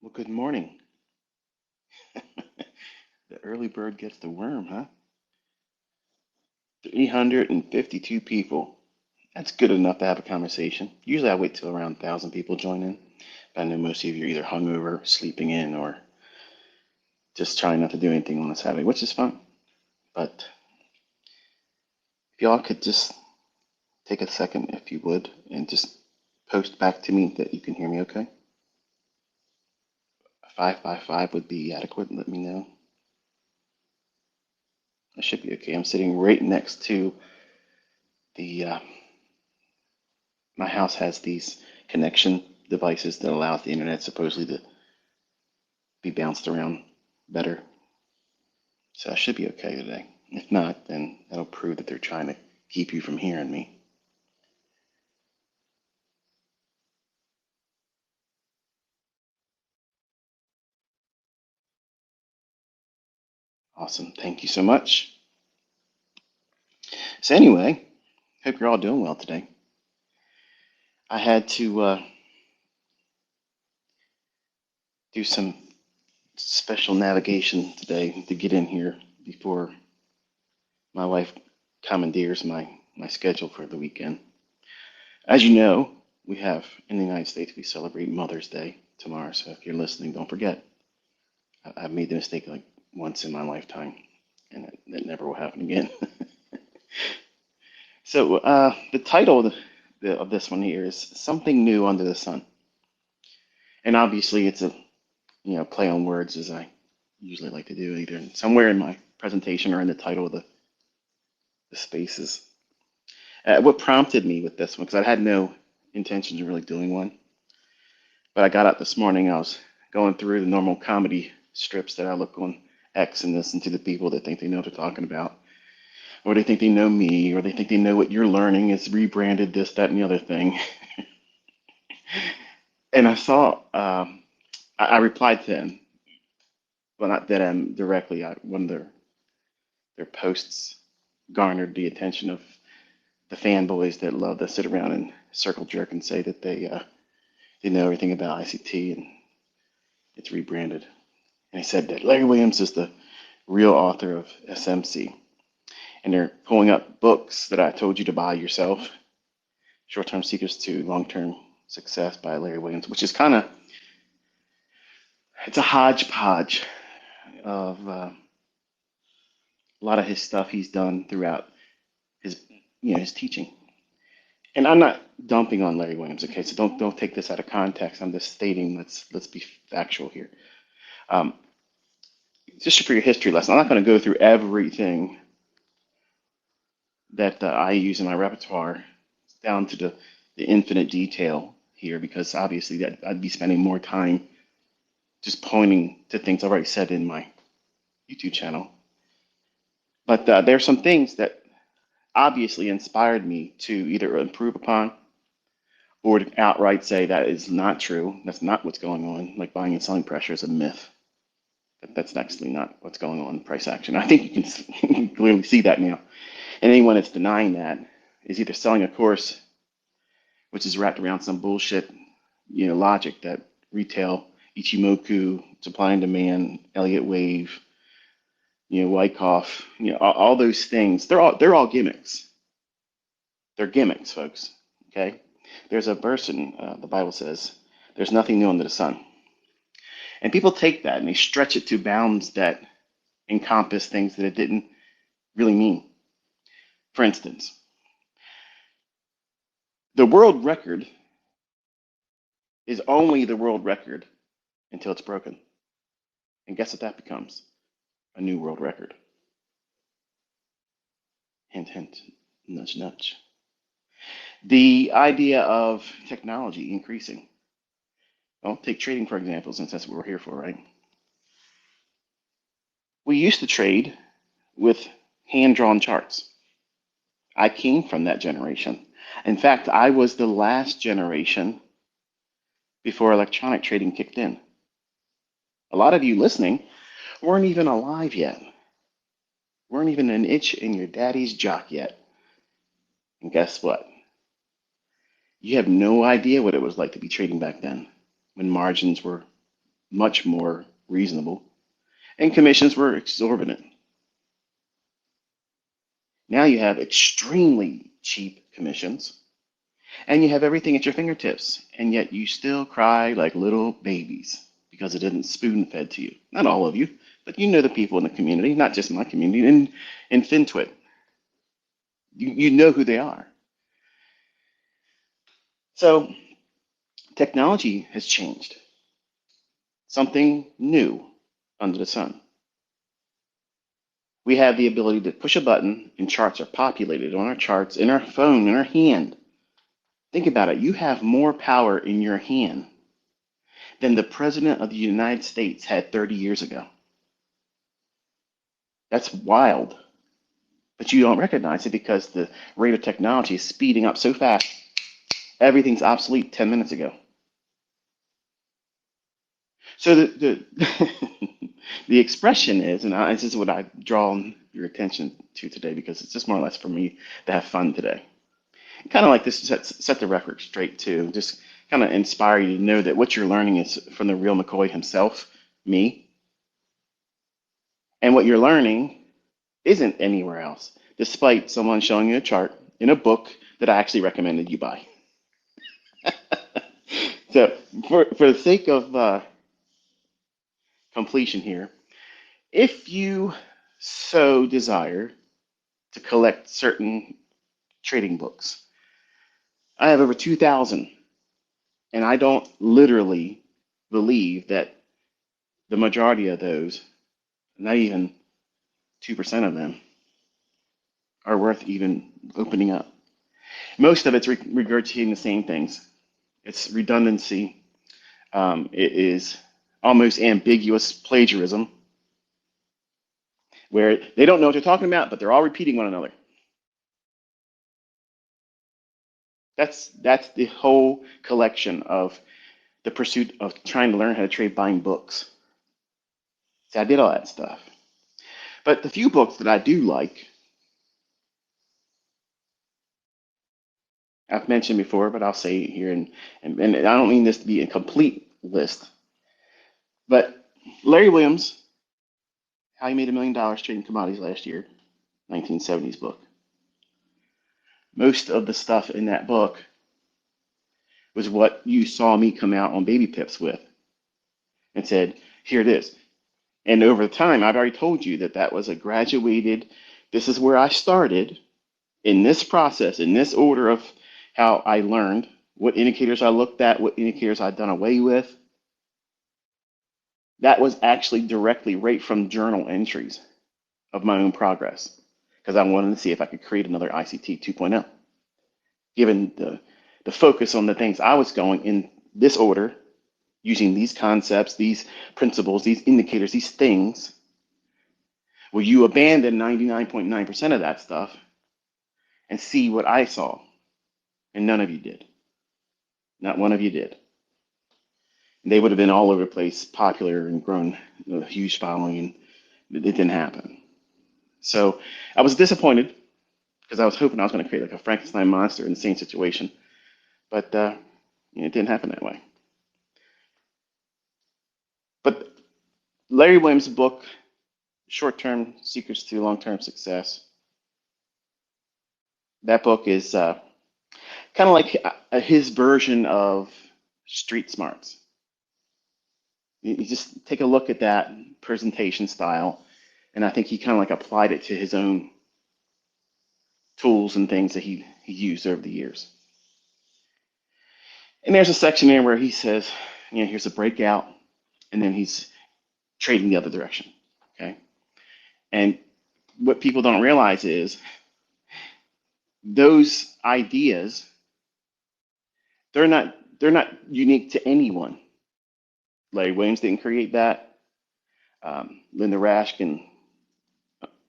Well, good morning. The early bird gets the worm, huh? 352 people. That's good enough to have a conversation. Usually I wait till around 1,000 people join in. But I know most of you are either hungover, sleeping in, or just trying not to do anything on a Saturday, which is fun. But if y'all could just take a second, if you would, and just post back to me that you can hear me okay. 5 by 5 would be adequate. Let me know. I should be okay. I'm sitting right next to the my house has these connection devices that allows the internet supposedly to be bounced around better. So I should be okay today. If not, then that'll prove that they're trying to keep you from hearing me. Awesome. Thank you so much. So anyway, hope you're all doing well today. I had to do some special navigation today to get in here before my wife commandeers my schedule for the weekend. As you know, we have in the United States, we celebrate Mother's Day tomorrow. So if you're listening, don't forget. I've made the mistake like once in my lifetime, and that never will happen again. So the title of this one here is "Something New Under the Sun," and obviously it's a play on words as I usually like to do, either somewhere in my presentation or in the title of the spaces. What prompted me with this one, because I had no intention of really doing one, but I got up this morning. I was going through the normal comedy strips that I look on X and listen to the people that think they know what they're talking about, or they think they know me, or they think they know what you're learning is rebranded this, that, and the other thing. And I saw, I replied to them, well, not them directly. One of their posts garnered the attention of the fanboys that love to sit around and circle jerk and say that they know everything about ICT and it's rebranded. And he said that Larry Williams is the real author of SMC. And they're pulling up books that I told you to buy yourself. Short-Term Secrets to Long-Term Success by Larry Williams, which is kind of, it's a hodgepodge of a lot of his stuff he's done throughout his, his teaching. And I'm not dumping on Larry Williams, okay? So don't take this out of context. I'm just stating, let's be factual here. Um, just for your history lesson, I'm not going to go through everything that I use in my repertoire down to the infinite detail here, because obviously that I'd be spending more time just pointing to things I've already said in my YouTube channel. But there are some things that obviously inspired me to either improve upon or to outright say that is not true. That's not what's going on. Like buying and selling pressure is a myth. That's actually not what's going on in price action. I think you can clearly see that now. And anyone that's denying that is either selling a course which is wrapped around some bullshit, logic that retail, Ichimoku, supply and demand, Elliott wave, Wyckoff, all those things. They're all gimmicks. They're gimmicks, folks. Okay. There's a verse in the Bible says, "There's nothing new under the sun," and people take that and they stretch it to bounds that encompass things that it didn't really mean. For instance, the world record is only the world record until it's broken. And guess what that becomes? A new world record. Hint, hint, nudge, nudge. The idea of technology increasing. Well, take trading, for example, since that's what we're here for, right? We used to trade with hand drawn charts. I came from that generation. In fact, I was the last generation before electronic trading kicked in. A lot of you listening weren't even alive yet, weren't even an itch in your daddy's jock yet. And guess what? You have no idea what it was like to be trading back then when margins were much more reasonable, and commissions were exorbitant. Now you have extremely cheap commissions, and you have everything at your fingertips, and yet you still cry like little babies because it isn't spoon fed to you. Not all of you, but you know the people in the community, not just my community, in FinTwit. You know who they are. So technology has changed. Something new under the sun. We have the ability to push a button and charts are populated on our charts in our phone, in our hand. Think about it. You have more power in your hand than the President of the United States had 30 years ago. That's wild. But you don't recognize it because the rate of technology is speeding up so fast, everything's obsolete 10 minutes ago. So the expression is, and this is what I draw your attention to today because it's just more or less for me to have fun today. Kind of like this set the record straight too. Just kind of inspire you to know that what you're learning is from the real McCoy himself, me, and what you're learning isn't anywhere else, despite someone showing you a chart in a book that I actually recommended you buy. So for the sake of completion here, if you so desire to collect certain trading books, I have over 2,000, and I don't literally believe that the majority of those, not even 2% of them, are worth even opening up. Most of it's regurgitating the same things. It's redundancy. It is almost ambiguous plagiarism, where they don't know what they're talking about, but they're all repeating one another. That's the whole collection of the pursuit of trying to learn how to trade buying books. So I did all that stuff. But the few books that I do like, I've mentioned before, but I'll say it here, and I don't mean this to be a complete list, but Larry Williams, How He Made $1 Million Trading Commodities Last Year, 1970s book. Most of the stuff in that book was what you saw me come out on Baby Pips with and said, here it is. And over time, I've already told you that that was a graduated, this is where I started in this process, in this order of how I learned, what indicators I looked at, what indicators I'd done away with. That was actually directly right from journal entries of my own progress because I wanted to see if I could create another ICT 2.0. Given the focus on the things I was going in this order, using these concepts, these principles, these indicators, these things, will you abandon 99.9% of that stuff and see what I saw? And none of you did. Not one of you did. They would have been all over the place, popular and grown a huge following, and it didn't happen. So I was disappointed because I was hoping I was going to create like a Frankenstein monster in the same situation, but it didn't happen that way. But Larry Williams' book, Short-Term Secrets to Long-Term Success, that book is kind of like his version of Street Smarts. You just take a look at that presentation style, and I think he kind of like applied it to his own tools and things that he used over the years. And there's a section there where he says, here's a breakout, and then he's trading the other direction, okay? And what people don't realize is those ideas, they're not unique to anyone. Larry Williams didn't create that. Linda Rasch and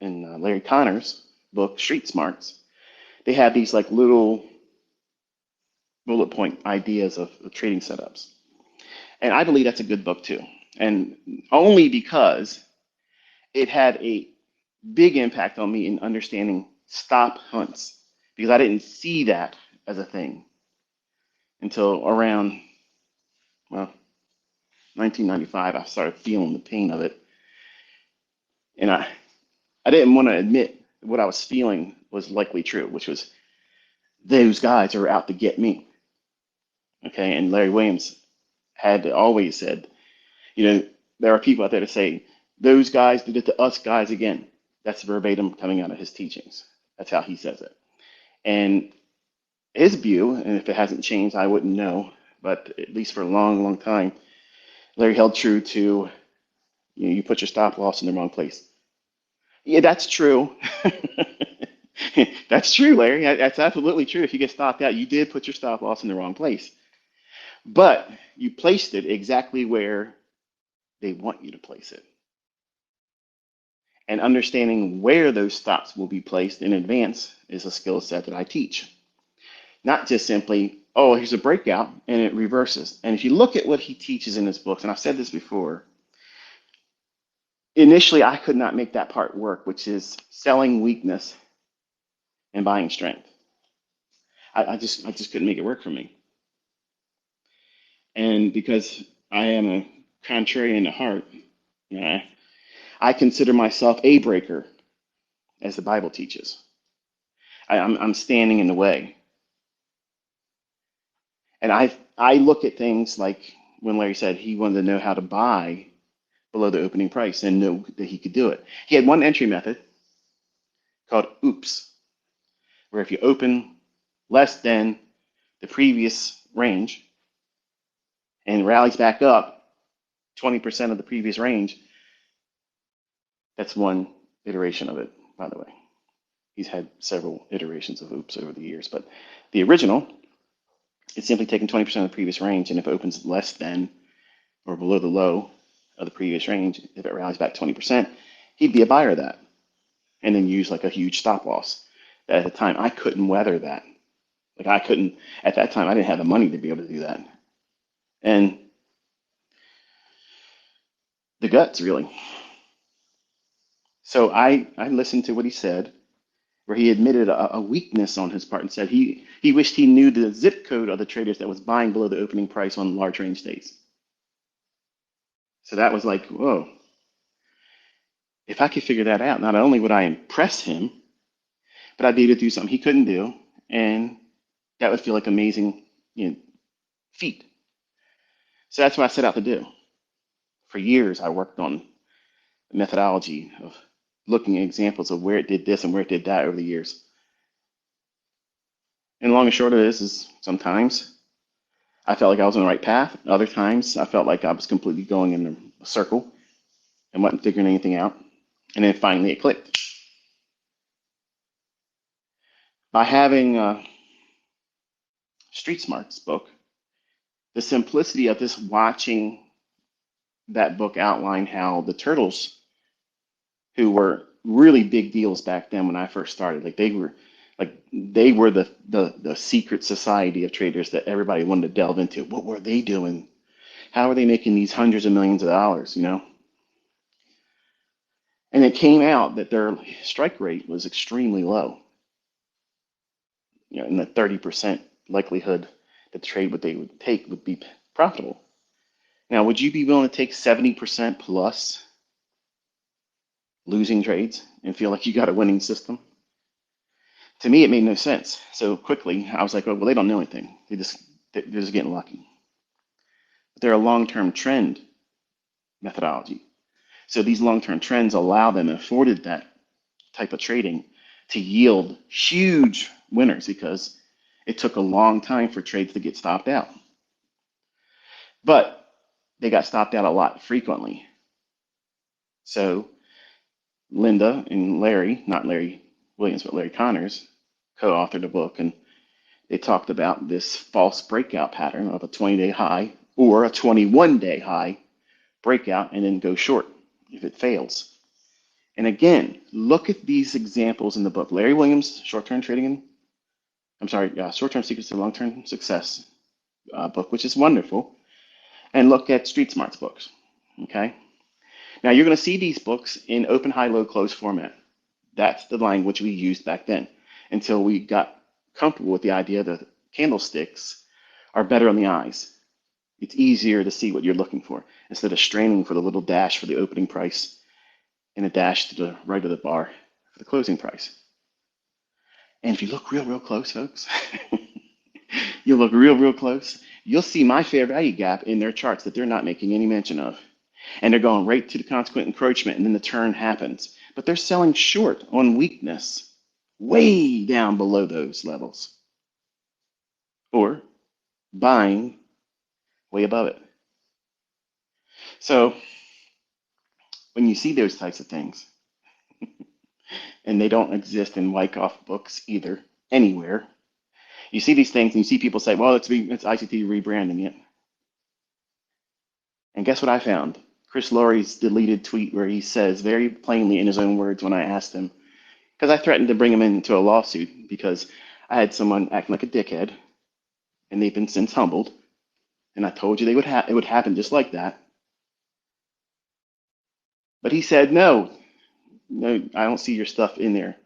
Larry Connor's book, Street Smarts, they have these like little bullet point ideas of trading setups. And I believe that's a good book too. And only because it had a big impact on me in understanding stop hunts, because I didn't see that as a thing until around, well, 1995, I started feeling the pain of it. And I didn't want to admit what I was feeling was likely true, which was those guys are out to get me. Okay. And Larry Williams had always said, you know, there are people out there that say, those guys did it to us guys again. That's verbatim coming out of his teachings. That's how he says it. And his view, and if it hasn't changed, I wouldn't know, but at least for a long, long time, Larry held true to, you know, you put your stop loss in the wrong place. Yeah, that's true. That's true, Larry. That's absolutely true. If you get stopped out, you did put your stop loss in the wrong place, but you placed it exactly where they want you to place it. And understanding where those stops will be placed in advance is a skill set that I teach. Not just simply, oh, here's a breakout and it reverses. And if you look at what he teaches in his books, and I've said this before, initially I could not make that part work, which is selling weakness and buying strength. I just couldn't make it work for me. And because I am a contrarian at heart, you know, I consider myself a breaker, as the Bible teaches. I'm standing in the way. And I look at things like when Larry said he wanted to know how to buy below the opening price and know that he could do it. He had one entry method called OOPS, where if you open less than the previous range and rallies back up 20% of the previous range, that's one iteration of it, by the way. He's had several iterations of OOPS over the years, but the original, it's simply taking 20% of the previous range, and if it opens less than or below the low of the previous range, if it rallies back 20%, he'd be a buyer of that and then use like a huge stop loss. At the time, I couldn't weather that. Like I couldn't, at that time, I didn't have the money to be able to do that. And the guts, really. So I listened to what he said, where he admitted a weakness on his part and said he wished he knew the zip code of the traders that was buying below the opening price on large range days. So that was like, whoa, if I could figure that out, not only would I impress him, but I'd be able to do something he couldn't do. And that would feel like amazing, you know, feat. So that's what I set out to do. For years, I worked on the methodology of looking at examples of where it did this and where it did that over the years. And long and short of this is sometimes I felt like I was on the right path. Other times I felt like I was completely going in a circle and wasn't figuring anything out. And then finally it clicked. By having Street Smart's book, the simplicity of just watching that book outline how the turtles, who were really big deals back then when I first started, they were the secret society of traders that everybody wanted to delve into. What were they doing? How are they making these hundreds of millions of dollars, you know? And it came out that their strike rate was extremely low, you know, in the 30% likelihood that the trade what they would take would be profitable. Now, would you be willing to take 70% plus losing trades and feel like you got a winning system? To me, it made no sense. So quickly, I was like, oh, well, they don't know anything. They're just getting lucky. But they're a long-term trend methodology. So these long-term trends allow them and afforded that type of trading to yield huge winners because it took a long time for trades to get stopped out. But they got stopped out a lot frequently. So Linda and Larry, not Larry Williams, but Larry Connors, co-authored a book, and they talked about this false breakout pattern of a 20-day high or a 21-day high breakout and then go short if it fails. And again, look at these examples in the book. Larry Williams, Short-Term Secrets to Long-Term Success book, which is wonderful. And look at Street Smart's books, okay? Now you're going to see these books in open, high, low, close format. That's the language we used back then until we got comfortable with the idea that candlesticks are better on the eyes. It's easier to see what you're looking for instead of straining for the little dash for the opening price and a dash to the right of the bar for the closing price. And if you look real close, folks, you look real close, you'll see my fair value gap in their charts that they're not making any mention of. And they're going right to the consequent encroachment, and then the turn happens. But they're selling short on weakness way down below those levels, or buying way above it. So when you see those types of things, and they don't exist in Wyckoff books either, anywhere, you see these things and you see people say, well, it's ICT rebranding it. And guess what I found? Chris Laurie's deleted tweet where he says very plainly in his own words when I asked him, because I threatened to bring him into a lawsuit because I had someone acting like a dickhead, and they've been since humbled. And I told you it would happen just like that. But he said, no, I don't see your stuff in there.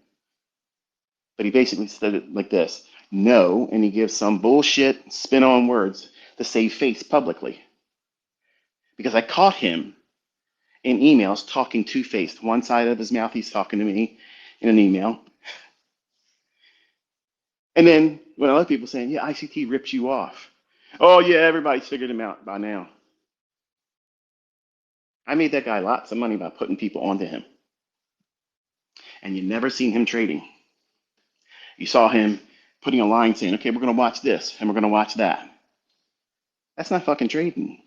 But he basically said it like this, no, and he gives some bullshit spin on words to save face publicly. Because I caught him in emails talking two-faced. One side of his mouth, he's talking to me in an email. And then when other people saying, yeah, ICT rips you off. Oh, yeah, everybody's figured him out by now. I made that guy lots of money by putting people onto him. And you never seen him trading. You saw him putting a line saying, okay, we're going to watch this and we're going to watch that. That's not fucking trading.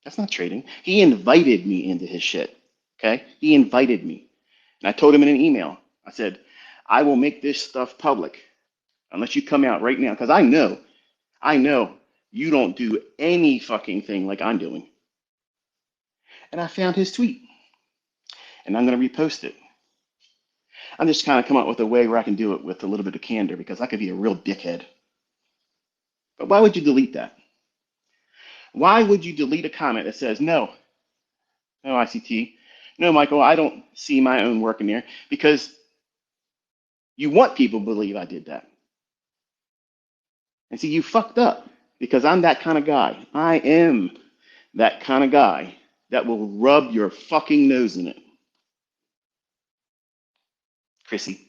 That's not trading. He invited me into his shit. Okay? He invited me. And I told him in an email, I said, I will make this stuff public unless you come out right now. Because I know you don't do any fucking thing like I'm doing. And I found his tweet. And I'm going to repost it. I'm just kind of come up with a way where I can do it with a little bit of candor because I could be a real dickhead. But why would you delete that? Why would you delete a comment that says, no ICT, no, Michael, I don't see my own work in there, because you want people to believe I did that. And see, you fucked up because I'm that kind of guy. I am that kind of guy that will rub your fucking nose in it. Chrissy,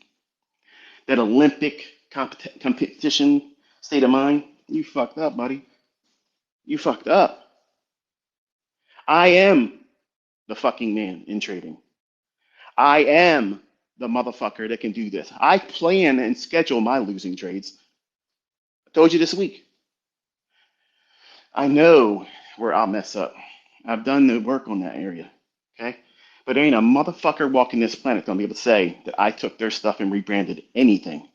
that Olympic competition state of mind, you fucked up, buddy. You fucked up. I am the fucking man in trading. I am the motherfucker that can do this. I plan and schedule my losing trades. I told you this week. I know where I'll mess up. I've done the work on that area. Okay? But there ain't a motherfucker walking this planet gonna be able to say that I took their stuff and rebranded anything.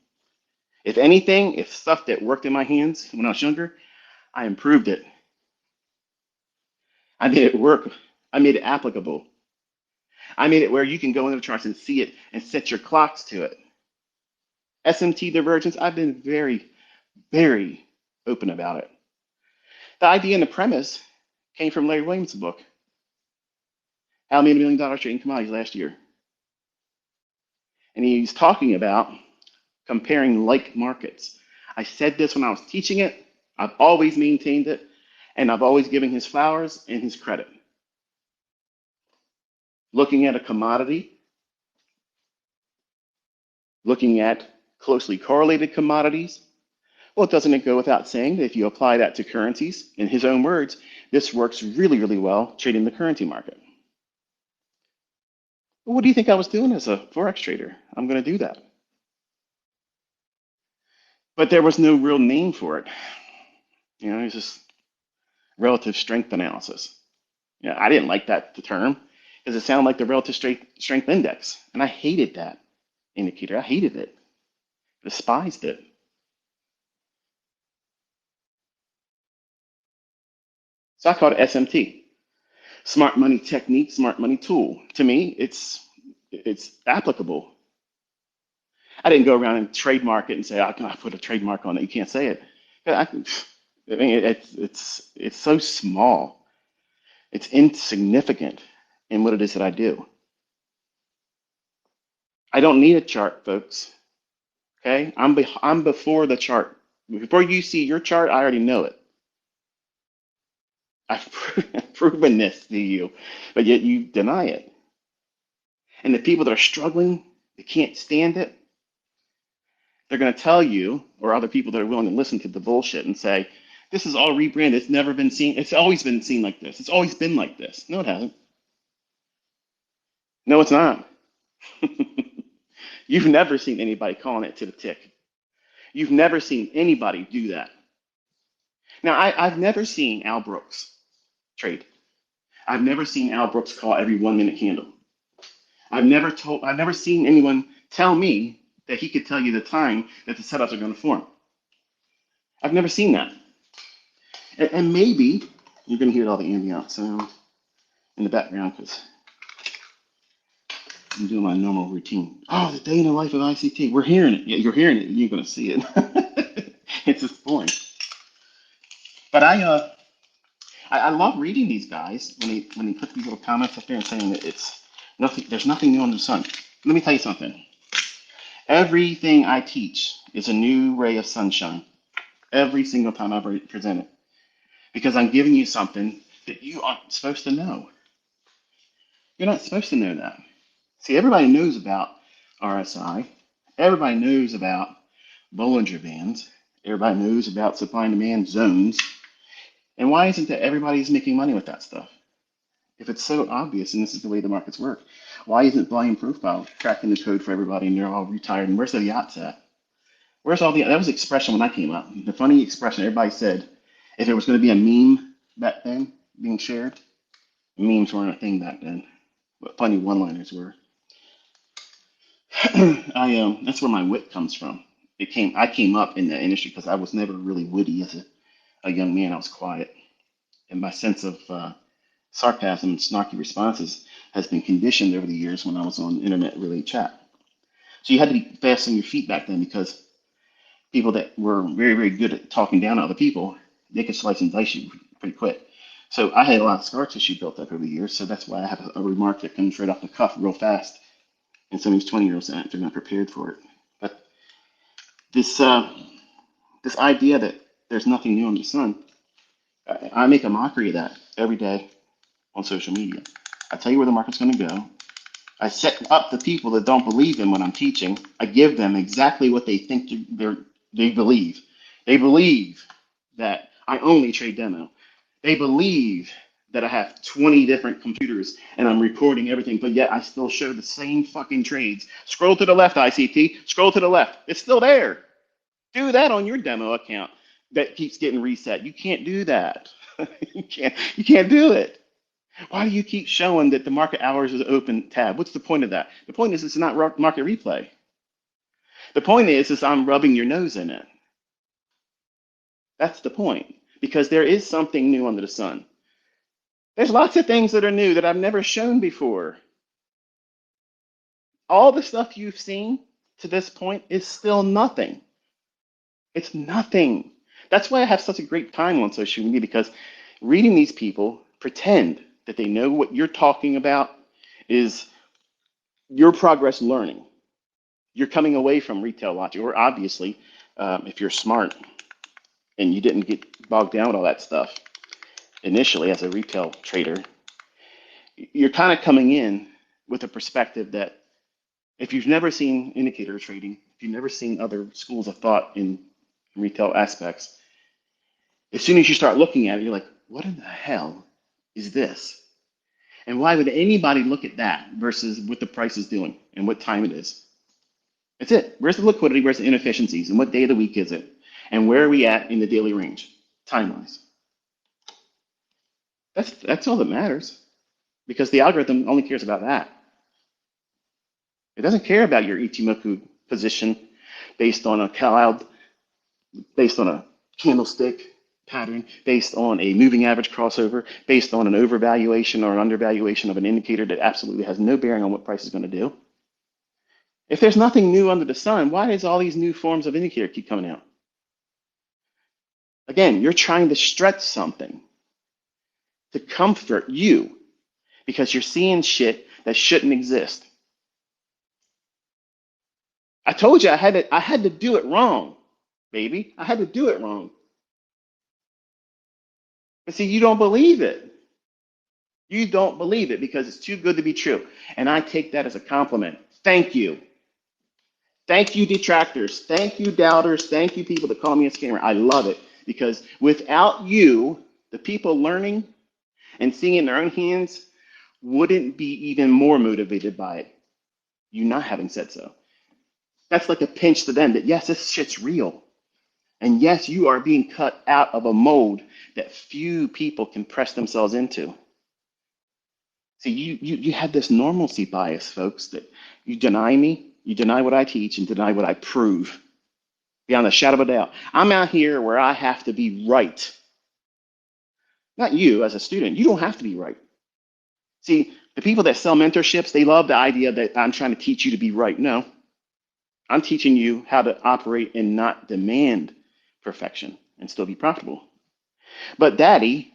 If anything, if stuff that worked in my hands when I was younger, I improved it. I made it work. I made it applicable. I made it where you can go into the charts and see it and set your clocks to it. SMT divergence, I've been very open about it. The idea and the premise came from Larry Williams' book, How I Made $1 Million Trading Commodities last year. And he's talking about comparing like markets. I said this when I was teaching it. I've always maintained it. And I've always given his flowers and his credit. Looking at a commodity, looking at closely correlated commodities, well, doesn't it go without saying that if you apply that to currencies, in his own words, this works really well trading the currency market. Well, what do you think I was doing as a Forex trader? I'm going to do that. But there was no real name for it. You know, it's just relative strength analysis. You know, I didn't like that term because it sounded like the relative strength index. And I hated that indicator. I hated it. Despised it. So I called it SMT. Smart money technique, smart money tool. To me, it's applicable. I didn't go around and trademark it and say, I can put a trademark on it. You can't say it. I mean, it's so small. It's insignificant in what it is that I do. I don't need a chart, folks. Okay, I'm before the chart. Before you see your chart, I already know it. I've proven this to you, but yet you deny it. And the people that are struggling, they can't stand it, they're going to tell you, or other people that are willing to listen to the bullshit and say, this is all rebranded. It's never been seen. It's always been seen like this. It's always been like this. No, it hasn't. No, it's not. You've never seen anybody calling it to the tick. You've never seen anybody do that. Now, I've never seen Al Brooks trade. I've never seen Al Brooks call every 1 minute candle. I've never seen anyone tell me that he could tell you the time that the setups are going to form. I've never seen that. And maybe you're going to hear all the ambient sound in the background because I'm doing my normal routine. Oh, the day in the life of ICT. We're hearing it. Yeah, you're hearing it. You're going to see it. It's just boring. But I love reading these guys when they put these little comments up there and saying that it's nothing. There's nothing new under the sun. Let me tell you something. Everything I teach is a new ray of sunshine. Every single time I present it, because I'm giving you something that you aren't supposed to know. You're not supposed to know that. See, everybody knows about RSI. Everybody knows about Bollinger Bands. Everybody knows about supply and demand zones. And why isn't that everybody's making money with that stuff? If it's so obvious and this is the way the markets work, why isn't volume profile cracking the code for everybody and they're all retired? And where's the yachts at? Where's all that was the expression when I came up. The funny expression, everybody said, if there was going to be a meme back then being shared, memes weren't a thing back then, but funny one-liners were. That's where my wit comes from. I came up in that industry because I was never really witty as a young man. I was quiet, and my sense of sarcasm and snarky responses has been conditioned over the years when I was on internet relay chat. So you had to be fast on your feet back then because people that were very, very good at talking down to other people, they could slice and dice you pretty quick. So I had a lot of scar tissue built up over the years. So that's why I have a remark that comes right off the cuff real fast. And some of these 20-year-olds aren't, they're not prepared for it. But this idea that there's nothing new under the sun, I make a mockery of that every day on social media. I tell you where the market's going to go. I set up the people that don't believe in what I'm teaching. I give them exactly what they think they believe. They believe that I only trade demo. They believe that I have 20 different computers and I'm recording everything, but yet I still show the same fucking trades. Scroll to the left, ICT. Scroll to the left. It's still there. Do that on your demo account that keeps getting reset. You can't do that. You can't do it. Why do you keep showing that the market hours is open tab? What's the point of that? The point is it's not market replay. The point is I'm rubbing your nose in it. That's the point. Because there is something new under the sun. There's lots of things that are new that I've never shown before. All the stuff you've seen to this point is still nothing. It's nothing. That's why I have such a great time on social media, because reading these people pretend that they know what you're talking about is your progress learning. You're coming away from retail logic, or obviously, if you're smart and you didn't get bogged down with all that stuff initially as a retail trader, you're kind of coming in with a perspective that if you've never seen indicator trading, if you've never seen other schools of thought in retail aspects, as soon as you start looking at it, you're like, what in the hell is this? And why would anybody look at that versus what the price is doing and what time it is? That's it. Where's the liquidity? Where's the inefficiencies? And what day of the week is it? And where are we at in the daily range, time-wise? That's all that matters, because the algorithm only cares about that. It doesn't care about your Ichimoku position based on a cloud, based on a candlestick pattern, based on a moving average crossover, based on an overvaluation or an undervaluation of an indicator that absolutely has no bearing on what price is going to do. If there's nothing new under the sun, why does all these new forms of indicator keep coming out? Again, you're trying to stretch something to comfort you because you're seeing shit that shouldn't exist. I told you I had to do it wrong, baby. I had to do it wrong. But see, you don't believe it. You don't believe it because it's too good to be true. And I take that as a compliment. Thank you. Thank you, detractors. Thank you, doubters. Thank you, people that call me a scammer. I love it because without you, the people learning and seeing it in their own hands wouldn't be even more motivated by it. You not having said so. That's like a pinch to them that, yes, this shit's real. And yes, you are being cut out of a mold that few people can press themselves into. See, you have this normalcy bias, folks, that you deny me, you deny what I teach, and deny what I prove beyond a shadow of a doubt. I'm out here where I have to be right. Not you as a student. You don't have to be right. See, the people that sell mentorships, they love the idea that I'm trying to teach you to be right. No, I'm teaching you how to operate and not demand perfection and still be profitable. But daddy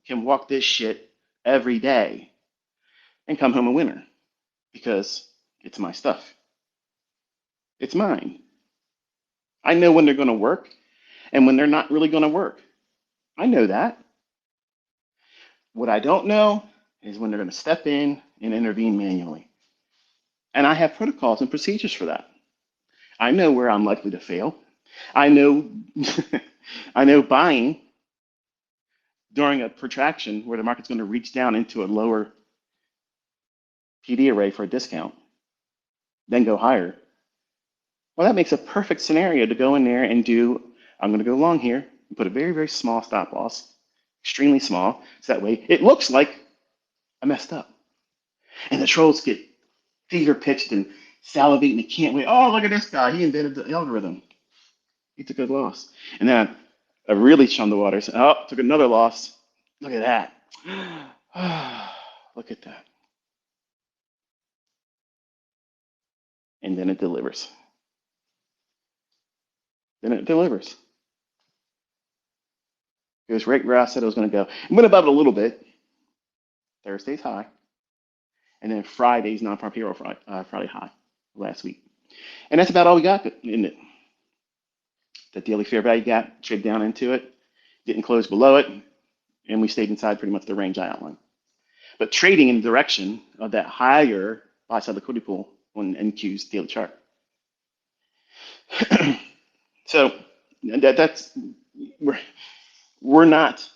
can walk this shit every day and come home a winner because it's my stuff. It's mine. I know when they're going to work and when they're not really going to work. I know that. What I don't know is when they're going to step in and intervene manually. And I have protocols and procedures for that. I know where I'm likely to fail. I know I know buying during a protraction where the market's going to reach down into a lower PD array for a discount, then go higher. Well, that makes a perfect scenario to go in there and do, I'm going to go long here and put a very, very small stop loss, extremely small, so that way it looks like I messed up. And the trolls get fever pitched and salivating. They can't wait. Oh, look at this guy. He invented the algorithm. He took a loss. And then I really shunned the waters. Oh, took another loss. Look at that. Look at that. And then it delivers. Then it delivers. It was right where I said it was going to go. It went above it a little bit. Thursday's high. And then Friday's non-farm payroll Friday high last week. And that's about all we got in it. The daily fair value gap traded down into it, didn't close below it, and we stayed inside pretty much the range I outlined. But trading in the direction of that higher buy side liquidity pool on NQ's daily chart. So that's we're not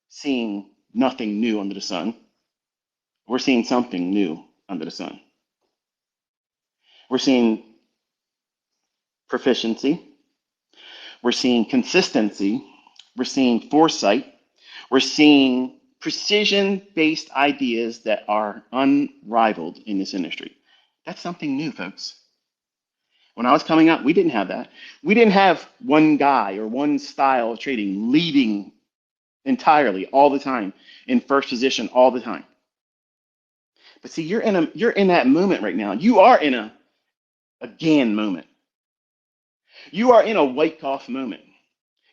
seeing nothing new under the sun. We're seeing something new under the sun. We're seeing proficiency. We're seeing consistency. We're seeing foresight. We're seeing precision-based ideas that are unrivaled in this industry. That's something new, folks. When I was coming up, we didn't have that. We didn't have one guy or one style of trading leading entirely all the time in first position all the time. But see, you're in that moment right now. You are in a Gann moment. You are in a Wyckoff moment.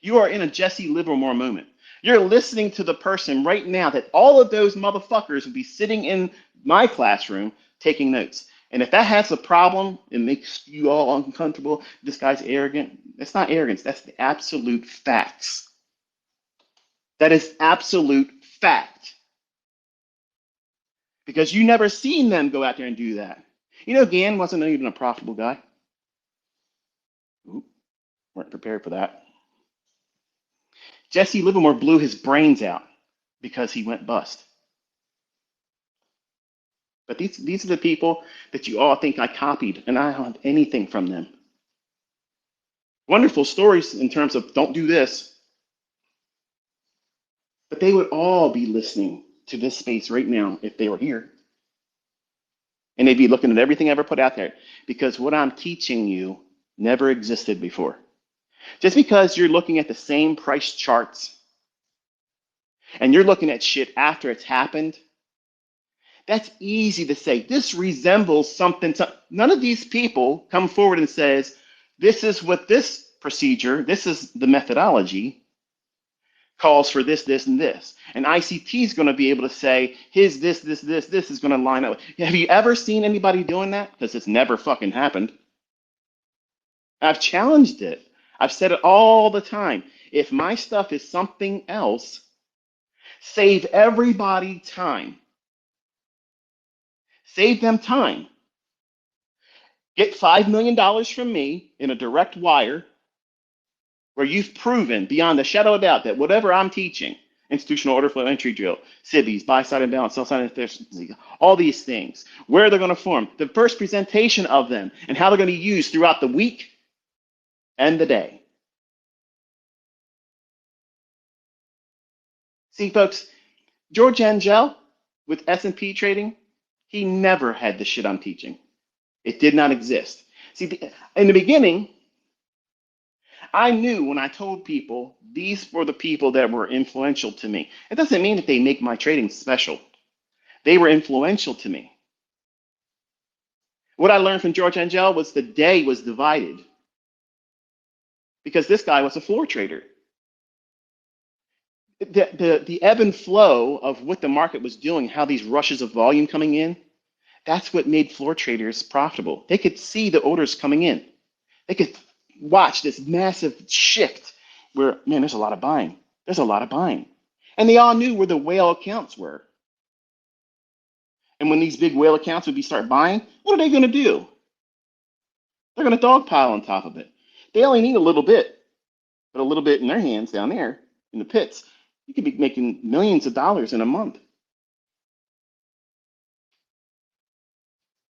You are in a Jesse Livermore moment. You're listening to the person right now that all of those motherfuckers would be sitting in my classroom taking notes. And if that has a problem, it makes you all uncomfortable. This guy's arrogant. That's not arrogance. That's the absolute facts. That is absolute fact. Because you never seen them go out there and do that. You know, Gann wasn't even a profitable guy. Ooh, weren't prepared for that. Jesse Livermore blew his brains out because he went bust. But these are the people that you all think I copied, and I don't have anything from them. Wonderful stories in terms of don't do this. But they would all be listening to this space right now if they were here. And they'd be looking at everything I ever put out there because what I'm teaching you never existed before. Just because you're looking at the same price charts and you're looking at shit after it's happened, that's easy to say. This resembles something. None of these people come forward and says, this is what this procedure, this is the methodology, calls for this, this, and this. And ICT is going to be able to say, this is going to line up. Have you ever seen anybody doing that? Because it's never fucking happened. I've challenged it. I've said it all the time. If my stuff is something else, Save everybody time. Save them time. Get $5 million from me in a direct wire where you've proven beyond a shadow of doubt that whatever I'm teaching, institutional order flow entry drill, CIBIs, buy side and balance, sell side and efficiency, all these things, where they're going to form, the first presentation of them, and how they're going to be used throughout the week and the day. See, folks, George Angel with S&P trading, he never had the shit I'm teaching. It did not exist. See, in the beginning, I knew when I told people these were the people that were influential to me. It doesn't mean that they make my trading special. They were influential to me. What I learned from George Angel was the day was divided because this guy was a floor trader. The ebb and flow of what the market was doing, how these rushes of volume coming in, that's what made floor traders profitable. They could see the orders coming in. They could watch this massive shift where, man, there's a lot of buying. There's a lot of buying. And they all knew where the whale accounts were. And when these big whale accounts would start buying, what are they going to do? They're going to dogpile on top of it. They only need a little bit, but a little bit in their hands down there in the pits, you could be making millions of dollars in a month.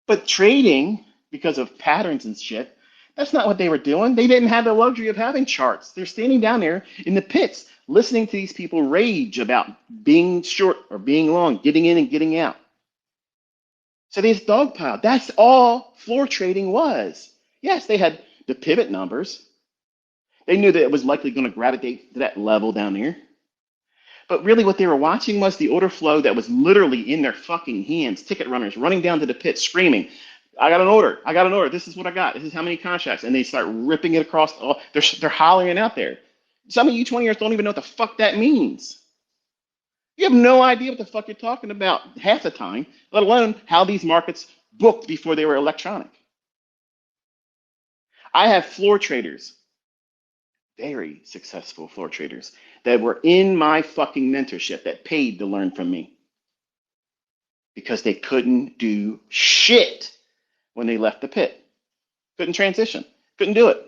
But trading, because of patterns and shit, that's not what they were doing. They didn't have the luxury of having charts. They're standing down there in the pits, listening to these people rage about being short or being long, getting in and getting out. So they just dogpiled. That's all floor trading was. Yes, they had the pivot numbers. They knew that it was likely going to gravitate to that level down there. But really what they were watching was the order flow that was literally in their fucking hands. Ticket runners running down to the pit screaming, I got an order. I got an order. This is what I got. This is how many contracts. And they start ripping it across. They're hollering it out there. Some of you 20-years don't even know what the fuck that means. You have no idea what the fuck you're talking about half the time, let alone how these markets booked before they were electronic. I have floor traders, very successful floor traders, that were in my fucking mentorship that paid to learn from me because they couldn't do shit when they left the pit. Couldn't transition, couldn't do it.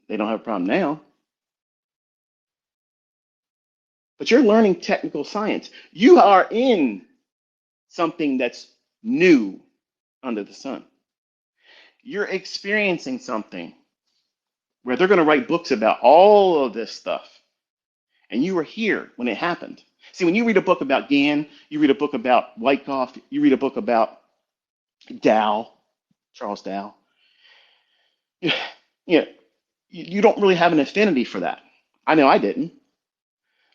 They don't have a problem now. But you're learning technical science. You are in something that's new under the sun. You're experiencing something where they're going to write books about all of this stuff. And you were here when it happened. See, when you read a book about Gann, you read a book about Wyckoff, you read a book about Dow, Charles Dow, you don't really have an affinity for that. I know I didn't.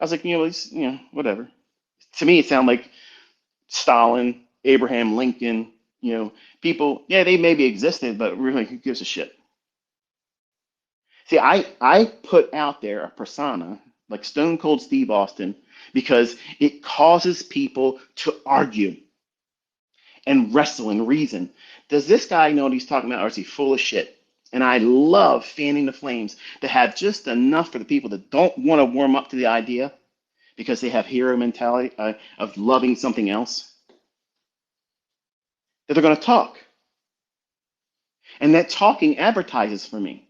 I was like, whatever. To me, it sounded like Stalin, Abraham Lincoln, people, yeah, they maybe existed, but really, who gives a shit? See, I put out there a persona like Stone Cold Steve Austin because it causes people to argue and wrestle and reason. Does this guy know what he's talking about, or is he full of shit? And I love fanning the flames to have just enough for the people that don't want to warm up to the idea because they have hero mentality of loving something else, that they're going to talk. And that talking advertises for me.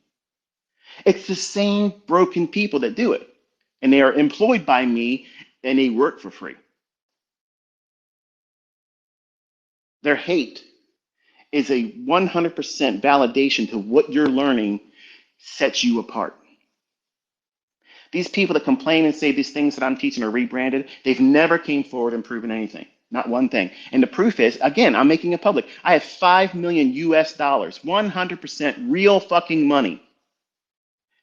It's the same broken people that do it. And they are employed by me and they work for free. Their hate is a 100% validation to what you're learning sets you apart. These people that complain and say these things that I'm teaching are rebranded, they've never came forward and proven anything. Not one thing. And the proof is, again, I'm making it public. I have $5 million US, 100% real fucking money.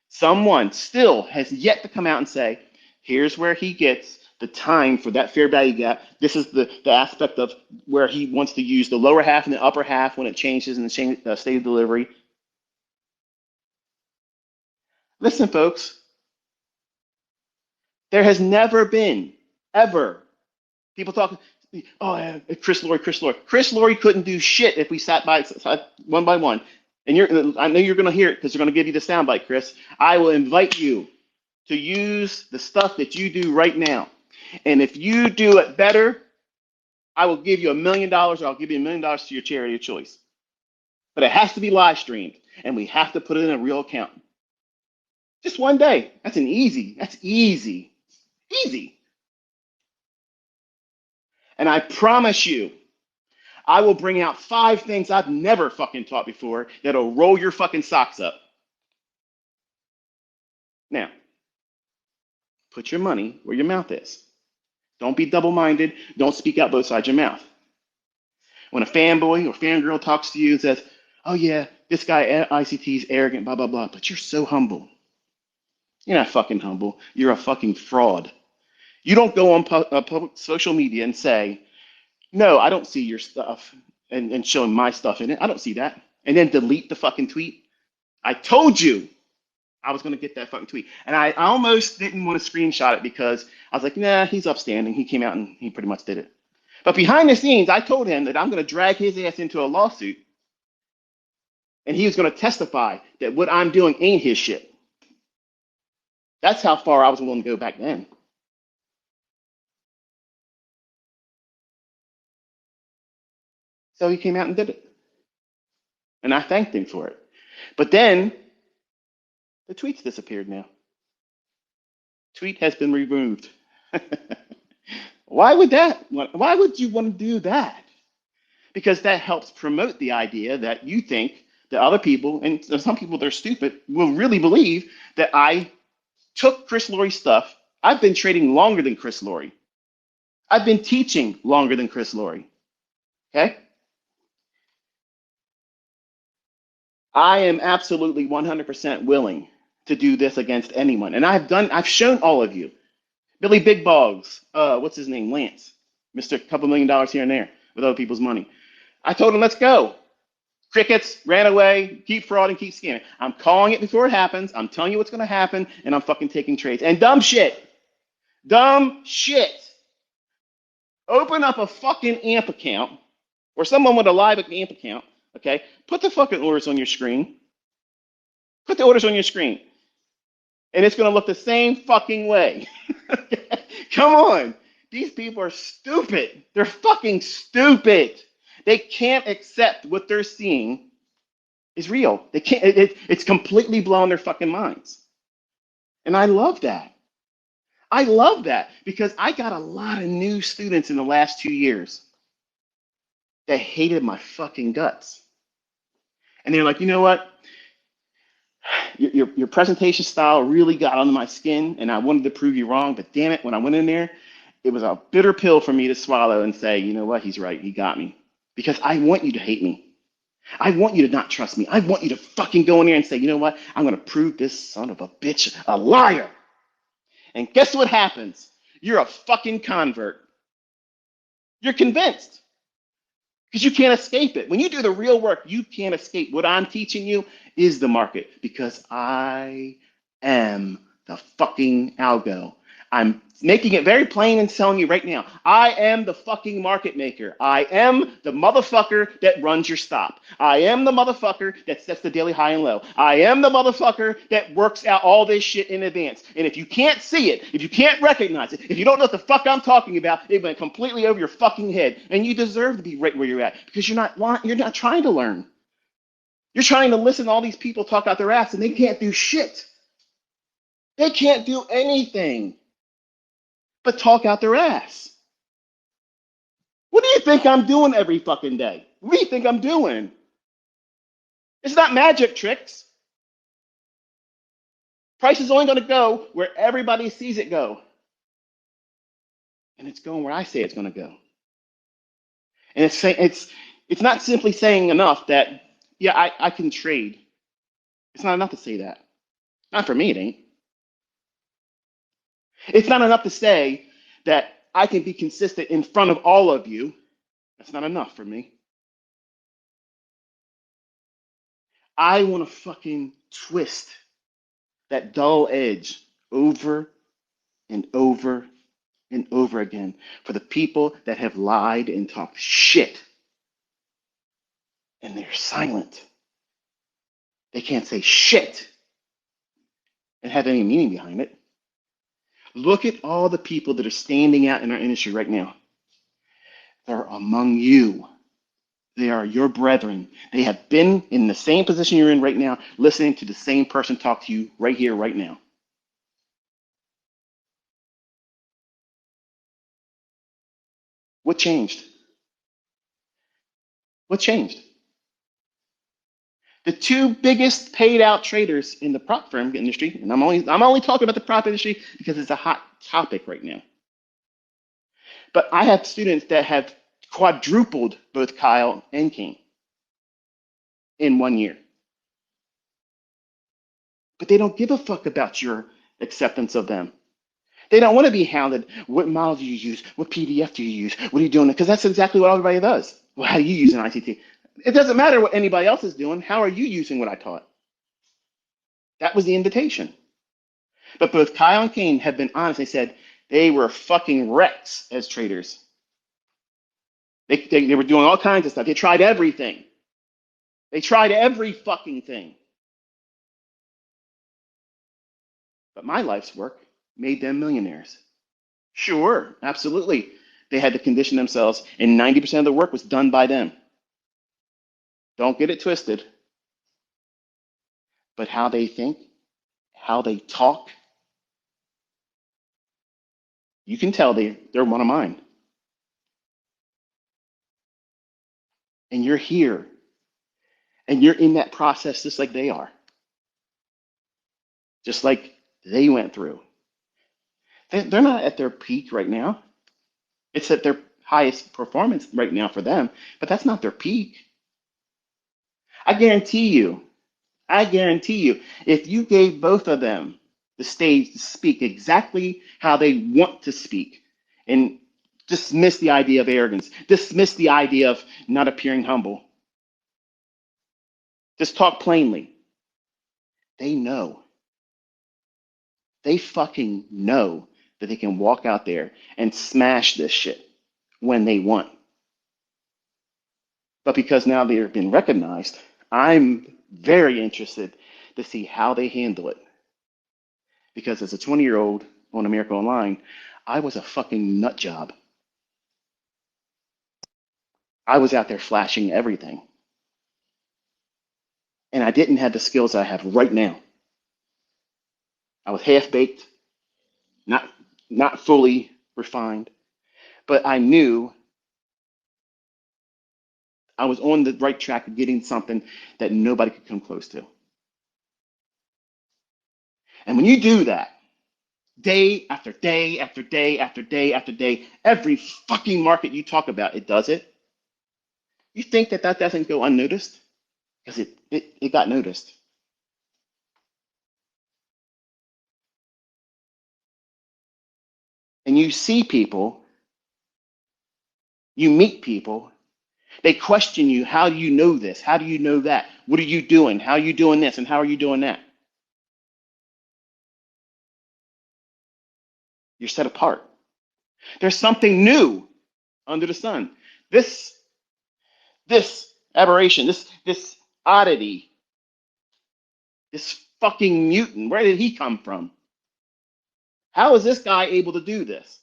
Someone still has yet to come out and say, here's where he gets the time for that fair value gap. This is the aspect of where he wants to use the lower half and the upper half when it changes in the state of delivery. Listen, folks, there has never been, ever, people talking, oh, Chris Laurie. Chris Laurie couldn't do shit if we sat one by one. And I know you're going to hear it because they're going to give you the soundbite, Chris. I will invite you to use the stuff that you do right now. And if you do it better, I will give you $1,000,000 or I'll give you $1,000,000 to your charity of choice. But it has to be live streamed and we have to put it in a real account. Just one day. That's easy. Easy. And I promise you, I will bring out 5 things I've never fucking taught before that'll roll your fucking socks up. Now, put your money where your mouth is. Don't be double-minded. Don't speak out both sides of your mouth. When a fanboy or fangirl talks to you and says, oh yeah, this guy at ICT is arrogant, blah, blah, blah, but you're so humble. You're not fucking humble. You're a fucking fraud. You don't go on public social media and say, no, I don't see your stuff and showing my stuff in it. I don't see that. And then delete the fucking tweet. I told you I was going to get that fucking tweet. And I almost didn't want to screenshot it because I was like, nah, he's upstanding. He came out and he pretty much did it. But behind the scenes, I told him that I'm going to drag his ass into a lawsuit. And he was going to testify that what I'm doing ain't his shit. That's how far I was willing to go back then. So he came out and did it. And I thanked him for it. But then the tweets disappeared now. Tweet has been removed. Why would you want to do that? Because that helps promote the idea that you think that other people, and some people that are stupid, will really believe that I took Chris Lori's stuff. I've been trading longer than Chris Lori. I've been teaching longer than Chris Lori. Okay? I am absolutely 100% willing to do this against anyone. And I've shown all of you. Billy Big Bogs, what's his name? Lance. Mr. Couple $1,000,000 here and there with other people's money. I told him, let's go. Crickets, ran away, keep frauding, keep scamming. I'm calling it before it happens. I'm telling you what's going to happen, and I'm fucking taking trades. And dumb shit. Open up a fucking AMP account, or someone with a live AMP account, okay? Put the fucking orders on your screen. Put the orders on your screen. And it's going to look the same fucking way. Come on. These people are stupid. They're fucking stupid. They can't accept what they're seeing is real. They can't. It's completely blown their fucking minds. And I love that. I love that because I got a lot of new students in the last 2 years that hated my fucking guts. And they're like, you know what? Your presentation style really got under my skin, and I wanted to prove you wrong. But damn it, when I went in there, it was a bitter pill for me to swallow and say, you know what? He's right. He got me. Because I want you to hate me. I want you to not trust me. I want you to fucking go in there and say, you know what? I'm going to prove this son of a bitch a liar. And guess what happens? You're a fucking convert. You're convinced. Because you can't escape it. When you do the real work, you can't escape. What I'm teaching you is the market. Because I am the fucking algo. I'm making it very plain and telling you right now, I am the fucking market maker. I am the motherfucker that runs your stop. I am the motherfucker that sets the daily high and low. I am the motherfucker that works out all this shit in advance. And if you can't see it, if you can't recognize it, if you don't know what the fuck I'm talking about, it went completely over your fucking head. And you deserve to be right where you're at because you're not trying to learn. You're trying to listen to all these people talk out their ass and they can't do shit. They can't do anything but talk out their ass. What do you think I'm doing every fucking day? What do you think I'm doing? It's not magic tricks. Price is only going to go where everybody sees it go. And it's going where I say it's going to go. And it's not simply saying enough that, yeah, I can trade. It's not enough to say that. Not for me, it ain't. It's not enough to say that I can be consistent in front of all of you. That's not enough for me. I want to fucking twist that dull edge over and over and over again for the people that have lied and talked shit. And they're silent. They can't say shit and have any meaning behind it. Look at all the people that are standing out in our industry right now. They're among you. They are your brethren. They have been in the same position you're in right now, listening to the same person talk to you right here, right now. What changed? What changed? The two biggest paid out traders in the prop firm industry, and I'm only talking about the prop industry because it's a hot topic right now. But I have students that have quadrupled both Kyle and King in 1 year. But they don't give a fuck about your acceptance of them. They don't want to be hounded. What model do you use? What PDF do you use? What are you doing? Because that's exactly what everybody does. Well, how do you use an ICT? It doesn't matter what anybody else is doing. How are you using what I taught? That was the invitation. But both Kyle and Kane have been honest. They said they were fucking wrecks as traders. They were doing all kinds of stuff. They tried everything. They tried every fucking thing. But my life's work made them millionaires. Sure, absolutely. They had to condition themselves, and 90% of the work was done by them. Don't get it twisted. But how they think, how they talk, you can tell they're one of mine. And you're here, and you're in that process just like they are, just like they went through. They're not at their peak right now. It's at their highest performance right now for them, but that's not their peak. I guarantee you, if you gave both of them the stage to speak exactly how they want to speak and dismiss the idea of arrogance, dismiss the idea of not appearing humble, just talk plainly. They know. They fucking know that they can walk out there and smash this shit when they want. But because now they've been recognized, I'm very interested to see how they handle it. Because as a 20-year-old on America Online, I was a fucking nut job. I was out there flashing everything. And I didn't have the skills I have right now. I was half-baked, not fully refined, but I knew I was on the right track of getting something that nobody could come close to. And when you do that, day after day after day after day after day, every fucking market you talk about, it does it. You think that doesn't go unnoticed? Because it got noticed. And you see people, you meet people, they question you, how do you know this? How do you know that? What are you doing? How are you doing this? And how are you doing that? You're set apart. There's something new under the sun. This aberration, this oddity, this fucking mutant, where did he come from? How is this guy able to do this?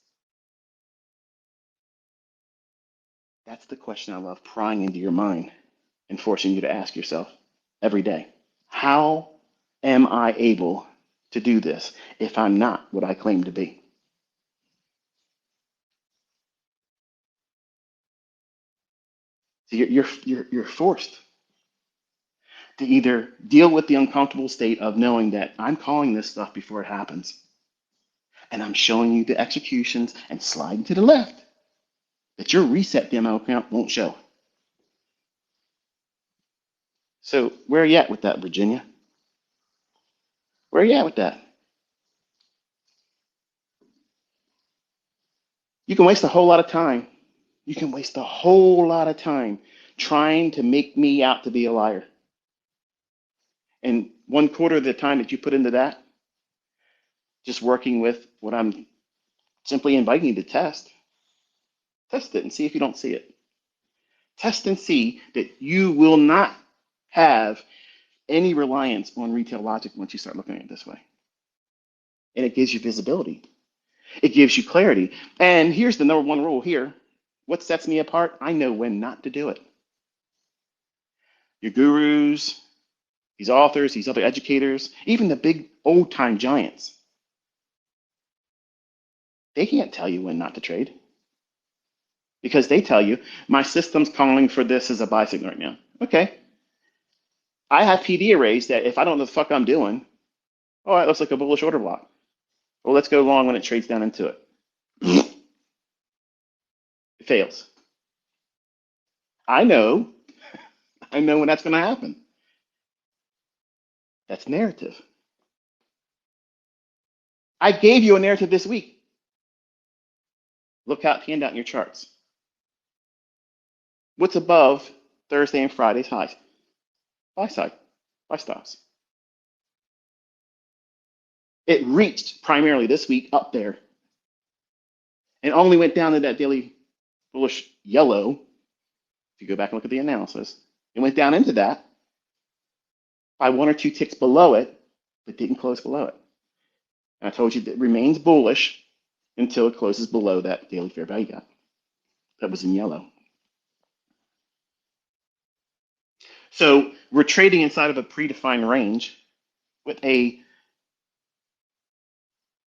That's the question I love prying into your mind and forcing you to ask yourself every day. How am I able to do this if I'm not what I claim to be? So you're forced to either deal with the uncomfortable state of knowing that I'm calling this stuff before it happens, and I'm showing you the executions and sliding to the left that your reset demo account won't show. So where are you at with that, Virginia? Where are you at with that? You can waste a whole lot of time. You can waste a whole lot of time trying to make me out to be a liar. And 1/4 of the time that you put into that, just working with what I'm simply inviting you to test it and see if you don't see it. Test and see that you will not have any reliance on retail logic once you start looking at it this way. And it gives you visibility. It gives you clarity. And here's the number one rule here. What sets me apart? I know when not to do it. Your gurus, these authors, these other educators, even the big old time giants, they can't tell you when not to trade because they tell you, my system's calling for this as a buy signal right now. Okay. I have PD arrays that if I don't know the fuck I'm doing, oh, that looks like a bullish order block. Well, let's go long when it trades down into it. It fails. I know when that's going to happen. That's narrative. I gave you a narrative this week. Look out, hand out in your charts. What's above Thursday and Friday's highs? Buy side, buy stops. It reached primarily this week up there and only went down to that daily bullish yellow. If you go back and look at the analysis, it went down into that by 1 or 2 ticks below it, but didn't close below it. And I told you that it remains bullish until it closes below that daily fair value gap. That was in yellow. So we're trading inside of a predefined range with a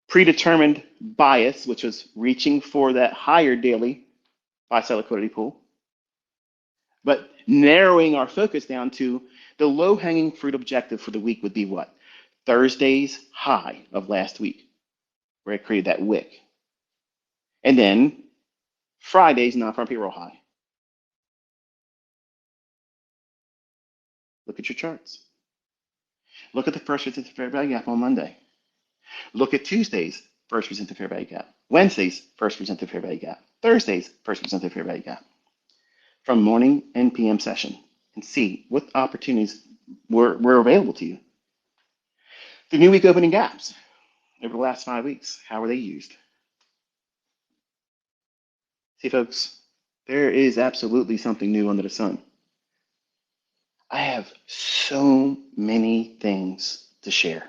predetermined bias, which was reaching for that higher daily buy-side liquidity pool, but narrowing our focus down to the low-hanging fruit objective for the week would be what? Thursday's high of last week, where it created that wick. And then Friday's non-farm payroll high. Look at your charts. Look at the first presented fair value gap on Monday. Look at Tuesday's first presented fair value gap. Wednesday's first presented fair value gap. Thursday's first presented fair value gap. From morning and PM session, and see what opportunities were available to you. The new week opening gaps over the last 5 weeks, how were they used? See, folks, there is absolutely something new under the sun. I have so many things to share.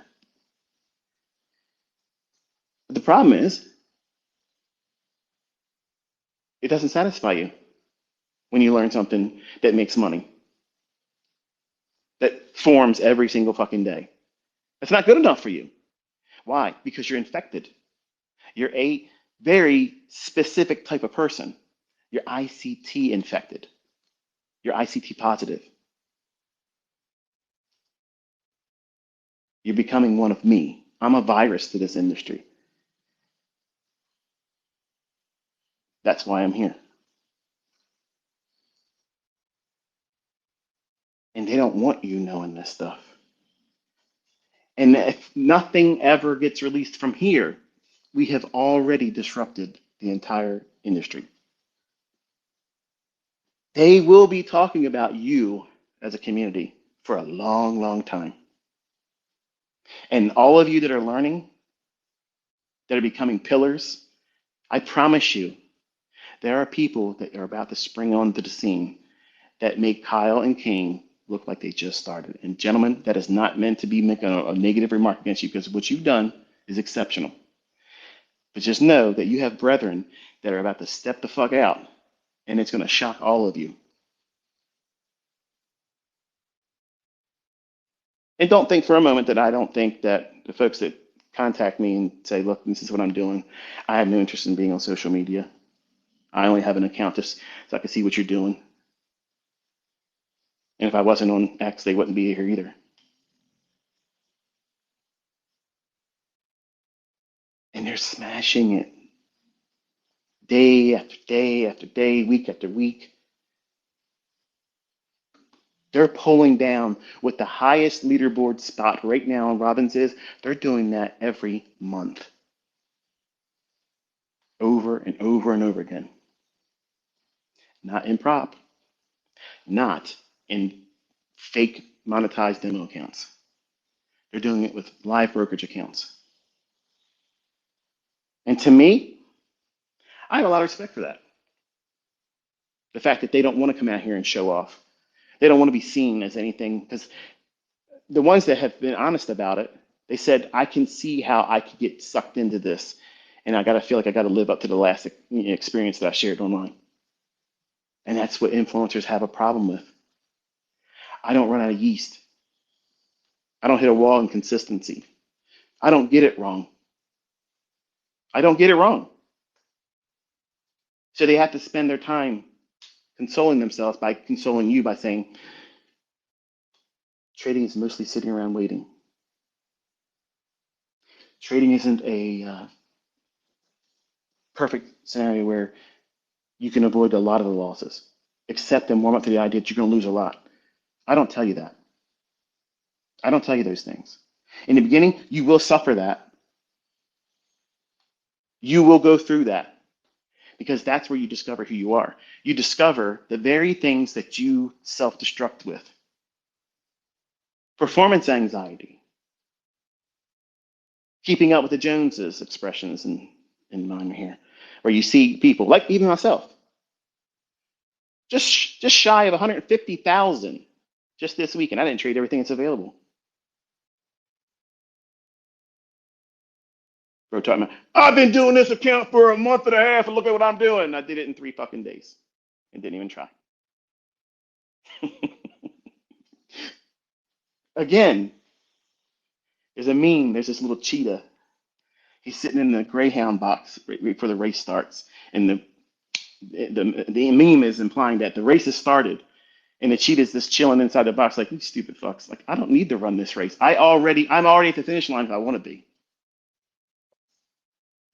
But the problem is, it doesn't satisfy you when you learn something that makes money, that forms every single fucking day. That's not good enough for you. Why? Because you're infected. You're a very specific type of person. You're ICT infected. You're ICT positive. You're becoming one of me. I'm a virus to this industry. That's why I'm here. And they don't want you knowing this stuff. And if nothing ever gets released from here, we have already disrupted the entire industry. They will be talking about you as a community for a long, long time. And all of you that are learning, that are becoming pillars, I promise you, there are people that are about to spring onto the scene that make Kyle and King look like they just started. And gentlemen, that is not meant to be making a negative remark against you, because what you've done is exceptional. But just know that you have brethren that are about to step the fuck out, and it's going to shock all of you. And don't think for a moment that I don't think that the folks that contact me and say, look, this is what I'm doing, I have no interest in being on social media. I only have an account just so I can see what you're doing. And if I wasn't on X, they wouldn't be here either. And they're smashing it day after day after day, week after week. They're pulling down what the highest leaderboard spot right now in Robbins is. They're doing that every month, over and over and over again. Not in prop, not in fake monetized demo accounts. They're doing it with live brokerage accounts. And to me, I have a lot of respect for that. The fact that they don't want to come out here and show off. They don't want to be seen as anything, because the ones that have been honest about it, they said, I can see how I could get sucked into this And I got to feel like I got to live up to the last experience that I shared online. And that's what influencers have a problem with. I don't run out of yeast. I don't hit a wall in consistency. I don't get it wrong. I don't get it wrong. So they have to spend their time consoling themselves by consoling you by saying, trading is mostly sitting around waiting. Trading isn't a perfect scenario where you can avoid a lot of the losses, except and warm up to the idea that you're going to lose a lot. I don't tell you that. I don't tell you those things. In the beginning, you will suffer that. You will go through that because that's where you discover who you are. You discover the very things that you self-destruct with. Performance anxiety, keeping up with the Joneses expressions in mine here, where you see people, like even myself, just shy of 150,000 just this week, and I didn't trade everything that's available. Bro, talking about, I've been doing this account for a month and a half, and look at what I'm doing. I did it in 3 fucking days and didn't even try. Again, there's a meme. There's this little cheetah. He's sitting in the Greyhound box right before the race starts, and the meme is implying that the race has started, and the cheetah's just chilling inside the box, like, you stupid fucks. Like, I don't need to run this race. I'm already at the finish line if I want to be.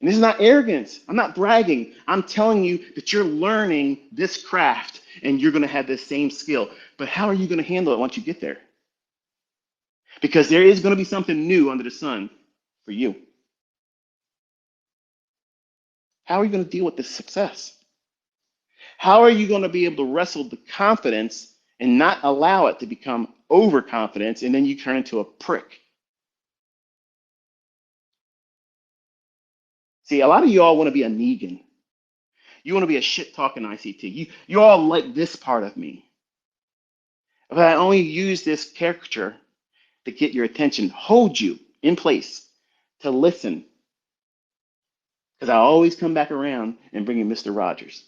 And this is not arrogance. I'm not bragging. I'm telling you that you're learning this craft and you're going to have this same skill. But how are you going to handle it once you get there? Because there is going to be something new under the sun for you. How are you going to deal with this success? How are you going to be able to wrestle the confidence and not allow it to become overconfidence and then you turn into a prick? See, a lot of you all want to be a Negan. You want to be a shit-talking ICT. You all like this part of me. But I only use this caricature to get your attention, hold you in place, to listen. Because I always come back around and bring you Mr. Rogers.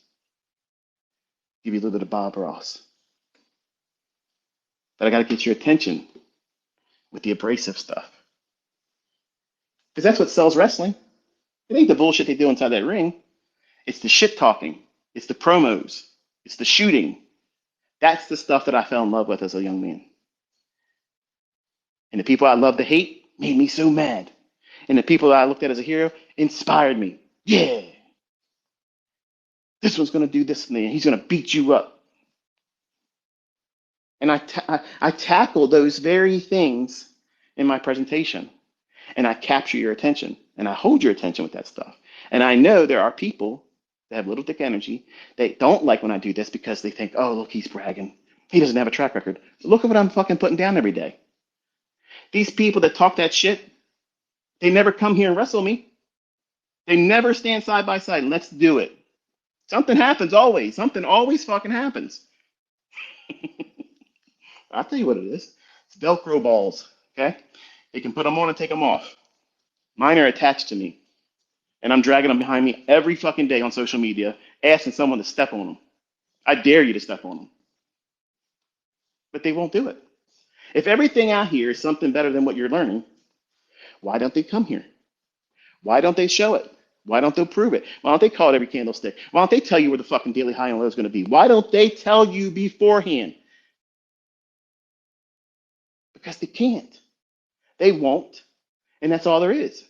Give you a little bit of Bob Ross. But I got to get your attention with the abrasive stuff. Because that's what sells wrestling. It ain't the bullshit they do inside that ring. It's the shit talking. It's the promos. It's the shooting. That's the stuff that I fell in love with as a young man. And the people I loved to hate made me so mad. And the people that I looked at as a hero inspired me. Yeah. This one's going to do this to me, and he's going to beat you up. And I tackle those very things in my presentation. And I capture your attention. And I hold your attention with that stuff. And I know there are people that have little dick energy. They don't like when I do this because they think, oh, look, he's bragging. He doesn't have a track record. Look at what I'm fucking putting down every day. These people that talk that shit, they never come here and wrestle me. They never stand side by side. Let's do it. Something happens always. Something always fucking happens. I'll tell you what it is. It's Velcro balls, okay? You can put them on and take them off. Mine are attached to me. And I'm dragging them behind me every fucking day on social media, asking someone to step on them. I dare you to step on them. But they won't do it. If everything out here is something better than what you're learning, why don't they come here? Why don't they show it? Why don't they prove it? Why don't they call it every candlestick? Why don't they tell you where the fucking daily high and low is going to be? Why don't they tell you beforehand? Because they can't. They won't. And that's all there is.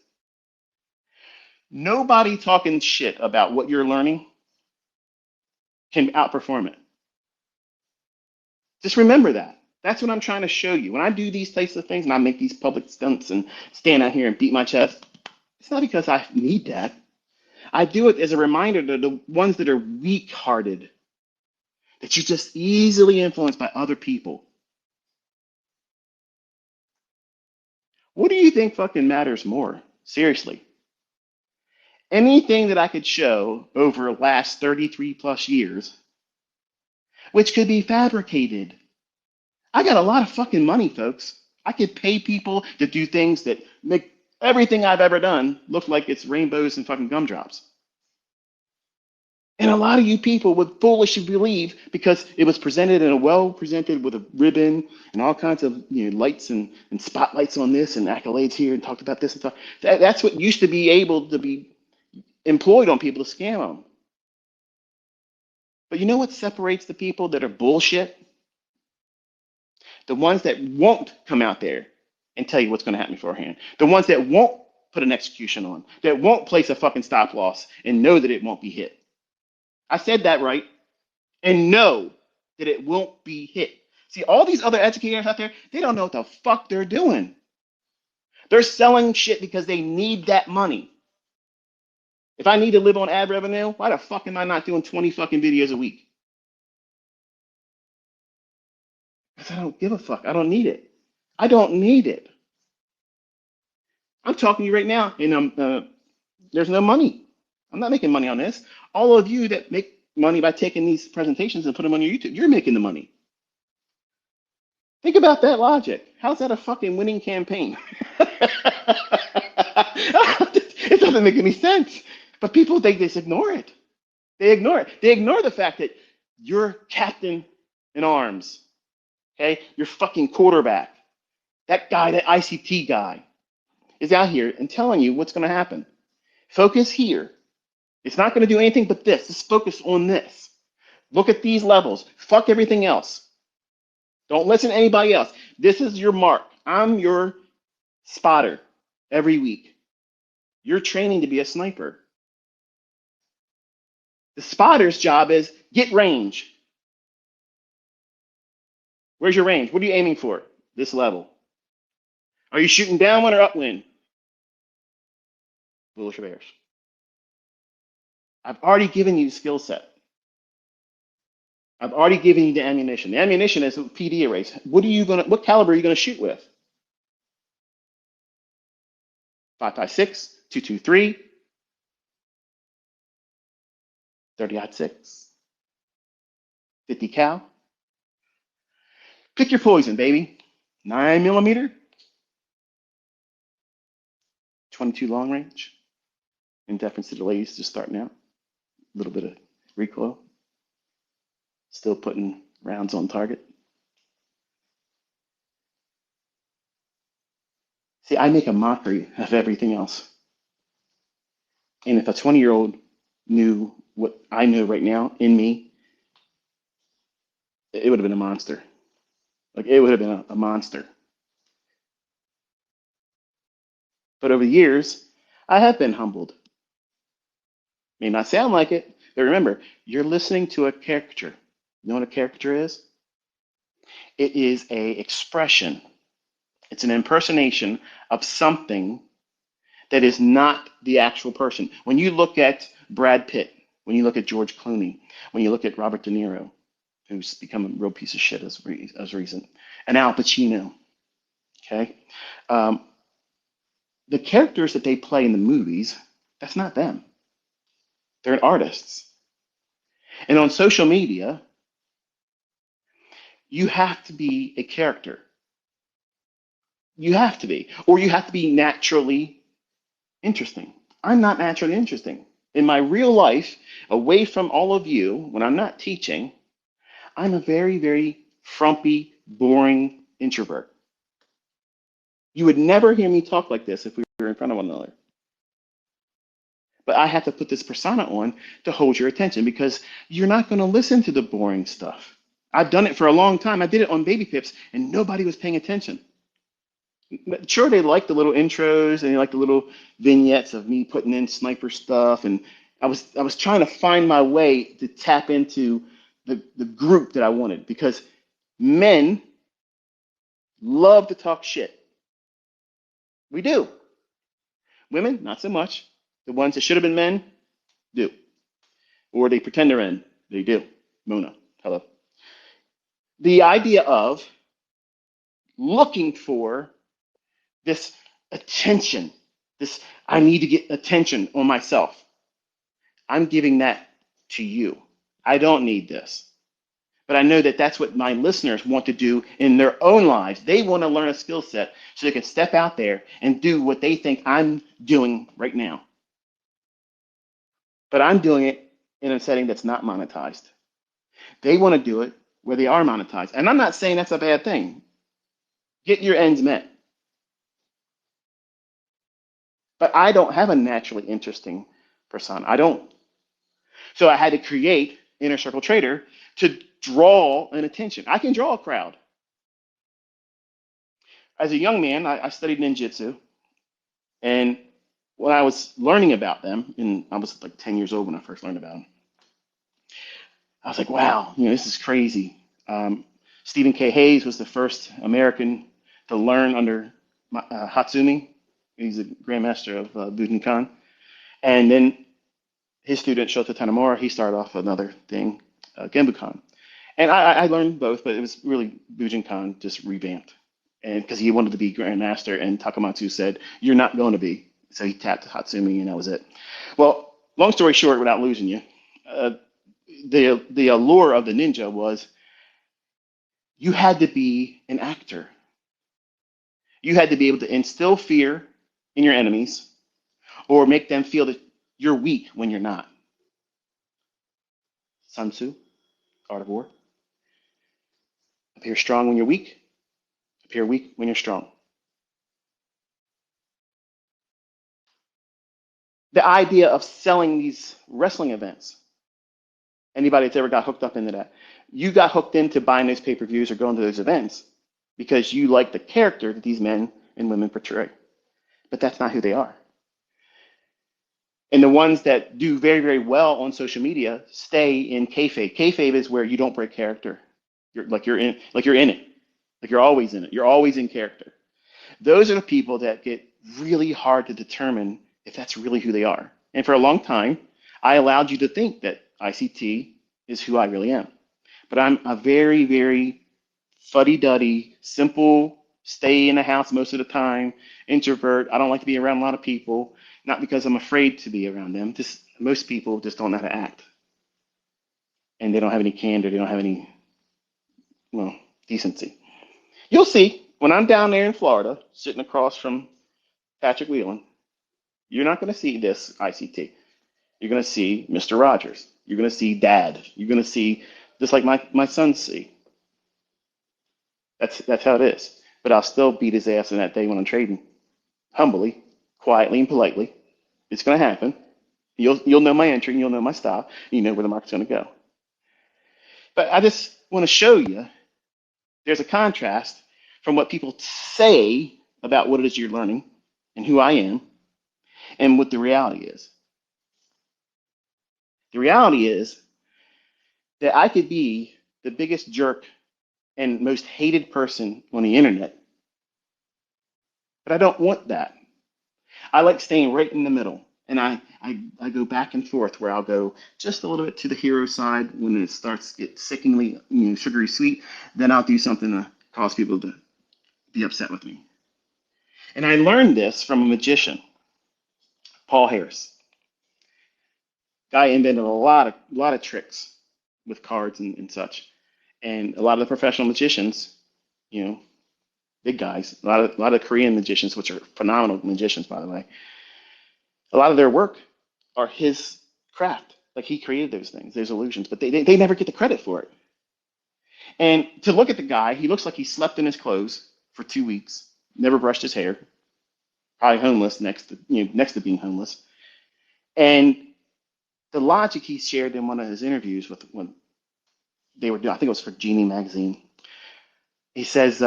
Nobody talking shit about what you're learning can outperform it. Just remember that. That's what I'm trying to show you. When I do these types of things and I make these public stunts and stand out here and beat my chest, it's not because I need that. I do it as a reminder to the ones that are weak-hearted, that you're just easily influenced by other people. What do you think fucking matters more? Seriously. Anything that I could show over the last 33 plus years, which could be fabricated. I got a lot of fucking money, folks. I could pay people to do things that make Everything I've ever done looked like it's rainbows and fucking gumdrops. And a lot of you people would foolishly believe because it was presented in a well presented with a ribbon and all kinds of lights and spotlights on this and accolades here and talked about this and stuff. That's what used to be able to be employed on people to scam them. But you know what separates the people that are bullshit? The ones that won't come out there and tell you what's going to happen beforehand. The ones that won't put an execution on, that won't place a fucking stop loss and know that it won't be hit. I said that right. And know that it won't be hit. See, all these other educators out there, they don't know what the fuck they're doing. They're selling shit because they need that money. If I need to live on ad revenue, why the fuck am I not doing 20 fucking videos a week? Because I don't give a fuck. I don't need it. I don't need it. I'm talking to you right now, and there's no money. I'm not making money on this. All of you that make money by taking these presentations and put them on your YouTube, you're making the money. Think about that logic. How's that a fucking winning campaign? It doesn't make any sense. But people, they just ignore it. They ignore it. They ignore the fact that your captain in arms, okay, your fucking quarterback, that guy, that ICT guy, is out here and telling you what's going to happen. Focus here. It's not going to do anything but this. Just focus on this. Look at these levels. Fuck everything else. Don't listen to anybody else. This is your mark. I'm your spotter every week. You're training to be a sniper. The spotter's job is get range. Where's your range? What are you aiming for? This level. Are you shooting downwind or upwind? Bullish or bearish? I've already given you the skill set. I've already given you the ammunition. The ammunition is a PD arrays. What caliber are you gonna shoot with? 5.56, 223, 30-06, 50 cal. Pick your poison, baby. 9mm, 22 long range. In deference to the ladies just starting out. A little bit of recoil. Still putting rounds on target. See, I make a mockery of everything else. And if a 20-year-old knew what I know right now in me, it would have been a monster. Like, it would have been a monster. But over the years, I have been humbled. May not sound like it, but remember, you're listening to a caricature. You know what a caricature is? It is an expression. It's an impersonation of something that is not the actual person. When you look at Brad Pitt, when you look at George Clooney, when you look at Robert De Niro, who's become a real piece of shit as recent, and Al Pacino, okay? The characters that they play in the movies, that's not them. They're artists. And on social media, you have to be a character. You have to be, or you have to be naturally interesting. I'm not naturally interesting. In my real life, away from all of you, when I'm not teaching, I'm a very, very frumpy, boring introvert. You would never hear me talk like this if we were in front of one another. But I have to put this persona on to hold your attention because you're not going to listen to the boring stuff. I've done it for a long time. I did it on Baby Pips and nobody was paying attention. Sure, they like the little intros and they like the little vignettes of me putting in sniper stuff. And I was trying to find my way to tap into the group that I wanted because men love to talk shit. We do. Women, not so much. The ones that should have been men, do. Or they pretend they're in. They do. Mona, hello. The idea of looking for this attention, this I need to get attention on myself. I'm giving that to you. I don't need this. But I know that that's what my listeners want to do in their own lives. They want to learn a skill set so they can step out there and do what they think I'm doing right now. But I'm doing it in a setting that's not monetized. They want to do it where they are monetized. And I'm not saying that's a bad thing. Get your ends met. But I don't have a naturally interesting persona. I don't. So I had to create Innercircletrader to draw an attention. I can draw a crowd. As a young man, I studied ninjutsu. And when I was learning about them, and I was like 10 years old when I first learned about them, I was like, wow, this is crazy. Stephen K. Hayes was the first American to learn under Hatsumi. He's a grandmaster of Budokan. And then his student, Shota Tanimura, he started off another thing, Genbukan. And I learned both, but it was really Bujinkan just revamped. And because he wanted to be grandmaster, and Takamatsu said, "You're not going to be." So he tapped Hatsumi, and that was it. Well, long story short, without losing you, the allure of the ninja was you had to be an actor. You had to be able to instill fear in your enemies or make them feel that you're weak when you're not. Sun Tzu, Art of War. Appear strong when you're weak. Appear weak when you're strong. The idea of selling these wrestling events, anybody that's ever got hooked up into that, you got hooked into buying those pay-per-views or going to those events because you like the character that these men and women portray. But that's not who they are. And the ones that do very, very well on social media stay in kayfabe. Kayfabe is where you don't break character. You're in it. Like you're always in it. You're always in character. Those are the people that get really hard to determine if that's really who they are. And for a long time, I allowed you to think that ICT is who I really am. But I'm a very, very fuddy-duddy, simple, stay in the house most of the time, introvert. I don't like to be around a lot of people, not because I'm afraid to be around them. Just most people just don't know how to act. And they don't have any candor. They don't have any, decency. You'll see when I'm down there in Florida, sitting across from Patrick Whelan, you're not going to see this ICT. You're going to see Mr. Rogers. You're going to see Dad. You're going to see just like my sons see. That's how it is. But I'll still beat his ass in that day when I'm trading, humbly, quietly, and politely. It's going to happen. You'll know my entry. You'll know my style. You know where the market's going to go. But I just want to show you there's a contrast from what people say about what it is you're learning and who I am and what the reality is. The reality is that I could be the biggest jerk and most hated person on the internet, but I don't want that. I like staying right in the middle. And I go back and forth where I'll go just a little bit to the hero side when it starts to get sickeningly, sugary sweet. Then I'll do something to cause people to be upset with me. And I learned this from a magician, Paul Harris. Guy invented a lot of tricks with cards and such. And a lot of the professional magicians, big guys, a lot of Korean magicians, which are phenomenal magicians, by the way, a lot of their work are his craft. Like he created those things, those illusions, but they never get the credit for it. And to look at the guy, he looks like he slept in his clothes for 2 weeks, never brushed his hair, probably homeless next to being homeless. And the logic he shared in one of his interviews when they were doing, I think it was for Genie magazine. He says,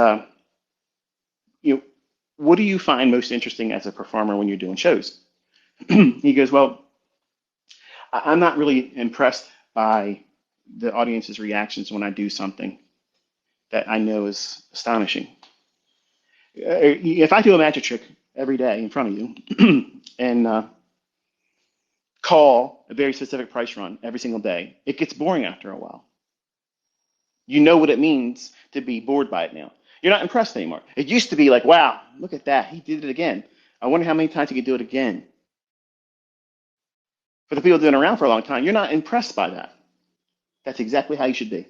what do you find most interesting as a performer when you're doing shows? He goes, well, I'm not really impressed by the audience's reactions when I do something that I know is astonishing. If I do a magic trick every day in front of you and call a very specific price run every single day, it gets boring after a while. You know what it means to be bored by it now. You're not impressed anymore. It used to be like, wow, look at that. He did it again. I wonder how many times he could do it again. For the people doing it around for a long time, you're not impressed by that. That's exactly how you should be.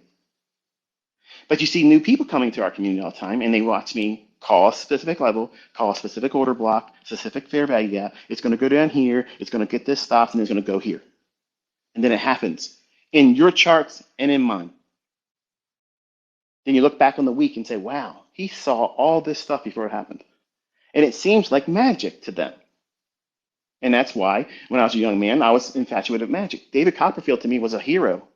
But you see new people coming to our community all the time, and they watch me call a specific level, call a specific order block, specific fair value gap. It's going to go down here. It's going to get this stopped, and it's going to go here. And then it happens in your charts and in mine. Then you look back on the week and say, wow, he saw all this stuff before it happened. And it seems like magic to them. And that's why when I was a young man, I was infatuated with magic. David Copperfield to me was a hero.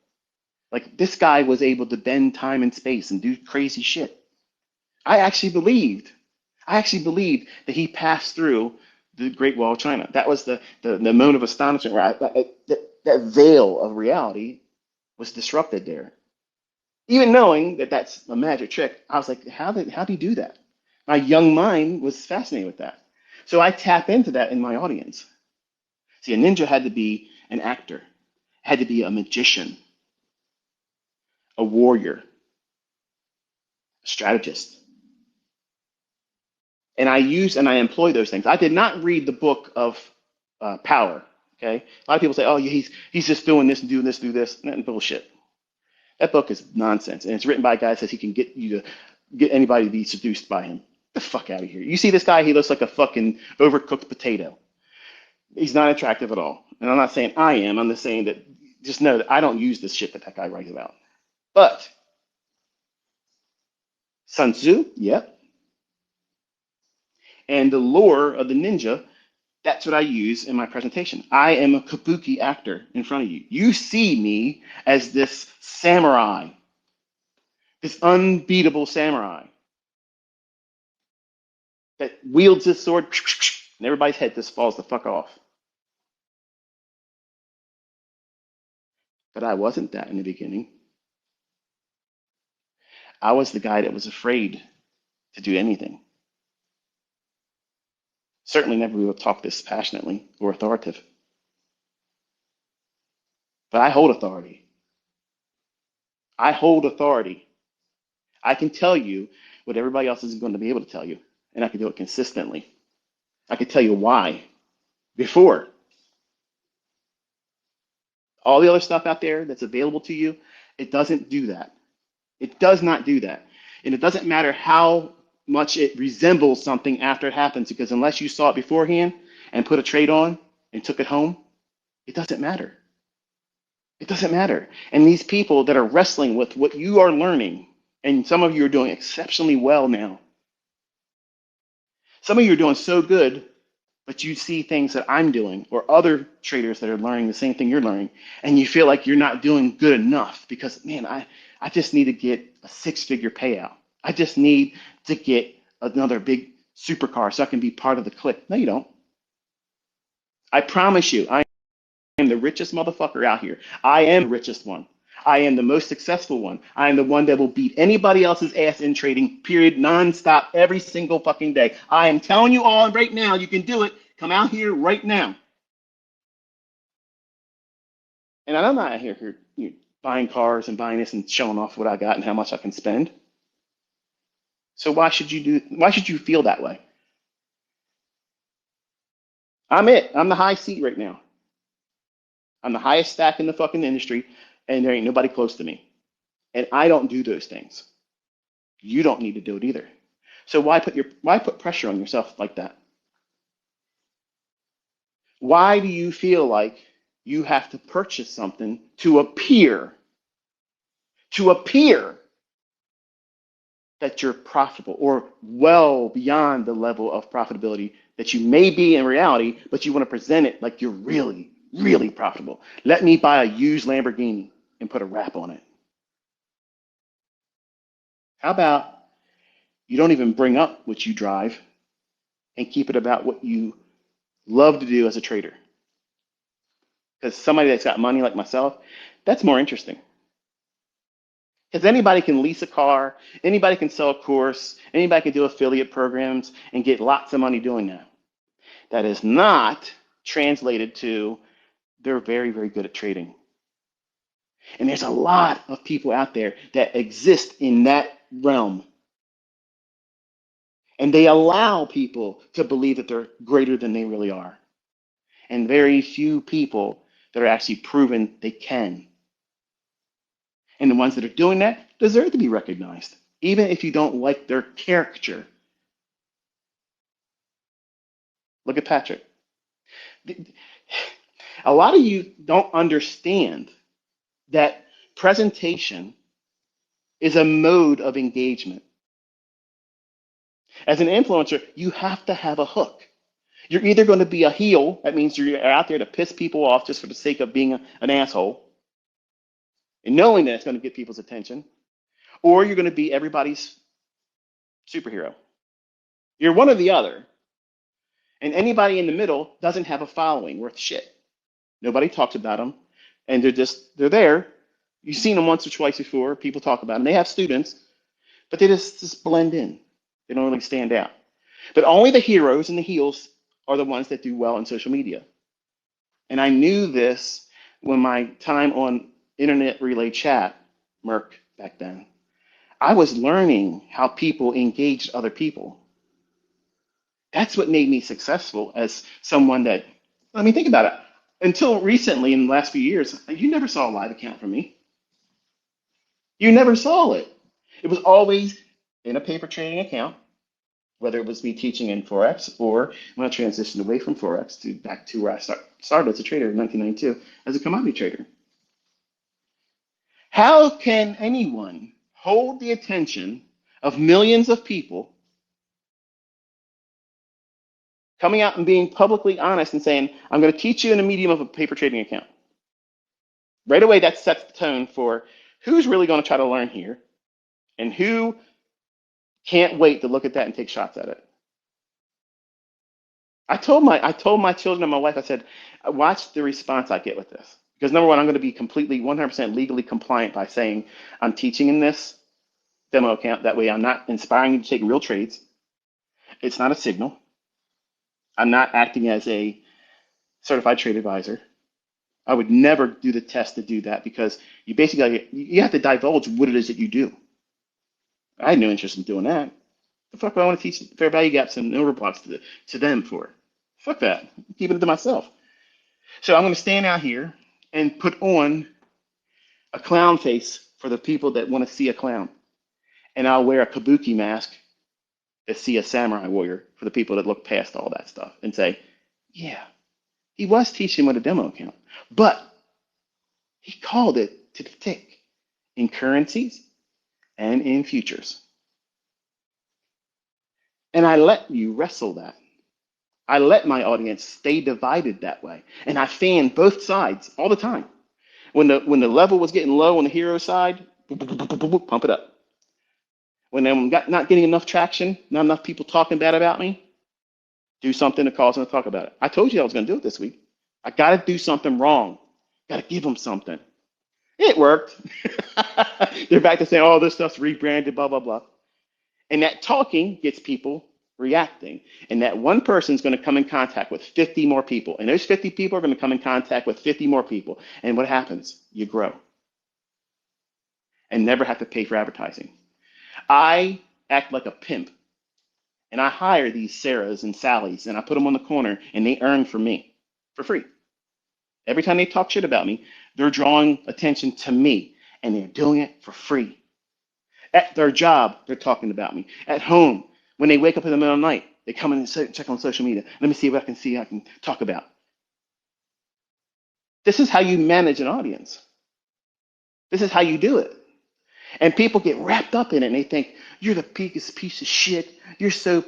Like, this guy was able to bend time and space and do crazy shit. I actually believed that he passed through the Great Wall of China. That was the moment of astonishment where that veil of reality was disrupted there. Even knowing that that's a magic trick, I was like, how do you do that? My young mind was fascinated with that. So I tap into that in my audience. See, a ninja had to be an actor, had to be a magician, a warrior, a strategist. And I employ those things. I did not read the book of Power. Okay, a lot of people say, "Oh, yeah, he's just doing this and doing this, do this." Nothing, bullshit. That book is nonsense, and it's written by a guy that says he can get anybody to be seduced by him. Get the fuck out of here! You see this guy? He looks like a fucking overcooked potato. He's not attractive at all. And I'm not saying I am. I'm just saying that just know that I don't use this shit that guy writes about. But Sun Tzu, yep. And the lore of the ninja, that's what I use in my presentation. I am a kabuki actor in front of you. You see me as this samurai, this unbeatable samurai that wields his sword and everybody's head just falls the fuck off. But I wasn't that in the beginning. I was the guy that was afraid to do anything. Certainly never will talk this passionately or authoritative. But I hold authority. I hold authority. I can tell you what everybody else isn't going to be able to tell you, and I can do it consistently. I can tell you why. Before, all the other stuff out there that's available to you, it doesn't do that. It does not do that. And it doesn't matter how much it resembles something after it happens, because unless you saw it beforehand and put a trade on and took it home, it doesn't matter. It doesn't matter. And these people that are wrestling with what you are learning, and some of you are doing exceptionally well now. Some of you are doing so good, but you see things that I'm doing or other traders that are learning the same thing you're learning, and you feel like you're not doing good enough because, man, I just need to get a six-figure payout. I just need to get another big supercar so I can be part of the clique. No, you don't. I promise you, I am the richest motherfucker out here. I am the richest one. I am the most successful one. I am the one that will beat anybody else's ass in trading, period, nonstop, every single fucking day. I am telling you all right now, you can do it. Come out here right now. And I'm not out here buying cars and buying this and showing off what I got and how much I can spend. So why should you feel that way? I'm it. I'm the high seat right now. I'm the highest stack in the fucking industry, and there ain't nobody close to me. And I don't do those things. You don't need to do it either. So why put pressure on yourself like that? Why do you feel like you have to purchase something to appear that you're profitable or well beyond the level of profitability that you may be in reality, but you want to present it like you're really, really profitable? Let me buy a used Lamborghini and put a wrap on it. How about you don't even bring up what you drive and keep it about what you love to do as a trader? Because somebody that's got money like myself, that's more interesting. Because anybody can lease a car, anybody can sell a course, anybody can do affiliate programs and get lots of money doing that. That is not translated to they're very, very good at trading. And there's a lot of people out there that exist in that realm. And they allow people to believe that they're greater than they really are. And very few people that are actually proven they can. And the ones that are doing that, deserve to be recognized, even if you don't like their character. Look at Patrick. A lot of you don't understand that presentation is a mode of engagement. As an influencer, you have to have a hook. You're either going to be a heel, that means you're out there to piss people off just for the sake of being an asshole, and knowing that it's going to get people's attention, or you're going to be everybody's superhero. You're one or the other. And anybody in the middle doesn't have a following worth shit. Nobody talks about them, and they're there. You've seen them once or twice before. People talk about them. They have students, but they just blend in. They don't really stand out. But only the heroes and the heels are the ones that do well on social media. And I knew this when my time on Internet Relay Chat, Merc back then. I was learning how people engaged other people. That's what made me successful as someone that, I mean, think about it. Until recently, in the last few years, you never saw a live account from me. You never saw it. It was always in a paper trading account, whether it was me teaching in Forex or when I transitioned away from Forex to back to where I started as a trader in 1992 as a commodity trader. How can anyone hold the attention of millions of people coming out and being publicly honest and saying, I'm going to teach you in the medium of a paper trading account? Right away, that sets the tone for who's really going to try to learn here and who can't wait to look at that and take shots at it. I told my children and my wife, I said, watch the response I get with this. Because number one, I'm going to be completely 100% legally compliant by saying I'm teaching in this demo account. That way I'm not inspiring you to take real trades. It's not a signal. I'm not acting as a certified trade advisor. I would never do the test to do that because you basically, you have to divulge what it is that you do. I had no interest in doing that. The fuck do I want to teach fair value gaps and overblocks to them for? Fuck that. I'm keeping it to myself. So I'm going to stand out here and put on a clown face for the people that want to see a clown. And I'll wear a kabuki mask to see a samurai warrior for the people that look past all that stuff and say, yeah, he was teaching with a demo account, but he called it to the tick in currencies and in futures. And I let you wrestle that. I let my audience stay divided that way. And I fan both sides all the time. When the level was getting low on the hero side, pump it up. When I'm not getting enough traction, not enough people talking bad about me, do something to cause them to talk about it. I told you I was going to do it this week. I got to do something wrong. Got to give them something. It worked. They're back to saying, oh, this stuff's rebranded, blah, blah, blah. And that talking gets people reacting. And that one person's going to come in contact with 50 more people. And those 50 people are going to come in contact with 50 more people. And what happens? You grow. And never have to pay for advertising. I act like a pimp. And I hire these Sarahs and Sallys, and I put them on the corner, and they earn from me for free. Every time they talk shit about me, they're drawing attention to me, and they're doing it for free. At their job, they're talking about me. At home, when they wake up in the middle of the night, they come in and check on social media. Let me see what I can talk about. This is how you manage an audience. This is how you do it. And people get wrapped up in it, and they think, you're the biggest piece of shit. You're so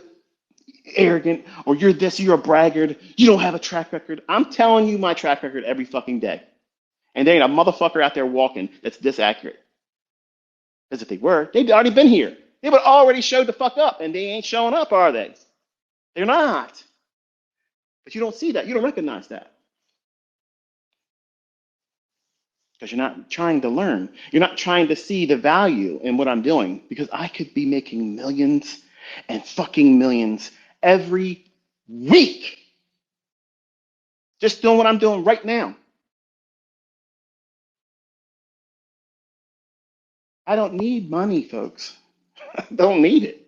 arrogant, or you're this, you're a braggart. You don't have a track record. I'm telling you my track record every fucking day. And there ain't a motherfucker out there walking that's this accurate. Because if they were, they'd already been here. They would already showed the fuck up, and they ain't showing up, are they? They're not. But you don't see that. You don't recognize that. Because you're not trying to learn. You're not trying to see the value in what I'm doing. Because I could be making millions and fucking millions every week. Just doing what I'm doing right now. I don't need money, folks. I don't need it.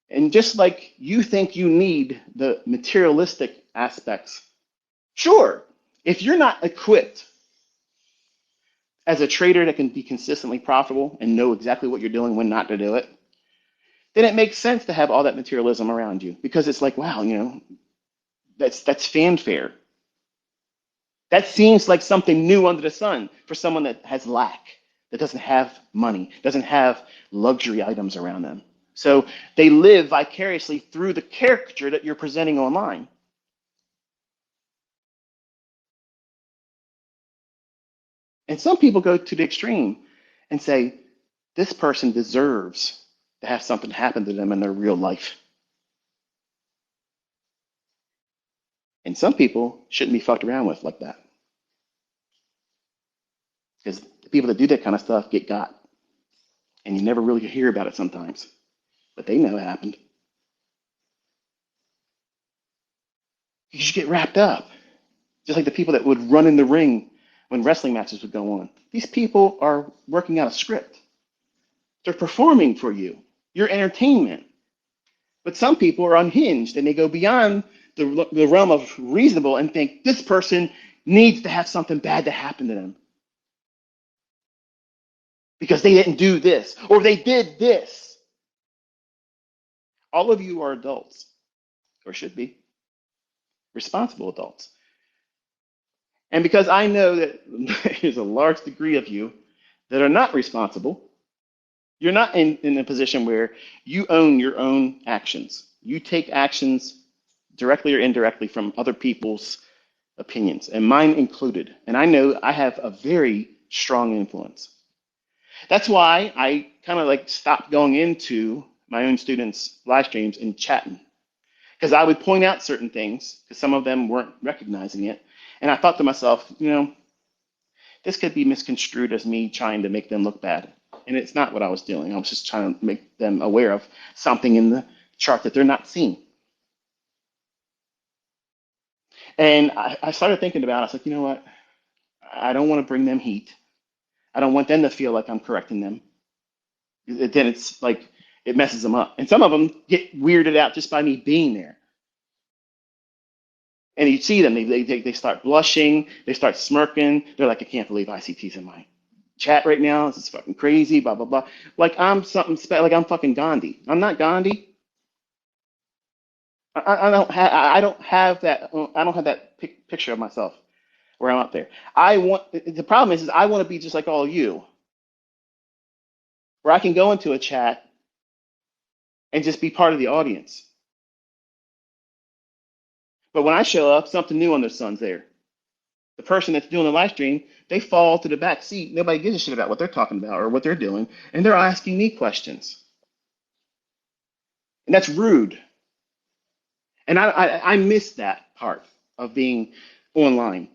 And just like you think you need the materialistic aspects, sure, if you're not equipped as a trader that can be consistently profitable and know exactly what you're doing when not to do it, then it makes sense to have all that materialism around you because it's like, wow, that's fanfare. That seems like something new under the sun for someone that has lack, that doesn't have money, doesn't have luxury items around them. So they live vicariously through the caricature that you're presenting online. And some people go to the extreme and say, this person deserves to have something happen to them in their real life. And some people shouldn't be fucked around with like that. Because the people that do that kind of stuff get got. And you never really hear about it sometimes. But they know it happened. You get wrapped up. Just like the people that would run in the ring when wrestling matches would go on. These people are working out a script. They're performing for you, your entertainment. But some people are unhinged and they go beyond the realm of reasonable and think this person needs to have something bad to happen to them because they didn't do this or they did this. All of you are adults, or should be, responsible adults. And because I know that there's a large degree of you that are not responsible, you're not in a position where you own your own actions. You take actions directly or indirectly from other people's opinions, and mine included. And I know I have a very strong influence. That's why I kind of like stopped going into my own students' live streams and chatting. Because I would point out certain things, because some of them weren't recognizing it. And I thought to myself, this could be misconstrued as me trying to make them look bad. And it's not what I was doing. I was just trying to make them aware of something in the chart that they're not seeing. And I started thinking about it. I was like, you know what? I don't want to bring them heat. I don't want them to feel like I'm correcting them. Then it's like it messes them up. And some of them get weirded out just by me being there. And you see them, they start blushing, they start smirking. They're like, I can't believe ICT's in my chat right now. This is fucking crazy, blah, blah, blah. Like I'm something special, like I'm fucking Gandhi. I'm not Gandhi. I don't have that picture of myself where I'm up there. The problem is I want to be just like all of you, where I can go into a chat and just be part of the audience. But when I show up, something new on their son's there. The person that's doing the live stream, they fall to the back seat. Nobody gives a shit about what they're talking about or what they're doing, and they're asking me questions. And that's rude. And I miss that part of being online.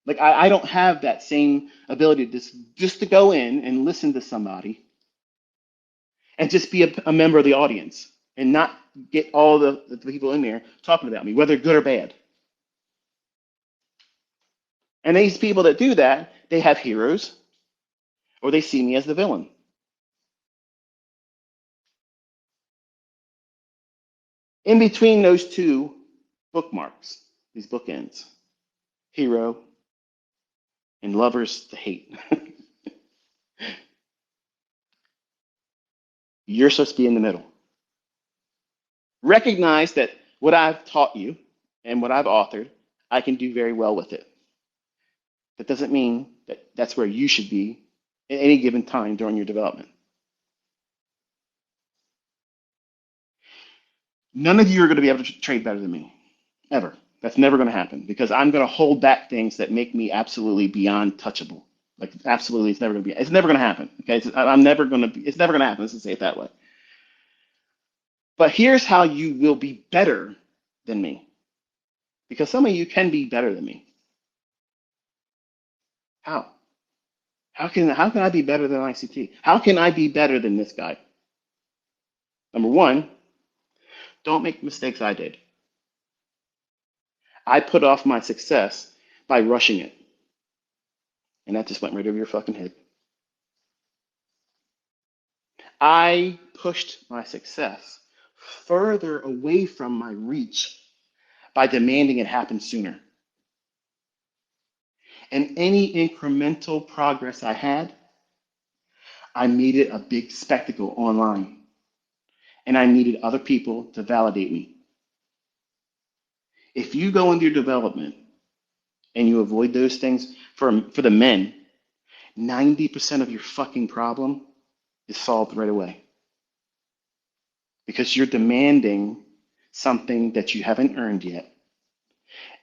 Like I don't have that same ability just to go in and listen to somebody and just be a member of the audience and not get all the people in there talking about me, whether good or bad. And these people that do that, they have heroes or they see me as the villain. In between those two bookmarks, these bookends, hero and lovers to hate, you're supposed to be in the middle. Recognize that what I've taught you and what I've authored, I can do very well with it. That doesn't mean that that's where you should be at any given time during your development. None of you are going to be able to trade better than me, ever. That's never going to happen because I'm going to hold back things that make me absolutely beyond touchable. Like absolutely, it's never going to happen. Okay, it's never going to happen. Let's just say it that way. But here's how you will be better than me, because some of you can be better than me. How? How can I be better than ICT? How can I be better than this guy? Number one, don't make the mistakes I did. I put off my success by rushing it. And that just went right over your fucking head. I pushed my success further away from my reach by demanding it happen sooner. And any incremental progress I had, I made it a big spectacle online. And I needed other people to validate me. If you go into your development and you avoid those things, for the men, 90% of your fucking problem is solved right away. Because you're demanding something that you haven't earned yet.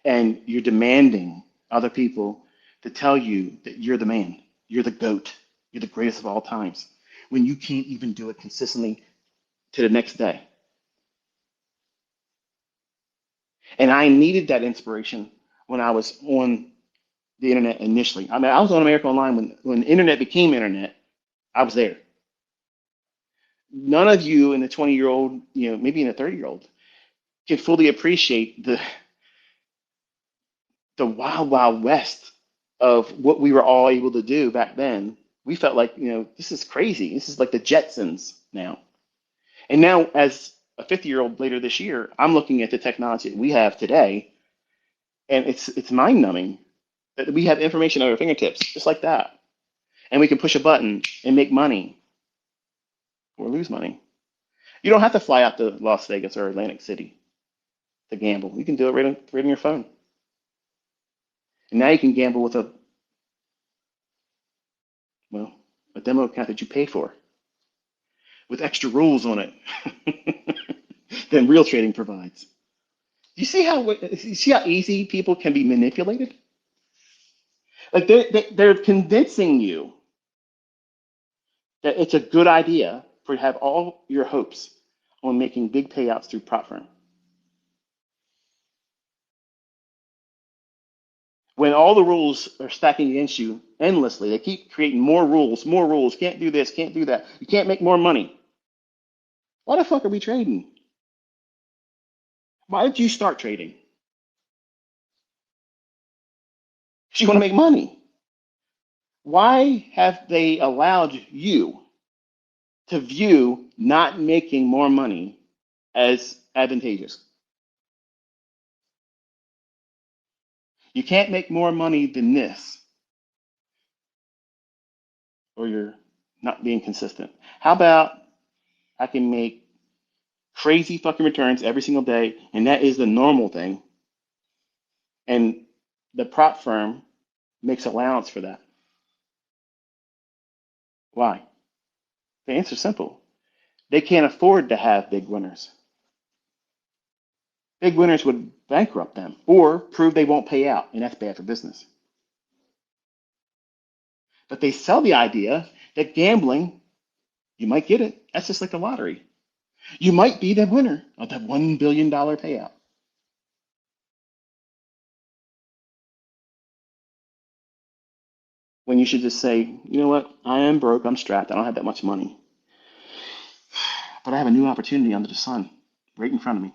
And you're demanding other people to tell you that you're the man, you're the GOAT, you're the greatest of all times, when you can't even do it consistently to the next day. And I needed that inspiration when I was on the internet initially. I mean, I was on America Online when the internet became internet. I was there. None of you in the 20-year-old, maybe in the 30-year-old, can fully appreciate the wild, wild west of what we were all able to do back then. We felt like, this is crazy. This is like the Jetsons now. And now, as a 50-year-old later this year, I'm looking at the technology that we have today, and it's mind-numbing that we have information at our fingertips, just like that. And we can push a button and make money or lose money. You don't have to fly out to Las Vegas or Atlantic City to gamble. You can do it right on your phone. And now you can gamble with a demo account that you pay for with extra rules on it than real trading provides. You see how easy people can be manipulated? Like they're convincing you that it's a good idea for you to have all your hopes on making big payouts through prop firm. When all the rules are stacking against you endlessly, they keep creating more rules, can't do this, can't do that, you can't make more money. Why the fuck are we trading? Why did you start trading? Because you want to make money. Why have they allowed you to view not making more money as advantageous? You can't make more money than this, or you're not being consistent. How about I can make crazy fucking returns every single day, and that is the normal thing, and the prop firm makes allowance for that? Why? The answer's simple. They can't afford to have big winners. Big winners would bankrupt them or prove they won't pay out, and that's bad for business. But they sell the idea that gambling, you might get it. That's just like the lottery. You might be the winner of that $1 billion payout. When you should just say, you know what? I am broke. I'm strapped. I don't have that much money. But I have a new opportunity under the sun right in front of me.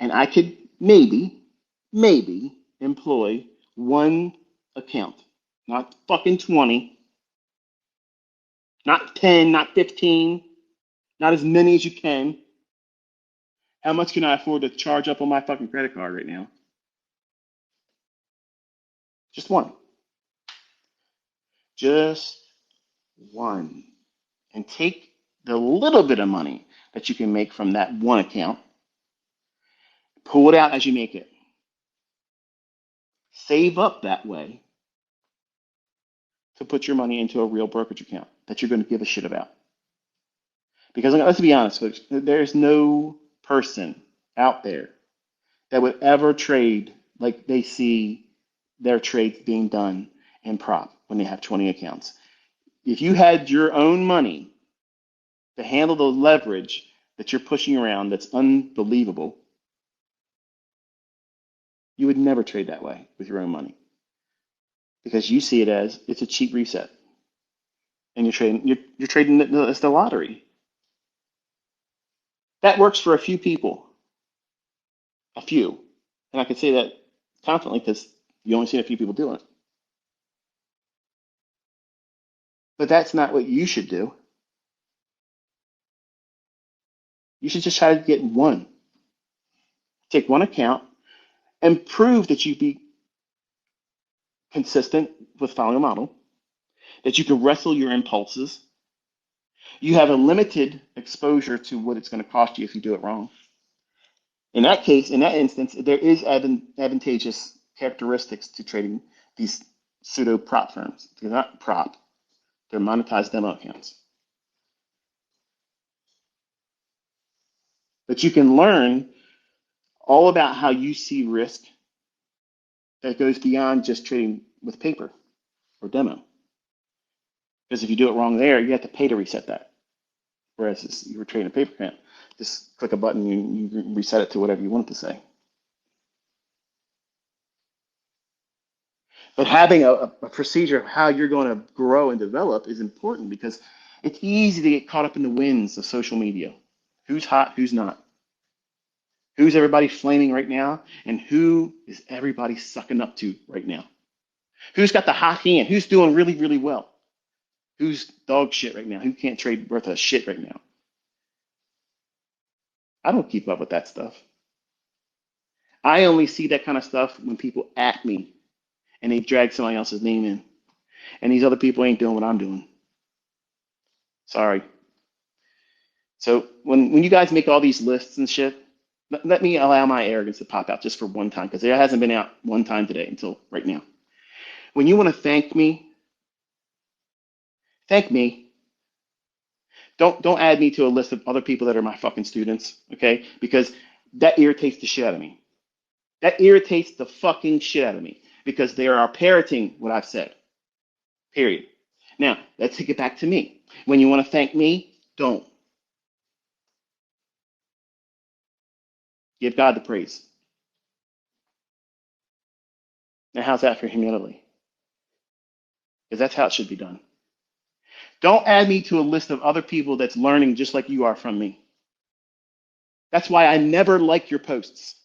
And I could maybe employ one account, not fucking 20, not 10, not 15, not as many as you can. How much can I afford to charge up on my fucking credit card right now? Just one. Just one. And take the little bit of money that you can make from that one account, pull it out as you make it. Save up that way to put your money into a real brokerage account that you're going to give a shit about. Because let's be honest, folks, there's no person out there that would ever trade like they see their trades being done in prop when they have 20 accounts. If you had your own money to handle the leverage that you're pushing around that's unbelievable, you would never trade that way with your own money because you see it as it's a cheap reset, and you're trading it's the lottery. That works for a few people, a few, and I can say that confidently because you only see a few people doing it. But that's not what you should do. You should just try to get one. Take one account and prove that you consistent with following a model, that you can wrestle your impulses. You have a limited exposure to what it's going to cost you if you do it wrong. In that case, in that instance, there is advantageous characteristics to trading these pseudo prop firms. They're not prop, they're monetized demo accounts. But you can learn all about how you see risk that goes beyond just trading with paper or demo. Because if you do it wrong there, you have to pay to reset that. Whereas you were trading a paper account, just click a button and you reset it to whatever you want it to say. But having a procedure of how you're going to grow and develop is important because it's easy to get caught up in the winds of social media. Who's hot, who's not? Who's everybody flaming right now? And who is everybody sucking up to right now? Who's got the hot hand? Who's doing really, really well? Who's dog shit right now? Who can't trade worth a shit right now? I don't keep up with that stuff. I only see that kind of stuff when people at me and they drag somebody else's name in. And these other people ain't doing what I'm doing. Sorry. So when you guys make all these lists and shit, let me allow my arrogance to pop out just for one time, because it hasn't been out one time today until right now. When you want to thank me, thank me. Don't add me to a list of other people that are my fucking students, okay? Because that irritates the shit out of me. That irritates the fucking shit out of me because they are parroting what I've said. Period. Now, let's take it back to me. When you want to thank me, don't. Give God the praise. Now, how's that for humility? Because that's how it should be done. Don't add me to a list of other people that's learning just like you are from me. That's why I never like your posts.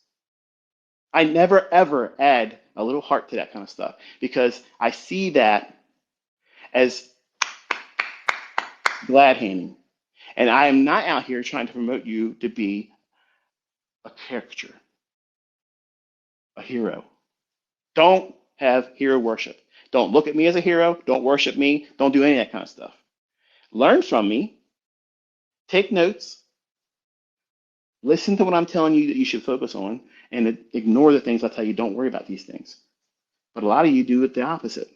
I never, ever add a little heart to that kind of stuff because I see that as glad handing. And I am not out here trying to promote you to be a caricature, a hero. Don't have hero worship. Don't look at me as a hero. Don't worship me. Don't do any of that kind of stuff. Learn from me. Take notes. Listen to what I'm telling you that you should focus on and ignore the things I tell you. Don't worry about these things. But a lot of you do it the opposite.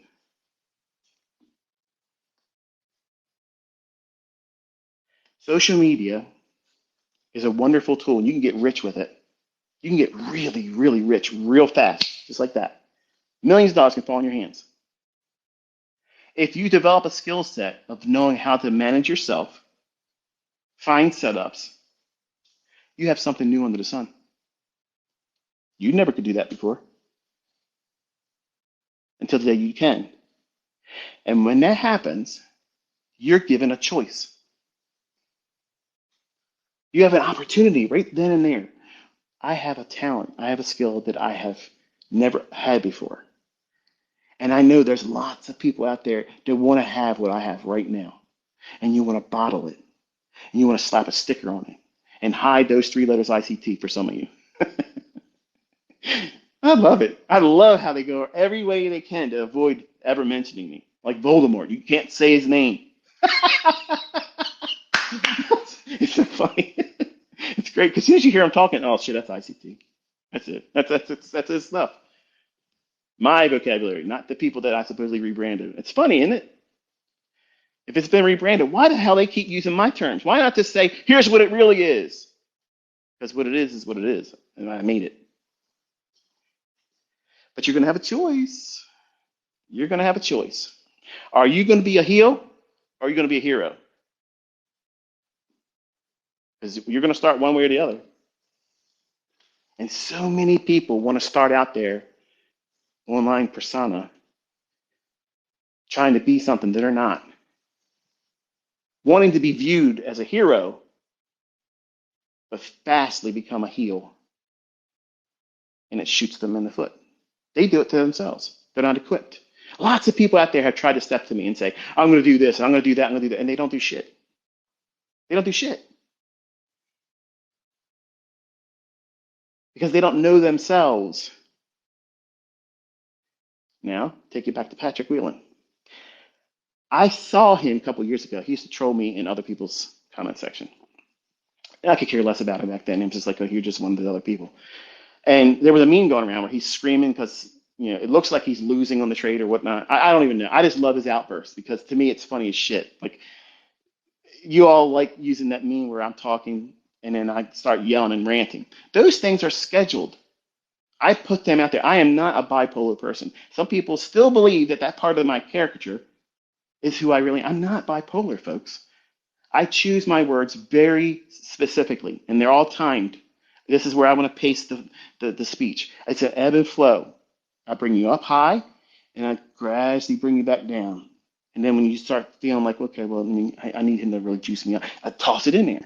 Social media is a wonderful tool and you can get rich with it. You can get really, really rich real fast, just like that. Millions of dollars can fall in your hands. If you develop a skill set of knowing how to manage yourself, find setups, you have something new under the sun. You never could do that before until today you can. And when that happens, you're given a choice. You have an opportunity right then and there. I have a talent. I have a skill that I have never had before. And I know there's lots of people out there that want to have what I have right now. And you want to bottle it. And you want to slap a sticker on it and hide those 3 letters ICT for some of you. I love it. I love how they go every way they can to avoid ever mentioning me. Like Voldemort, you can't say his name. It's so funny. It's great because as soon as you hear him talking, oh shit, that's ICT. That's it. That's his stuff. My vocabulary, not the people that I supposedly rebranded. It's funny, isn't it? If it's been rebranded, why the hell they keep using my terms? Why not just say, here's what it really is? Because what it is what it is, and I made it. But you're going to have a choice. You're going to have a choice. Are you going to be a heel or are you going to be a hero? Because you're going to start one way or the other. And so many people want to start out there, online persona, trying to be something that they're not. Wanting to be viewed as a hero, but fastly become a heel. And it shoots them in the foot. They do it to themselves. They're not equipped. Lots of people out there have tried to step to me and say, I'm going to do this, I'm going to do that, I'm going to do that. And they don't do shit. They don't do shit. Because they don't know themselves. Now, take it back to Patrick Whelan. I saw him a couple years ago. He used to troll me in other people's comment section. And I could care less about him back then. I'm just like, oh, you're just one of the other people. And there was a meme going around where he's screaming because it looks like he's losing on the trade or whatnot. I don't even know. I just love his outbursts because to me it's funny as shit. Like you all like using that meme where I'm talking and then I start yelling and ranting. Those things are scheduled. I put them out there. I am not a bipolar person. Some people still believe that that part of my caricature is who I really am. I'm not bipolar, folks. I choose my words very specifically, and they're all timed. This is where I want to pace the speech. It's an ebb and flow. I bring you up high, and I gradually bring you back down. And then when you start feeling like, okay, well, I need him to really juice me up, I toss it in there.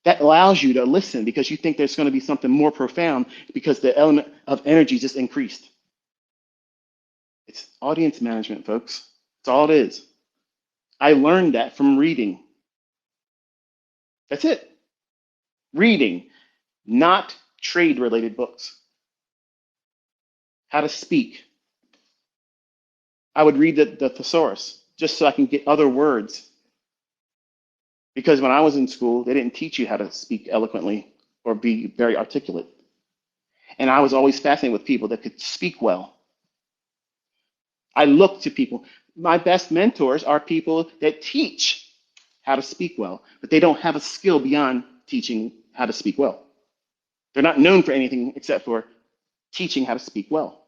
That allows you to listen because you think there's going to be something more profound because the element of energy just increased. It's audience management, folks. That's all it is. I learned that from reading. That's it. Reading, not trade-related books. How to speak. I would read the thesaurus just so I can get other words. Because when I was in school, they didn't teach you how to speak eloquently or be very articulate. And I was always fascinated with people that could speak well. I look to people. My best mentors are people that teach how to speak well, but they don't have a skill beyond teaching how to speak well. They're not known for anything except for teaching how to speak well.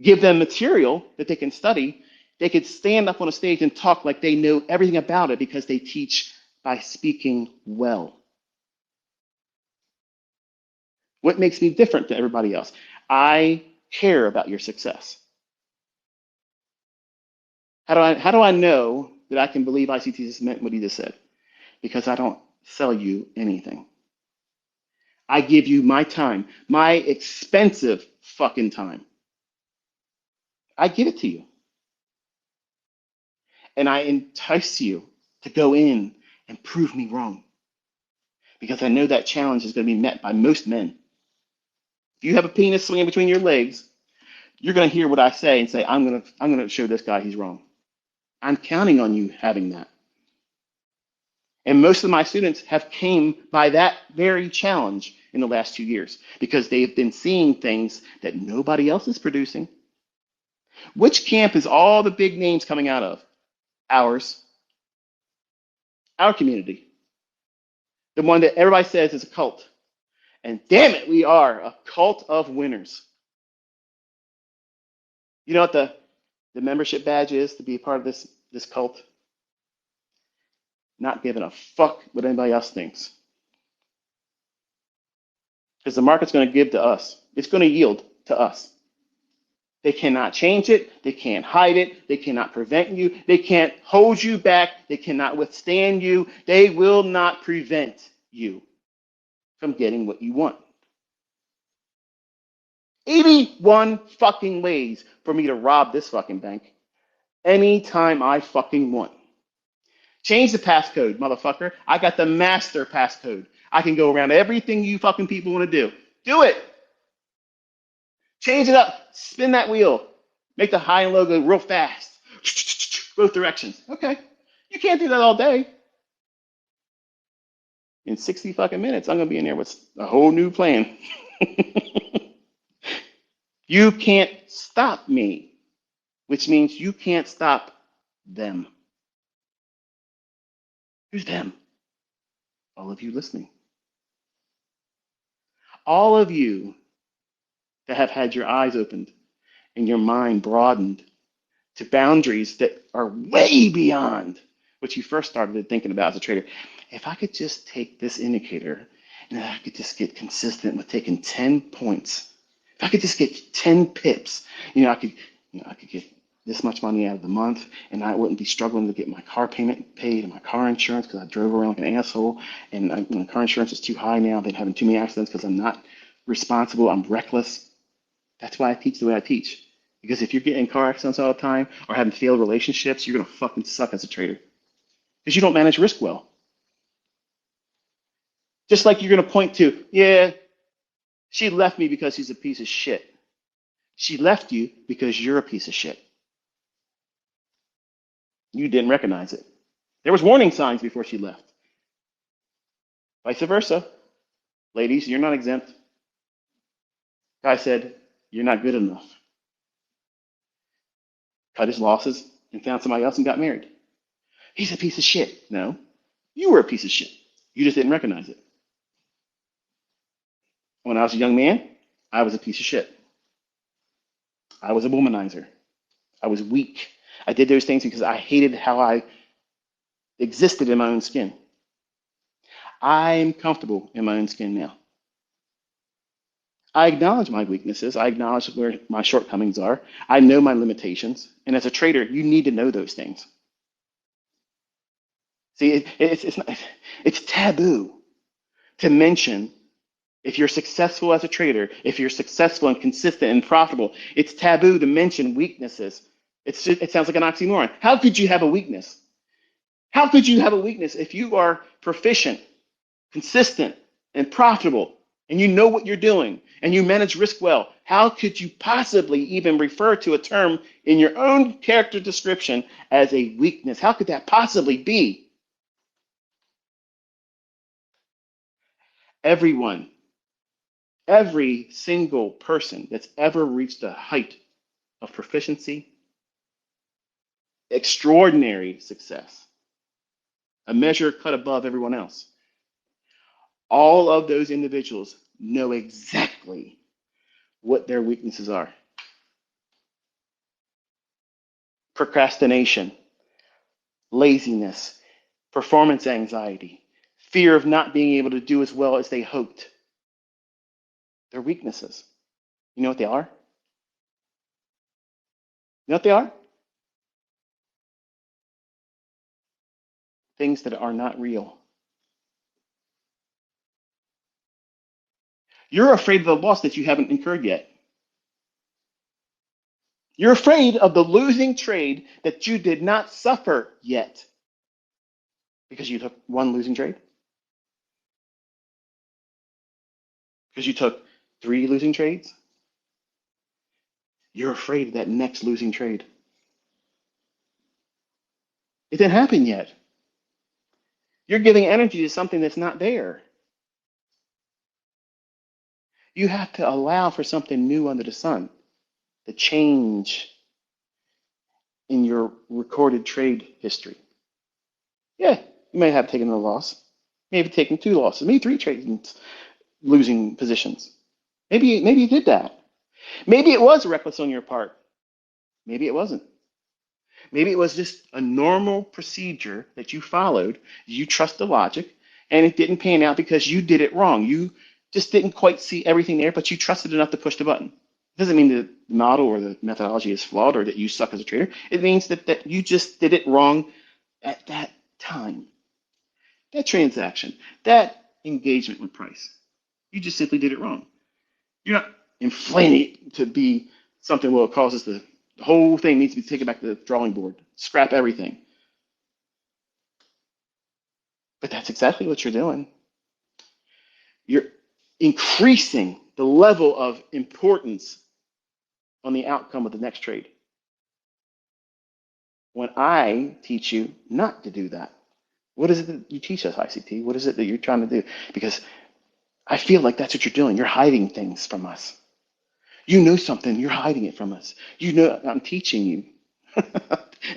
Give them material that they can study. They could stand up on a stage and talk like they know everything about it because they teach by speaking well. What makes me different than everybody else? I care about your success. How do I know that I can believe ICT just meant what he just said? Because I don't sell you anything. I give you my time, my expensive fucking time. I give it to you. And I entice you to go in and prove me wrong. Because I know that challenge is going to be met by most men. If you have a penis swinging between your legs, you're going to hear what I say and say, I'm going to show this guy he's wrong. I'm counting on you having that. And most of my students have came by that very challenge in the last 2 years because they've been seeing things that nobody else is producing. Which camp is all the big names coming out of? Ours. Our community. The one that everybody says is a cult. And damn it, we are a cult of winners. You know what the membership badge is to be a part of this cult? Not giving a fuck what anybody else thinks. Because the market's going to give to us. It's going to yield to us. They cannot change it. They can't hide it. They cannot prevent you. They can't hold you back. They cannot withstand you. They will not prevent you from getting what you want. 81 fucking ways for me to rob this fucking bank anytime I fucking want. Change the passcode, motherfucker. I got the master passcode. I can go around everything you fucking people want to do. Do it. Change it up. Spin that wheel. Make the high and low go real fast. Both directions. Okay. You can't do that all day. In 60 fucking minutes, I'm going to be in there with a whole new plan. You can't stop me, which means you can't stop them. Who's them? All of you listening. All of you that have had your eyes opened and your mind broadened to boundaries that are way beyond what you first started thinking about as a trader. If I could just take this indicator and I could just get consistent with taking 10 points, if I could just get 10 pips, I could get this much money out of the month, and I wouldn't be struggling to get my car payment paid and my car insurance because I drove around like an asshole, and my car insurance is too high now. I've been having too many accidents because I'm not responsible. I'm reckless. That's why I teach the way I teach. Because if you're getting car accidents all the time or having failed relationships, you're going to fucking suck as a trader. Because you don't manage risk well. Just like you're going to point to, yeah, she left me because she's a piece of shit. She left you because you're a piece of shit. You didn't recognize it. There was warning signs before she left. Vice versa. Ladies, you're not exempt. Guy said, you're not good enough. Cut his losses and found somebody else and got married. He's a piece of shit. No, you were a piece of shit. You just didn't recognize it. When I was a young man, I was a piece of shit. I was a womanizer. I was weak. I did those things because I hated how I existed in my own skin. I'm comfortable in my own skin now. I acknowledge my weaknesses. I acknowledge where my shortcomings are. I know my limitations. And as a trader, you need to know those things. See, it's taboo to mention if you're successful as a trader, if you're successful and consistent and profitable, it's taboo to mention weaknesses. It sounds like an oxymoron. How could you have a weakness? How could you have a weakness if you are proficient, consistent, and profitable, and you know what you're doing, and you manage risk well? How could you possibly even refer to a term in your own character description as a weakness? How could that possibly be? Everyone, every single person that's ever reached a height of proficiency, extraordinary success, a measure cut above everyone else, all of those individuals know exactly what their weaknesses are. Procrastination, laziness, performance anxiety, fear of not being able to do as well as they hoped. They're weaknesses. You know what they are? You know what they are? Things that are not real. You're afraid of the loss that you haven't incurred yet. You're afraid of the losing trade that you did not suffer yet because you took one losing trade, because you took 3 losing trades. You're afraid of that next losing trade. It didn't happen yet. You're giving energy to something that's not there. You have to allow for something new under the sun, the change in your recorded trade history. Yeah, you may have taken a loss, maybe taken 2 losses, maybe 3 trades, losing positions. Maybe you did that. Maybe it was reckless on your part. Maybe it wasn't. Maybe it was just a normal procedure that you followed. You trust the logic, and it didn't pan out because you did it wrong. You just didn't quite see everything there, but you trusted enough to push the button. It doesn't mean the model or the methodology is flawed or that you suck as a trader. It means that you just did it wrong at that time. That transaction, that engagement with price, you just simply did it wrong. You're not inflating it to be something where it causes the whole thing needs to be taken back to the drawing board, scrap everything. But that's exactly what you're doing. You're increasing the level of importance on the outcome of the next trade. When I teach you not to do that, what is it that you teach us, ICT? What is it that you're trying to do? Because I feel like that's what you're doing. You're hiding things from us. You know something, you're hiding it from us. You know, I'm teaching you.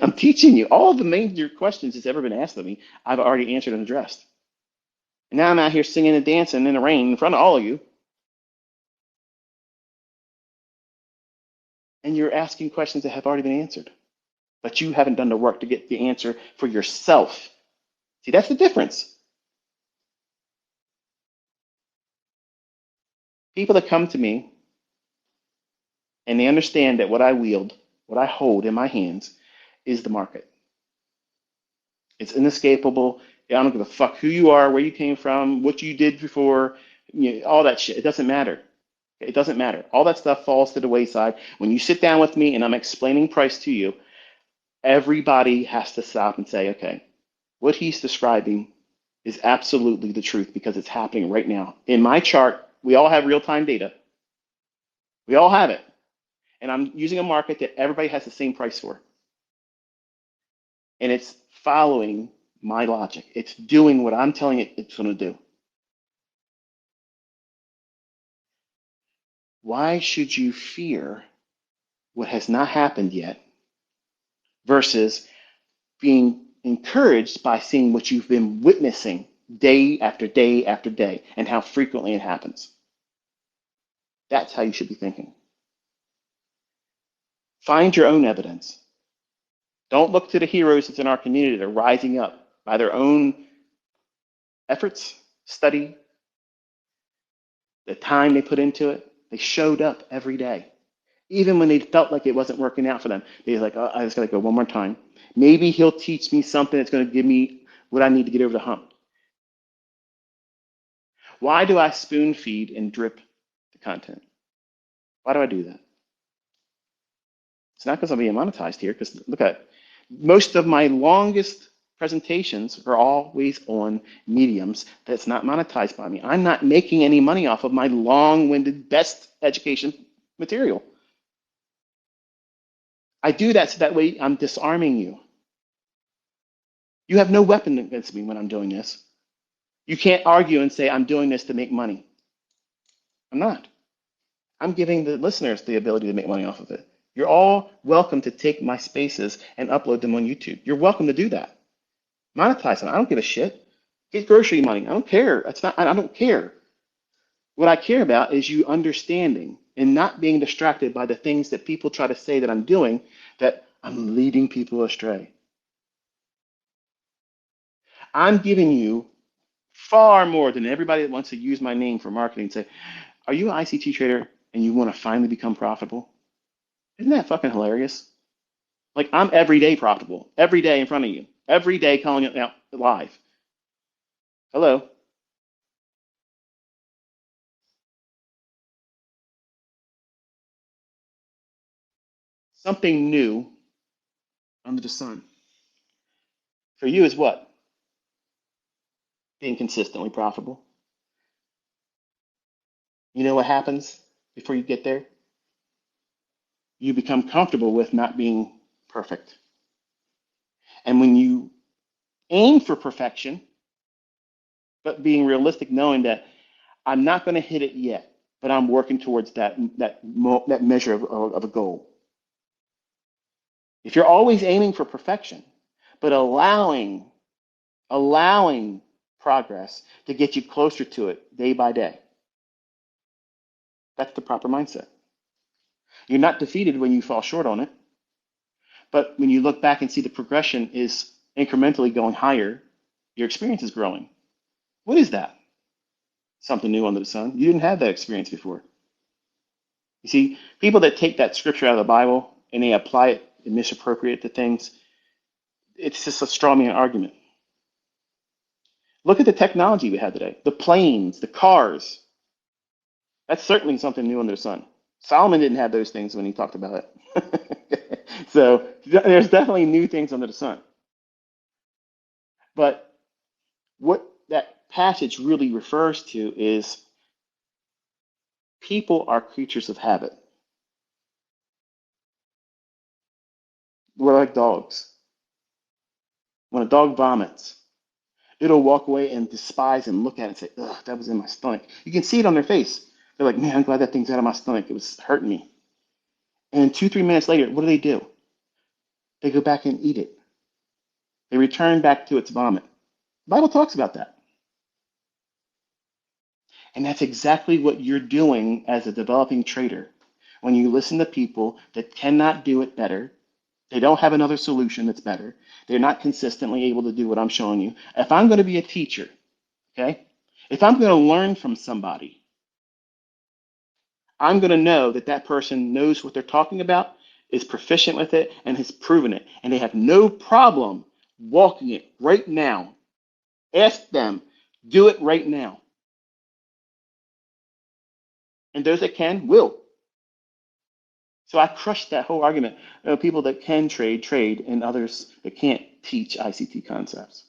I'm teaching you. All the major questions that's ever been asked of me, I've already answered and addressed. And now I'm out here singing and dancing in the rain in front of all of you. And you're asking questions that have already been answered. But you haven't done the work to get the answer for yourself. See, that's the difference. People that come to me and they understand that what I wield, what I hold in my hands, is the market. It's inescapable. I don't give a fuck who you are, where you came from, what you did before, all that shit. It doesn't matter. It doesn't matter. All that stuff falls to the wayside. When you sit down with me and I'm explaining price to you, everybody has to stop and say, okay, what he's describing is absolutely the truth because it's happening right now. In my chart, we all have real-time data. We all have it. and I'm using a market that everybody has the same price for, and it's following my logic. It's doing what I'm telling it it's going to do. Why should you fear what has not happened yet versus being encouraged by seeing what you've been witnessing day after day after day and how frequently it happens? That's how you should be thinking. Find your own evidence. Don't look to the heroes that's in our community that are rising up by their own efforts, study, the time they put into it. They showed up every day. Even when they felt like it wasn't working out for them, they were like, oh, I just got to go one more time. Maybe he'll teach me something that's going to give me what I need to get over the hump. Why do I spoon feed and drip the content? Why do I do that? It's not because I'm being monetized here, because look at it. Most of my longest presentations are always on mediums that's not monetized by me. I'm not making any money off of my long-winded best education material. I do that so that way I'm disarming you. You have no weapon against me when I'm doing this. You can't argue and say I'm doing this to make money. I'm not. I'm giving the listeners the ability to make money off of it. You're all welcome to take my spaces and upload them on YouTube. You're welcome to do that. Monetize them. I don't give a shit. Get grocery money. I don't care. I don't care. What I care about is you understanding and not being distracted by the things that people try to say that I'm doing, that I'm leading people astray. I'm giving you far more than everybody that wants to use my name for marketing and say, are you an ICT trader and you want to finally become profitable? Isn't that fucking hilarious? Like, I'm every day profitable, every day in front of you, every day calling it out live. Hello. Something new under the sun. For you is what? Being consistently profitable. You know what happens before you get there? You become comfortable with not being perfect. And when you aim for perfection, but being realistic, knowing that I'm not going to hit it yet, but I'm working towards that measure of a goal. If you're always aiming for perfection, but allowing progress to get you closer to it day by day, that's the proper mindset. You're not defeated when you fall short on it, but when you look back and see the progression is incrementally going higher, your experience is growing. What is that? Something new under the sun. You didn't have that experience before. You see, people that take that scripture out of the Bible and they apply it and misappropriate to things, it's just a straw man argument. Look at the technology we have today. The planes, the cars. That's certainly something new under the sun. Solomon didn't have those things when he talked about it. So there's definitely new things under the sun. But what that passage really refers to is people are creatures of habit. We're like dogs. When a dog vomits, it'll walk away and despise and look at it and say, ugh, that was in my stomach. You can see it on their face. They're like, man, I'm glad that thing's out of my stomach. It was hurting me. And 2, 3 minutes later, what do? They go back and eat it. They return back to its vomit. The Bible talks about that. And that's exactly what you're doing as a developing trader. When you listen to people that cannot do it better, they don't have another solution that's better. They're not consistently able to do what I'm showing you. If I'm going to be a teacher, okay, if I'm going to learn from somebody, I'm going to know that that person knows what they're talking about, is proficient with it, and has proven it. And they have no problem walking it right now. Ask them, do it right now. And those that can, will. So I crushed that whole argument. People that can trade, and others that can't teach ICT concepts.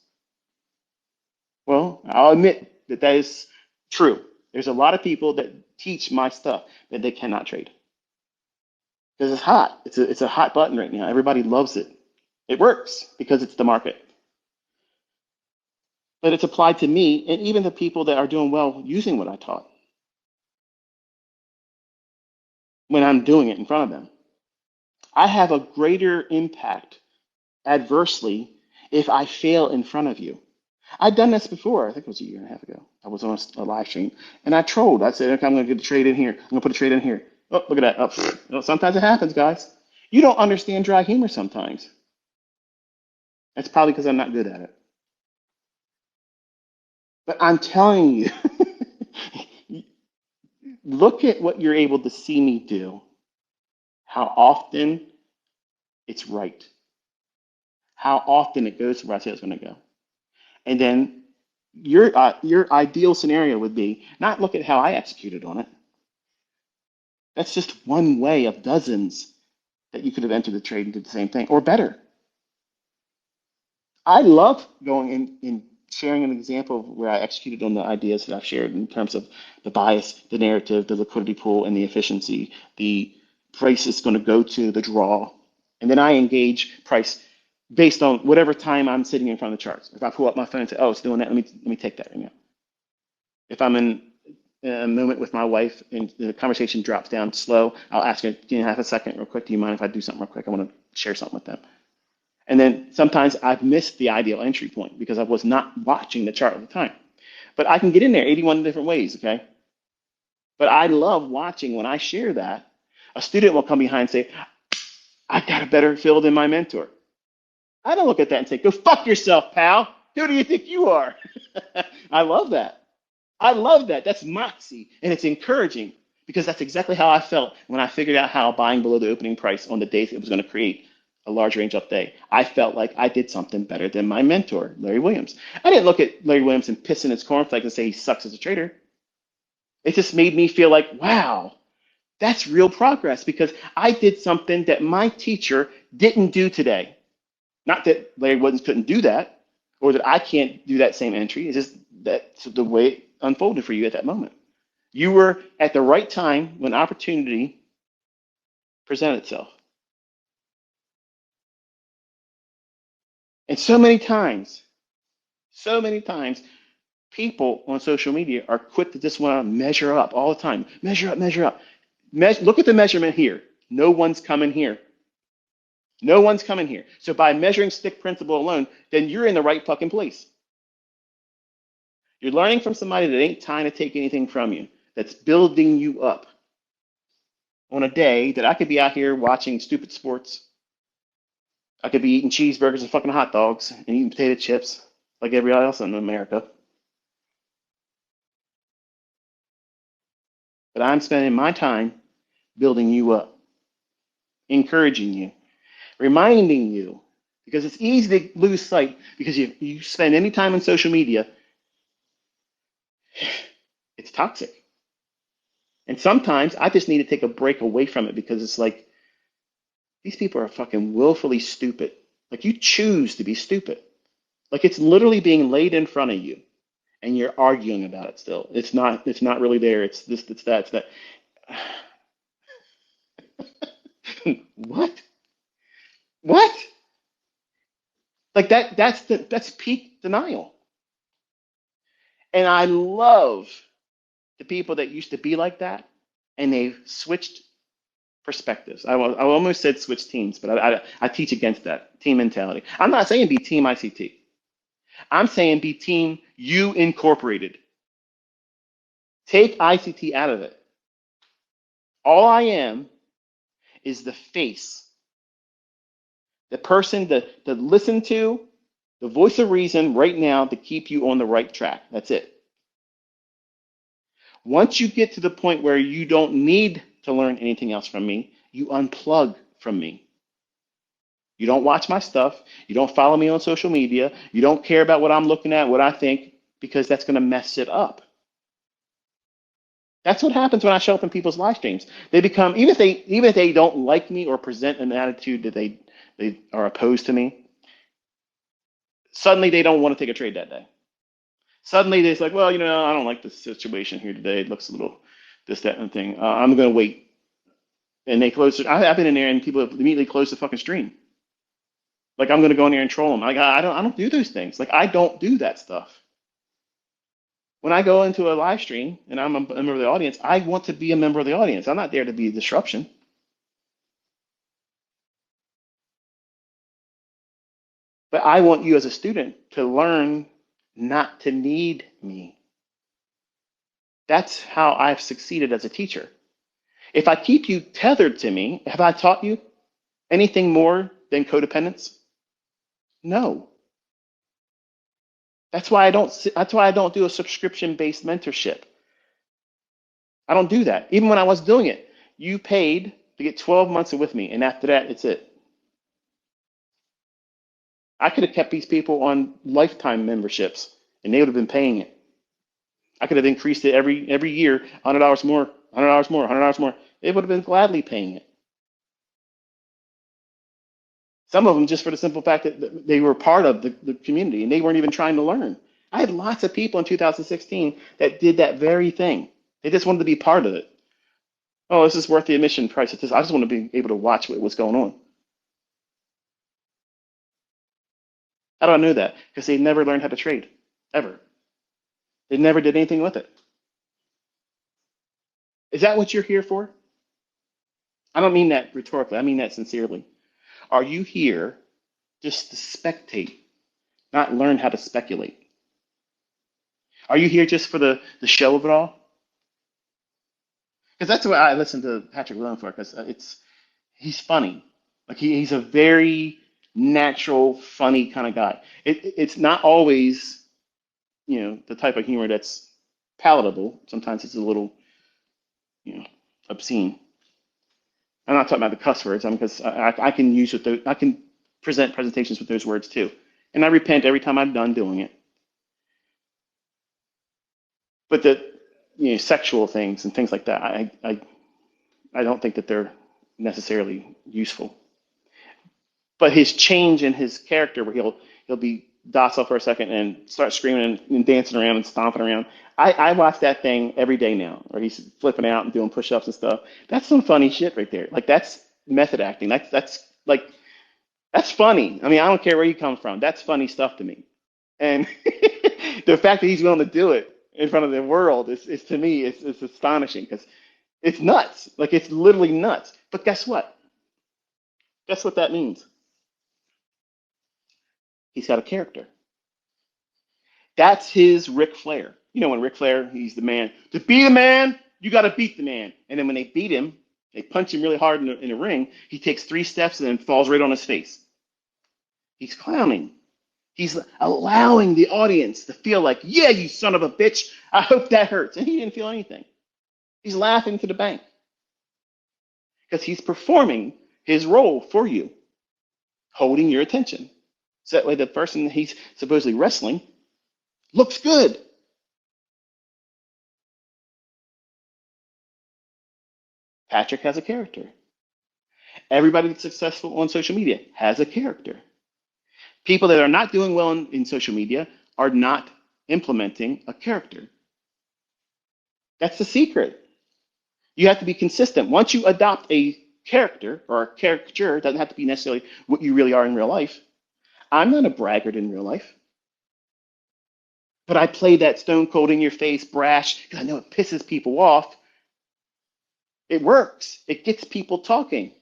Well, I'll admit that that is true. There's a lot of people that teach my stuff that they cannot trade. because it's hot. It's a hot button right now. Everybody loves it. It works because it's the market. But it's applied to me and even the people that are doing well using what I taught when I'm doing it in front of them. I have a greater impact adversely if I fail in front of you. I've done this before. I think it was a year and a half ago. I was on a live stream and I trolled. I said, okay, I'm going to get a trade in here. I'm going to put a trade in here. Oh, look at that. Oh, sometimes it happens, guys. You don't understand dry humor sometimes. That's probably because I'm not good at it. But I'm telling you, look at what you're able to see me do, how often it's right, how often it goes where I say it's going to go. And then your ideal scenario would be not look at how I executed on it. That's just one way of dozens that you could have entered the trade and did the same thing or better. I love going in and sharing an example of where I executed on the ideas that I've shared in terms of the bias, the narrative, the liquidity pool, and the efficiency. The price is going to go to the draw, and then I engage price based on whatever time I'm sitting in front of the charts. If I pull up my phone and say, "Oh, it's doing that," let me take that right now. If I'm in a moment with my wife and the conversation drops down slow, I'll ask her, "Can you have a second real quick? Do you mind if I do something real quick? I want to share something with them." And then sometimes I've missed the ideal entry point because I was not watching the chart at the time. But I can get in there 81 different ways, okay? But I love watching when I share that. A student will come behind and say, I got a better feel than my mentor. I don't look at that and say, go fuck yourself, pal. Who do you think you are? I love that. I love that. That's moxie. And it's encouraging because that's exactly how I felt when I figured out how buying below the opening price on the days it was going to create a large range up day. I felt like I did something better than my mentor, Larry Williams. I didn't look at Larry Williams and piss in his cornflakes and say he sucks as a trader. It just made me feel like, wow, that's real progress because I did something that my teacher didn't do today. Not that Larry Williams couldn't do that or that I can't do that same entry. It's just that's the way it unfolded for you at that moment. You were at the right time when opportunity presented itself. And so many times, people on social media are quick to just want to measure up all the time. Measure up, measure up. Look at the measurement here. No one's coming here. No one's coming here. So by measuring stick principle alone, then you're in the right fucking place. You're learning from somebody that ain't trying to take anything from you, that's building you up on a day that I could be out here watching stupid sports. I could be eating cheeseburgers and fucking hot dogs and eating potato chips like everybody else in America. But I'm spending my time building you up, encouraging you, reminding you, because it's easy to lose sight because you spend any time on social media, it's toxic. And sometimes I just need to take a break away from it because it's like these people are fucking willfully stupid. Like you choose to be stupid. Like it's literally being laid in front of you and you're arguing about it still. It's not really there. It's this, it's that, it's that. What? What? Like that's peak denial. And I love the people that used to be like that and they've switched perspectives. I almost said switch teams, but I teach against that team mentality. I'm not saying be team ICT. I'm saying be team you incorporated. Take ICT out of it. All I am is the face, the person to listen to, the voice of reason right now to keep you on the right track. That's it. Once you get to the point where you don't need to learn anything else from me, you unplug from me. You don't watch my stuff. You don't follow me on social media. You don't care about what I'm looking at, what I think, because that's going to mess it up. That's what happens when I show up in people's live streams. They become, even if they don't like me or present an attitude that they are opposed to me, suddenly they don't want to take a trade that day. Suddenly they're like, well, I don't like the situation here today. It looks a little this, that, and thing. I'm going to wait. And they close it. I've been in there and people have immediately closed the fucking stream. Like I'm gonna go in there and troll them. Like I don't do those things. Like I don't do that stuff. When I go into a live stream and I'm a member of the audience, I want to be a member of the audience. I'm not there to be a disruption. But I want you as a student to learn not to need me. That's how I've succeeded as a teacher. If I keep you tethered to me, have I taught you anything more than codependence? No. That's why I don't do a subscription-based mentorship. I don't do that. Even when I was doing it, you paid to get 12 months with me, and after that, it's it. I could have kept these people on lifetime memberships, and they would have been paying it. I could have increased it every year, $100 more, $100 more, $100 more. They would have been gladly paying it. Some of them just for the simple fact that they were part of the community and they weren't even trying to learn. I had lots of people in 2016 that did that very thing. They just wanted to be part of it. Oh, this is worth the admission price. I just want to be able to watch what's going on. How do I know that? Because they never learned how to trade, ever. They never did anything with it. Is that what you're here for? I don't mean that rhetorically. I mean that sincerely. Are you here just to spectate, not learn how to speculate? Are you here just for the show of it all? Because that's what I listen to Patrick Malone for, because he's funny. Like he's a very natural, funny kind of guy. It's not always, the type of humor that's palatable. Sometimes it's a little, obscene. I'm not talking about the cuss words, because I can use with those, I can present presentations with those words too. And I repent every time I'm done doing it. But the sexual things and things like that, I don't think that they're necessarily useful. But his change in his character, where he'll be docile for a second and start screaming and dancing around and stomping around. I watch that thing every day now, or he's flipping out and doing push-ups and stuff. That's some funny shit right there. Like that's method acting. That's funny. I mean, I don't care where you come from. That's funny stuff to me. And the fact that he's willing to do it in front of the world is to me, it's astonishing because it's nuts. Like it's literally nuts. But guess what? Guess what that means? He's got a character. That's his Ric Flair. When Ric Flair, he's the man. To be the man, you got to beat the man. And then when they beat him, they punch him really hard in the ring. He takes 3 steps and then falls right on his face. He's clowning. He's allowing the audience to feel like, yeah, you son of a bitch. I hope that hurts. And he didn't feel anything. He's laughing to the bank because he's performing his role for you, holding your attention. So that way the person he's supposedly wrestling looks good. Patrick has a character. Everybody that's successful on social media has a character. People that are not doing well in social media are not implementing a character. That's the secret. You have to be consistent. Once you adopt a character, or a caricature, it doesn't have to be necessarily what you really are in real life. I'm not a braggart in real life. But I play that stone cold in your face, brash, because I know it pisses people off. It works. It gets people talking.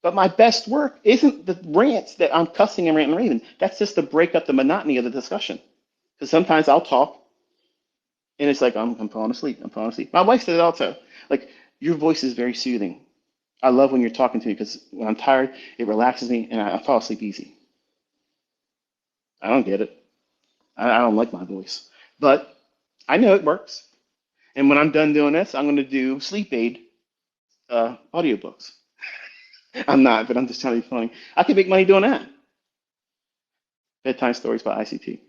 But my best work isn't the rants that I'm cussing and ranting and raving. That's just to break up the monotony of the discussion. Because sometimes I'll talk, and it's like, I'm falling asleep. I'm falling asleep. My wife said it also. Like, your voice is very soothing. I love when you're talking to me because when I'm tired, it relaxes me, and I fall asleep easy. I don't get it. I don't like my voice. But I know it works. And when I'm done doing this, I'm going to do sleep aid audiobooks. I'm not, but I'm just trying to be funny. I can make money doing that. Bedtime stories by ICT.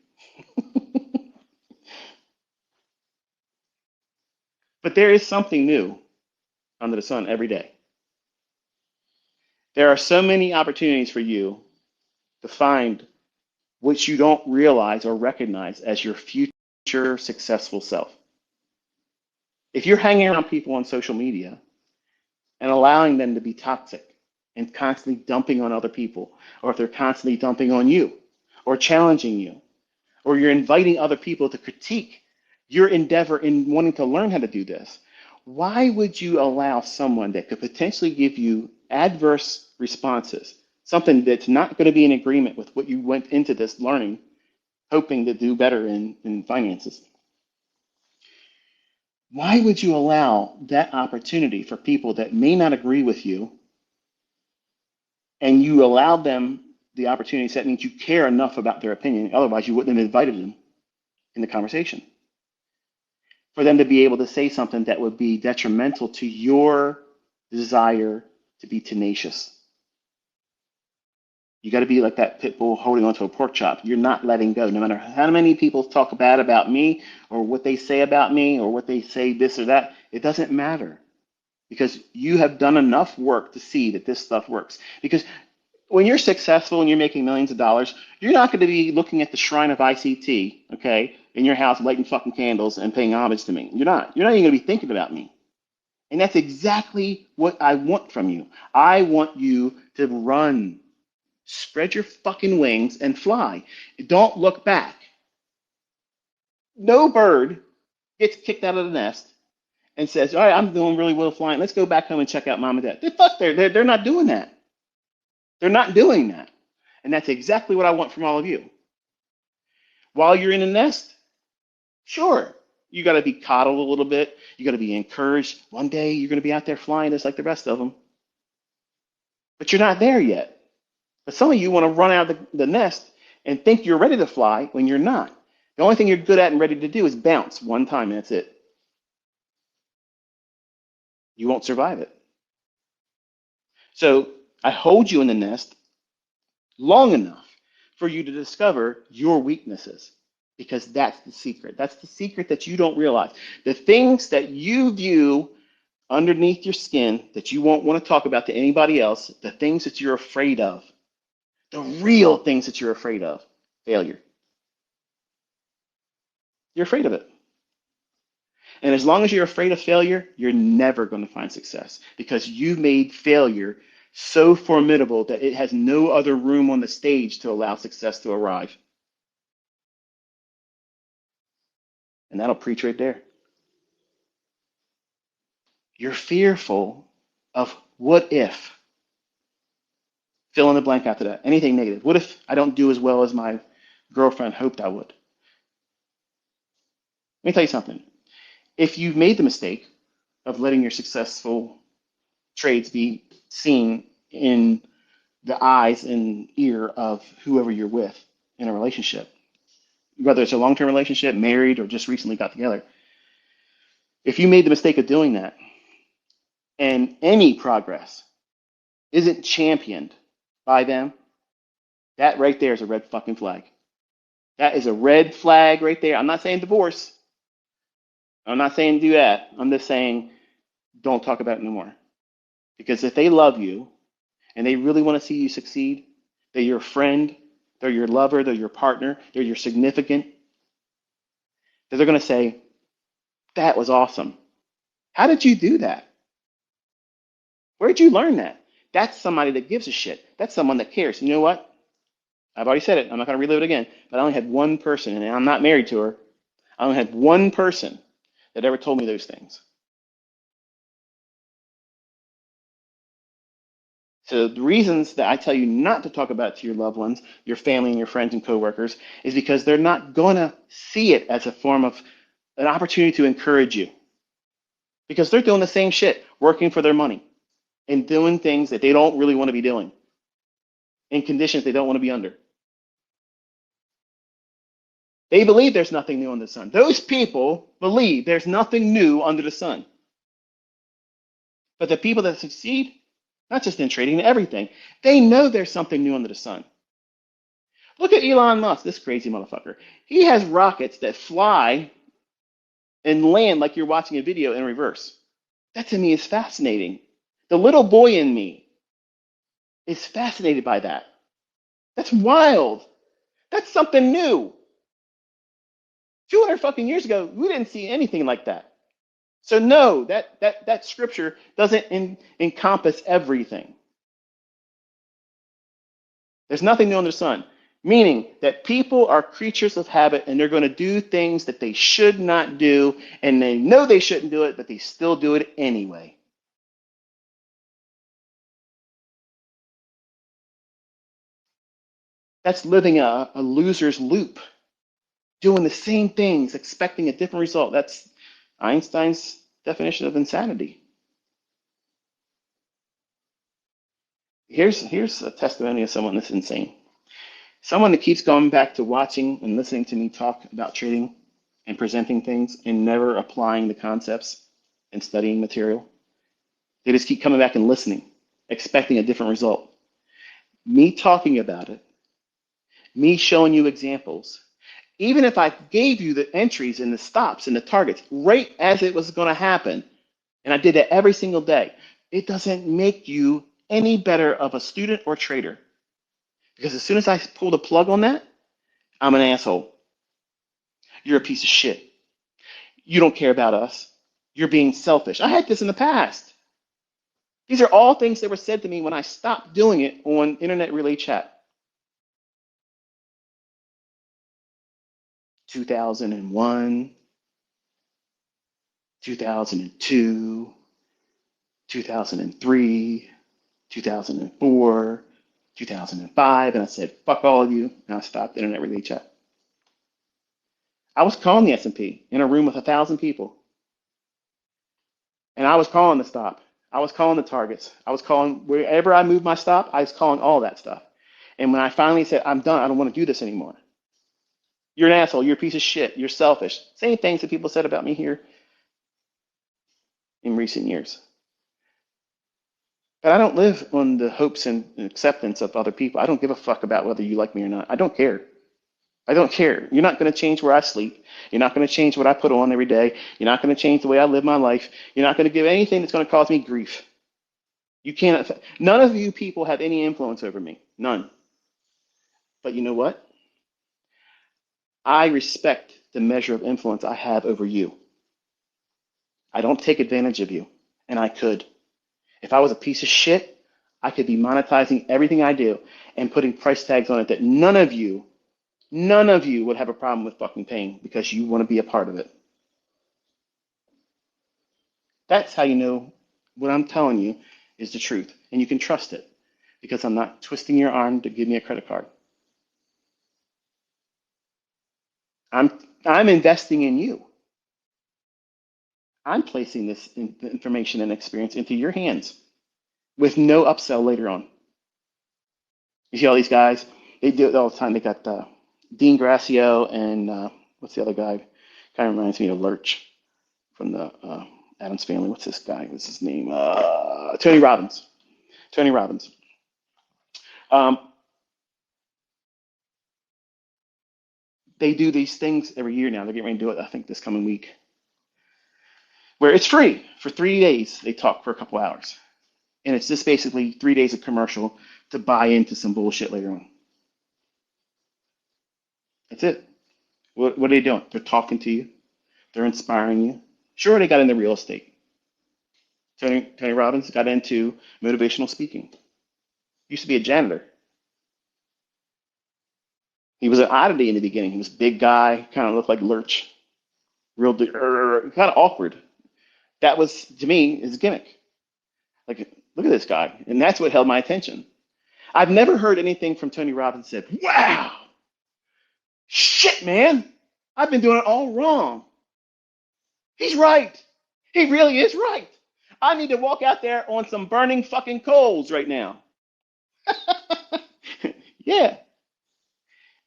But there is something new under the sun every day. There are so many opportunities for you to find what you don't realize or recognize as your future successful self. If you're hanging around people on social media and allowing them to be toxic and constantly dumping on other people, or if they're constantly dumping on you or challenging you, or you're inviting other people to critique your endeavor in wanting to learn how to do this, why would you allow someone that could potentially give you adverse responses, something that's not going to be in agreement with what you went into this learning, hoping to do better in finances? Why would you allow that opportunity for people that may not agree with you, and you allow them the opportunity? So that means you care enough about their opinion. Otherwise, you wouldn't have invited them in the conversation. For them to be able to say something that would be detrimental to your desire to be tenacious. You got to be like that pit bull holding onto a pork chop. You're not letting go. No matter how many people talk bad about me, or what they say about me, or what they say this or that, it doesn't matter, because you have done enough work to see that this stuff works. Because when you're successful and you're making millions of dollars, you're not going to be looking at the shrine of ICT, okay, in your house, lighting fucking candles and paying homage to me. You're not. You're not even going to be thinking about me. And that's exactly what I want from you. I want you to run. Spread your fucking wings and fly. Don't look back. No bird gets kicked out of the nest and says, all right, I'm doing really well flying. Let's go back home and check out mom and dad. They're not doing that. They're not doing that. And that's exactly what I want from all of you. While you're in the nest, sure, you got to be coddled a little bit. You got to be encouraged. One day you're going to be out there flying just like the rest of them. But you're not there yet. But some of you want to run out of the nest and think you're ready to fly when you're not. The only thing you're good at and ready to do is bounce one time, and that's it. You won't survive it. So I hold you in the nest long enough for you to discover your weaknesses, because that's the secret. That's the secret that you don't realize. The things that you view underneath your skin that you won't want to talk about to anybody else, the things that you're afraid of, the real things that you're afraid of, failure. You're afraid of it. And as long as you're afraid of failure, you're never going to find success, because you've made failure so formidable that it has no other room on the stage to allow success to arrive. And that'll preach right there. You're fearful of what if. Fill in the blank after that. Anything negative. What if I don't do as well as my girlfriend hoped I would? Let me tell you something. If you've made the mistake of letting your successful trades be seen in the eyes and ear of whoever you're with in a relationship, whether it's a long-term relationship, married, or just recently got together, if you made the mistake of doing that and any progress isn't championed by them, that right there is a red fucking flag. That is a red flag right there. I'm not saying divorce. I'm not saying do that. I'm just saying don't talk about it no more. Because if they love you and they really want to see you succeed, they're your friend, they're your lover, they're your partner, they're your significant, they're going to say, that was awesome. How did you do that? Where did you learn that? That's somebody that gives a shit. That's someone that cares. You know what? I've already said it. I'm not going to relive it again. But I only had one person, and I'm not married to her. I only had one person that ever told me those things. So the reasons that I tell you not to talk about it to your loved ones, your family, and your friends and coworkers is because they're not going to see it as a form of an opportunity to encourage you. Because they're doing the same shit, working for their money and doing things that they don't really want to be doing in conditions they don't want to be under. They believe there's nothing new under the sun. Those people believe there's nothing new under the sun. But the people that succeed, not just in trading, in everything, they know there's something new under the sun. Look at Elon Musk, this crazy motherfucker. He has rockets that fly and land like you're watching a video in reverse. That to me is fascinating. The little boy in me is fascinated by that. That's wild. That's something new. 200 fucking years ago, we didn't see anything like that. So no, that scripture doesn't encompass everything. There's nothing new under the sun, meaning that people are creatures of habit and they're going to do things that they should not do, and they know they shouldn't do it, but they still do it anyway. That's living a loser's loop, doing the same things, expecting a different result. That's Einstein's definition of insanity. Here's a testimony of someone that's insane. Someone that keeps going back to watching and listening to me talk about trading and presenting things and never applying the concepts and studying material. They just keep coming back and listening, expecting a different result. Me talking about it, me showing you examples, even if I gave you the entries and the stops and the targets right as it was going to happen, and I did that every single day, it doesn't make you any better of a student or trader. Because as soon as I pull the plug on that, I'm an asshole. You're a piece of shit. You don't care about us. You're being selfish. I had this in the past. These are all things that were said to me when I stopped doing it on internet relay chat. 2001, 2002, 2003, 2004, 2005, and I said, fuck all of you, and I stopped internet relay chat. I was calling the S&P in a room with 1,000 people, and I was calling the stop. I was calling the targets. I was calling wherever I moved my stop, I was calling all that stuff. And when I finally said, I'm done, I don't want to do this anymore. You're an asshole. You're a piece of shit. You're selfish. Same things that people said about me here in recent years. But I don't live on the hopes and acceptance of other people. I don't give a fuck about whether you like me or not. I don't care. I don't care. You're not going to change where I sleep. You're not going to change what I put on every day. You're not going to change the way I live my life. You're not going to give anything that's going to cause me grief. You can't. None of you people have any influence over me. None. But you know what? I respect the measure of influence I have over you. I don't take advantage of you, and I could. If I was a piece of shit, I could be monetizing everything I do and putting price tags on it that none of you would have a problem with fucking paying because you want to be a part of it. That's how you know what I'm telling you is the truth, and you can trust it because I'm not twisting your arm to give me a credit card. I'm investing in you. I'm placing this information and experience into your hands with no upsell later on. You see all these guys, they do it all the time. They got Dean Gracio and what's the other guy? Kind of reminds me of Lurch from the Addams Family. What's this guy? What's his name? Tony Robbins. Tony Robbins. They do these things every year now. They're getting ready to do it, I think, this coming week, where it's free for 3 days. They talk for a couple hours. And it's just basically 3 days of commercial to buy into some bullshit later on. That's it. What are they doing? They're talking to you. They're inspiring you. Sure, they got into real estate. Tony Robbins got into motivational speaking. Used to be a janitor. He was an oddity in the beginning. He was a big guy, kind of looked like Lurch, kind of awkward. That was, to me, his gimmick. Like, look at this guy. And that's what held my attention. I've never heard anything from Tony Robbins that said, wow, shit, man, I've been doing it all wrong. He's right. He really is right. I need to walk out there on some burning fucking coals right now. Yeah.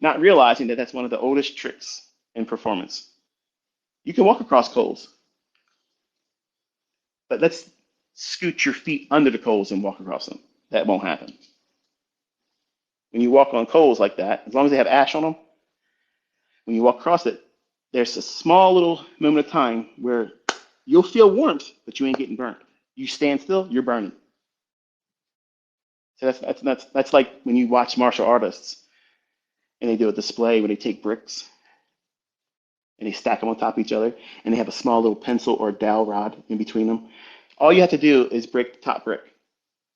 Not realizing that that's one of the oldest tricks in performance. You can walk across coals, but let's scoot your feet under the coals and walk across them. That won't happen. When you walk on coals like that, as long as they have ash on them, when you walk across it, there's a small little moment of time where you'll feel warmth, but you ain't getting burnt. You stand still, you're burning. So that's like when you watch martial artists and they do a display where they take bricks and they stack them on top of each other, and they have a small little pencil or dowel rod in between them. All you have to do is break the top brick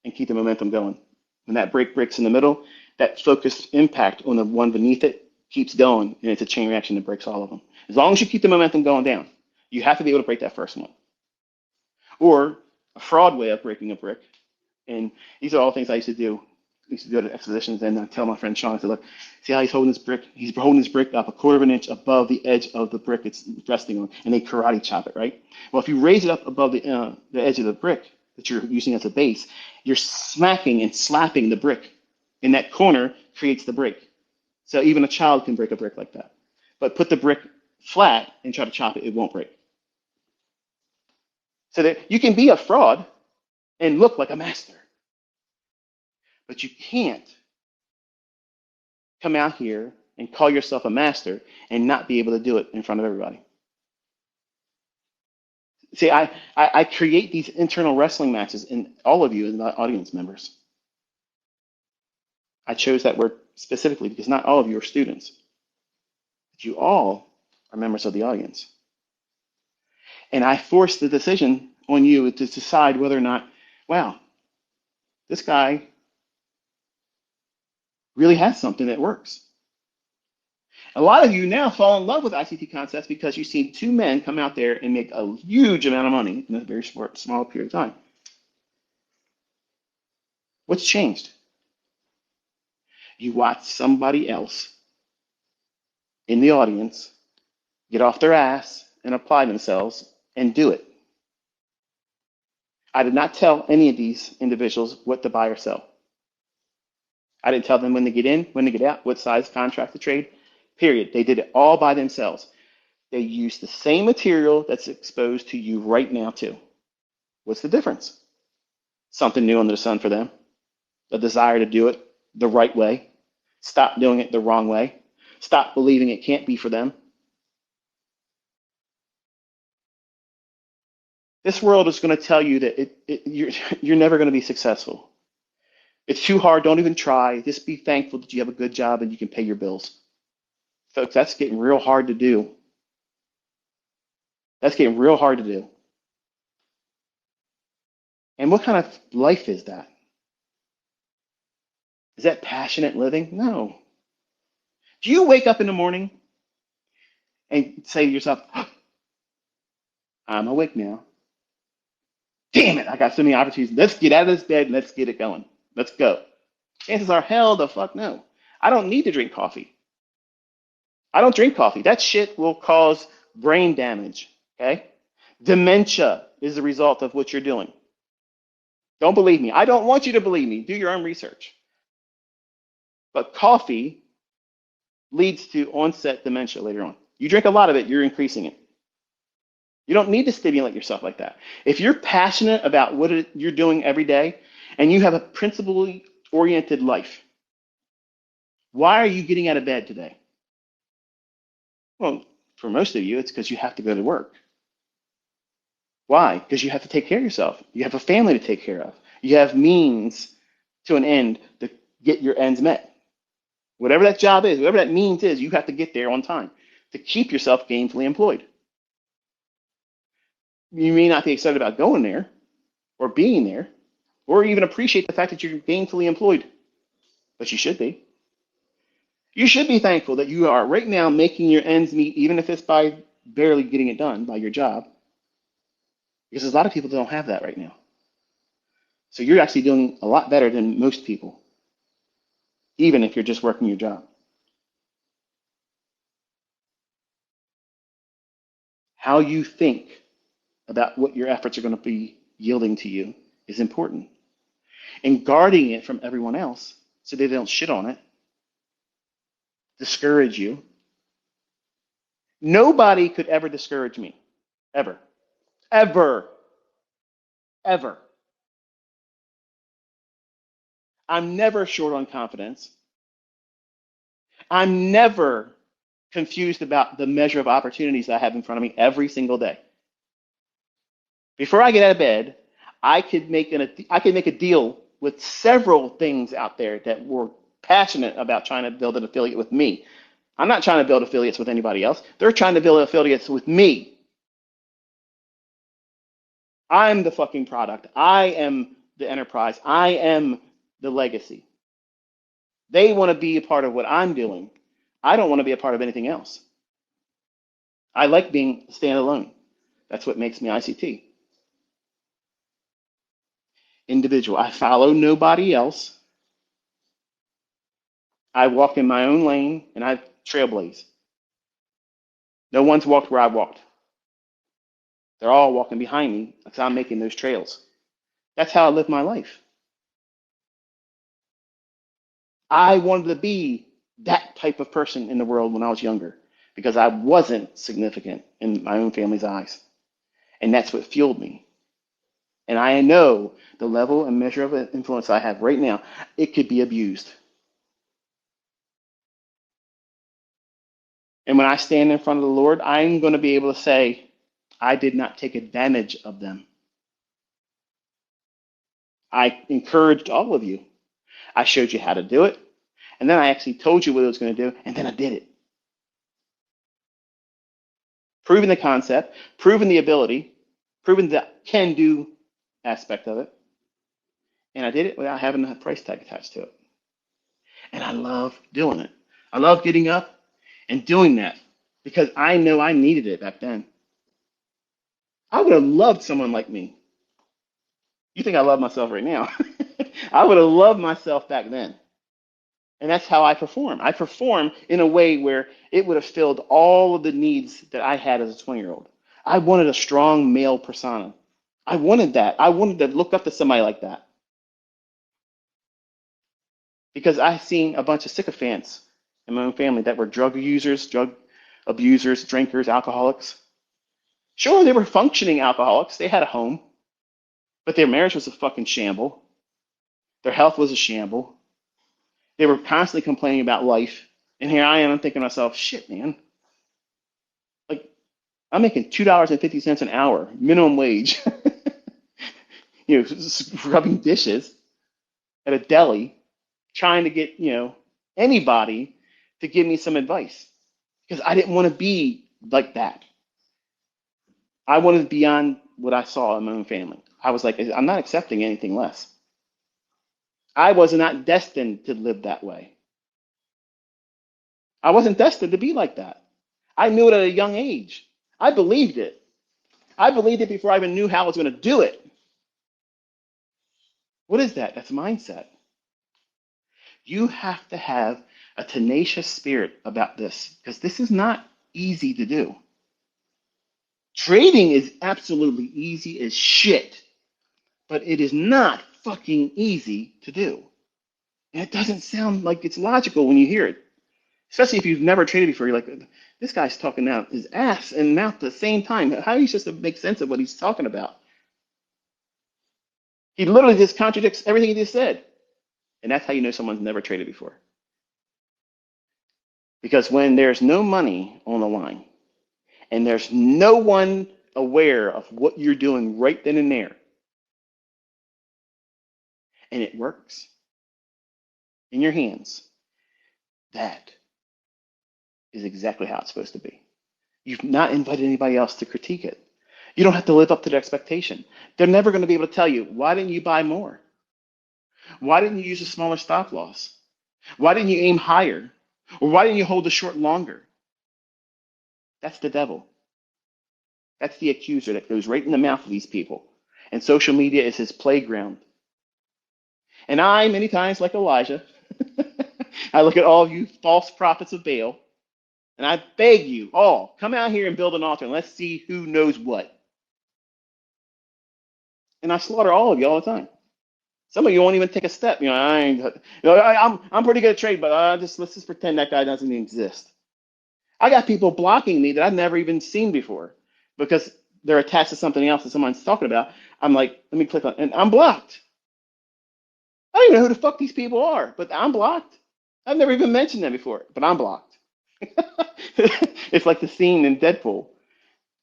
and keep the momentum going. When that brick breaks in the middle, that focused impact on the one beneath it keeps going, and it's a chain reaction that breaks all of them. As long as you keep the momentum going down, you have to be able to break that first one. Or a fraud way of breaking a brick, and these are all things I used to do. I used to go to expositions and I tell my friend Sean, I said, look, see how he's holding this brick? He's holding this brick up a quarter of an inch above the edge of the brick it's resting on, and they karate chop it, right? Well, if you raise it up above the edge of the brick that you're using as a base, you're smacking and slapping the brick, and that corner creates the break. So even a child can break a brick like that. But put the brick flat and try to chop it, it won't break. So that you can be a fraud and look like a master, but you can't come out here and call yourself a master and not be able to do it in front of everybody. See, I create these internal wrestling matches in all of you as my audience members. I chose that word specifically because not all of you are students, but you all are members of the audience. And I force the decision on you to decide whether or not, wow, this guy really has something that works. A lot of you now fall in love with ICT concepts because you've seen two men come out there and make a huge amount of money in a very small period of time. What's changed? You watch somebody else in the audience get off their ass and apply themselves and do it. I did not tell any of these individuals what to buy or sell. I didn't tell them when to get in, when to get out, what size contract to trade, period. They did it all by themselves. They used the same material that's exposed to you right now too. What's the difference? Something new under the sun for them. A desire to do it the right way. Stop doing it the wrong way. Stop believing it can't be for them. This world is going to tell you that you're never going to be successful. It's too hard. Don't even try. Just be thankful that you have a good job and you can pay your bills. Folks, that's getting real hard to do. That's getting real hard to do. And what kind of life is that? Is that passionate living? No. Do you wake up in the morning and say to yourself, I'm awake now. Damn it, I got so many opportunities. Let's get out of this bed and let's get it going. Let's go. Chances are, hell the fuck no. I don't need to drink coffee. I don't drink coffee. That shit will cause brain damage, okay? Dementia is the result of what you're doing. Don't believe me. I don't want you to believe me. Do your own research. But coffee leads to onset dementia later on. You drink a lot of it, you're increasing it. You don't need to stimulate yourself like that. If you're passionate about what you're doing every day and you have a principally oriented life, why are you getting out of bed today? Well, for most of you, it's because you have to go to work. Why? Because you have to take care of yourself. You have a family to take care of. You have means to an end to get your ends met. Whatever that job is, whatever that means is, you have to get there on time to keep yourself gainfully employed. You may not be excited about going there or being there or even appreciate the fact that you're gainfully employed, but you should be. You should be thankful that you are right now making your ends meet, even if it's by barely getting it done by your job, because a lot of people don't have that right now. So you're actually doing a lot better than most people, even if you're just working your job. How you think about what your efforts are going to be yielding to you is important. And guarding it from everyone else so they don't shit on it, discourage you. Nobody could ever discourage me, ever, ever, ever. I'm never short on confidence. I'm never confused about the measure of opportunities I have in front of me every single day. Before I get out of bed, I could make a deal with several things out there that were passionate about trying to build an affiliate with me I'm not trying to build affiliates with anybody else. They're trying to build affiliates with me. I'm the fucking product. I am the enterprise. I am the legacy. They want to be a part of what I'm doing. I don't want to be a part of anything else. I like being standalone. That's what makes me ICT. Individual. I follow nobody else. I walk in my own lane and I trailblaze. No one's walked where I walked. They're all walking behind me because I'm making those trails. That's how I live my life. I wanted to be that type of person in the world when I was younger because I wasn't significant in my own family's eyes. And that's what fueled me. And I know the level and measure of influence I have right now, it could be abused. And when I stand in front of the Lord, I'm going to be able to say, I did not take advantage of them. I encouraged all of you. I showed you how to do it. And then I actually told you what I was going to do. And then I did it. Proving the concept, proving the ability, proving the can do aspect of it. And I did it without having a price tag attached to it. And I love doing it. I love getting up and doing that because I know I needed it back then. I would have loved someone like me. You think I love myself right now? I would have loved myself back then. And that's how I perform. I perform in a way where it would have filled all of the needs that I had as a 20-year-old. I wanted a strong male persona. I wanted that. I wanted to look up to somebody like that. Because I've seen a bunch of sycophants in my own family that were drug users, drug abusers, drinkers, alcoholics. Sure, they were functioning alcoholics. They had a home. But their marriage was a fucking shamble. Their health was a shamble. They were constantly complaining about life. And here I am, I'm thinking to myself, shit, man. Like, I'm making $2.50 an hour, minimum wage, rubbing dishes at a deli, trying to get, anybody to give me some advice. Because I didn't want to be like that. I wanted beyond what I saw in my own family. I was like, I'm not accepting anything less. I was not destined to live that way. I wasn't destined to be like that. I knew it at a young age. I believed it. I believed it before I even knew how I was going to do it. What is that? That's mindset. You have to have a tenacious spirit about this because this is not easy to do. Trading is absolutely easy as shit, but it is not fucking easy to do. And it doesn't sound like it's logical when you hear it, especially if you've never traded before. You're like, this guy's talking out his ass and mouth at the same time. How are you supposed to make sense of what he's talking about? He literally just contradicts everything he just said. And that's how you know someone's never traded before. Because when there's no money on the line and there's no one aware of what you're doing right then and there, and it works in your hands, that is exactly how it's supposed to be. You've not invited anybody else to critique it. You don't have to live up to the expectation. They're never going to be able to tell you, why didn't you buy more? Why didn't you use a smaller stop loss? Why didn't you aim higher? Or why didn't you hold the short longer? That's the devil. That's the accuser that goes right in the mouth of these people. And social media is his playground. And I, many times, like Elijah, I look at all of you false prophets of Baal, and I beg you all, come out here and build an altar, and let's see who knows what. And I slaughter all of you all the time. Some of you won't even take a step. I'm pretty good at trade, but let's just pretend that guy doesn't even exist. I got people blocking me that I've never even seen before because they're attached to something else that someone's talking about. I'm like, let me click on, and I'm blocked. I don't even know who the fuck these people are, but I'm blocked. I've never even mentioned them before, but I'm blocked. It's like the scene in Deadpool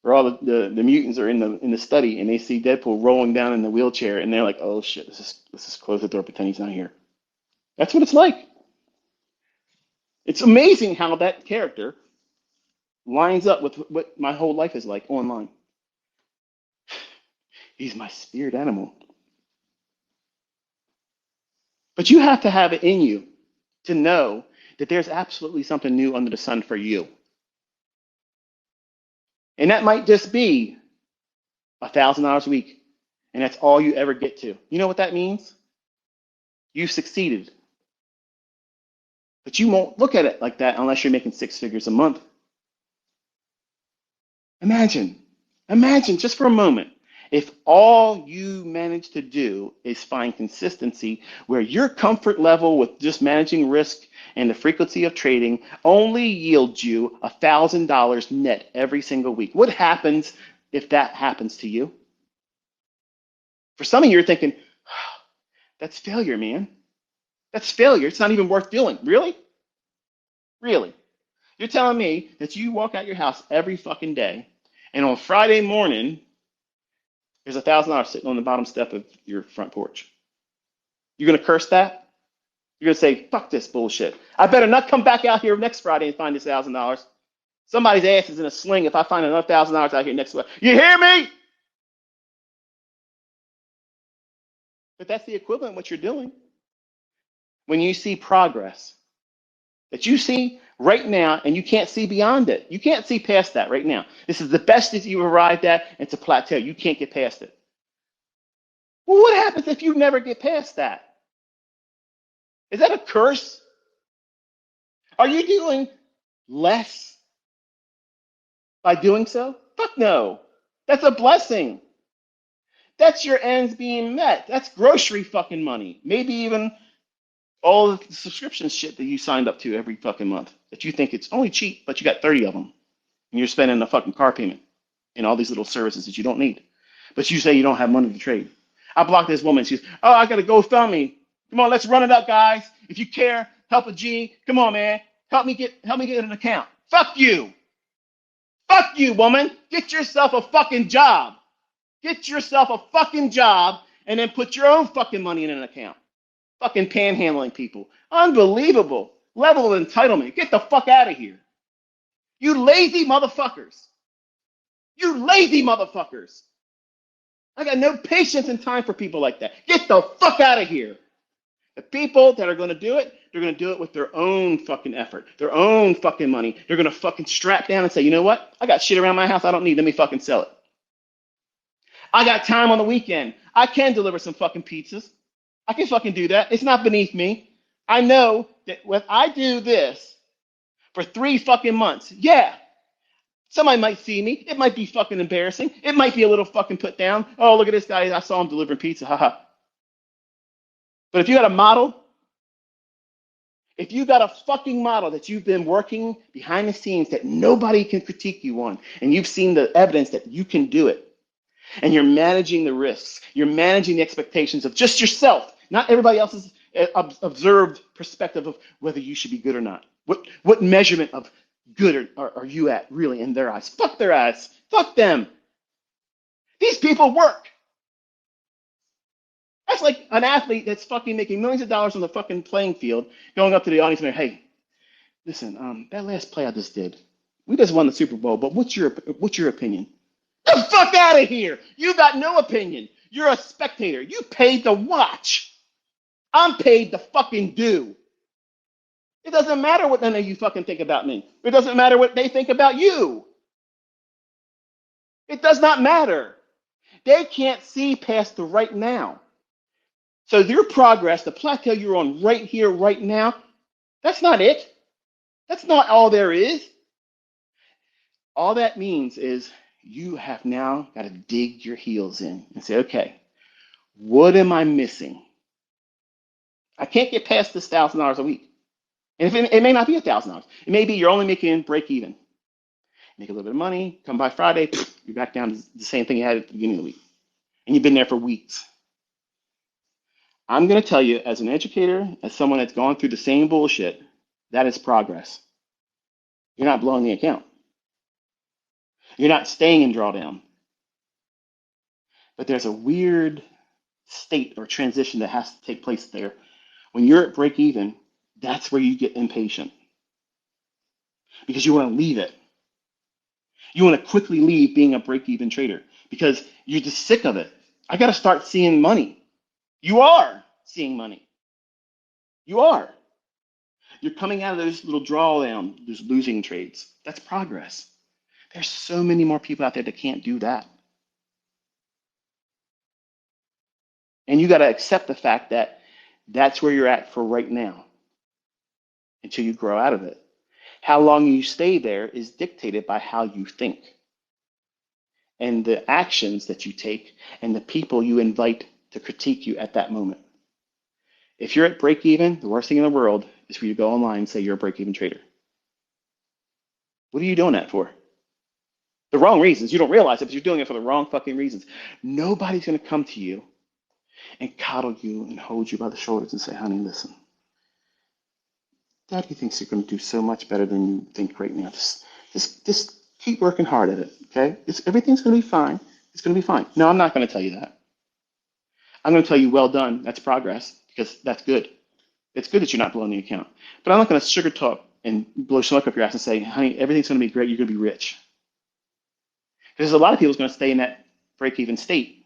where all the mutants are in the study and they see Deadpool rolling down in the wheelchair and they're like, oh shit, let's just close the door, pretend he's not here. That's what it's like. It's amazing how that character lines up with what my whole life is like online. He's my spirit animal. But you have to have it in you to know that there's absolutely something new under the sun for you. And that might just be $1,000 a week. And that's all you ever get to. You know what that means? You've succeeded. But you won't look at it like that unless you're making 6 figures a month. Imagine just for a moment, if all you manage to do is find consistency where your comfort level with just managing risk and the frequency of trading only yields you $1,000 net every single week. What happens if that happens to you? For some of you, you're thinking, oh, that's failure, man. That's failure. It's not even worth doing. Really? Really? You're telling me that you walk out your house every fucking day, and on Friday morning, there's $1,000 sitting on the bottom step of your front porch. You're going to curse that? You're going to say, fuck this bullshit. I better not come back out here next Friday and find this $1,000. Somebody's ass is in a sling if I find another $1,000 out here next Friday. You hear me? But that's the equivalent of what you're doing. When you see progress that you see right now and you can't see beyond it. You can't see past that right now. This is the best that you've arrived at. It's a plateau. You can't get past it. Well, what happens if you never get past that? Is that a curse? Are you doing less by doing so? Fuck no. That's a blessing. That's your ends being met. That's grocery fucking money. Maybe even all of the subscription shit that you signed up to every fucking month that you think it's only cheap, but you got 30 of them. And you're spending a fucking car payment and all these little services that you don't need. But you say you don't have money to trade. I blocked this woman. She's, oh, I got to GoFundMe. Come on, let's run it up, guys. If you care, help a G. Come on, man. Help me get an account. Fuck you. Fuck you, woman. Get yourself a fucking job. Get yourself a fucking job and then put your own fucking money in an account. Fucking panhandling people. Unbelievable. Level of entitlement. Get the fuck out of here. You lazy motherfuckers. You lazy motherfuckers. I got no patience and time for people like that. Get the fuck out of here. The people that are going to do it, they're going to do it with their own fucking effort, their own fucking money. They're going to fucking strap down and say, you know what? I got shit around my house I don't need. Let me fucking sell it. I got time on the weekend. I can deliver some fucking pizzas. I can fucking do that. It's not beneath me. I know that when I do this for 3 fucking months, yeah, somebody might see me. It might be fucking embarrassing. It might be a little fucking put down. Oh, look at this guy. I saw him delivering pizza. Haha. But if you got a model, if you got a fucking model that you've been working behind the scenes that nobody can critique you on, and you've seen the evidence that you can do it, and you're managing the risks, you're managing the expectations of just yourself, not everybody else's observed perspective of whether you should be good or not. What measurement of good are you at really in their eyes? Fuck their eyes. Fuck them. These people work. That's like an athlete that's fucking making millions of dollars on the fucking playing field, going up to the audience and saying, hey, listen, that last play I just did, we just won the Super Bowl, but what's your opinion? Get the fuck out of here. You got no opinion. You're a spectator. You paid to watch. I'm paid to fucking do. It doesn't matter what none of you fucking think about me. It doesn't matter what they think about you. It does not matter. They can't see past the right now. So your progress, the plateau you're on right here, right now, that's not it. That's not all there is. All that means is you have now got to dig your heels in and say, okay, what am I missing? I can't get past this $1,000 a week. And if it may not be $1,000. It may be you're only making break even. Make a little bit of money, come by Friday, you're back down to the same thing you had at the beginning of the week. And you've been there for weeks. I'm going to tell you, as an educator, as someone that's gone through the same bullshit, that is progress. You're not blowing the account. You're not staying in drawdown. But there's a weird state or transition that has to take place there. When you're at break even, that's where you get impatient. because you want to leave it. You want to quickly leave being a break-even trader because you're just sick of it. I got to start seeing money. You are seeing money. You are. You're coming out of those little drawdown, those losing trades. That's progress. There's so many more people out there that can't do that. And you got to accept the fact that that's where you're at for right now until you grow out of it. How long you stay there is dictated by how you think and the actions that you take and the people you invite to critique you at that moment. If you're at break even, the worst thing in the world is for you to go online and say you're a break even trader. What are you doing that for? The wrong reasons. You don't realize it, but you're doing it for the wrong fucking reasons. Nobody's going to come to you and coddle you and hold you by the shoulders and say, honey, listen, Daddy thinks you're going to do so much better than you think right now. Just keep working hard at it, okay? Everything's going to be fine. It's going to be fine. No, I'm not going to tell you that. I'm going to tell you, well done. That's progress because that's good. It's good that you're not blowing the account. But I'm not going to sugar talk and blow smoke up your ass and say, honey, everything's going to be great. You're going to be rich. Because a lot of people are going to stay in that break-even state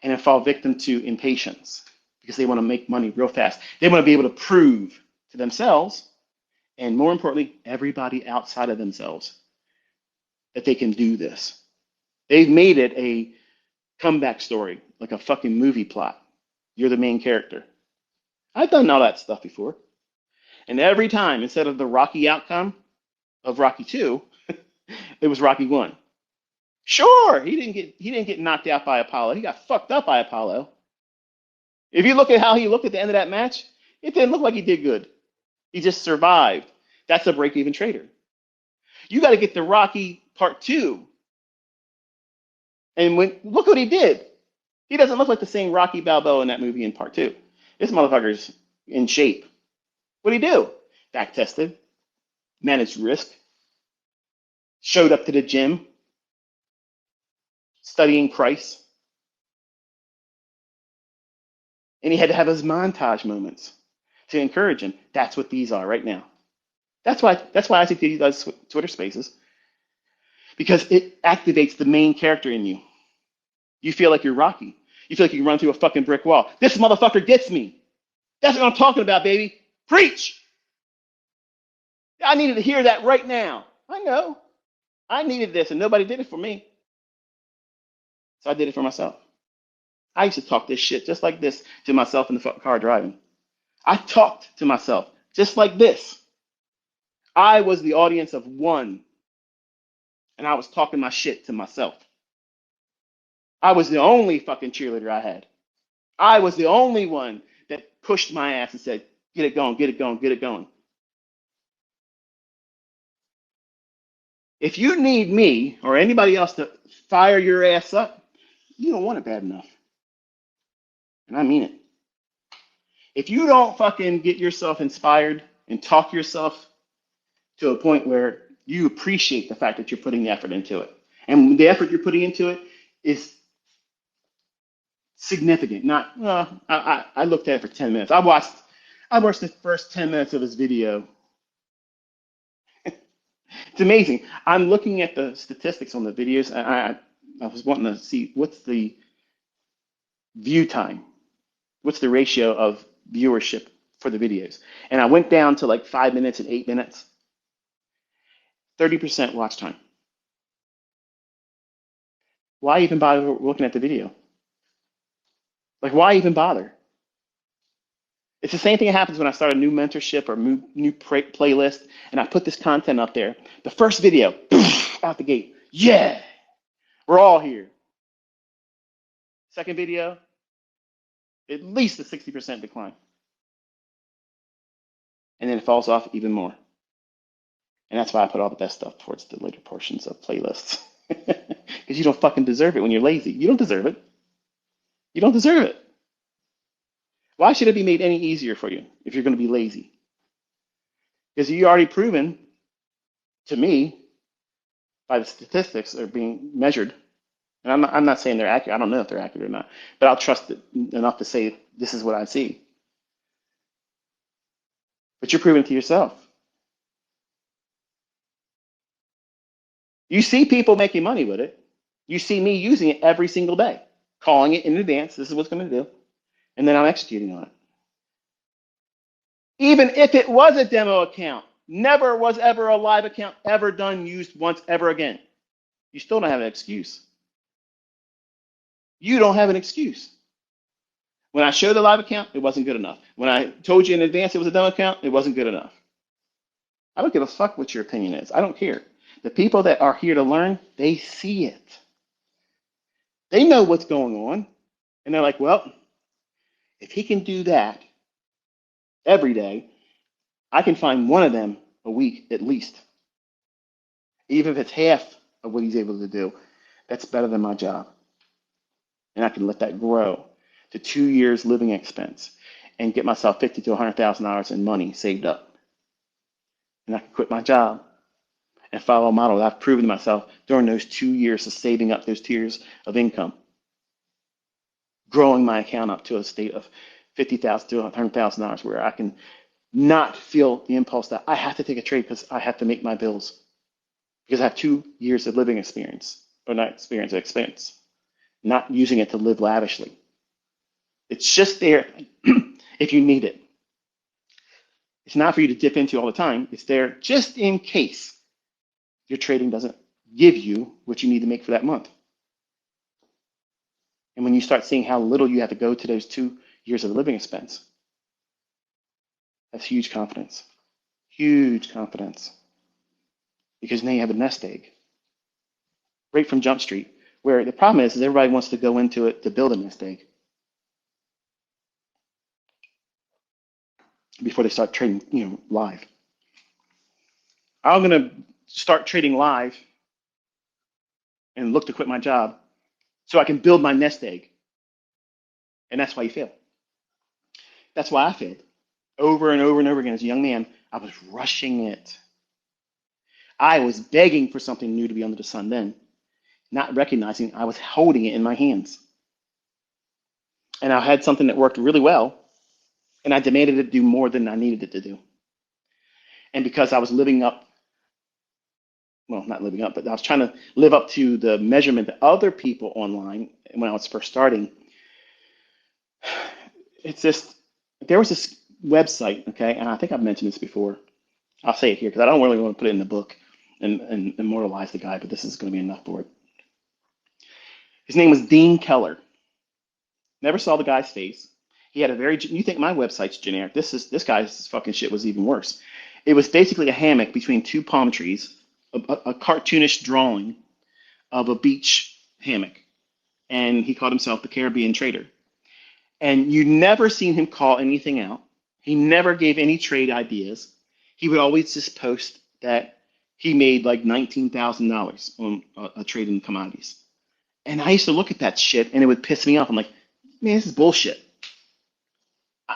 and then fall victim to impatience because they want to make money real fast. They want to be able to prove to themselves and, more importantly, everybody outside of themselves that they can do this. They've made it a comeback story, like a fucking movie plot. You're the main character. I've done all that stuff before. And every time, instead of the Rocky outcome of Rocky 2, it was Rocky 1. Sure, he didn't get knocked out by Apollo. He got fucked up by Apollo. If you look at how he looked at the end of that match, it didn't look like he did good. He just survived. That's a break-even trader. You got to get to Rocky Part 2. And look what he did. He doesn't look like the same Rocky Balboa in that movie in Part 2. This motherfucker's in shape. What'd he do? Back tested, managed risk, showed up to the gym, studying price. And he had to have his montage moments to encourage him. That's what these are right now. That's why ICT does Twitter Spaces, because it activates the main character in you. You feel like you're Rocky. You feel like you can run through a fucking brick wall. This motherfucker gets me. That's what I'm talking about, baby. Preach. I needed to hear that right now. I know. I needed this, and nobody did it for me. So I did it for myself. I used to talk this shit just like this to myself in the car driving. I talked to myself just like this. I was the audience of one, and I was talking my shit to myself. I was the only fucking cheerleader I had. I was the only one that pushed my ass and said, get it going, get it going, get it going. If you need me or anybody else to fire your ass up, you don't want it bad enough. And I mean it. If you don't fucking get yourself inspired and talk yourself to a point where you appreciate the fact that you're putting the effort into it, and the effort you're putting into it is significant. Not, I looked at it for 10 minutes. I watched the first 10 minutes of his video. It's amazing. I'm looking at the statistics on the videos. I was wanting to see what's the view time, what's the ratio of viewership for the videos. And I went down to like 5 minutes and 8 minutes. 30% watch time. Why even bother looking at the video? Like, why even bother? It's the same thing that happens when I start a new mentorship or new playlist, and I put this content up there. The first video, out the gate, yeah, we're all here. Second video, at least a 60% decline. And then it falls off even more. And that's why I put all the best stuff towards the later portions of playlists. Because you don't fucking deserve it when you're lazy. You don't deserve it. You don't deserve it. Why should it be made any easier for you if you're going to be lazy? Because you already proven to me by the statistics that are being measured, and I'm not saying they're accurate. I don't know if they're accurate or not, but I'll trust it enough to say this is what I see. But you're proving it to yourself. You see people making money with it. You see me using it every single day, calling it in advance. This is what's going to do. And then I'm executing on it. Even if it was a demo account, never was ever a live account ever done, used once ever again. You still don't have an excuse. You don't have an excuse. When I showed the live account, it wasn't good enough. When I told you in advance it was a demo account, it wasn't good enough. I don't give a fuck what your opinion is. I don't care. The people that are here to learn, they see it. They know what's going on. And they're like, well, if he can do that every day, I can find one of them a week at least. Even if it's half of what he's able to do, that's better than my job. And I can let that grow to 2 years living expense and get myself $50,000 to $100,000 in money saved up. And I can quit my job and follow a model that I've proven to myself during those 2 years of saving up those tiers of income, growing my account up to a state of $50,000 to $100,000 where I can not feel the impulse that I have to take a trade because I have to make my bills, because I have 2 years of living experience, or not experience, expense, not using it to live lavishly. It's just there if you need it. It's not for you to dip into all the time. It's there just in case your trading doesn't give you what you need to make for that month. And when you start seeing how little you have to go to those 2 years of living expense, that's huge confidence. Huge confidence. Because now you have a nest egg right from Jump Street, where the problem is everybody wants to go into it to build a nest egg before they start trading, live. I'm gonna start trading live and look to quit my job so I can build my nest egg. And that's why you fail. That's why I failed. Over and over and over again as a young man, I was rushing it. I was begging for something new to be under the sun then, not recognizing I was holding it in my hands. And I had something that worked really well, and I demanded it to do more than I needed it to do. And because I was living up, well, not living up, but I was trying to live up to the measurement that other people online when I was first starting, there was this website, okay, and I think I've mentioned this before. I'll say it here because I don't really want to put it in the book and immortalize the guy, but this is going to be enough for it. His name was Dean Keller. Never saw the guy's face. He had you think my website's generic. This guy's fucking shit was even worse. It was basically a hammock between two palm trees, a cartoonish drawing of a beach hammock. And he called himself the Caribbean Trader. And you never seen him call anything out. He never gave any trade ideas. He would always just post that he made like $19,000 on a trade in commodities. And I used to look at that shit and it would piss me off. I'm like, man, this is bullshit.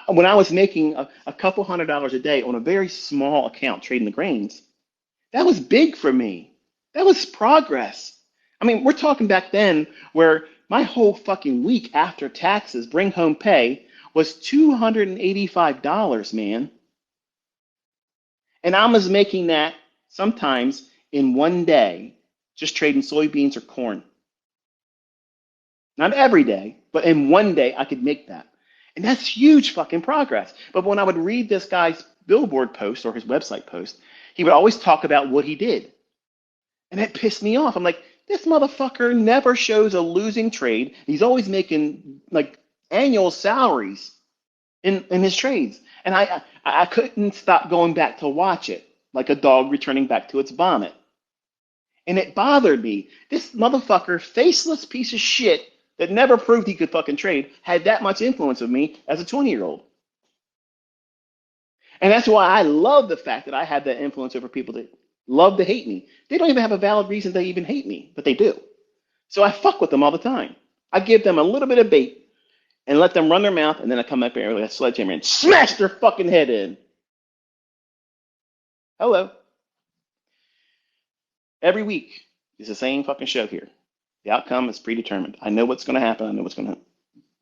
When I was making a couple $100s a day on a very small account trading the grains, that was big for me. That was progress. I mean, we're talking back then where my whole fucking week after taxes, bring home pay, was $285, man. And I was making that sometimes in one day, just trading soybeans or corn. Not every day, but in one day I could make that. And that's huge fucking progress. But when I would read this guy's billboard post or his website post, he would always talk about what he did. And it pissed me off. I'm like, this motherfucker never shows a losing trade. He's always making like annual salaries in his trades. And I couldn't stop going back to watch it, like a dog returning back to its vomit. And it bothered me. This motherfucker, faceless piece of shit that never proved he could fucking trade, had that much influence of me as a 20-year-old. And that's why I love the fact that I had that influence over people that love to hate me. They don't even have a valid reason to even hate me, but they do. So I fuck with them all the time. I give them a little bit of bait and let them run their mouth, and then I come up here with a sledgehammer and smash their fucking head in. Hello. Every week is the same fucking show here. The outcome is predetermined. I know what's going to happen. I know what's going to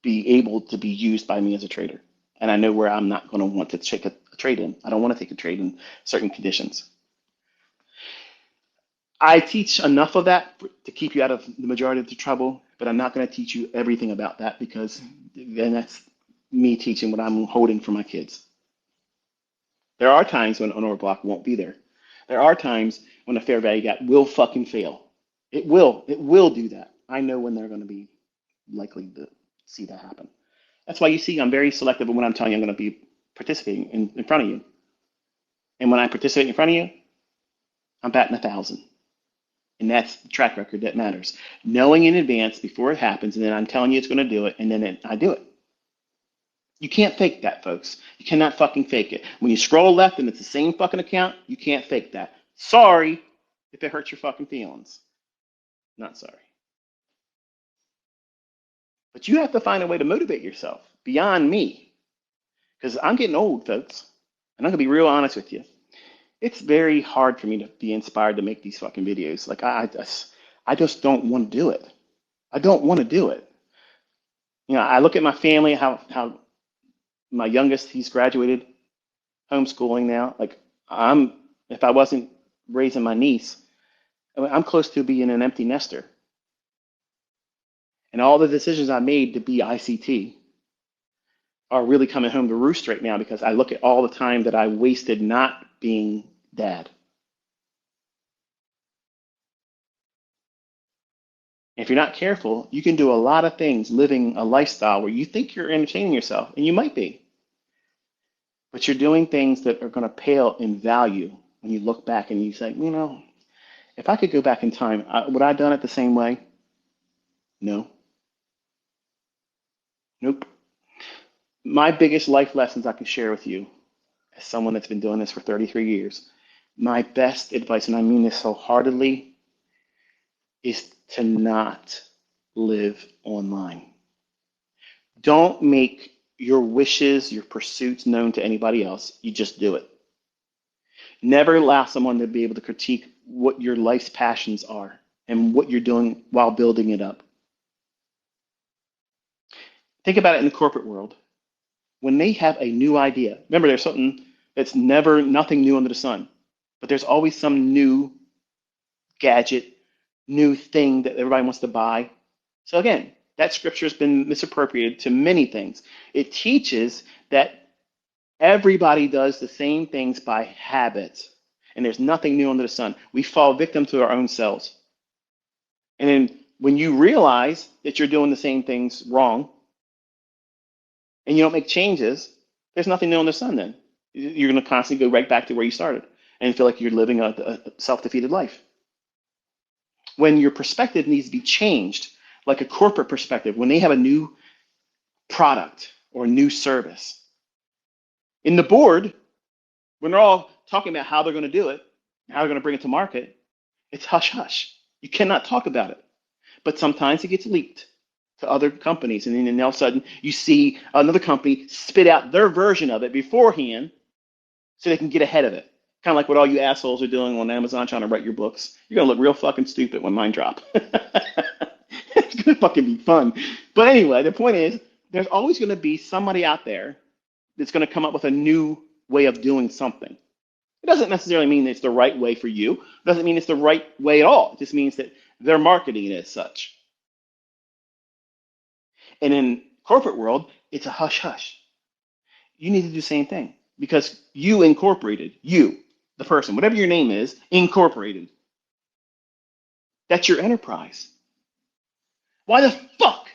be able to be used by me as a trader. And I know where I'm not going to want to take a trade in. I don't want to take a trade in certain conditions. I teach enough of that to keep you out of the majority of the trouble, but I'm not going to teach you everything about that because then that's me teaching what I'm holding for my kids. There are times when an order block won't be there. There are times when a fair value gap will fucking fail. It will. It will do that. I know when they're going to be likely to see that happen. That's why you see I'm very selective when I'm telling you I'm going to be participating in front of you. And when I participate in front of you, I'm batting 1,000. And that's the track record that matters. Knowing in advance before it happens, and then I'm telling you it's going to do it, and then I do it. You can't fake that, folks. You cannot fucking fake it. When you scroll left and it's the same fucking account, you can't fake that. Sorry if it hurts your fucking feelings. Not sorry. But you have to find a way to motivate yourself beyond me. Because I'm getting old, folks. And I'm going to be real honest with you. It's very hard for me to be inspired to make these fucking videos. Like, I just don't want to do it. I don't want to do it. You know, I look at my family, how my youngest, he's graduated homeschooling now. Like, if I wasn't raising my niece, I'm close to being an empty nester. And all the decisions I made to be ICT are really coming home to roost right now because I look at all the time that I wasted not being dad. If you're not careful, you can do a lot of things living a lifestyle where you think you're entertaining yourself, and you might be. But you're doing things that are going to pale in value when you look back and you say, you know, if I could go back in time, would I have done it the same way? No. Nope. My biggest life lessons I can share with you as someone that's been doing this for 33 years, my best advice, and I mean this so heartedly, is to not live online. Don't make your wishes, your pursuits known to anybody else. You just do it. Never allow someone to be able to critique what your life's passions are and what you're doing while building it up. Think about it in the corporate world. When they have a new idea, remember there's something that's nothing new under the sun, but there's always some new gadget, new thing that everybody wants to buy. So again, that scripture has been misappropriated to many things. It teaches that everybody does the same things by habit, and there's nothing new under the sun. We fall victim to our own selves. And then when you realize that you're doing the same things wrong, and you don't make changes, there's nothing new under the sun then. You're going to constantly go right back to where you started and feel like you're living a self-defeated life. When your perspective needs to be changed, like a corporate perspective, when they have a new product or a new service, in the board, when they're all talking about how they're going to do it, how they're going to bring it to market, it's hush hush. You cannot talk about it. But sometimes it gets leaked to other companies, and then all of a sudden you see another company spit out their version of it beforehand so they can get ahead of it. Kind of like what all you assholes are doing on Amazon trying to write your books. You're going to look real fucking stupid when mine drop. It's going to fucking be fun. But anyway, the point is, there's always going to be somebody out there that's going to come up with a new way of doing something. It doesn't necessarily mean that it's the right way for you. It doesn't mean it's the right way at all. It just means that they're marketing it as such. And in corporate world, it's a hush hush. You need to do the same thing because you incorporated, you, the person, whatever your name is, incorporated. That's your enterprise. Why the fuck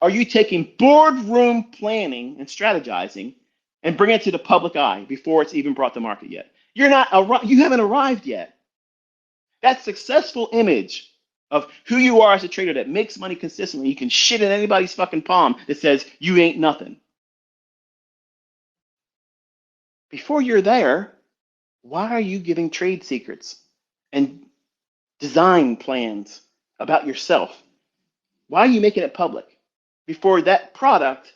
are you taking boardroom planning and strategizing and bringing it to the public eye before it's even brought to market yet? You haven't arrived yet. That successful image of who you are as a trader that makes money consistently, you can shit in anybody's fucking palm that says you ain't nothing. Before you're there, why are you giving trade secrets and design plans about yourself? Why are you making it public before that product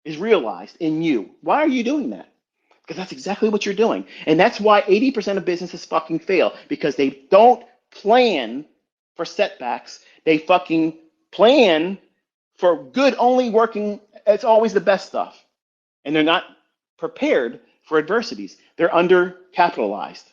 is realized in you? Why are you doing that? Because that's exactly what you're doing. And that's why 80% of businesses fucking fail, because they don't plan for setbacks. They fucking plan for good only working. It's always the best stuff. And they're not prepared for adversities. They're undercapitalized.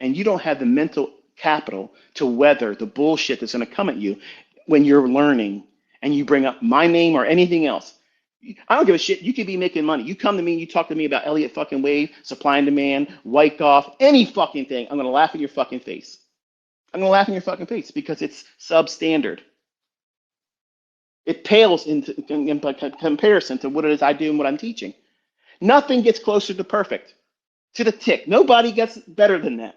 and you don't have the mental capital to weather the bullshit that's going to come at you when you're learning and you bring up my name or anything else. I don't give a shit. You could be making money. You come to me, you talk to me about Elliott fucking Wave, supply and demand, Wyckoff, any fucking thing. I'm going to laugh in your fucking face. I'm going to laugh in your fucking face because it's substandard. It pales in comparison to what it is I do and what I'm teaching. Nothing gets closer to perfect, to the tick. Nobody gets better than that.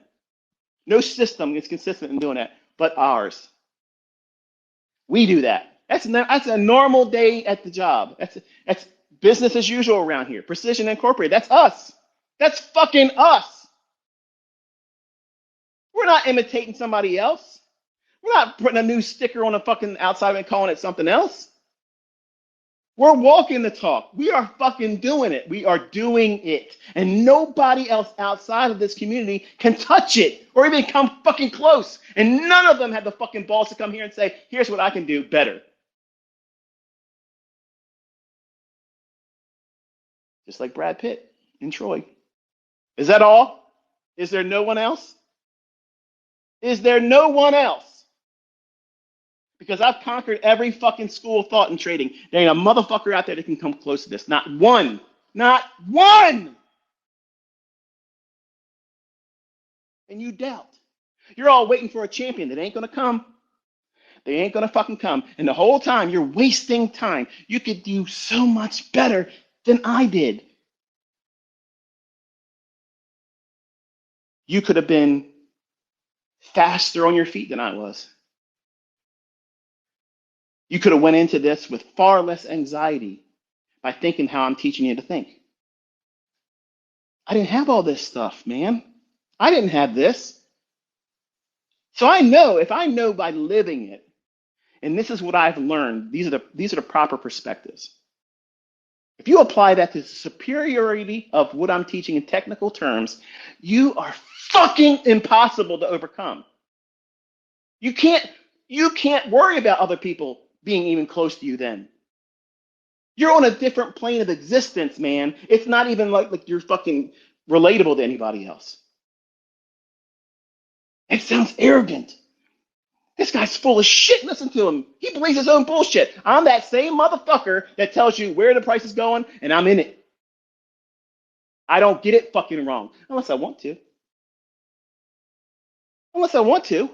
No system is consistent in doing that, but ours. We do that. That's a normal day at the job. That's business as usual around here. Precision Incorporated. That's us. That's fucking us. We're not imitating somebody else. We're not putting a new sticker on a fucking outside and calling it something else. We're walking the talk. We are fucking doing it. We are doing it. And nobody else outside of this community can touch it or even come fucking close. And none of them have the fucking balls to come here and say, here's what I can do better. Just like Brad Pitt in Troy. Is that all? Is there no one else? Is there no one else? Because I've conquered every fucking school of thought in trading. There ain't a motherfucker out there that can come close to this. Not one. Not one. And you doubt. You're all waiting for a champion that ain't going to come. They ain't going to fucking come. And the whole time you're wasting time. You could do so much better than I did. You could have been faster on your feet than I was. You could have went into this with far less anxiety by thinking how I'm teaching you to think. I didn't have all this stuff, man. I didn't have this. So I know, if I know by living it, and this is what I've learned, these are the proper perspectives. If you apply that to the superiority of what I'm teaching in technical terms, you are fucking impossible to overcome. You can't worry about other people being even close to you then. You're on a different plane of existence, man. It's not even like you're fucking relatable to anybody else. It sounds arrogant. This guy's full of shit. Listen to him. He believes his own bullshit. I'm that same motherfucker that tells you where the price is going, and I'm in it. I don't get it fucking wrong. Unless I want to. Unless I want to.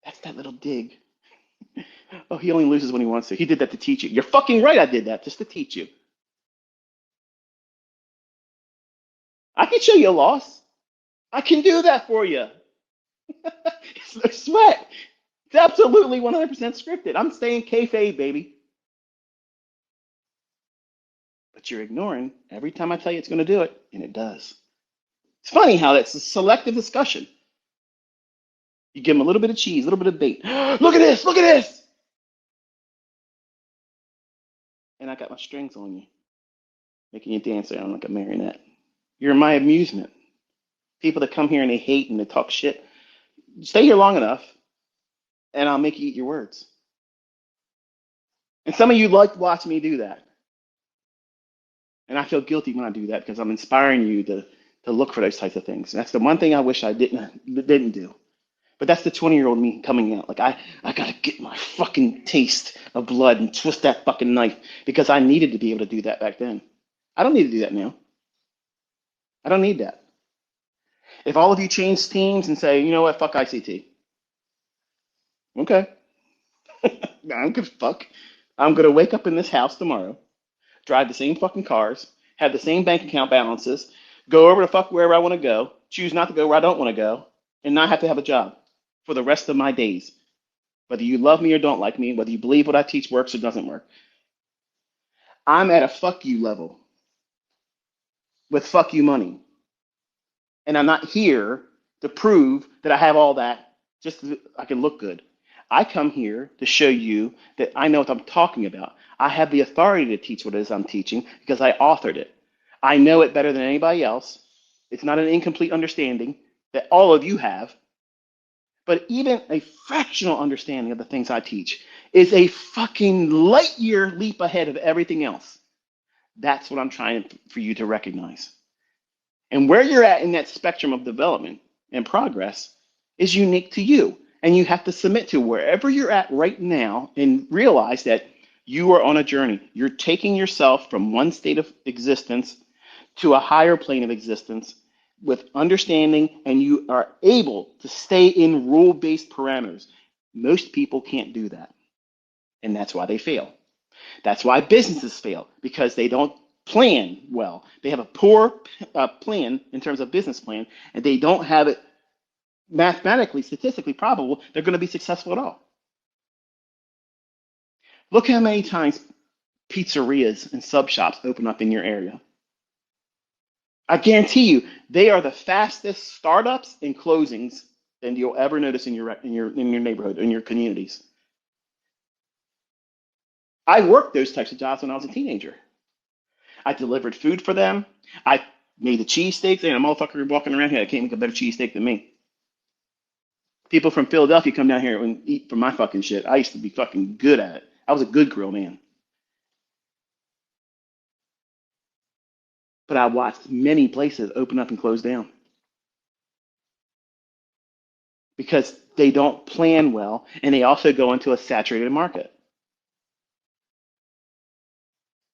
That's that little dig. Oh, he only loses when he wants to. He did that to teach you. You're fucking right, I did that just to teach you. I can show you a loss. I can do that for you. It's no sweat. It's absolutely 100% scripted. I'm staying kayfabe, baby. But you're ignoring every time I tell you it's going to do it, and it does. It's funny how that's a selective discussion. You give them a little bit of cheese, a little bit of bait. Look at this, look at this. And I got my strings on you, making you dance around like a marionette. You're my amusement. People that come here and they hate and they talk shit, stay here long enough, and I'll make you eat your words. And some of you like to watch me do that. And I feel guilty when I do that because I'm inspiring you to look for those types of things. And that's the one thing I wish I didn't do. But that's the 20-year-old me coming out. Like, I got to get my fucking taste of blood and twist that fucking knife because I needed to be able to do that back then. I don't need to do that now. I don't need that. If all of you change teams and say, you know what, fuck ICT. Okay. I don't give a fuck. I'm going to wake up in this house tomorrow, drive the same fucking cars, have the same bank account balances, go over to fuck wherever I want to go, choose not to go where I don't want to go, and not have to have a job for the rest of my days. Whether you love me or don't like me, whether you believe what I teach works or doesn't work. I'm at a fuck you level with fuck you money. And I'm not here to prove that I have all that just so I can look good. I come here to show you that I know what I'm talking about. I have the authority to teach what it is I'm teaching because I authored it. I know it better than anybody else. It's not an incomplete understanding that all of you have. But even a fractional understanding of the things I teach is a fucking light year leap ahead of everything else. That's what I'm trying for you to recognize. And where you're at in that spectrum of development and progress is unique to you. And you have to submit to wherever you're at right now and realize that you are on a journey. You're taking yourself from one state of existence to a higher plane of existence with understanding, and you are able to stay in rule-based parameters. Most people can't do that, and that's why they fail. That's why businesses fail, because they don't plan well. They have a poor plan in terms of business plan, and they don't have it mathematically, statistically probable they're going to be successful at all. Look how many times pizzerias and sub shops open up in your area. I guarantee you, they are the fastest startups and closings than you'll ever notice in your neighborhood, in your communities. I worked those types of jobs when I was a teenager. I delivered food for them. I made the cheesesteaks, and a motherfucker walking around here that can't make a better cheesesteak than me. People from Philadelphia come down here and eat from my fucking shit. I used to be fucking good at it. I was a good grill man. But I watched many places open up and close down because they don't plan well, and they also go into a saturated market.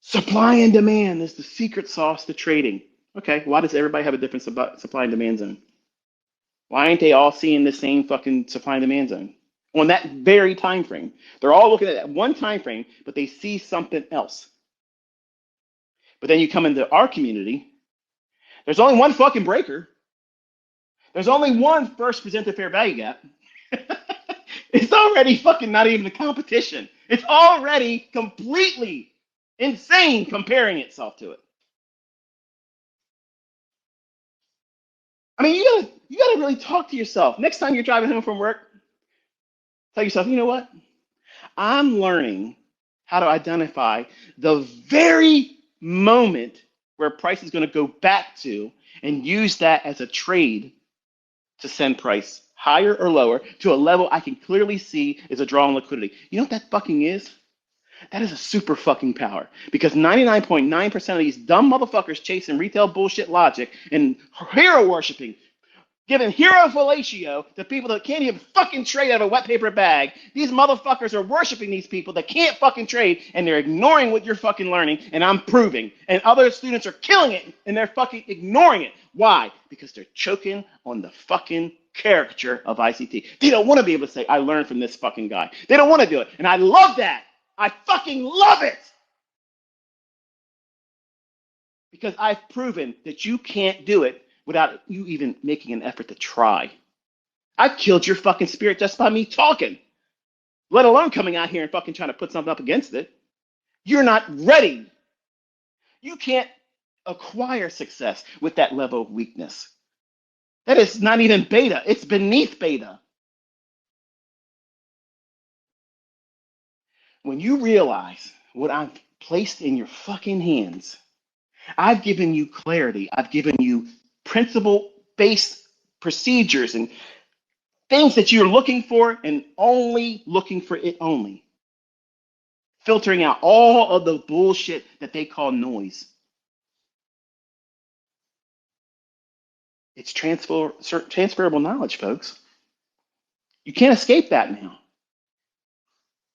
Supply and demand is the secret sauce to trading. Okay, why does everybody have a different supply and demand zone? Why ain't they all seeing the same fucking supply and demand zone on that very time frame? They're all looking at that one time frame, but they see something else. But then you come into our community, there's only one fucking breaker. There's only one first presented fair value gap. It's already fucking not even a competition. It's already completely insane comparing itself to it. I mean, you gotta really talk to yourself. Next time you're driving home from work, tell yourself, you know what? I'm learning how to identify the very moment where price is going to go back to and use that as a trade to send price higher or lower to a level I can clearly see is a draw on liquidity. You know what that fucking is? That is a super fucking power, because 99.9% of these dumb motherfuckers chasing retail bullshit logic and hero worshiping, giving hero fellatio to people that can't even fucking trade out of a wet paper bag. These motherfuckers are worshiping these people that can't fucking trade, and they're ignoring what you're fucking learning, and I'm proving. And other students are killing it, and they're fucking ignoring it. Why? Because they're choking on the fucking caricature of ICT. They don't want to be able to say, I learned from this fucking guy. They don't want to do it, and I love that. I fucking love it. Because I've proven that you can't do it without you even making an effort to try. I've killed your fucking spirit just by me talking, let alone coming out here and fucking trying to put something up against it. You're not ready. You can't acquire success with that level of weakness. That is not even beta. It's beneath beta. When you realize what I've placed in your fucking hands, I've given you clarity. I've given you principle-based procedures and things that you're looking for, and only looking for it only. Filtering out all of the bullshit that they call noise. It's transferable knowledge, folks. You can't escape that now.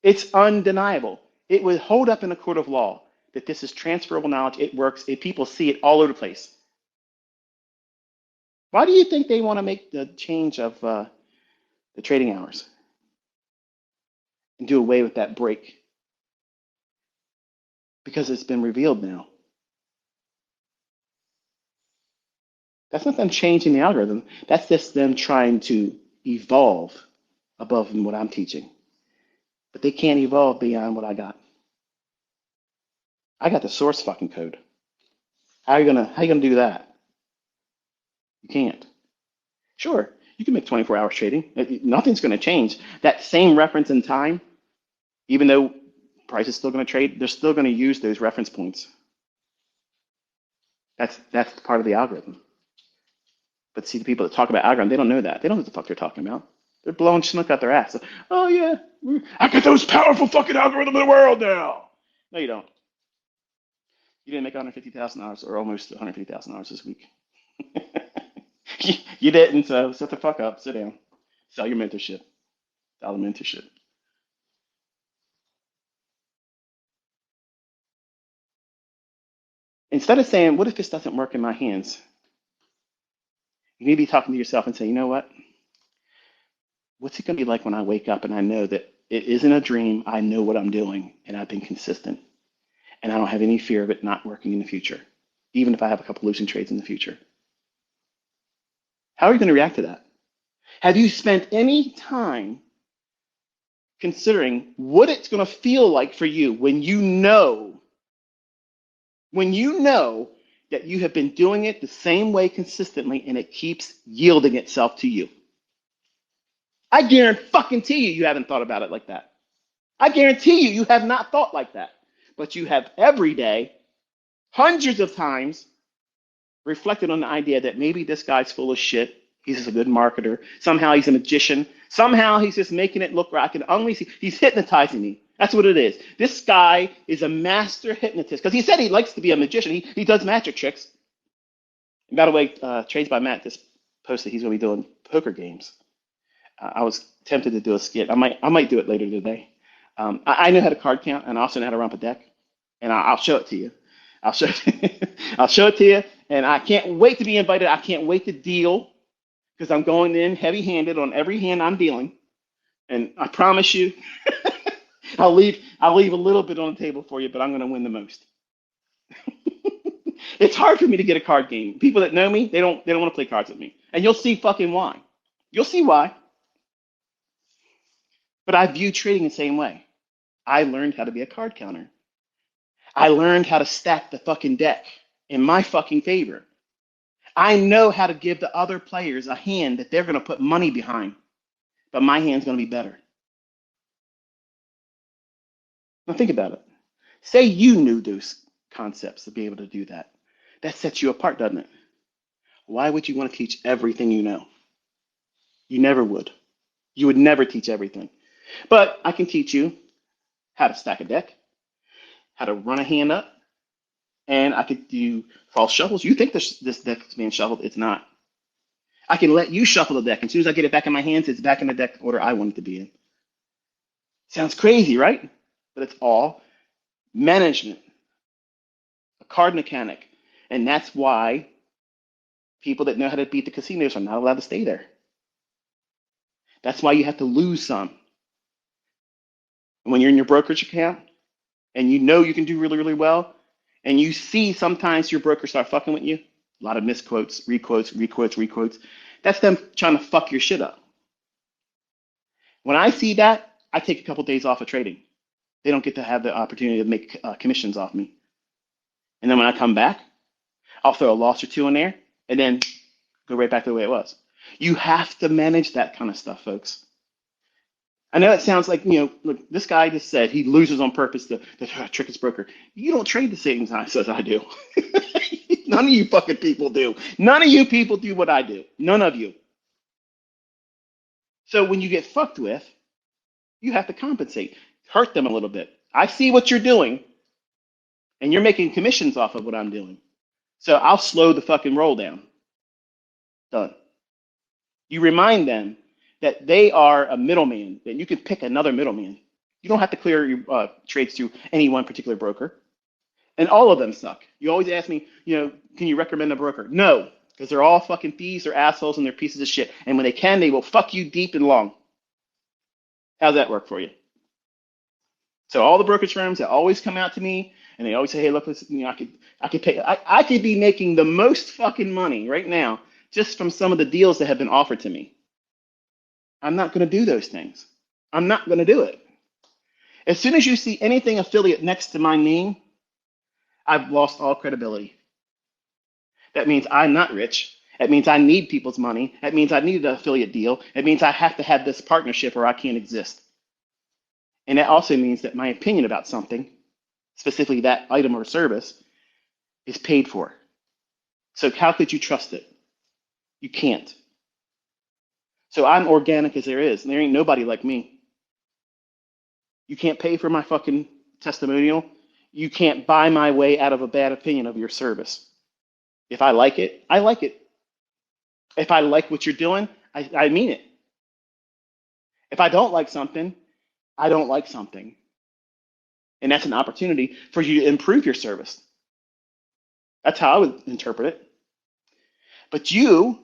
It's undeniable. It would hold up in a court of law that this is transferable knowledge. It works. People see it all over the place. Why do you think they want to make the change of the trading hours and do away with that break? Because it's been revealed now. That's not them changing the algorithm. That's just them trying to evolve above what I'm teaching. But they can't evolve beyond what I got. I got the source fucking code. How are you gonna do that? You can't. Sure, you can make 24 hours trading. Nothing's gonna change. That same reference in time, even though price is still gonna trade, they're still gonna use those reference points. That's part of the algorithm. But see, the people that talk about algorithm, they don't know that. They don't know what the fuck they're talking about. They're blowing smoke out their ass. Oh yeah, I got the most powerful fucking algorithm in the world now. No, you don't. You didn't make $150,000 or almost $150,000 this week. You didn't, so shut the fuck up. Sit down. Sell your mentorship. Sell the mentorship. Instead of saying, what if this doesn't work in my hands? You need to be talking to yourself and say, you know what? What's it going to be like when I wake up and I know that it isn't a dream? I know what I'm doing and I've been consistent and I don't have any fear of it not working in the future, even if I have a couple losing trades in the future. How are you going to react to that? Have you spent any time considering what it's going to feel like for you when you know that you have been doing it the same way consistently and it keeps yielding itself to you? I guarantee you haven't thought about it like that. I guarantee you have not thought like that. But you have every day, hundreds of times, reflected on the idea that maybe this guy's full of shit. He's just a good marketer. Somehow he's a magician. Somehow he's just making it look right. I can only see he's hypnotizing me. That's what it is. This guy is a master hypnotist because he said he likes to be a magician. He does magic tricks. And by the way, Trades by Matt just posted he's going to be doing poker games. I was tempted to do a skit. I might do it later today. I know how to card count, and I also know how to rump a deck, and I'll show it to you. I'll show it to you, and I can't wait to be invited. I can't wait to deal because I'm going in heavy-handed on every hand I'm dealing, and I promise you, I'll leave a little bit on the table for you, but I'm going to win the most. It's hard for me to get a card game. People that know me, they don't want to play cards with me, and you'll see fucking why. You'll see why. But I view trading the same way. I learned how to be a card counter. I learned how to stack the fucking deck in my fucking favor. I know how to give the other players a hand that they're going to put money behind, but my hand's going to be better. Now think about it. Say you knew those concepts to be able to do that. That sets you apart, doesn't it? Why would you want to teach everything you know? You never would. You would never teach everything. But I can teach you how to stack a deck, how to run a hand up, and I could do false shuffles. You think this deck is being shuffled. It's not. I can let you shuffle the deck. As soon as I get it back in my hands, it's back in the deck order I want it to be in. Sounds crazy, right? But it's all management, a card mechanic. And that's why people that know how to beat the casinos are not allowed to stay there. That's why you have to lose some. When you're in your brokerage account and you know you can do really, really well, and you see sometimes your broker start fucking with you, a lot of misquotes, requotes, that's them trying to fuck your shit up. When I see that, I take a couple days off of trading. They don't get to have the opportunity to make commissions off me. And then when I come back, I'll throw a loss or two in there and then go right back to the way it was. You have to manage that kind of stuff, folks. I know it sounds like, look, this guy just said he loses on purpose to trick his broker. You don't trade the same time as I do. None of you fucking people do. None of you people do what I do. None of you. So when you get fucked with, you have to compensate. Hurt them a little bit. I see what you're doing, and you're making commissions off of what I'm doing. So I'll slow the fucking roll down. Done. You remind them that they are a middleman, that you can pick another middleman. You don't have to clear your trades through any one particular broker. And all of them suck. You always ask me, can you recommend a broker? No, because they're all fucking thieves, they're assholes, and they're pieces of shit. And when they can, they will fuck you deep and long. How's that work for you? So all the brokerage firms that always come out to me and they always say, hey, look, listen, I could be making the most fucking money right now just from some of the deals that have been offered to me. I'm not going to do those things. I'm not going to do it. As soon as you see anything affiliate next to my name, I've lost all credibility. That means I'm not rich. That means I need people's money. That means I need an affiliate deal. It means I have to have this partnership or I can't exist. And that also means that my opinion about something, specifically that item or service, is paid for. So how could you trust it? You can't. So I'm organic as there is, and there ain't nobody like me. You can't pay for my fucking testimonial. You can't buy my way out of a bad opinion of your service. If I like it, I like it. If I like what you're doing, I mean it. If I don't like something, I don't like something. And that's an opportunity for you to improve your service. That's how I would interpret it. But you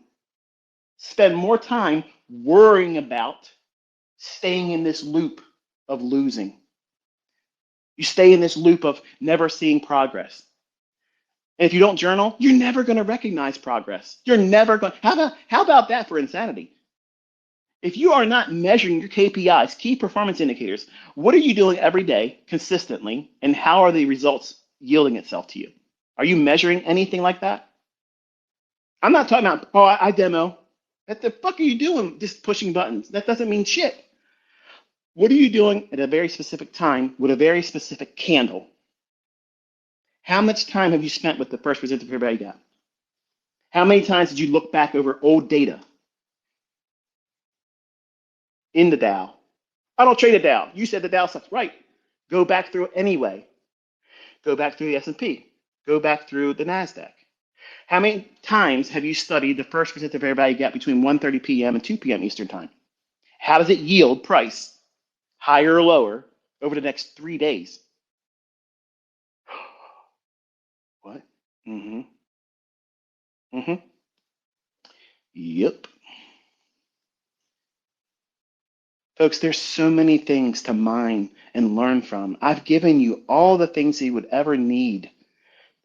spend more time worrying about staying in this loop of losing. You stay in this loop of never seeing progress. And if you don't journal, you're never going to recognize progress. You're never going. How about that for insanity? If you are not measuring your KPIs, key performance indicators, what are you doing every day consistently, and how are the results yielding itself to you? Are you measuring anything like that? I'm not talking about, oh, I demo. What the fuck are you doing just pushing buttons? That doesn't mean shit. What are you doing at a very specific time with a very specific candle? How much time have you spent with the first presenter for everybody got? How many times did you look back over old data in the Dow? I don't trade the Dow. You said the Dow sucks. Right. Go back through it anyway. Go back through the S&P. Go back through the NASDAQ. How many times have you studied the first presenter for everybody got between 1:30 p.m. and 2 p.m. Eastern time? How does it yield price, higher or lower, over the next 3 days? What? Mm-hmm. Mm-hmm. Yep. Folks, there's so many things to mine and learn from. I've given you all the things you would ever need,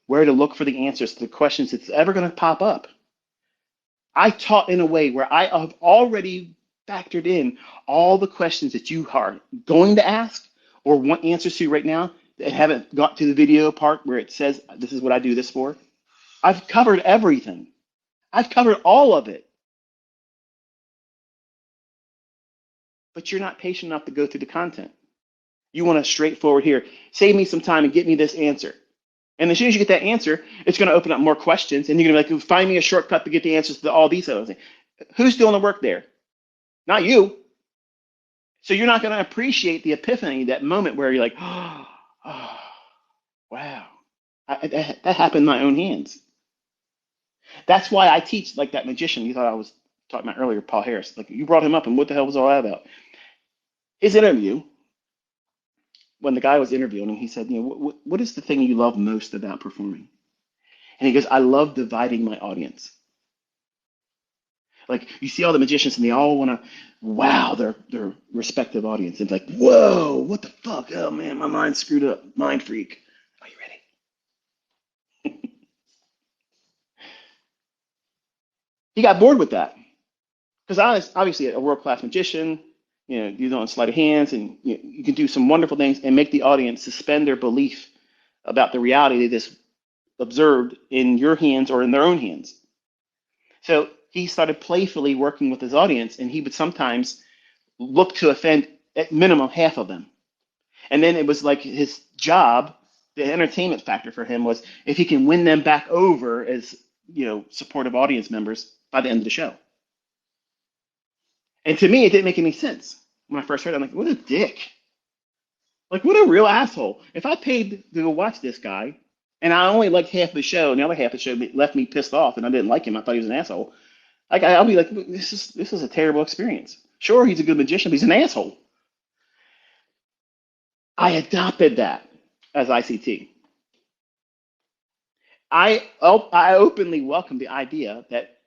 where to look for the answers to the questions that's ever going to pop up. I taught in a way where I have already factored in all the questions that you are going to ask or want answers to right now that haven't got to the video part where it says, this is what I do this for. I've covered everything. I've covered all of it. But you're not patient enough to go through the content. You want a straightforward here. Save me some time and get me this answer. And as soon as you get that answer, it's going to open up more questions. And you're going to be like, find me a shortcut to get the answers to all these other things. Who's doing the work there? Not you. So you're not going to appreciate the epiphany, that moment where you're like, oh, wow. That happened in my own hands. That's why I teach like that magician you thought I was talking about earlier, Paul Harris. Like you brought him up, and what the hell was all that about? His interview, when the guy was interviewing him, he said, what is the thing you love most about performing? And he goes, I love dividing my audience. Like you see all the magicians and they all want to wow their respective audience. It's like, whoa, what the fuck? Oh man, my mind's screwed up. Mind freak. Are you ready? He got bored with that. Because obviously a world-class magician, you don't sleight of hands, and you can do some wonderful things and make the audience suspend their belief about the reality they just observed in your hands or in their own hands. So he started playfully working with his audience, and he would sometimes look to offend at minimum half of them. And then it was like his job, the entertainment factor for him was if he can win them back over as supportive audience members by the end of the show. And to me, it didn't make any sense. When I first heard it, I'm like, what a dick. Like, what a real asshole. If I paid to go watch this guy, and I only liked half the show, and the other half of the show left me pissed off, and I didn't like him, I thought he was an asshole, like I'll be like, this is a terrible experience. Sure, he's a good magician, but he's an asshole. I adopted that as ICT. I openly welcome the idea that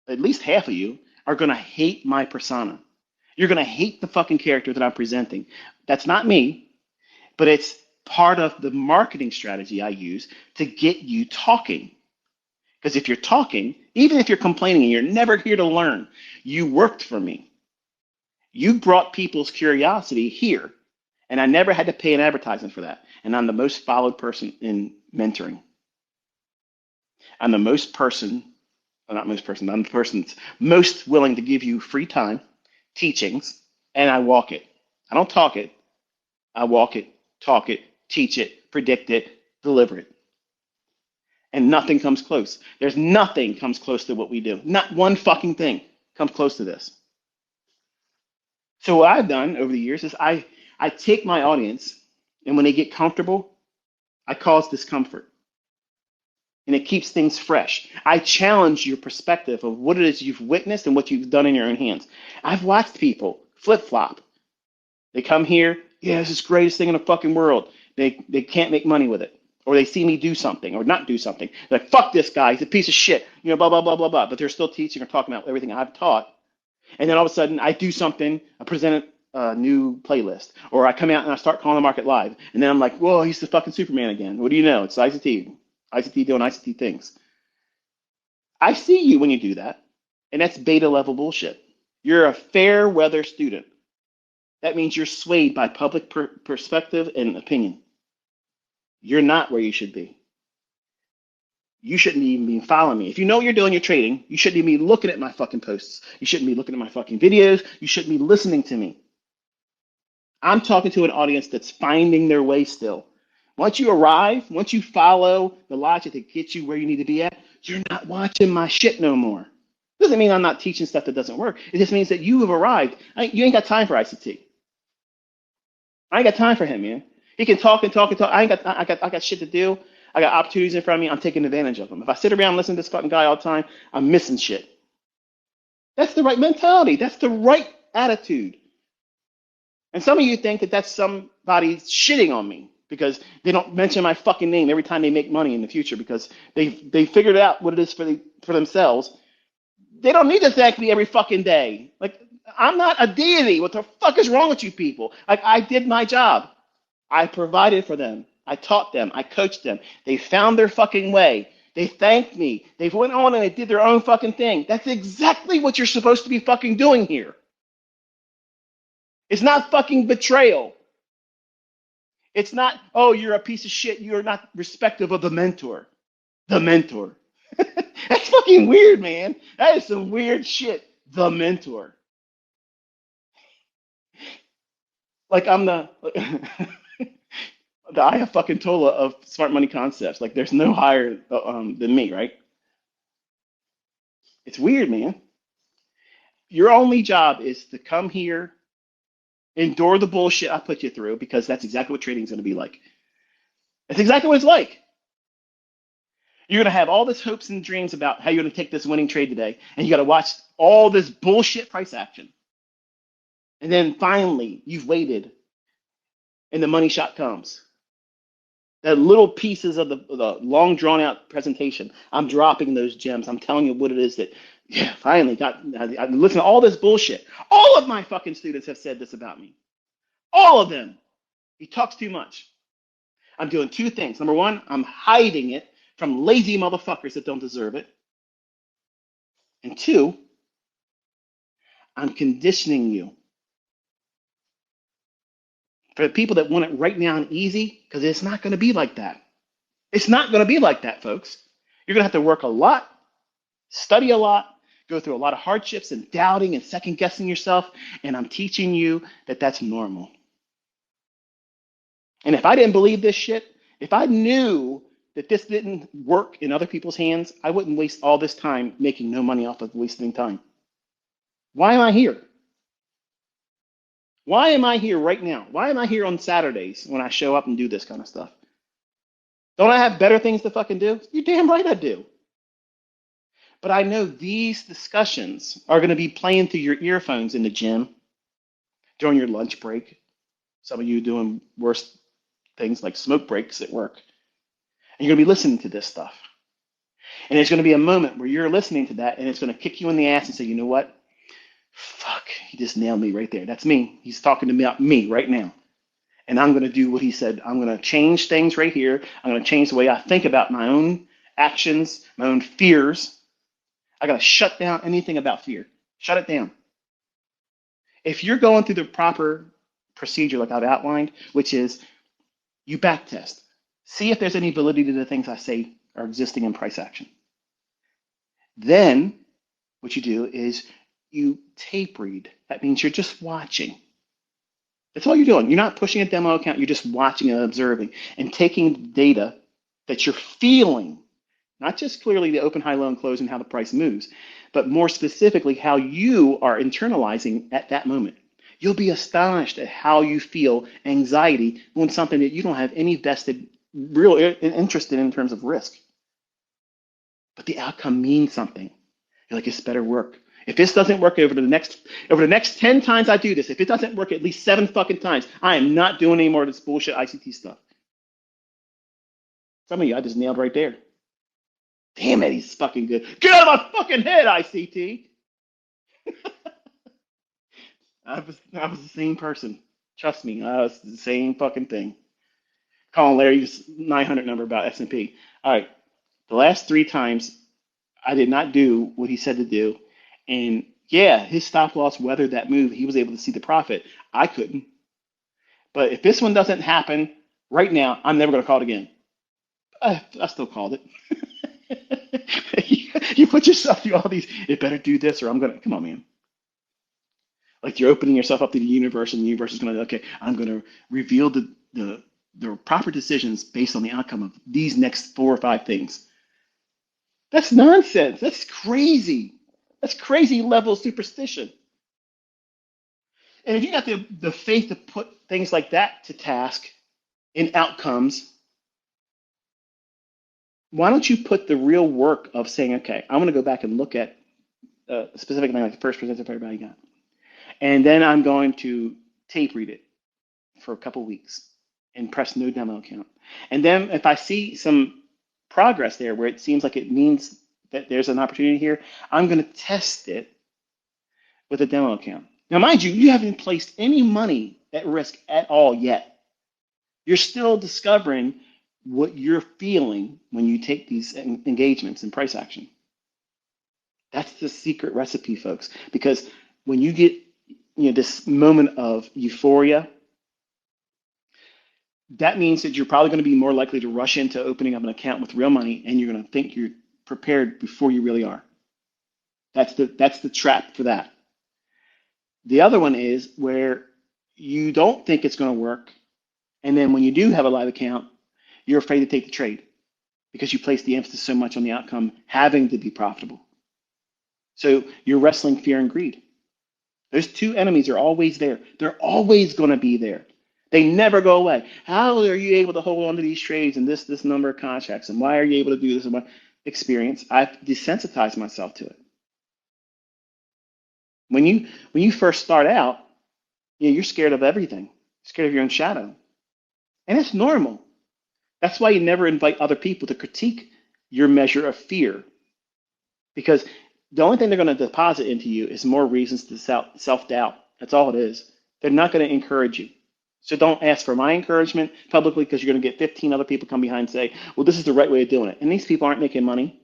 at least half of you are going to hate my persona. You're going to hate the fucking character that I'm presenting. That's not me, but it's part of the marketing strategy I use to get you talking. Because if you're talking, even if you're complaining and you're never here to learn, you worked for me. You brought people's curiosity here, and I never had to pay an advertisement for that. And I'm the most followed person in mentoring. I'm the person that's most willing to give you free time, teachings, and I walk it. I don't talk it. I walk it, talk it, teach it, predict it, deliver it. And nothing comes close. There's nothing comes close to what we do. Not one fucking thing comes close to this. So what I've done over the years is I take my audience, and when they get comfortable, I cause discomfort. and it keeps things fresh. I challenge your perspective of what it is you've witnessed and what you've done in your own hands. I've watched people flip-flop. They come here, yeah, this is the greatest thing in the fucking world. They can't make money with it. Or they see me do something or not do something. They're like, fuck this guy, he's a piece of shit. Blah, blah, blah, blah, blah. But they're still teaching or talking about everything I've taught. And then all of a sudden I do something, I present a new playlist. Or I come out and I start calling the market live. And then I'm like, whoa, he's the fucking Superman again. What do you know? It's ICT. ICT doing ICT things. I see you when you do that. And that's beta level bullshit. You're a fair weather student. That means you're swayed by public perspective and opinion. You're not where you should be. You shouldn't even be following me. If you know what you're doing, you're trading, you shouldn't even be looking at my fucking posts. You shouldn't be looking at my fucking videos. You shouldn't be listening to me. I'm talking to an audience that's finding their way still. Once you arrive, once you follow the logic that gets you where you need to be at, you're not watching my shit no more. Doesn't mean I'm not teaching stuff that doesn't work. It just means that you have arrived. You ain't got time for ICT. I ain't got time for him, man. He can talk and talk and talk. I got shit to do. I got opportunities in front of me. I'm taking advantage of them. If I sit around and listen to this fucking guy all the time, I'm missing shit. That's the right mentality. That's the right attitude. And some of you think that that's somebody shitting on me because they don't mention my fucking name every time they make money in the future because they figured out what it is for themselves. They don't need to thank me every fucking day. Like, I'm not a deity. What the fuck is wrong with you people? Like, I did my job. I provided for them. I taught them. I coached them. They found their fucking way. They thanked me. They went on and they did their own fucking thing. That's exactly what you're supposed to be fucking doing here. It's not fucking betrayal. It's not, oh, you're a piece of shit. You're not respectful of the mentor. The mentor. That's fucking weird, man. That is some weird shit. The mentor. Like I'm the the Aya fucking Tola of Smart Money Concepts. Like there's no higher than me, right? It's weird, man. Your only job is to come here, endure the bullshit I put you through, because that's exactly what trading is going to be like. That's exactly what it's like. You're going to have all this hopes and dreams about how you're going to take this winning trade today, and you got to watch all this bullshit price action. And then finally, you've waited, and the money shot comes. The little pieces of the long drawn out presentation, I'm dropping those gems. I'm telling you what it is that, yeah, finally I listen to all this bullshit. All of my fucking students have said this about me. All of them. He talks too much. I'm doing two things. Number one, I'm hiding it from lazy motherfuckers that don't deserve it. And two, I'm conditioning you. For the people that want it right now and easy, because it's not going to be like that. It's not going to be like that, folks. You're going to have to work a lot, study a lot, go through a lot of hardships and doubting and second guessing yourself. And I'm teaching you that that's normal. And if I didn't believe this shit, if I knew that this didn't work in other people's hands, I wouldn't waste all this time making no money off of wasting time. Why am I here? Why am I here right now? Why am I here on Saturdays when I show up and do this kind of stuff? Don't I have better things to fucking do? You're damn right I do. But I know these discussions are going to be playing through your earphones in the gym, during your lunch break. Some of you doing worse things like smoke breaks at work. And you're going to be listening to this stuff. And there's going to be a moment where you're listening to that and it's going to kick you in the ass and say, you know what? Fuck, he just nailed me right there. That's me. He's talking to me about me right now. And I'm going to do what he said. I'm going to change things right here. I'm going to change the way I think about my own actions, my own fears. I got to shut down anything about fear. Shut it down. If you're going through the proper procedure like I've outlined, which is you back test. See if there's any validity to the things I say are existing in price action. Then what you do is you tape read. That means you're just watching. That's all you're doing. You're not pushing a demo account. You're just watching and observing and taking data that you're feeling, not just clearly the open, high, low, and close and how the price moves, but more specifically how you are internalizing at that moment. You'll be astonished at how you feel anxiety when something that you don't have any vested real interest in terms of risk. but the outcome means something. You're like, this better work. If this doesn't work over the next 10 times I do this, if it doesn't work at least 7 fucking times, I am not doing any more of this bullshit ICT stuff. Some of you I just nailed right there. Damn it, he's fucking good. Get out of my fucking head, ICT. I was the same person. Trust me, I was the same fucking thing. Calling Larry's 900 number about S&P. All right, the last 3 times I did not do what he said to do, and yeah, his stop loss weathered that move. He was able to see the profit. I couldn't. But if this one doesn't happen right now, I'm never going to call it again. I still called it. You put yourself through all these. It better do this, or I'm gonna. Come on, man. Like you're opening yourself up to the universe, and the universe is gonna. Okay, I'm gonna reveal the proper decisions based on the outcome of these next 4 or 5 things. That's nonsense. That's crazy. That's crazy level of superstition. And if you got the faith to put things like that to task in outcomes, why don't you put the real work of saying, okay, I'm going to go back and look at a specific thing like the first presenter everybody got. And then I'm going to tape read it for a couple weeks and press no demo account. And then if I see some progress there where it seems like it means that there's an opportunity here, I'm going to test it with a demo account. Now, mind you, you haven't placed any money at risk at all yet. You're still discovering what you're feeling when you take these engagements in price action. That's the secret recipe, folks. Because when you get this moment of euphoria, that means that you're probably going to be more likely to rush into opening up an account with real money, and you're going to think you're prepared before you really are. That's the trap for that. The other one is where you don't think it's going to work, and then when you do have a live account, you're afraid to take the trade because you place the emphasis so much on the outcome having to be profitable. So you're wrestling fear and greed. Those 2 enemies are always there. They're always going to be there. They never go away. How are you able to hold on to these trades and this number of contracts? And why are you able to do this? And my experience, I've desensitized myself to it. When you first start out, you're scared of everything. Scared of your own shadow. And it's normal. That's why you never invite other people to critique your measure of fear. Because the only thing they're going to deposit into you is more reasons to self-doubt. That's all it is. They're not going to encourage you. So don't ask for my encouragement publicly because you're going to get 15 other people come behind and say, well, this is the right way of doing it. And these people aren't making money.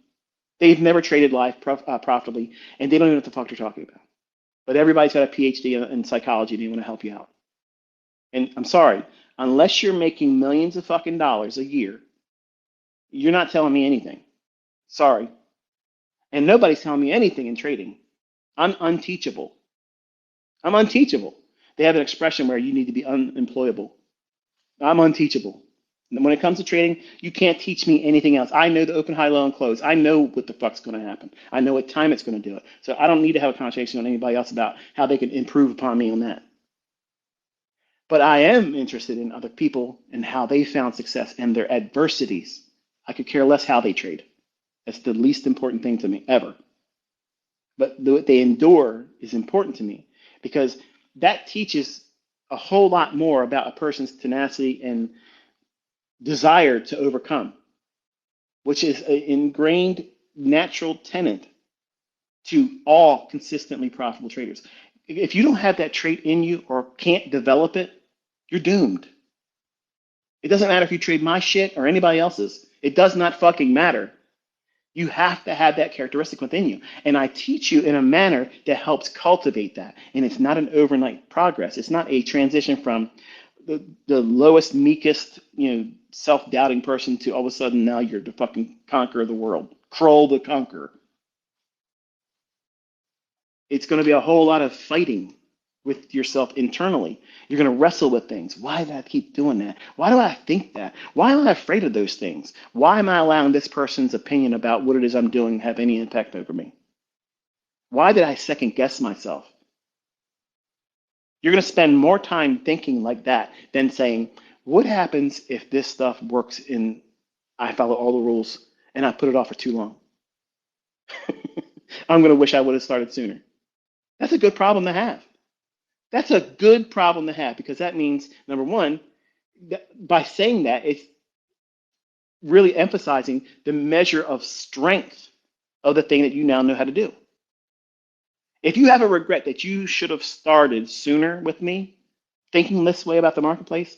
They've never traded live profitably, and they don't even know what the fuck they're talking about. But everybody's got a PhD in psychology and they want to help you out. And I'm sorry, unless you're making millions of fucking dollars a year, you're not telling me anything. Sorry. And nobody's telling me anything in trading. I'm unteachable. I'm unteachable. They have an expression where you need to be unemployable. I'm unteachable. And when it comes to trading, you can't teach me anything else. I know the open, high, low, and close. I know what the fuck's going to happen. I know what time it's going to do it. So I don't need to have a conversation with anybody else about how they can improve upon me on that. But I am interested in other people and how they found success and their adversities. I could care less how they trade. That's the least important thing to me ever. But what they endure is important to me because that teaches a whole lot more about a person's tenacity and desire to overcome, which is an ingrained natural tenet to all consistently profitable traders. If you don't have that trait in you or can't develop it, you're doomed. It doesn't matter if you trade my shit or anybody else's. It does not fucking matter. You have to have that characteristic within you. And I teach you in a manner that helps cultivate that. And it's not an overnight progress. It's not a transition from the lowest, meekest, self-doubting person to all of a sudden now you're the fucking conqueror of the world. Kroll the conqueror. It's going to be a whole lot of fighting with yourself internally. You're going to wrestle with things. Why do I keep doing that? Why do I think that? Why am I afraid of those things? Why am I allowing this person's opinion about what it is I'm doing have any impact over me? Why did I second guess myself? You're going to spend more time thinking like that than saying, what happens if this stuff works and I follow all the rules and I put it off for too long? I'm going to wish I would have started sooner. That's a good problem to have. That's a good problem to have because that means, number one, that by saying that, it's really emphasizing the measure of strength of the thing that you now know how to do. If you have a regret that you should have started sooner with me, thinking this way about the marketplace,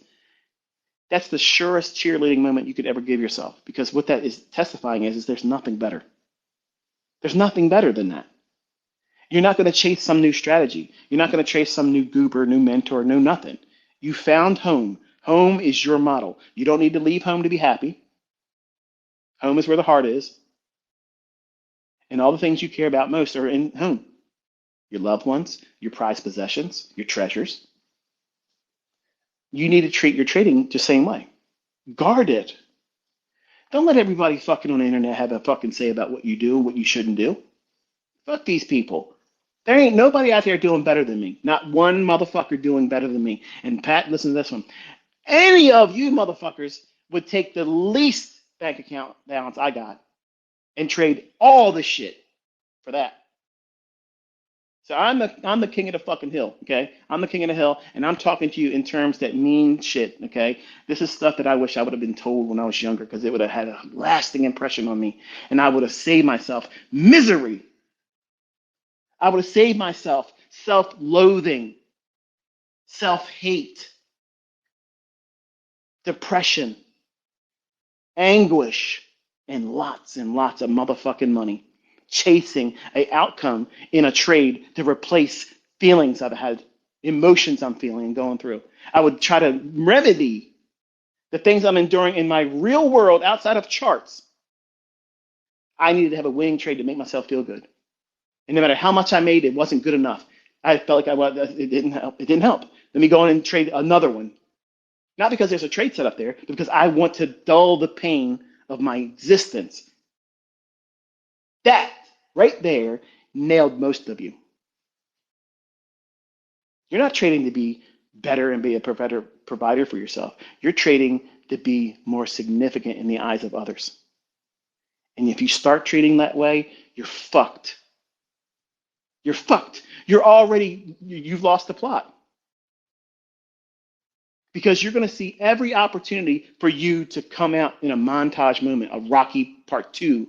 that's the surest cheerleading moment you could ever give yourself. Because what that is testifying is there's nothing better. There's nothing better than that. You're not going to chase some new strategy. You're not going to chase some new goober, new mentor, new nothing. You found home. Home is your model. You don't need to leave home to be happy. Home is where the heart is. And all the things you care about most are in home. Your loved ones, your prized possessions, your treasures. You need to treat your trading the same way. Guard it. Don't let everybody fucking on the internet have a fucking say about what you do and what you shouldn't do. Fuck these people. There ain't nobody out there doing better than me. Not one motherfucker doing better than me. And Pat, listen to this one. Any of you motherfuckers would take the least bank account balance I got and trade all the shit for that. So I'm the king of the fucking hill, okay? I'm the king of the hill, and I'm talking to you in terms that mean shit, okay? This is stuff that I wish I would have been told when I was younger because it would have had a lasting impression on me, and I would have saved myself misery. I would have saved myself self-loathing, self-hate, depression, anguish, and lots of motherfucking money. Chasing an outcome in a trade to replace feelings I've had, emotions I'm feeling and going through. I would try to remedy the things I'm enduring in my real world outside of charts. I needed to have a winning trade to make myself feel good. And no matter how much I made, it wasn't good enough. I felt like it didn't help. It didn't help. Let me go in and trade another one. Not because there's a trade set up there, but because I want to dull the pain of my existence. That right there nailed most of you. You're not trading to be better and be a better provider for yourself. You're trading to be more significant in the eyes of others. And if you start trading that way, you're fucked. You're fucked. You've lost the plot. Because you're going to see every opportunity for you to come out in a montage moment, a Rocky Part 2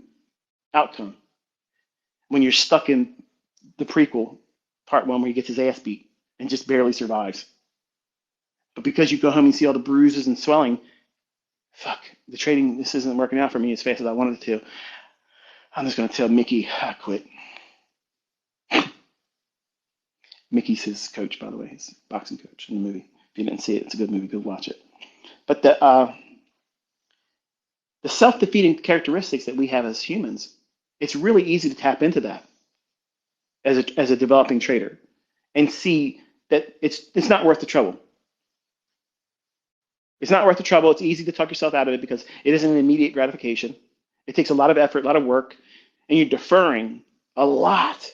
outcome. When you're stuck in the prequel, Part 1, where he gets his ass beat and just barely survives. But because you go home and see all the bruises and swelling, fuck, the trading, this isn't working out for me as fast as I wanted it to. I'm just going to tell Mickey I quit. Mickey's his coach, by the way, his boxing coach in the movie. If you didn't see it, it's a good movie. Go watch it. But the self-defeating characteristics that we have as humans, it's really easy to tap into that as a developing trader and see that it's not worth the trouble. It's not worth the trouble. It's easy to talk yourself out of it because it isn't an immediate gratification. It takes a lot of effort, a lot of work, and you're deferring a lot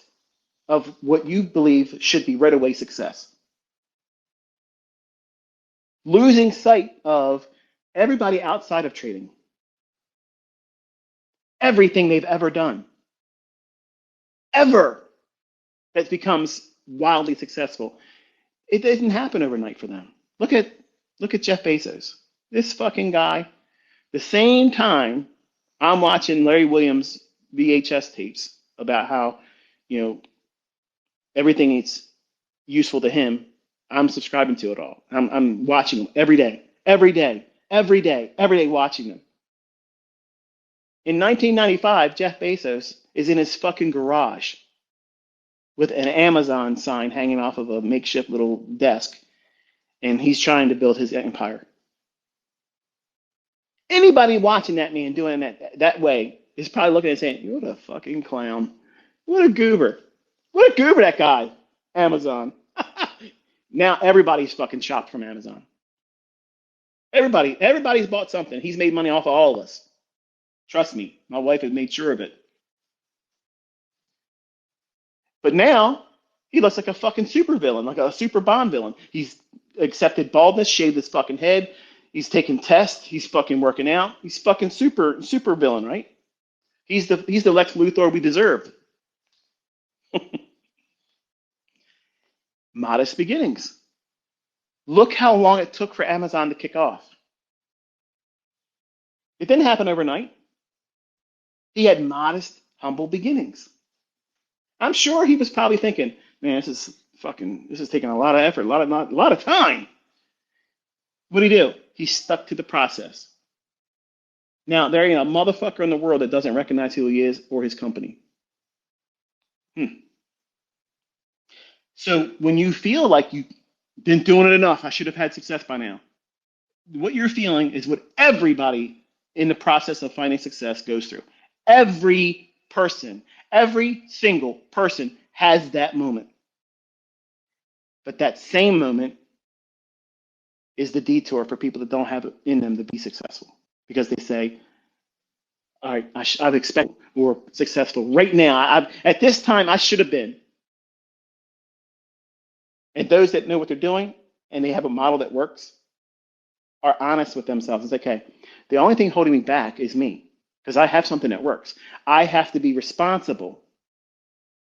of what you believe should be right away success. Losing sight of everybody outside of trading, everything they've ever done, ever, that becomes wildly successful. It didn't happen overnight for them. Look at Jeff Bezos. This fucking guy, the same time I'm watching Larry Williams VHS tapes about how, everything is useful to him, I'm subscribing to it all. I'm watching them every day watching them. In 1995, Jeff Bezos is in his fucking garage with an Amazon sign hanging off of a makeshift little desk, and he's trying to build his empire. Anybody watching that man doing that way is probably looking and saying, "What a fucking clown. What a goober. What a goober, that guy, Amazon." Now everybody's fucking shopped from Amazon. Everybody's bought something. He's made money off of all of us. Trust me, my wife has made sure of it. But now he looks like a fucking super villain, like a super Bond villain. He's accepted baldness, shaved his fucking head. He's taking tests. He's fucking working out. He's fucking super villain, right? He's the Lex Luthor we deserved. Modest beginnings. Look how long it took for Amazon to kick off. It didn't happen overnight. He had modest, humble beginnings. I'm sure he was probably thinking, man, this is taking a lot of effort, a lot of time. What did he do? He stuck to the process. Now, there ain't a motherfucker in the world that doesn't recognize who he is or his company. So when you feel like you've been doing it enough, I should have had success by now. What you're feeling is what everybody in the process of finding success goes through. Every person, every single person has that moment. But that same moment is the detour for people that don't have it in them to be successful, because they say, all right, I've expected more successful right now. At this time, I should have been. And those that know what they're doing and they have a model that works are honest with themselves. It's okay. The only thing holding me back is me, because I have something that works. I have to be responsible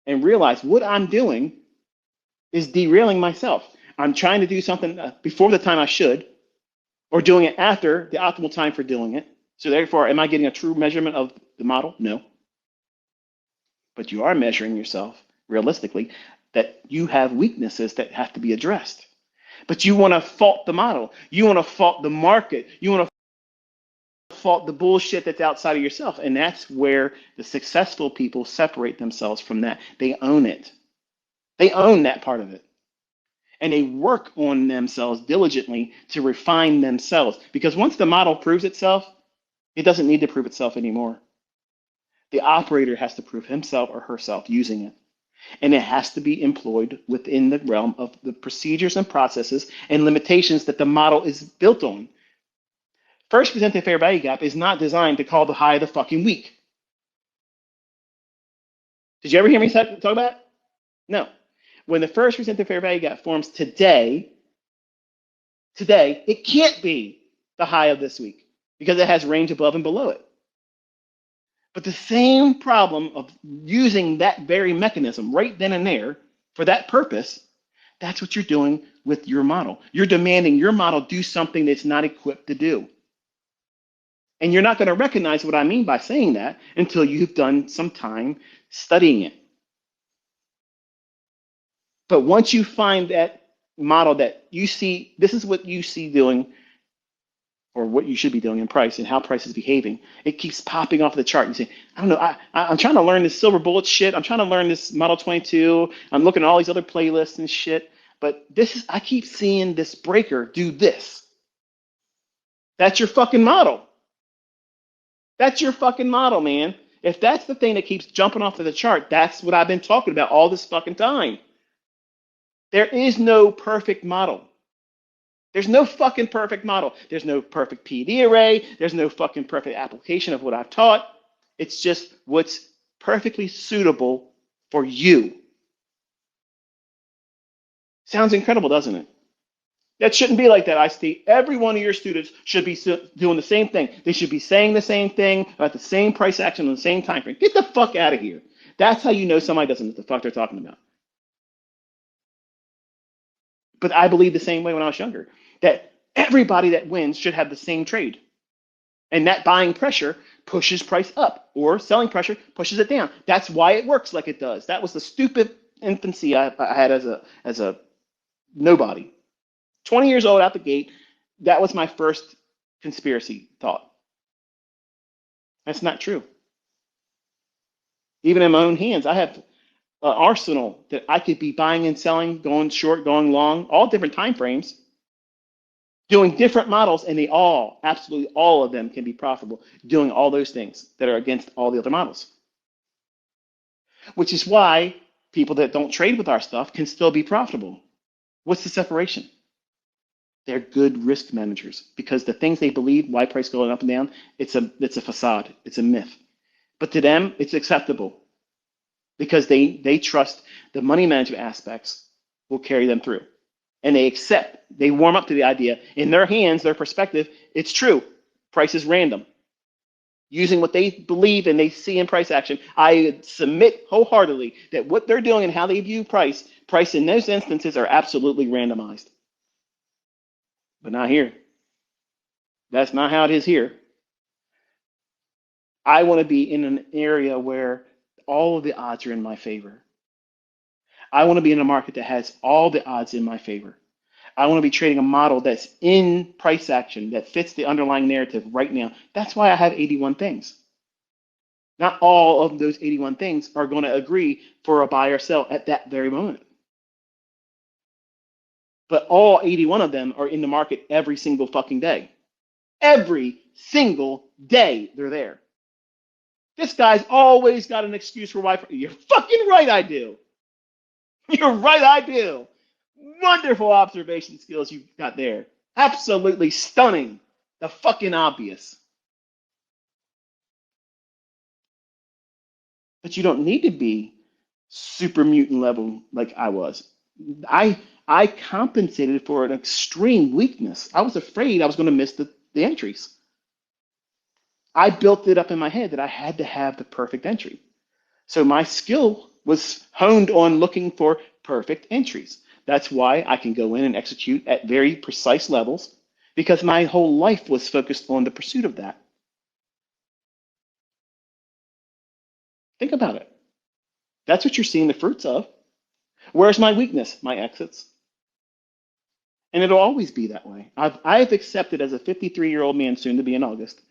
and realize what I'm doing is derailing myself. I'm trying to do something before the time I should, or doing it after the optimal time for doing it. So therefore, am I getting a true measurement of the model? No. But you are measuring yourself realistically that you have weaknesses that have to be addressed. But you want to fault the model. You want to fault the market. You want to fault the bullshit that's outside of yourself. And that's where the successful people separate themselves from that. They own it. They own that part of it. And they work on themselves diligently to refine themselves. Because once the model proves itself, it doesn't need to prove itself anymore. The operator has to prove himself or herself using it. And it has to be employed within the realm of the procedures and processes and limitations that the model is built on. First presented fair value gap is not designed to call the high of the fucking week. Did you ever hear me talk about it? No. When the first presented fair value gap forms today, it can't be the high of this week because it has range above and below it. But the same problem of using that very mechanism right then and there for that purpose, that's what you're doing with your model. You're demanding your model do something that's not equipped to do. And you're not going to recognize what I mean by saying that until you've done some time studying it. But once you find that model that you see, this is what you see doing, or what you should be doing in price and how price is behaving, it keeps popping off the chart. You say, I don't know, I'm trying to learn this silver bullet shit. I'm trying to learn this Model 22. I'm looking at all these other playlists and shit. But I keep seeing this breaker do this. That's your fucking model. That's your fucking model, man. If that's the thing that keeps jumping off of the chart, that's what I've been talking about all this fucking time. There is no perfect model. There's no fucking perfect model. There's no perfect PD array. There's no fucking perfect application of what I've taught. It's just what's perfectly suitable for you. Sounds incredible, doesn't it? That shouldn't be like that, ICT. Every one of your students should be doing the same thing. They should be saying the same thing about the same price action on the same time frame. Get the fuck out of here. That's how you know somebody doesn't know what the fuck they're talking about. But I believed the same way when I was younger, that everybody that wins should have the same trade. And that buying pressure pushes price up, or selling pressure pushes it down. That's why it works like it does. That was the stupid infancy I had as a nobody. 20 years old out the gate, that was my first conspiracy thought. That's not true. Even in my own hands, I have an arsenal that I could be buying and selling, going short, going long, all different time frames, doing different models, and absolutely all of them can be profitable, doing all those things that are against all the other models. Which is why people that don't trade with our stuff can still be profitable. What's the separation? They're good risk managers, because the things they believe, why price going up and down, it's a facade, it's a myth. But to them, it's acceptable, because they trust the money management aspects will carry them through. And they warm up to the idea. In their hands, their perspective, it's true. Price is random. using what they believe and they see in price action. I submit wholeheartedly that what they're doing and how they view price in those instances are absolutely randomized. But not here. That's not how it is here. I want to be in an area where all of the odds are in my favor. I want to be in a market that has all the odds in my favor. I want to be trading a model that's in price action that fits the underlying narrative right now. That's why I have 81 things. Not all of those 81 things are going to agree for a buy or sell at that very moment. But all 81 of them are in the market every single fucking day. Every single day they're there. This guy's always got an excuse for why. You're fucking right, I do. You're right, I do. Wonderful observation skills you've got there. Absolutely stunning. The fucking obvious. But you don't need to be super mutant level like I was. I compensated for an extreme weakness. I was afraid I was going to miss the entries. I built it up in my head that I had to have the perfect entry. So my skill was honed on looking for perfect entries. That's why I can go in and execute at very precise levels, because my whole life was focused on the pursuit of that. Think about it. That's what you're seeing the fruits of. Where's my weakness? My exits. And it'll always be that way. I've accepted as a 53-year-old man, soon to be in August,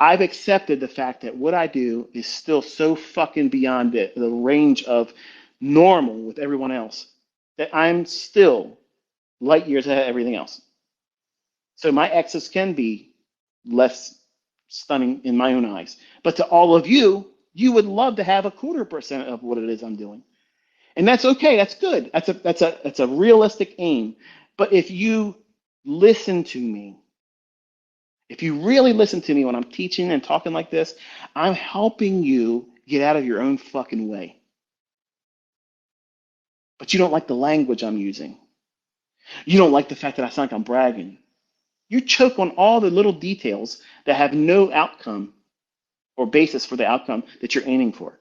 I've accepted the fact that what I do is still so fucking beyond the range of normal with everyone else that I'm still light years ahead of everything else. So my exits can be less stunning in my own eyes. But to all of you, you would love to have 0.25% of what it is I'm doing. And that's okay. That's good. That's a realistic aim. But if you listen to me, if you really listen to me when I'm teaching and talking like this, I'm helping you get out of your own fucking way. But you don't like the language I'm using. You don't like the fact that I sound like I'm bragging. You choke on all the little details that have no outcome or basis for the outcome that you're aiming for.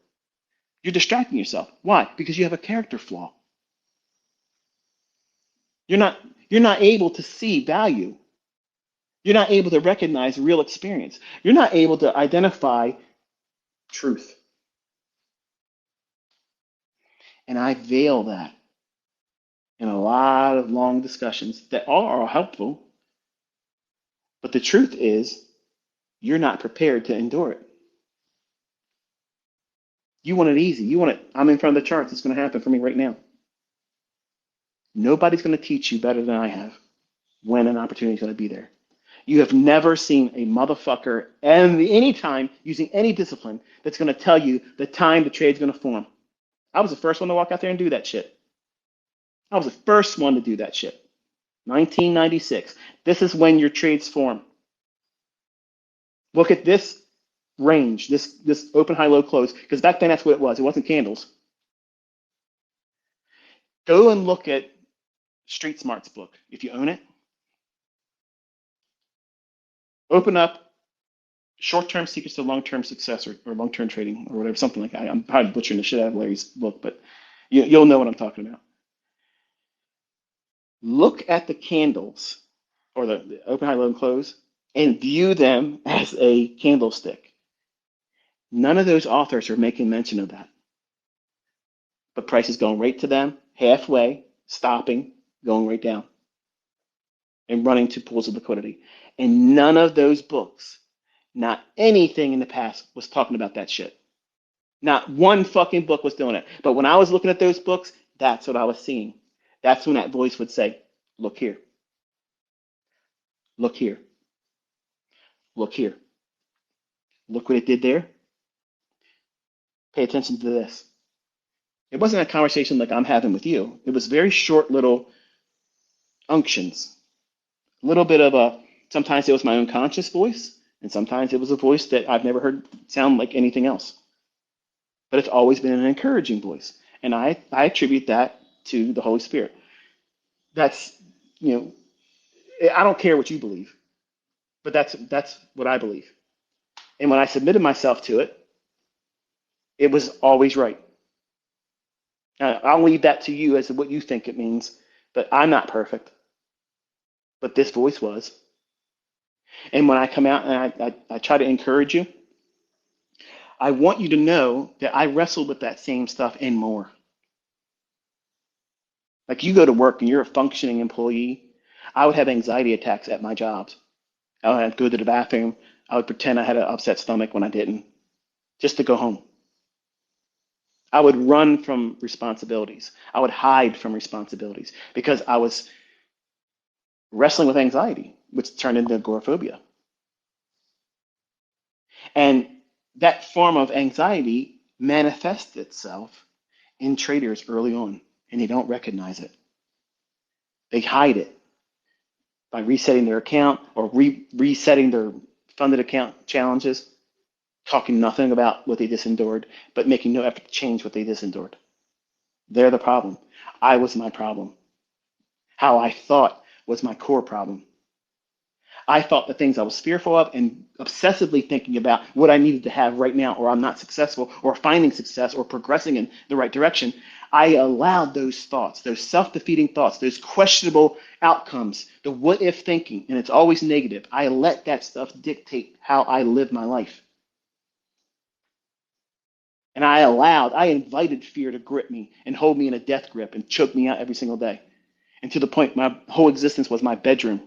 You're distracting yourself. Why? Because you have a character flaw. You're not able to see value. You're not able to recognize real experience. You're not able to identify truth. And I veil that in a lot of long discussions that all are helpful. But the truth is, you're not prepared to endure it. You want it easy. You want it, I'm in front of the charts. It's going to happen for me right now. Nobody's going to teach you better than I have when an opportunity is going to be there. You have never seen a motherfucker any time using any discipline that's going to tell you the time the trade's going to form. I was the first one to walk out there and do that shit. I was the first one to do that shit. 1996. This is when your trades form. Look at this range, this open, high, low, close, because back then that's what it was. It wasn't candles. Go and look at Street Smart's book, if you own it. Open up Short-Term Secrets to Long-Term Success or long-term trading or whatever, something like that. I'm probably butchering the shit out of Larry's book, but you'll know what I'm talking about. Look at the candles or the open, high, low, and close and view them as a candlestick. None of those authors are making mention of that. But price is going right to them, halfway, stopping, going right down, and running to pools of liquidity. And none of those books, not anything in the past, was talking about that shit. Not one fucking book was doing it. But when I was looking at those books, that's what I was seeing. That's when that voice would say, look here. Look here. Look here. Look what it did there. Pay attention to this. It wasn't a conversation like I'm having with you. It was very short little unctions. A little bit of sometimes it was my own conscious voice, and sometimes it was a voice that I've never heard sound like anything else. But it's always been an encouraging voice. And I attribute that to the Holy Spirit. That's, I don't care what you believe, but that's what I believe. And when I submitted myself to it, it was always right. Now, I'll leave that to you as to what you think it means, but I'm not perfect. But this voice was. And when I come out and I try to encourage you, I want you to know that I wrestled with that same stuff and more. Like you go to work and you're a functioning employee, I would have anxiety attacks at my jobs. I would go to the bathroom. I would pretend I had an upset stomach when I didn't, just to go home. I would run from responsibilities. I would hide from responsibilities because I was wrestling with anxiety, which turned into agoraphobia. And that form of anxiety manifests itself in traders early on, and they don't recognize it. They hide it by resetting their account or resetting their funded account challenges, talking nothing about what they just endured, but making no effort to change what they just endured. They're the problem. I was my problem. How I thought was my core problem. I thought the things I was fearful of and obsessively thinking about what I needed to have right now, or I'm not successful, or finding success, or progressing in the right direction. I allowed those thoughts, those self-defeating thoughts, those questionable outcomes, the what if thinking, and it's always negative. I let that stuff dictate how I live my life. And I invited fear to grip me and hold me in a death grip and choke me out every single day. And to the point, my whole existence was my bedroom.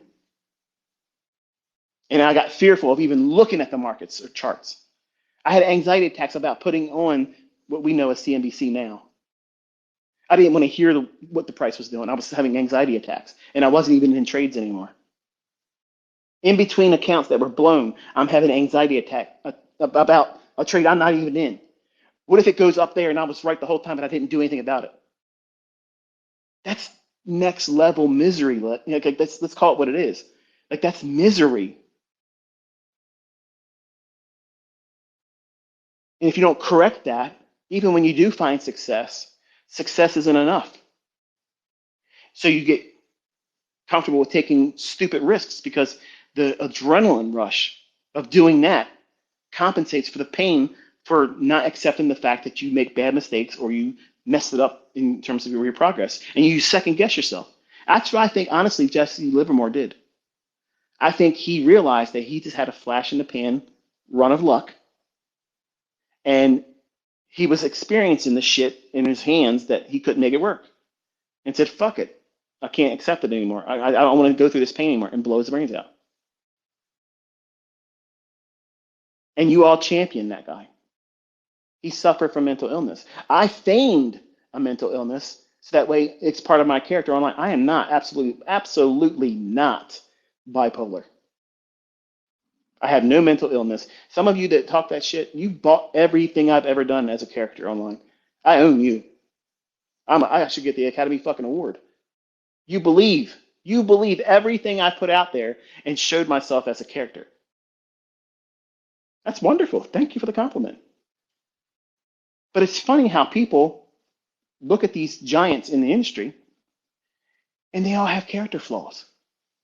And I got fearful of even looking at the markets or charts. I had anxiety attacks about putting on what we know as CNBC now. I didn't want to hear what the price was doing. I was having anxiety attacks, and I wasn't even in trades anymore. In between accounts that were blown, I'm having an anxiety attack about a trade I'm not even in. What if it goes up there and I was right the whole time and I didn't do anything about it? That's next level misery. Let's call it what it is. Like that's misery. And if you don't correct that, even when you do find success, success isn't enough. So you get comfortable with taking stupid risks because the adrenaline rush of doing that compensates for the pain for not accepting the fact that you make bad mistakes or you messed it up in terms of your progress and you second guess yourself. That's what I think, honestly, Jesse Livermore did. I think he realized that he just had a flash in the pan run of luck, and he was experiencing the shit in his hands that he couldn't make it work, and said, fuck it. I can't accept it anymore. I don't want to go through this pain anymore, and blow his brains out. And you all champion that guy. He suffered from mental illness. I feigned a mental illness so that way it's part of my character online. I am not, absolutely not bipolar. I have no mental illness. Some of you that talk that shit, you bought everything I've ever done as a character online. I own you. I should get the Academy fucking award. You believe everything I put out there and showed myself as a character. That's wonderful. Thank you for the compliment. But it's funny how people look at these giants in the industry and they all have character flaws,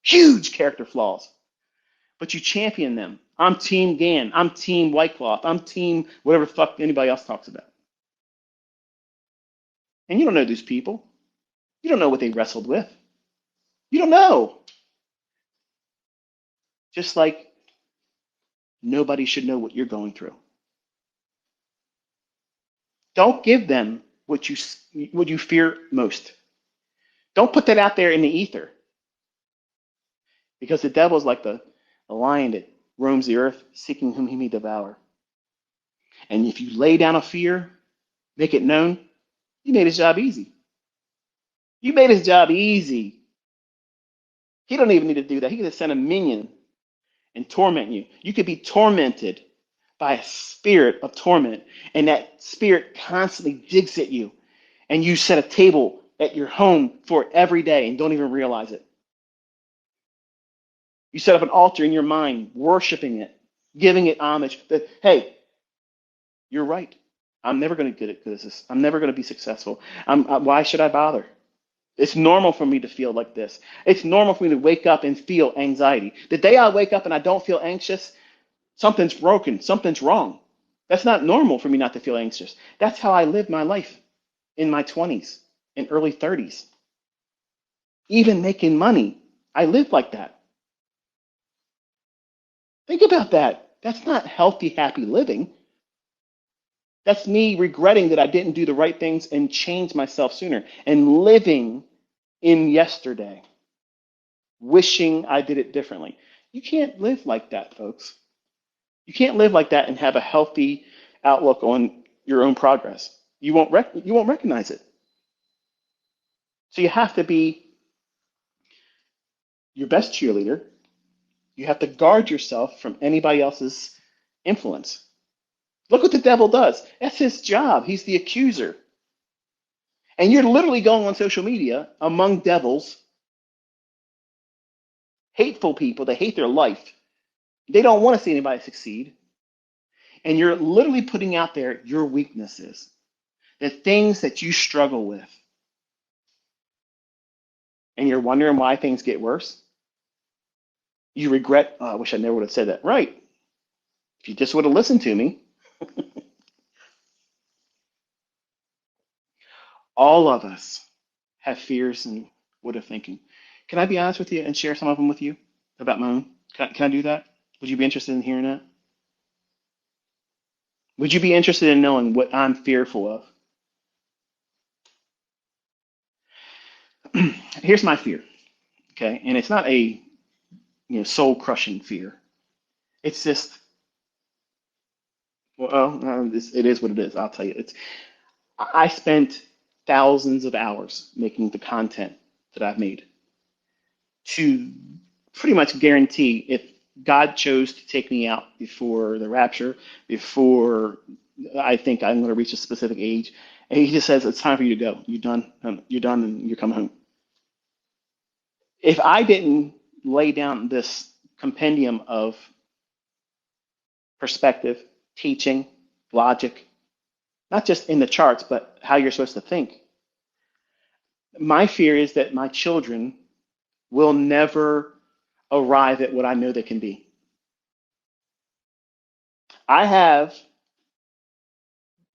huge character flaws, but you champion them. I'm team Gann. I'm team White Cloth. I'm team whatever the fuck anybody else talks about. And you don't know these people. You don't know what they wrestled with. You don't know. Just like nobody should know what you're going through. Don't give them what you fear most. Don't put that out there in the ether. Because the devil is like the lion that roams the earth, seeking whom he may devour. And if you lay down a fear, make it known, you made his job easy. You made his job easy. He don't even need to do that. He could just send a minion and torment you. You could be tormented by a spirit of torment, and that spirit constantly digs at you, and you set a table at your home for it every day and don't even realize it. You set up an altar in your mind, worshiping it, giving it homage. That, hey, you're right. I'm never going to get it good at this. I'm never going to be successful. Why should I bother? It's normal for me to feel like this. It's normal for me to wake up and feel anxiety. The day I wake up and I don't feel anxious, Something's broken. Something's wrong. That's not normal for me not to feel anxious. That's how I lived my life in my 20s and early 30s. Even making money, I lived like that. Think about that. That's not healthy, happy living. That's me regretting that I didn't do the right things and change myself sooner and living in yesterday, wishing I did it differently. You can't live like that, folks. You can't live like that and have a healthy outlook on your own progress. You won't recognize it. So you have to be your best cheerleader. You have to guard yourself from anybody else's influence. Look what the devil does. That's his job. He's the accuser. And you're literally going on social media among devils, hateful people that hate their life. They don't want to see anybody succeed. And you're literally putting out there your weaknesses, the things that you struggle with. And you're wondering why things get worse. You regret, oh, I wish I never would have said that. Right. If you just would have listened to me. All of us have fears and what of thinking. Can I be honest with you and share some of them with you about my own? Can I do that? Would you be interested in hearing that? Would you be interested in knowing what I'm fearful of? Here's my fear, okay? And it's not a soul crushing fear. It's just, it is what it is. I'll tell you. I spent thousands of hours making the content that I've made to pretty much guarantee if God chose to take me out before the rapture, before I think I'm going to reach a specific age, and He just says it's time for you to go. You're done. You're done, and you're coming home. If I didn't lay down this compendium of perspective, teaching, logic, not just in the charts, but how you're supposed to think, my fear is that my children will never arrive at what I know they can be. I have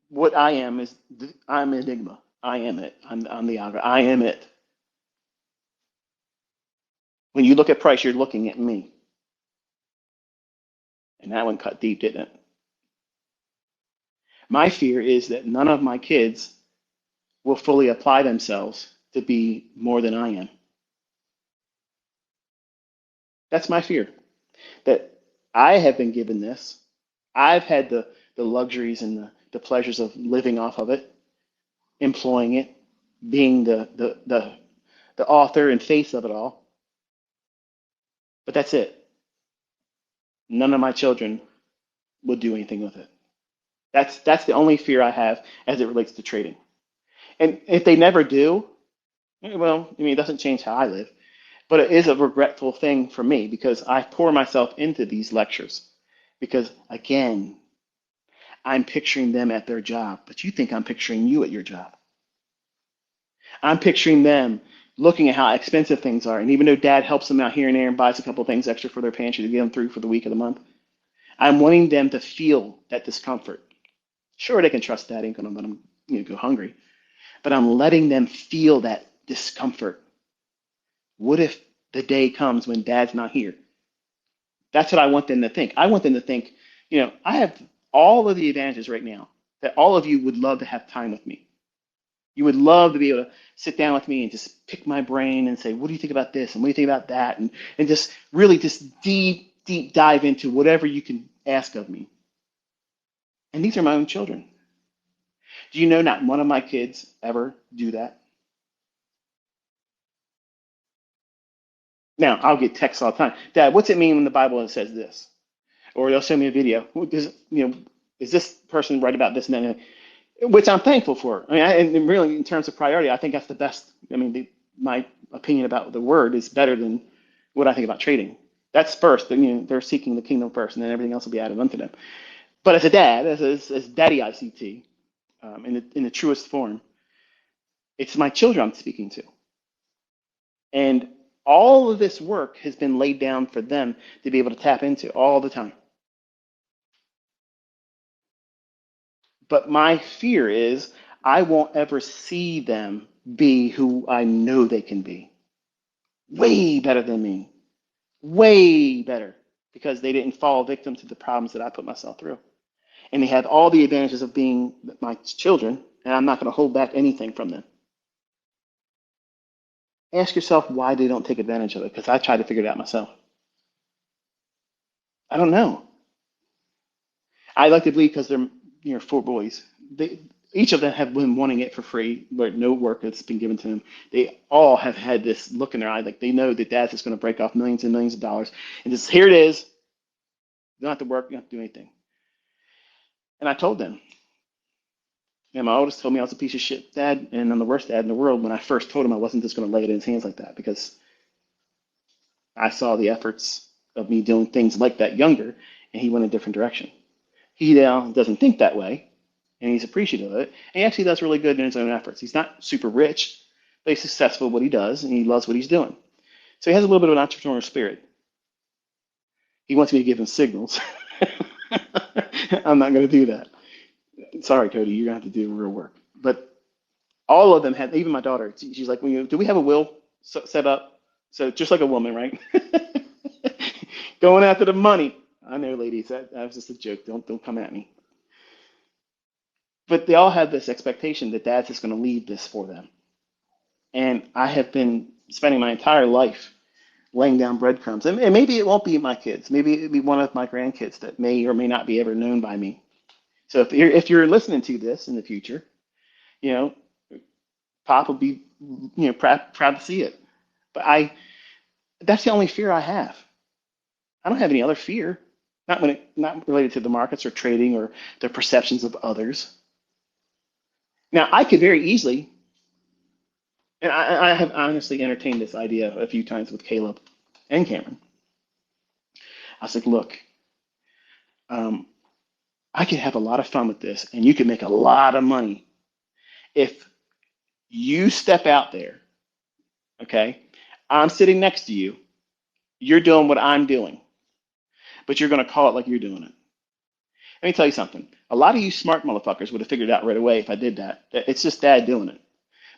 what I am is I'm Enigma. I am it. I'm the algorithm. I am it. When you look at price, you're looking at me. And that one cut deep, didn't it? My fear is that none of my kids will fully apply themselves to be more than I am. That's my fear. That I have been given this. I've had the luxuries and the pleasures of living off of it, employing it, being the author and face of it all. But that's it. None of my children will do anything with it. That's the only fear I have as it relates to trading. And if they never do, well, I mean, it doesn't change how I live, but it is a regretful thing for me because I pour myself into these lectures. Because again, I'm picturing them at their job, but you think I'm picturing you at your job. I'm picturing them looking at how expensive things are. And even though dad helps them out here and there and buys a couple of things extra for their pantry to get them through for the week of the month, I'm wanting them to feel that discomfort. Sure, they can trust dad ain't gonna let them go hungry, but I'm letting them feel that discomfort. What if the day comes when dad's not here? That's what I want them to think. I want them to think, I have all of the advantages right now that all of you would love to have time with me. You would love to be able to sit down with me and just pick my brain and say, what do you think about this? And what do you think about that? And just really just deep dive into whatever you can ask of me. And these are my own children. Do you know not one of my kids ever do that? Now, I'll get texts all the time. Dad, what's it mean when the Bible says this? Or they'll send me a video. Is this person right about this and that? Which I'm thankful for. I mean, and really, in terms of priority, I think that's the best. I mean, my opinion about the word is better than what I think about trading. That's first. They're seeking the kingdom first, and then everything else will be added unto them. But as a dad, as Daddy ICT, in the truest form, it's my children I'm speaking to, and all of this work has been laid down for them to be able to tap into all the time. But my fear is I won't ever see them be who I know they can be. Way better than me. Way better. Because they didn't fall victim to the problems that I put myself through. And they have all the advantages of being my children, and I'm not going to hold back anything from them. Ask yourself why they don't take advantage of it, because I tried to figure it out myself. I don't know. I like to believe because they're four boys. Each of them have been wanting it for free, where no work has been given to them. They all have had this look in their eye, like they know that dad's just going to break off millions and millions of dollars, and just here it is. You don't have to work, you don't have to do anything. And I told them. And my oldest told me I was a piece of shit dad, and I'm the worst dad in the world. When I first told him I wasn't just going to lay it in his hands like that, because I saw the efforts of me doing things like that younger, and he went a different direction. He now doesn't think that way, and he's appreciative of it. And he actually does really good in his own efforts. He's not super rich, but he's successful at what he does, and he loves what he's doing. So he has a little bit of an entrepreneurial spirit. He wants me to give him signals. I'm not going to do that. Sorry, Cody, you're going to have to do real work. But all of them had, even my daughter, she's like, do we have a will set up? So just like a woman, right? Going after the money. I know, ladies, that was just a joke. Don't come at me. But they all have this expectation that dad's just going to leave this for them. And I have been spending my entire life laying down breadcrumbs. And maybe it won't be my kids. Maybe it'll be one of my grandkids that may or may not be ever known by me. So if you're listening to this in the future, you know, Pop will be, proud to see it. But that's the only fear I have. I don't have any other fear. Not related to the markets or trading or the perceptions of others. Now, I could very easily, and I have honestly entertained this idea a few times with Caleb and Cameron. I was like, look, I could have a lot of fun with this, and you can make a lot of money if you step out there, okay? I'm sitting next to you. You're doing what I'm doing, but you're going to call it like you're doing it. Let me tell you something. A lot of you smart motherfuckers would have figured it out right away if I did that. It's just dad doing it.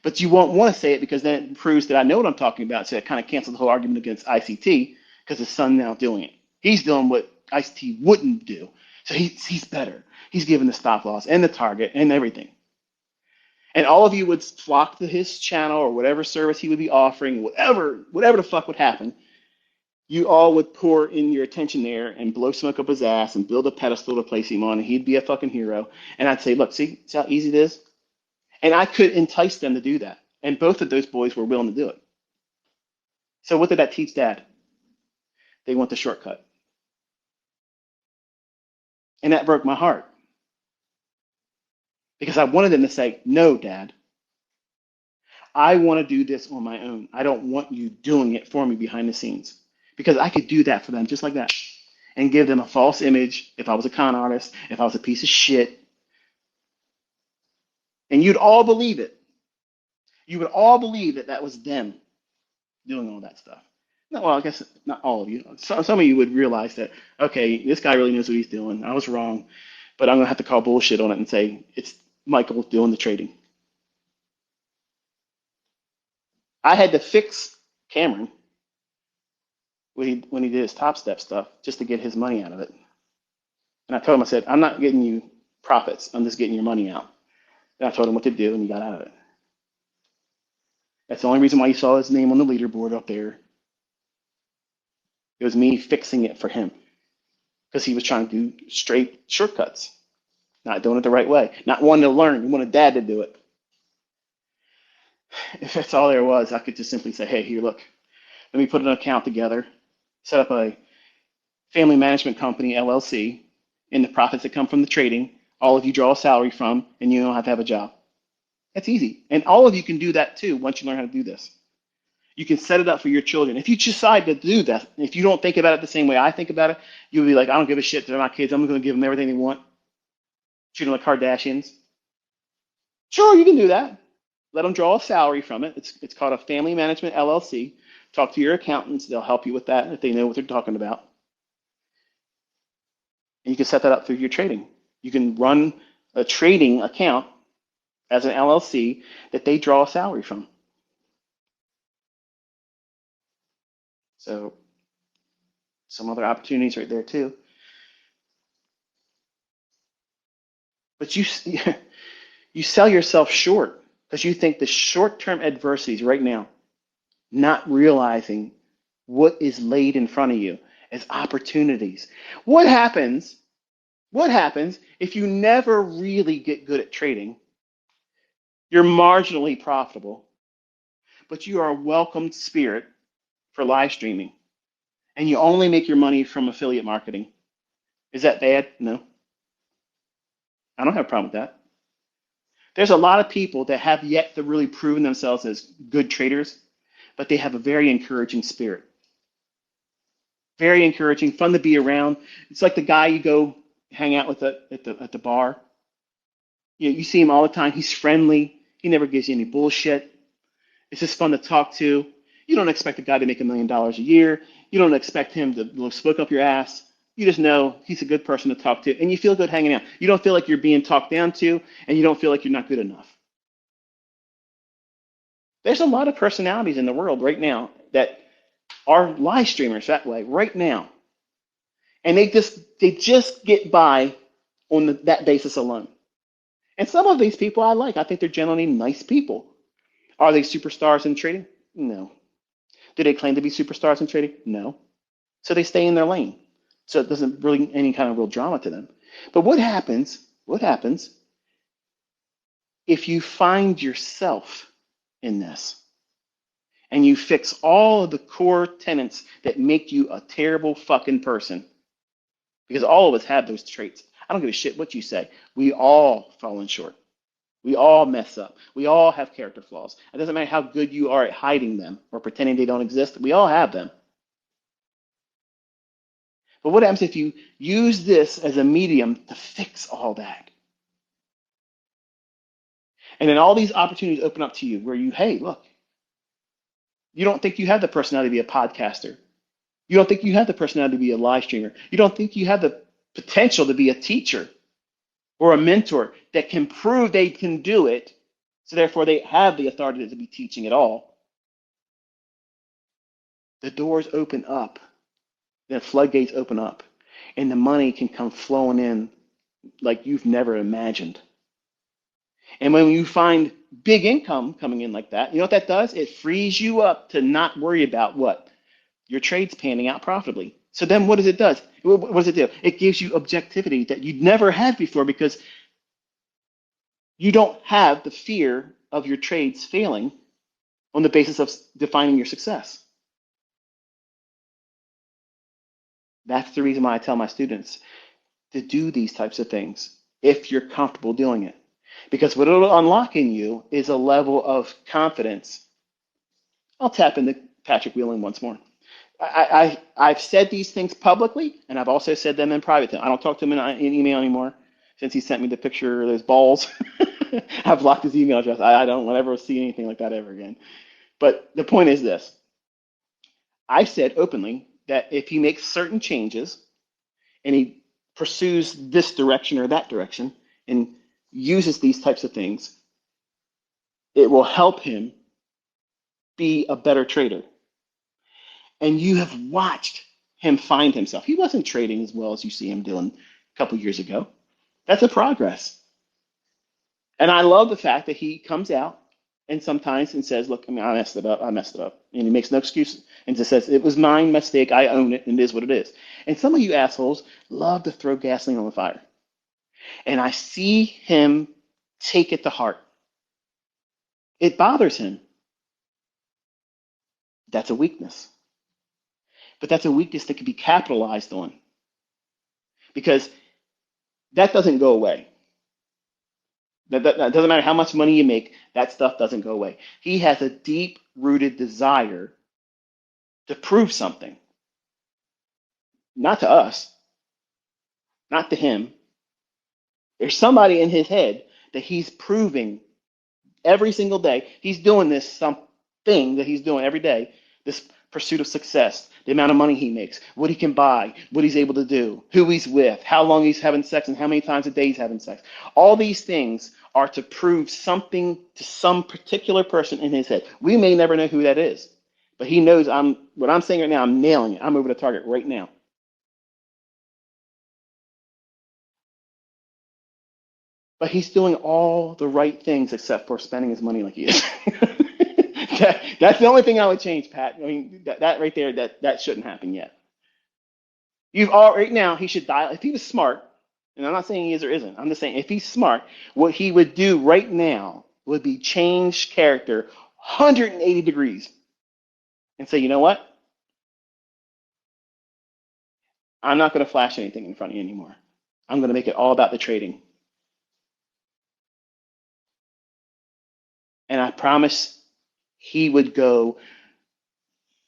But you won't want to say it because then it proves that I know what I'm talking about. So it kind of cancels the whole argument against ICT because his son now doing it. He's doing what ICT wouldn't do. So he's better. He's given the stop loss and the target and everything. And all of you would flock to his channel or whatever service he would be offering, whatever the fuck would happen. You all would pour in your attention there and blow smoke up his ass and build a pedestal to place him on, and he'd be a fucking hero. And I'd say, look, see how easy it is? And I could entice them to do that. And both of those boys were willing to do it. So what did that teach dad? They want the shortcut. And that broke my heart. Because I wanted them to say, no, dad. I want to do this on my own. I don't want you doing it for me behind the scenes. Because I could do that for them just like that and give them a false image if I was a con artist, if I was a piece of shit. And you'd all believe it. You would all believe that that was them doing all that stuff. No, well, I guess not all of you. Some of you would realize that, okay, this guy really knows what he's doing. I was wrong, but I'm going to have to call bullshit on it and say it's Michael doing the trading. I had to fix Cameron when he did his Top Step stuff just to get his money out of it. And I told him, I said, I'm not getting you profits. I'm just getting your money out. And I told him what to do, and he got out of it. That's the only reason why you saw his name on the leaderboard up there. It was me fixing it for him because he was trying to do straight shortcuts, not doing it the right way, not wanting to learn. He wanted dad to do it. If that's all there was, I could just simply say, hey, here, look, let me put an account together, set up a family management company, LLC, and the profits that come from the trading, all of you draw a salary from, and you don't have to have a job. That's easy. And all of you can do that too once you learn how to do this. You can set it up for your children. If you decide to do that, if you don't think about it the same way I think about it, you'll be like, I don't give a shit. They're my kids. I'm going to give them everything they want. Treat them like Kardashians. Sure, you can do that. Let them draw a salary from it. It's called a family management LLC. Talk to your accountants. They'll help you with that if they know what they're talking about. And you can set that up through your trading. You can run a trading account as an LLC that they draw a salary from. So some other opportunities right there too. But you sell yourself short because you think the short-term adversities right now, not realizing what is laid in front of you as opportunities. What happens? What happens if you never really get good at trading? You're marginally profitable, but you are a welcomed spirit for live streaming, and you only make your money from affiliate marketing. Is that bad? No. I don't have a problem with that. There's a lot of people that have yet to really prove themselves as good traders, but they have a very encouraging spirit. Very encouraging, fun to be around. It's like the guy you go hang out with at the bar. You see him all the time. He's friendly. He never gives you any bullshit. It's just fun to talk to. You don't expect a guy to make $1 million a year. You don't expect him to smoke up your ass. You just know he's a good person to talk to, and you feel good hanging out. You don't feel like you're being talked down to, and you don't feel like you're not good enough. There's a lot of personalities in the world right now that are live streamers that way right now, and they just get by on that basis alone. And some of these people I like. I think they're generally nice people. Are they superstars in trading? No. Do they claim to be superstars in trading? No. So they stay in their lane. So it doesn't bring any kind of real drama to them. But what happens if you find yourself in this and you fix all of the core tenets that make you a terrible fucking person? Because all of us have those traits. I don't give a shit what you say. We all fall in short. We all mess up. We all have character flaws. It doesn't matter how good you are at hiding them or pretending they don't exist. We all have them. But what happens if you use this as a medium to fix all that? And then all these opportunities open up to you where hey, look, you don't think you have the personality to be a podcaster. You don't think you have the personality to be a live streamer. You don't think you have the potential to be a teacher or a mentor that can prove they can do it. So therefore they have the authority to be teaching at all. The doors open up. The floodgates open up, and the money can come flowing in like you've never imagined. And when you find big income coming in like that, you know what that does? It frees you up to not worry about what? Your trade's panning out profitably. So then what does it do? What does it do? It gives you objectivity that you'd never had before because you don't have the fear of your trades failing on the basis of defining your success. That's the reason why I tell my students to do these types of things if you're comfortable doing it. Because what it'll unlock in you is a level of confidence. I'll tap into Patrick Wheeling once more. I've said these things publicly, and I've also said them in private. I don't talk to him in email anymore since he sent me the picture of those balls. I've blocked his email address. I don't want to ever see anything like that ever again. But the point is this. I've said openly that if he makes certain changes and he pursues this direction or that direction and uses these types of things, it will help him be a better trader. And you have watched him find himself. He wasn't trading as well as you see him doing a couple years ago. That's a progress. And I love the fact that he comes out and sometimes and says, look, I messed it up. And he makes no excuse and just says, it was my mistake. I own it. And it is what it is. And some of you assholes love to throw gasoline on the fire. And I see him take it to heart. It bothers him. That's a weakness. But that's a weakness that can be capitalized on. Because that doesn't go away. That doesn't matter how much money you make, that stuff doesn't go away. He has a deep-rooted desire to prove something. Not to us, not to him. There's somebody in his head that he's proving every single day. He's doing this something that he's doing every day, this pursuit of success, the amount of money he makes, what he can buy, what he's able to do, who he's with, how long he's having sex, and how many times a day he's having sex. All these things are to prove something to some particular person in his head. We may never know who that is, but he knows what I'm saying right now, I'm nailing it. I'm over the target right now. But he's doing all the right things except for spending his money like he is. That's the only thing I would change, Pat. I mean, that right there, that shouldn't happen yet. You've all right now. He should dial. If he was smart, and I'm not saying he is or isn't. I'm just saying if he's smart, what he would do right now would be change character 180 degrees and say, you know what? I'm not going to flash anything in front of you anymore. I'm going to make it all about the trading. And I promise he would go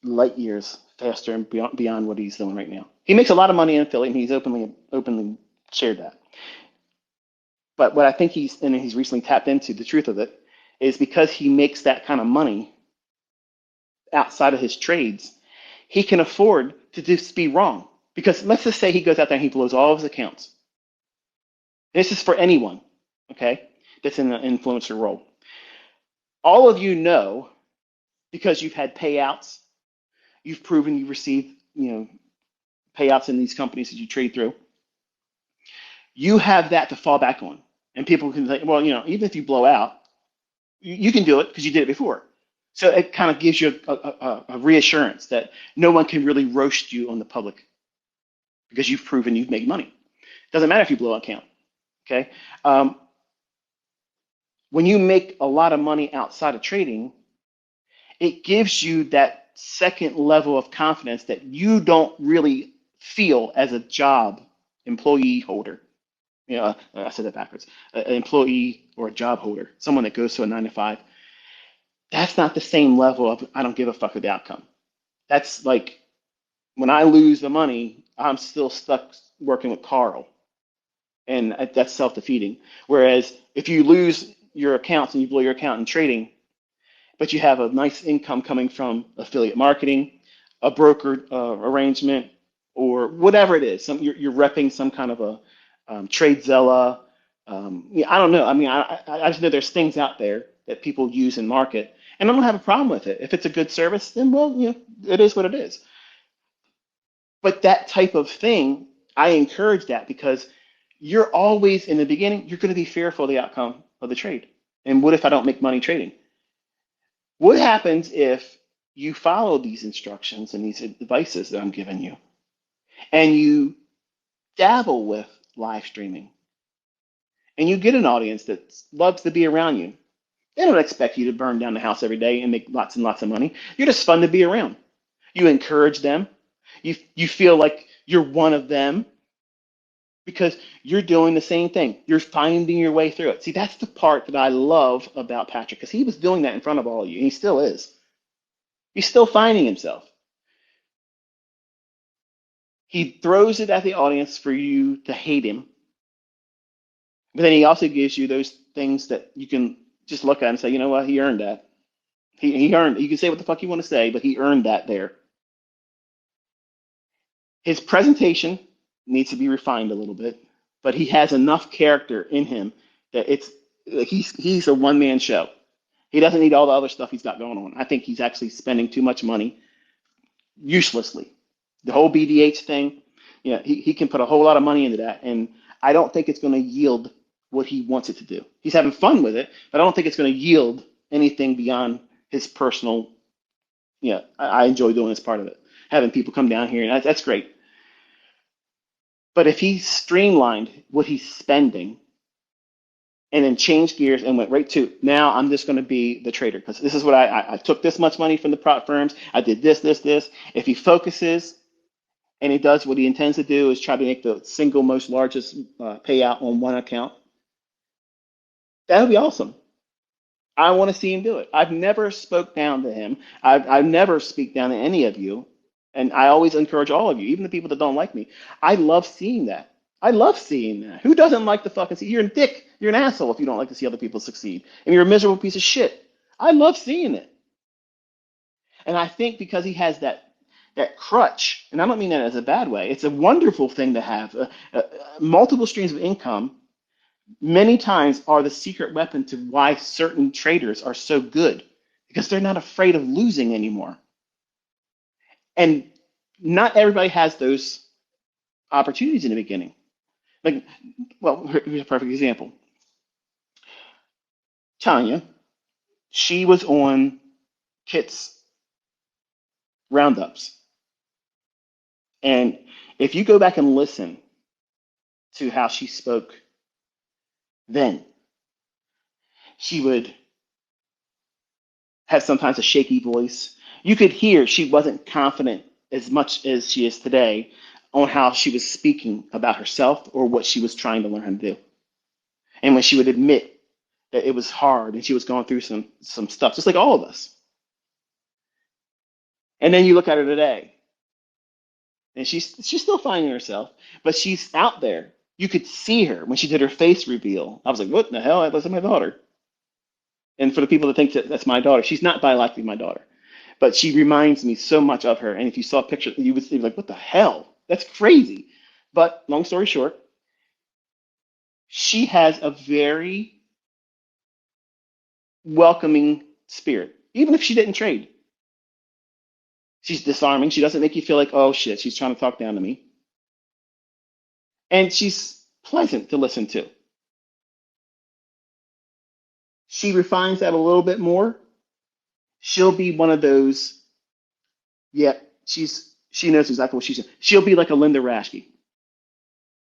light years faster and beyond what he's doing right now. He makes a lot of money in affiliate, and he's openly shared that. But what I think he's recently tapped into, the truth of it, is because he makes that kind of money outside of his trades, he can afford to just be wrong. Because let's just say he goes out there and he blows all of his accounts. This is for anyone, okay, that's in the influencer role. All of you know, because you've had payouts, you've proven you received, payouts in these companies that you trade through. You have that to fall back on. And people can say, well, even if you blow out, you can do it because you did it before. So it kind of gives you a reassurance that no one can really roast you on the public because you've proven you've made money. Doesn't matter if you blow an account, okay? When you make a lot of money outside of trading, it gives you that second level of confidence that you don't really feel as a job employee holder. I said that backwards. An employee or a job holder, someone that goes to a 9 to 5. That's not the same level of I don't give a fuck with the outcome. That's like when I lose the money, I'm still stuck working with Carl. And that's self-defeating. Whereas if you lose your accounts and you blow your account in trading, but you have a nice income coming from affiliate marketing, a broker arrangement, or whatever it is, you're repping some kind of a TradeZella. I don't know. I mean, I just know there's things out there that people use and market, and I don't have a problem with it. If it's a good service, then it is what it is. But that type of thing, I encourage that because you're always in the beginning, you're going to be fearful of the outcome of the trade. And what if I don't make money trading? What happens if you follow these instructions and these advices that I'm giving you, and you dabble with live streaming, and you get an audience that loves to be around you? They don't expect you to burn down the house every day and make lots and lots of money. You're just fun to be around. You encourage them. You feel like you're one of them because you're doing the same thing. You're finding your way through it. See, that's the part that I love about Patrick, because he was doing that in front of all of you, and he still is. He's still finding himself. He throws it at the audience for you to hate him, but then he also gives you those things that you can just look at and say, you know what, he earned that. He earned. You can say what the fuck you want to say, but he earned that there. His presentation needs to be refined a little bit, but he has enough character in him that he's a one-man show. He doesn't need all the other stuff he's got going on. I think he's actually spending too much money uselessly. The whole BDH thing, he can put a whole lot of money into that, and I don't think it's going to yield what he wants it to do. He's having fun with it, but I don't think it's going to yield anything beyond his personal. I enjoy doing this part of it, having people come down here, and that's great. But if he streamlined what he's spending and then changed gears and went right to, now I'm just going to be the trader, because this is what I took this much money from the prop firms. I did this. If he focuses and he does what he intends to do, is try to make the single most largest payout on one account, that would be awesome. I want to see him do it. I've never spoke down to him. I've never speak down to any of you. And I always encourage all of you, even the people that don't like me. I love seeing that. I love seeing that. Who doesn't like to fucking see? You're a dick. You're an asshole if you don't like to see other people succeed. And you're a miserable piece of shit. I love seeing it. And I think because he has that that crutch, and I don't mean that as a bad way. It's a wonderful thing to have. Multiple streams of income many times are the secret weapon to why certain traders are so good because they're not afraid of losing anymore. And not everybody has those opportunities in the beginning. Like, well, here's a perfect example. Tanya, she was on Kit's roundups. And if you go back and listen to how she spoke then, she would have sometimes a shaky voice. You could hear she wasn't confident as much as she is today on how she was speaking about herself or what she was trying to learn how to do. And when she would admit that it was hard and she was going through some stuff, just like all of us. And then you look at her today, and she's still finding herself, but she's out there. You could see her when she did her face reveal. I was like, what in the hell? That's my daughter. And for the people that think that that's my daughter, she's not biologically my daughter, but she reminds me so much of her. And if you saw a picture, you would be like, what the hell? That's crazy. But long story short, she has a very welcoming spirit, even if she didn't trade. She's disarming. She doesn't make you feel like, oh shit, she's trying to talk down to me. And she's pleasant to listen to. She refines that a little bit more. She'll be one of those, yeah, she knows exactly what she's doing. She'll be like a Linda Raschke.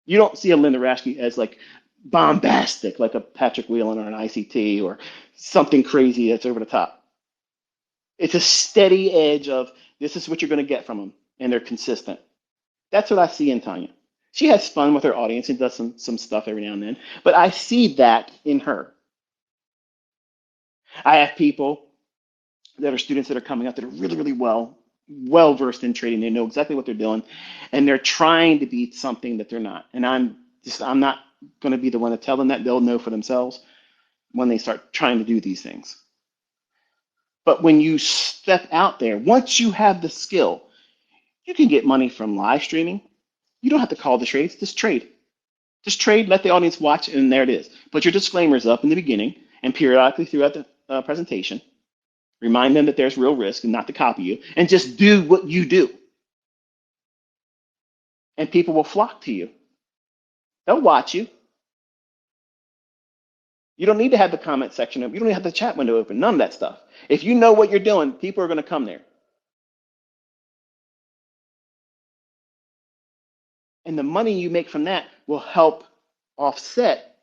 You don't see a Linda Raschke as like bombastic, like a Patrick Whelan or an ICT or something crazy that's over the top. It's a steady edge of this is what you're going to get from them, and they're consistent. That's what I see in Tanya. She has fun with her audience and does some stuff every now and then, but I see that in her. I have people that are students that are coming up that are really, really well versed in trading. They know exactly what they're doing, and they're trying to be something that they're not. And I'm not going to be the one to tell them that. They'll know for themselves when they start trying to do these things. But when you step out there, once you have the skill, you can get money from live streaming. You don't have to call the trades, just trade. Just trade, let the audience watch, and there it is. Put your disclaimers up in the beginning and periodically throughout the presentation. Remind them that there's real risk and not to copy you, and just do what you do. And people will flock to you. They'll watch you. You don't need to have the comment section open. You don't need to have the chat window open. None of that stuff. If you know what you're doing, people are going to come there. And the money you make from that will help offset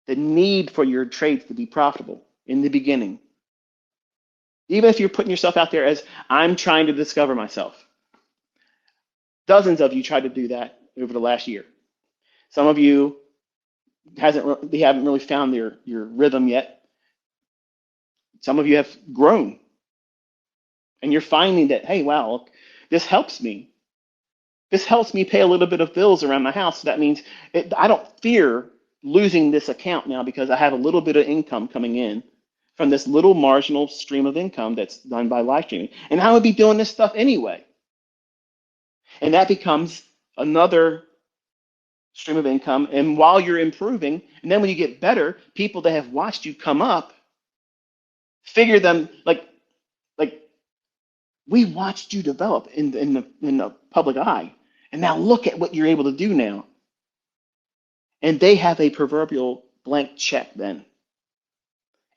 the need for your trades to be profitable in the beginning. Even if you're putting yourself out there as I'm trying to discover myself. Dozens of you tried to do that over the last year. Some of you haven't really found your rhythm yet. Some of you have grown. And you're finding that, hey, wow, look, this helps me. This helps me pay a little bit of bills around my house. So that means I don't fear losing this account now because I have a little bit of income coming in from this little marginal stream of income that's done by live streaming. And I would be doing this stuff anyway. And that becomes another stream of income. And while you're improving, and then when you get better, people that have watched you come up, figure them like we watched you develop in the public eye. And now look at what you're able to do now. And they have a proverbial blank check then.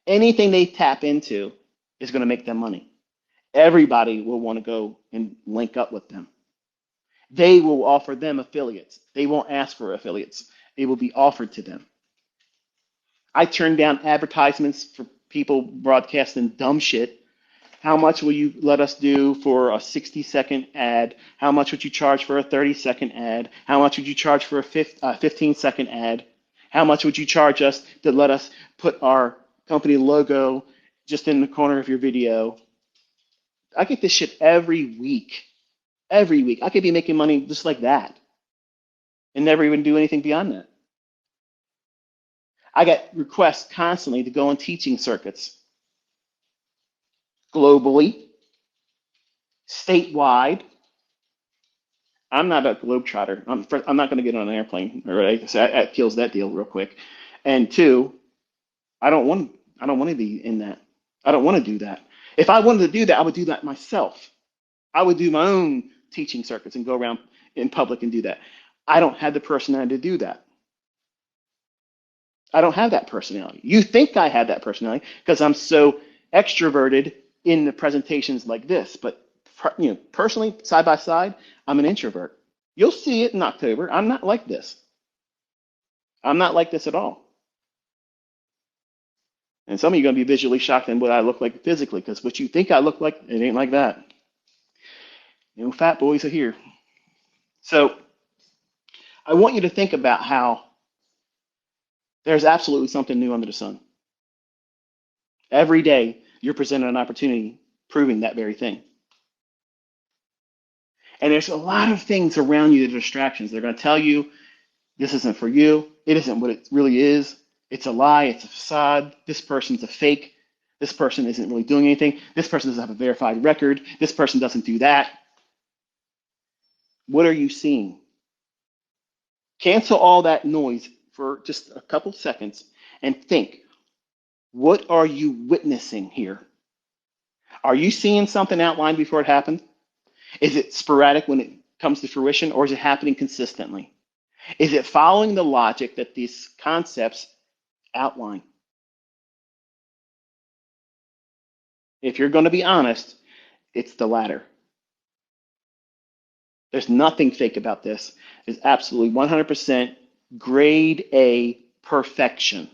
Anything they tap into is going to make them money. Everybody will want to go and link up with them. They will offer them affiliates. They won't ask for affiliates. It will be offered to them. I turn down advertisements for people broadcasting dumb shit. How much will you let us do for a 60-second ad? How much would you charge for a 30-second ad? How much would you charge for a 15-second ad? How much would you charge us to let us put our company logo just in the corner of your video? I get this shit every week. Every week. I could be making money just like that and never even do anything beyond that. I get requests constantly to go on teaching circuits globally. statewide. I'm not a globetrotter. I'm not going to get on an airplane. All right, so that kills that deal real quick. And two, I don't want I don't want to be in that. I don't want to do that. If I wanted to do that, I would do that myself. I would do my own teaching circuits and go around in public and do that. I don't have the personality to do that. I don't have that personality. You think I have that personality because I'm so extroverted in the presentations like this, but personally, side by side, I'm an introvert. You'll see it in October. I'm not like this. I'm not like this at all. And some of you are going to be visually shocked in what I look like physically, because what you think I look like, it ain't like that. Fat boys are here. So I want you to think about how there's absolutely something new under the sun. Every day, you're presented an opportunity proving that very thing. And there's a lot of things around you that are distractions. They're going to tell you this isn't for you. It isn't what it really is. It's a lie. It's a facade. This person's a fake. This person isn't really doing anything. This person doesn't have a verified record. This person doesn't do that. What are you seeing? Cancel all that noise for just a couple seconds and think, what are you witnessing here? Are you seeing something outlined before it happened? Is it sporadic when it comes to fruition, or is it happening consistently? Is it following the logic that these concepts outline? If you're going to be honest, it's the latter. There's nothing fake about this. It's absolutely 100% grade A perfection.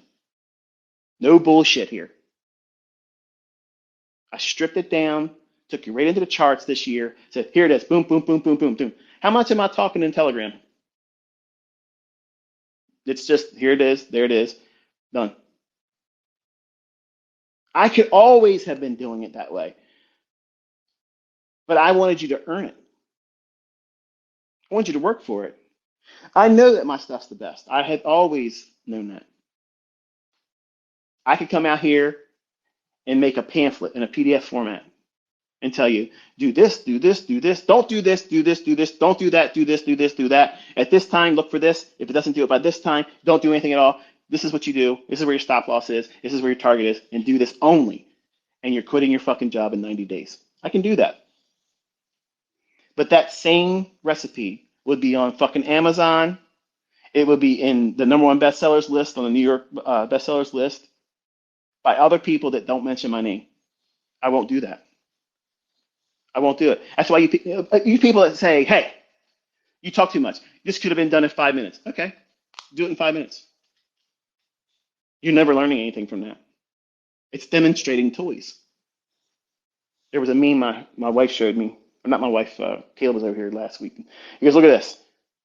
No bullshit here. I stripped it down, took you right into the charts this year, said, here it is, boom, boom, boom, boom, boom, boom. How much am I talking in Telegram? It's just, here it is, there it is, done. I could always have been doing it that way, but I wanted you to earn it. I want you to work for it. I know that my stuff's the best. I have always known that. I could come out here and make a pamphlet in a PDF format and tell you, do this, do this, do this, don't do this, do this, do this, don't do that, do this, do this, do that. At this time, look for this. If it doesn't do it by this time, don't do anything at all. This is what you do. This is where your stop loss is. This is where your target is, and do this only. And you're quitting your fucking job in 90 days. I can do that. But that same recipe would be on fucking Amazon. It would be in the #1 bestsellers list on the New York bestsellers list by other people that don't mention my name. I won't do that. I won't do it. That's why you people that say, hey, you talk too much. This could have been done in 5 minutes. Okay, do it in 5 minutes. You're never learning anything from that. It's demonstrating toys. There was a meme my wife showed me. Or not my wife, Caleb was over here last week. He goes, look at this.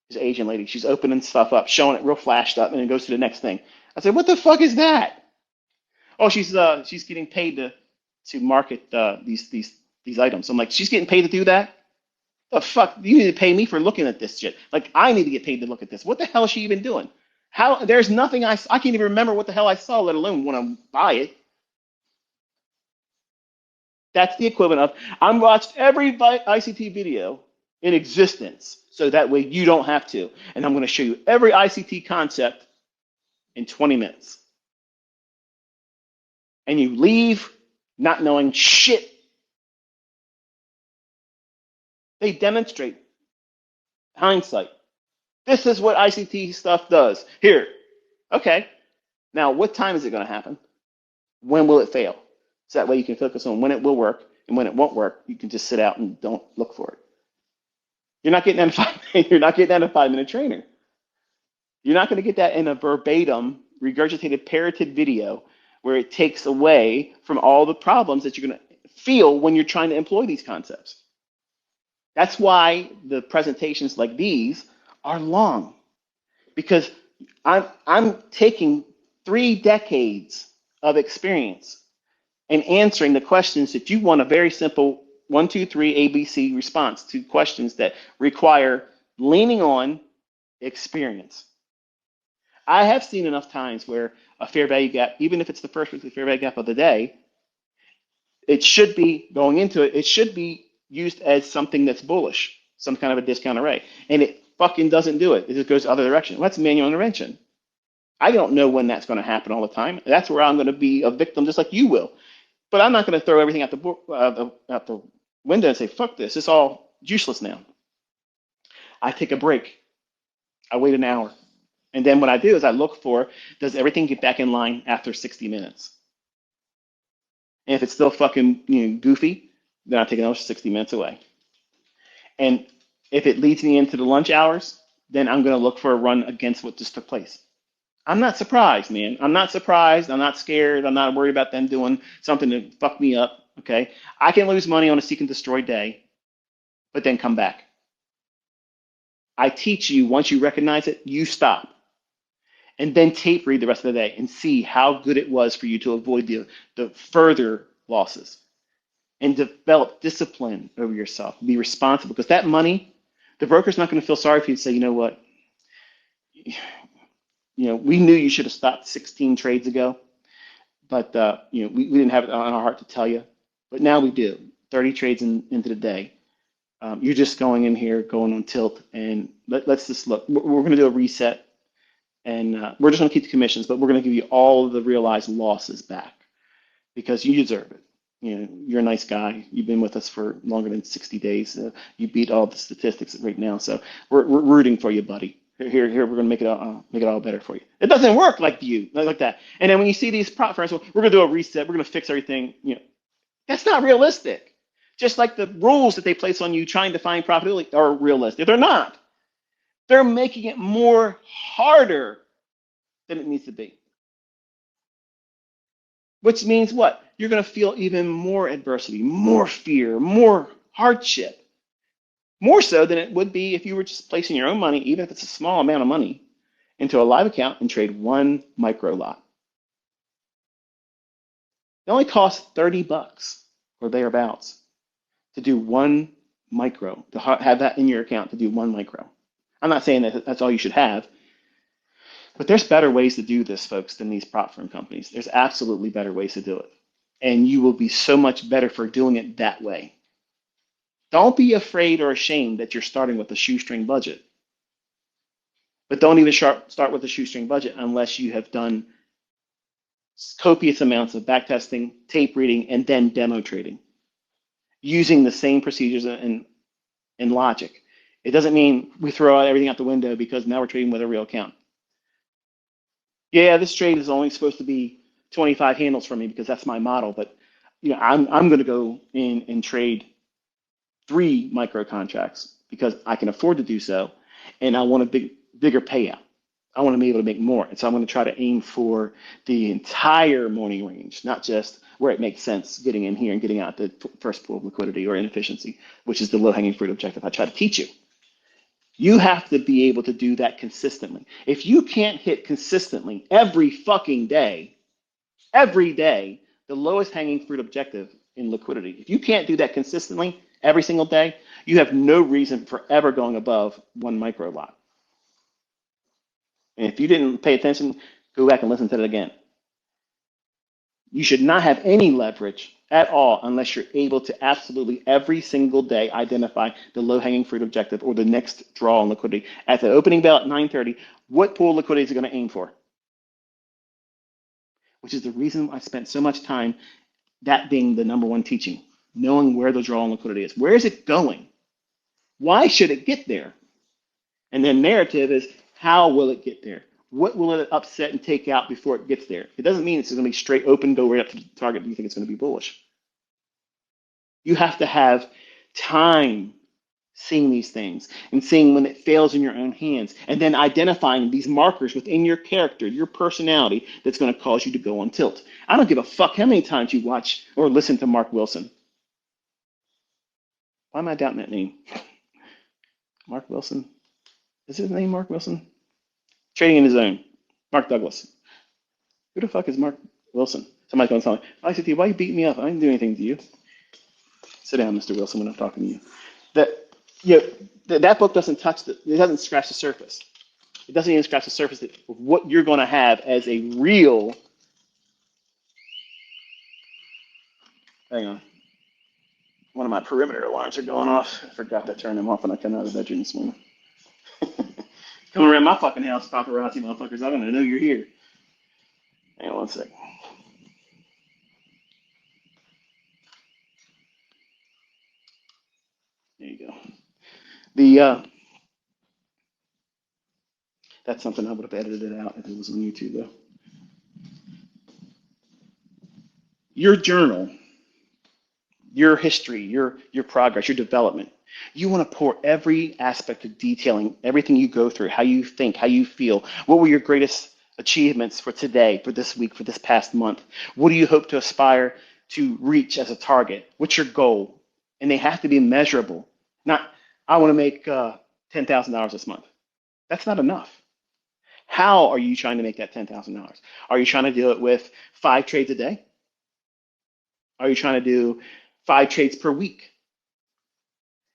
This Asian lady. She's opening stuff up, showing it real flashed up, and it goes to the next thing. I said, what the fuck is that? Oh, she's getting paid to market these items. I'm like, she's getting paid to do that? The fuck? You need to pay me for looking at this shit. Like, I need to get paid to look at this. What the hell is she even doing? How? There's nothing I can't even remember what the hell I saw, let alone want to buy it. That's the equivalent of, I'm watched every ICT video in existence, so that way you don't have to. And I'm going to show you every ICT concept in 20 minutes. And you leave not knowing shit. They demonstrate hindsight. This is what ICT stuff does. Here. Okay. Now, what time is it going to happen? When will it fail? So that way you can focus on when it will work, and when it won't work, you can just sit out and don't look for it. You're not getting that you're not getting that in a 5-minute trainer. You're not going to get that in a verbatim, regurgitated, parroted video where it takes away from all the problems that you're going to feel when you're trying to employ these concepts. That's why the presentations like these are long, because I'm taking 3 decades of experience and answering the questions that you want a very simple 1, 2, 3 ABC response to questions that require leaning on experience. I have seen enough times where a fair value gap, even if it's the first weekly fair value gap of the day, it should be going into it. It should be used as something that's bullish, some kind of a discount array, and it fucking doesn't do it. It just goes the other direction. Well, that's manual intervention. I don't know when that's going to happen all the time. That's where I'm going to be a victim, just like you will. But I'm not going to throw everything out the window and say, fuck this. It's all useless now. I take a break. I wait an hour. And then what I do is I look for, does everything get back in line after 60 minutes? And if it's still fucking goofy, then I take another 60 minutes away. And if it leads me into the lunch hours, then I'm going to look for a run against what just took place. I'm not surprised, man. I'm not surprised. I'm not scared. I'm not worried about them doing something to fuck me up. Okay. I can lose money on a seek and destroy day, but then come back. I teach you, once you recognize it, you stop. And then tape read the rest of the day and see how good it was for you to avoid the further losses. And develop discipline over yourself. Be responsible, because that money, the broker's not going to feel sorry for you and say, you know what? We knew you should have stopped 16 trades ago, but we didn't have it on our heart to tell you. But now we do. 30 trades into the day. You're just going in here, going on tilt, and let's just look. We're going to do a reset, and we're just going to keep the commissions, but we're going to give you all of the realized losses back because you deserve it. You're a nice guy. You've been with us for longer than 60 days. You beat all the statistics right now, so we're rooting for you, buddy. Here, we're going to make it all better for you. It doesn't work like that. And then when you see these prop firms, well, we're going to do a reset. We're going to fix everything. That's not realistic. Just like the rules that they place on you trying to find profitability are realistic. They're not. They're making it more harder than it needs to be. Which means what? You're going to feel even more adversity, more fear, more hardship. More so than it would be if you were just placing your own money, even if it's a small amount of money, into a live account and trade one micro lot. It only costs $30 or thereabouts to do one micro, to have that in your account to do one micro. I'm not saying that that's all you should have, but there's better ways to do this, folks, than these prop firm companies. There's absolutely better ways to do it. And you will be so much better for doing it that way. Don't be afraid or ashamed that you're starting with a shoestring budget. But don't even start with a shoestring budget unless you have done copious amounts of backtesting, tape reading, and then demo trading using the same procedures and logic. It doesn't mean we throw everything out the window because now we're trading with a real account. Yeah, this trade is only supposed to be 25 handles for me because that's my model, but I'm going to go in and trade 3 micro contracts because I can afford to do so, and I want a bigger payout. I want to be able to make more, and so I'm going to try to aim for the entire morning range, not just where it makes sense getting in here and getting out the first pool of liquidity or inefficiency, which is the low-hanging fruit objective I try to teach you. You have to be able to do that consistently. If you can't hit consistently every fucking day, the lowest hanging fruit objective in liquidity, if you can't do that consistently every single day, you have no reason for ever going above one micro lot. And if you didn't pay attention, go back and listen to it again. You should not have any leverage at all unless you're able to absolutely every single day identify the low-hanging fruit objective or the next draw on liquidity. At the opening bell at 9:30, what pool of liquidity is it going to aim for? Which is the reason I spent so much time, that being the number one teaching, knowing where the draw on liquidity is. Where is it going? Why should it get there? And then narrative is, how will it get there? What will it upset and take out before it gets there? It doesn't mean it's going to be straight open, go right up to the target, and you think it's going to be bullish. You have to have time seeing these things and seeing when it fails in your own hands, and then identifying these markers within your character, your personality, that's going to cause you to go on tilt. I don't give a fuck how many times you watch or listen to Mark Wilson. Why am I doubting that name? Mark Wilson? Is his name Mark Wilson? Trading in his own. Mark Douglas. Who the fuck is Mark Wilson? Somebody's going to tell me, ICT, why are you beating me up? I didn't do anything to you. Sit down, Mr. Wilson, when I'm talking to you. That book doesn't it doesn't scratch the surface. It doesn't even scratch the surface of what you're going to have as a real, One of my perimeter alarms are going off. I forgot to turn them off when I come out of the bedroom this morning. Coming around my fucking house, paparazzi motherfuckers. I'm gonna know you're here. Hang on one second. There you go. That's something I would have edited it out if it was on YouTube though. Your journal, your history, your progress, your development. You want to pour every aspect of detailing everything you go through, how you think, how you feel. What were your greatest achievements for today, for this week, for this past month? What do you hope to aspire to reach as a target? What's your goal? And they have to be measurable. Not, I want to make $10,000 this month. That's not enough. How are you trying to make that $10,000? Are you trying to do it with 5 trades a day? Are you trying to do 5 trades per week?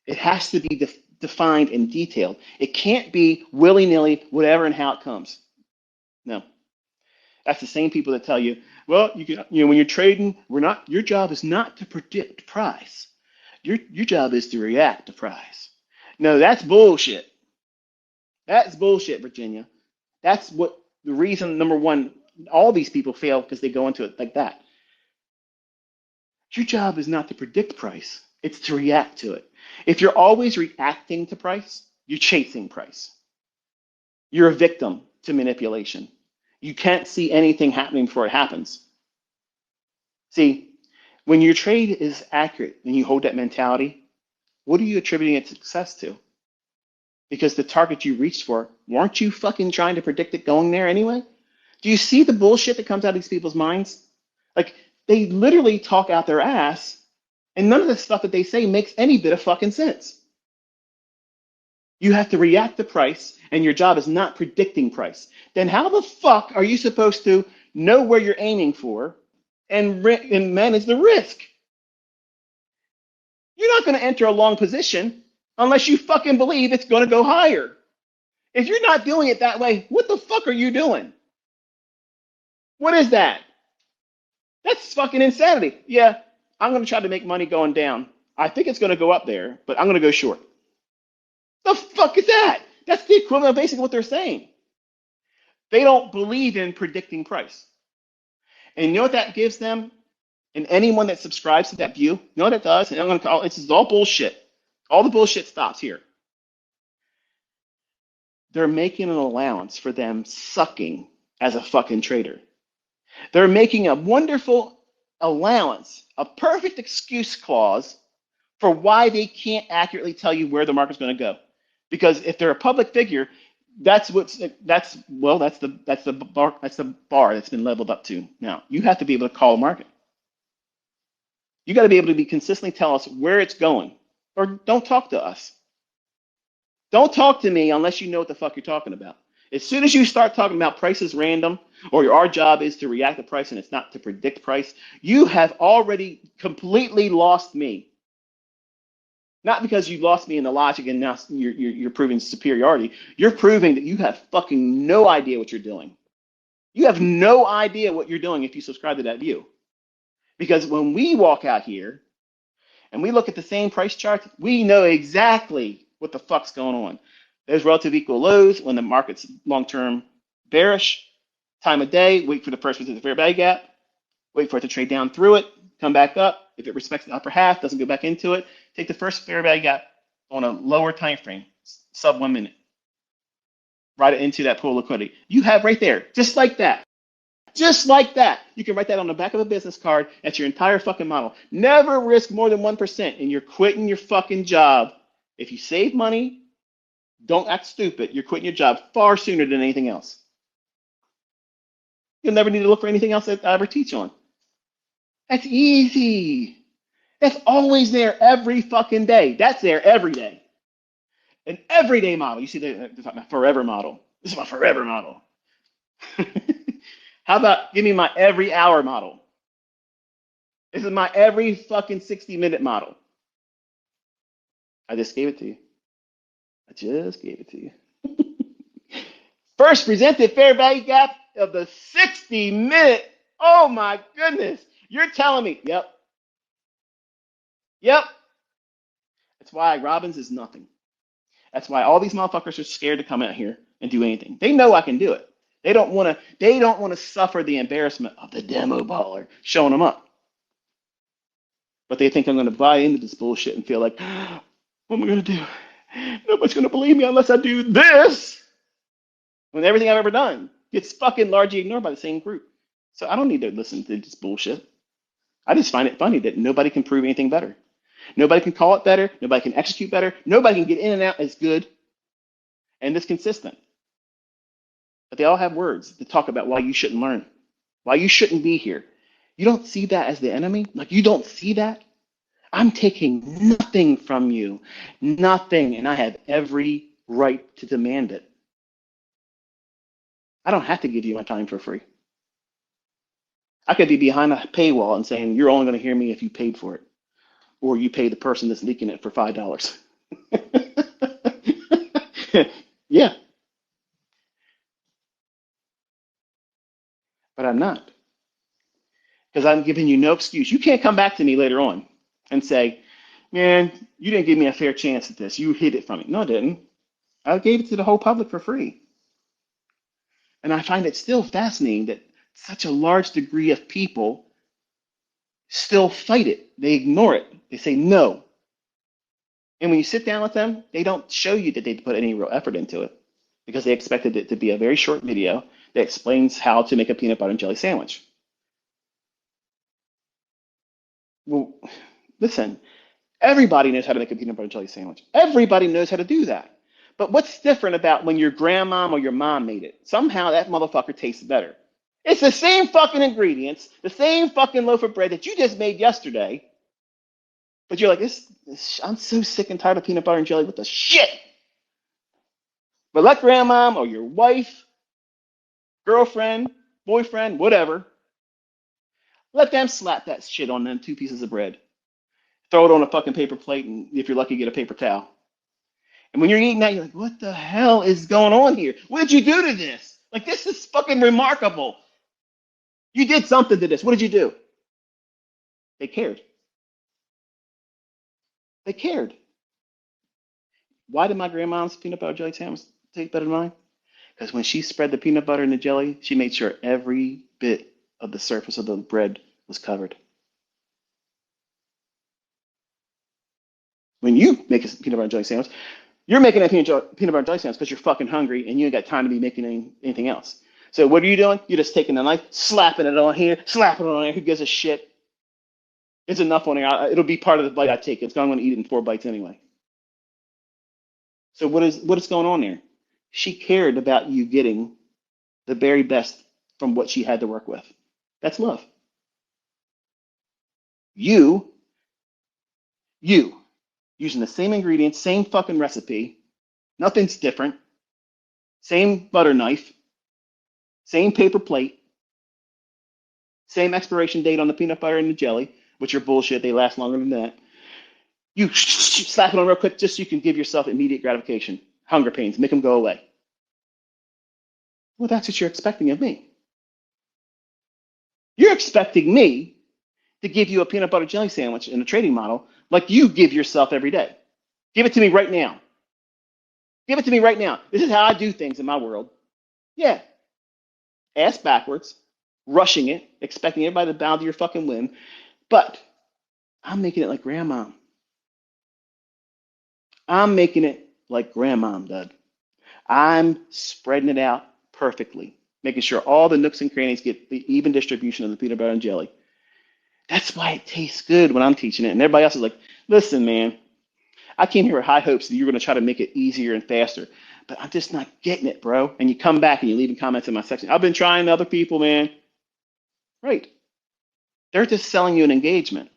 It has to be defined and detailed. It can't be willy-nilly, whatever and how it comes. No. That's the same people that tell you, well, when you're trading, your job is not to predict price. Your job is to react to price. No, that's bullshit. That's bullshit, Virginia. That's what the reason, number one, all these people fail because they go into it like that. Your job is not to predict price. It's to react to it. If you're always reacting to price, you're chasing price. You're a victim to manipulation. You can't see anything happening before it happens. See, when your trade is accurate and you hold that mentality, what are you attributing its success to? Because the target you reached for, weren't you fucking trying to predict it going there anyway? Do you see the bullshit that comes out of these people's minds? Like, they literally talk out their ass, and none of the stuff that they say makes any bit of fucking sense. You have to react to price, and your job is not predicting price. Then how the fuck are you supposed to know where you're aiming for and manage the risk? You're not going to enter a long position unless you fucking believe it's going to go higher. If you're not doing it that way, what the fuck are you doing? What is that? That's fucking insanity. Yeah, I'm going to try to make money going down. I think it's going to go up there, but I'm going to go short. The fuck is that? That's the equivalent of basically what they're saying. They don't believe in predicting price. And you know what that gives them? And anyone that subscribes to that view, you know what that does? And I'm going to call this is all bullshit. All the bullshit stops here. They're making an allowance for them sucking as a fucking trader. They're making a wonderful allowance, a perfect excuse clause for why they can't accurately tell you where the market's going to go. Because if they're a public figure, that's the bar that's been leveled up to. Now, you have to be able to call a market. You got to be able to consistently tell us where it's going, or don't talk to us. Don't talk to me unless you know what the fuck you're talking about. As soon as you start talking about price is random, or our job is to react to price and it's not to predict price, you have already completely lost me. Not because you lost me in the logic and now you're proving superiority. You're proving that you have fucking no idea what you're doing. You have no idea what you're doing if you subscribe to that view. Because when we walk out here and we look at the same price charts, we know exactly what the fuck's going on. There's relative equal lows when the market's long-term bearish. Time of day, wait for the first to the fair value gap, wait for it to trade down through it, come back up. If it respects the upper half, doesn't go back into it, take the first fair value gap on a lower time frame, sub 1 minute. Write it into that pool of liquidity. You have right there, just like that. Just like that. You can write that on the back of a business card. That's your entire fucking model. Never risk more than 1%, and you're quitting your fucking job. If you save money, don't act stupid. You're quitting your job far sooner than anything else. You'll never need to look for anything else that I ever teach on. That's easy. That's always there every fucking day. That's there every day. An everyday model. You see, they're talking about forever model. This is my forever model. How about give me my every hour model? This is my every fucking 60-minute model. I just gave it to you. I just gave it to you. First presented fair value gap of the 60-minute. Oh my goodness. You're telling me, yep. That's why Robbins is nothing. That's why all these motherfuckers are scared to come out here and do anything. They know I can do it. They don't want to. They don't want to suffer the embarrassment of the demo baller showing them up. But they think I'm going to buy into this bullshit and feel like, what am I going to do? Nobody's going to believe me unless I do this. When everything I've ever done gets fucking largely ignored by the same group. So I don't need to listen to this bullshit. I just find it funny that nobody can prove anything better. Nobody can call it better. Nobody can execute better. Nobody can get in and out as good and this consistent. But they all have words to talk about why you shouldn't learn, why you shouldn't be here. You don't see that as the enemy? Like you don't see that? I'm taking nothing from you, nothing, and I have every right to demand it. I don't have to give you my time for free. I could be behind a paywall and saying, you're only going to hear me if you paid for it, or you pay the person that's leaking it for $5. Yeah, but I'm not, because I'm giving you no excuse. You can't come back to me later on and say, man, you didn't give me a fair chance at this. You hid it from me. No, I didn't. I gave it to the whole public for free. And I find it still fascinating that such a large degree of people still fight it. They ignore it. They say no. And when you sit down with them, they don't show you that they put any real effort into it because they expected it to be a very short video that explains how to make a peanut butter and jelly sandwich. Well, listen, everybody knows how to make a peanut butter and jelly sandwich. Everybody knows how to do that. But what's different about when your grandmom or your mom made it? Somehow that motherfucker tastes better. It's the same fucking ingredients, the same fucking loaf of bread that you just made yesterday. But you're like, I'm so sick and tired of peanut butter and jelly. What the shit? But let grandmom or your wife, girlfriend, boyfriend, whatever, let them slap that shit on them 2 pieces of bread. Throw it on a fucking paper plate, and if you're lucky, get a paper towel. And when you're eating that, you're like, what the hell is going on here? What did you do to this? Like, this is fucking remarkable. You did something to this. What did you do? They cared. They cared. Why did my grandma's peanut butter jelly sandwich taste better than mine? Because when she spread the peanut butter and the jelly, she made sure every bit of the surface of the bread was covered. When you make a peanut butter and jelly sandwich, you're making a peanut butter and jelly sandwich because you're fucking hungry and you ain't got time to be making anything else. So what are you doing? You're just taking the knife, slapping it on here, slapping it on there. Who gives a shit? It's enough on there. It'll be part of the bite I take. I'm going to eat it in 4 bites anyway. So what is going on there? She cared about you getting the very best from what she had to work with. That's love. You, using the same ingredients, same fucking recipe, nothing's different, same butter knife, same paper plate, same expiration date on the peanut butter and the jelly, which are bullshit. They last longer than that. You slap it on real quick just so you can give yourself immediate gratification. Hunger pains, make them go away. Well, that's what you're expecting of me. You're expecting me to give you a peanut butter jelly sandwich in a trading model like you give yourself every day. Give it to me right now. Give it to me right now. This is how I do things in my world. Yeah. Ass backwards, rushing it, expecting everybody to bow to your fucking whim. But I'm making it like grandma. I'm making it like grandma, Dud. I'm spreading it out perfectly, making sure all the nooks and crannies get the even distribution of the peanut butter and jelly. That's why it tastes good when I'm teaching it. And everybody else is like, listen, man, I came here with high hopes that you're going to try to make it easier and faster, but I'm just not getting it, bro. And you come back and you're leaving comments in my section. I've been trying to other people, man. Right. They're just selling you an engagement.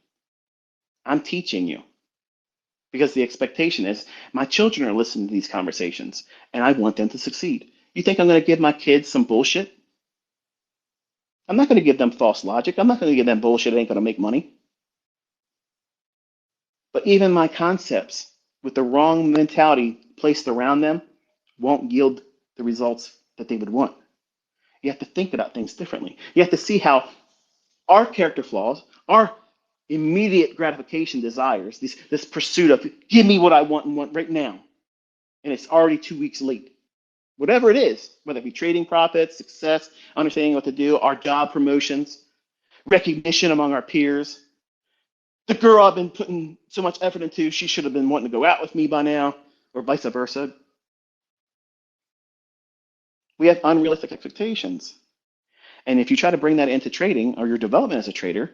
I'm teaching you because the expectation is my children are listening to these conversations and I want them to succeed. You think I'm going to give my kids some bullshit? I'm not going to give them false logic. I'm not going to give them bullshit that ain't going to make money. But even my concepts with the wrong mentality placed around them won't yield the results that they would want. You have to think about things differently. You have to see how our character flaws, our immediate gratification desires, this pursuit of give me what I want and want right now. And it's already 2 weeks late. Whatever it is, whether it be trading profits, success, understanding what to do, our job promotions, recognition among our peers. The girl I've been putting so much effort into, she should have been wanting to go out with me by now, or vice versa. We have unrealistic expectations. And if you try to bring that into trading or your development as a trader,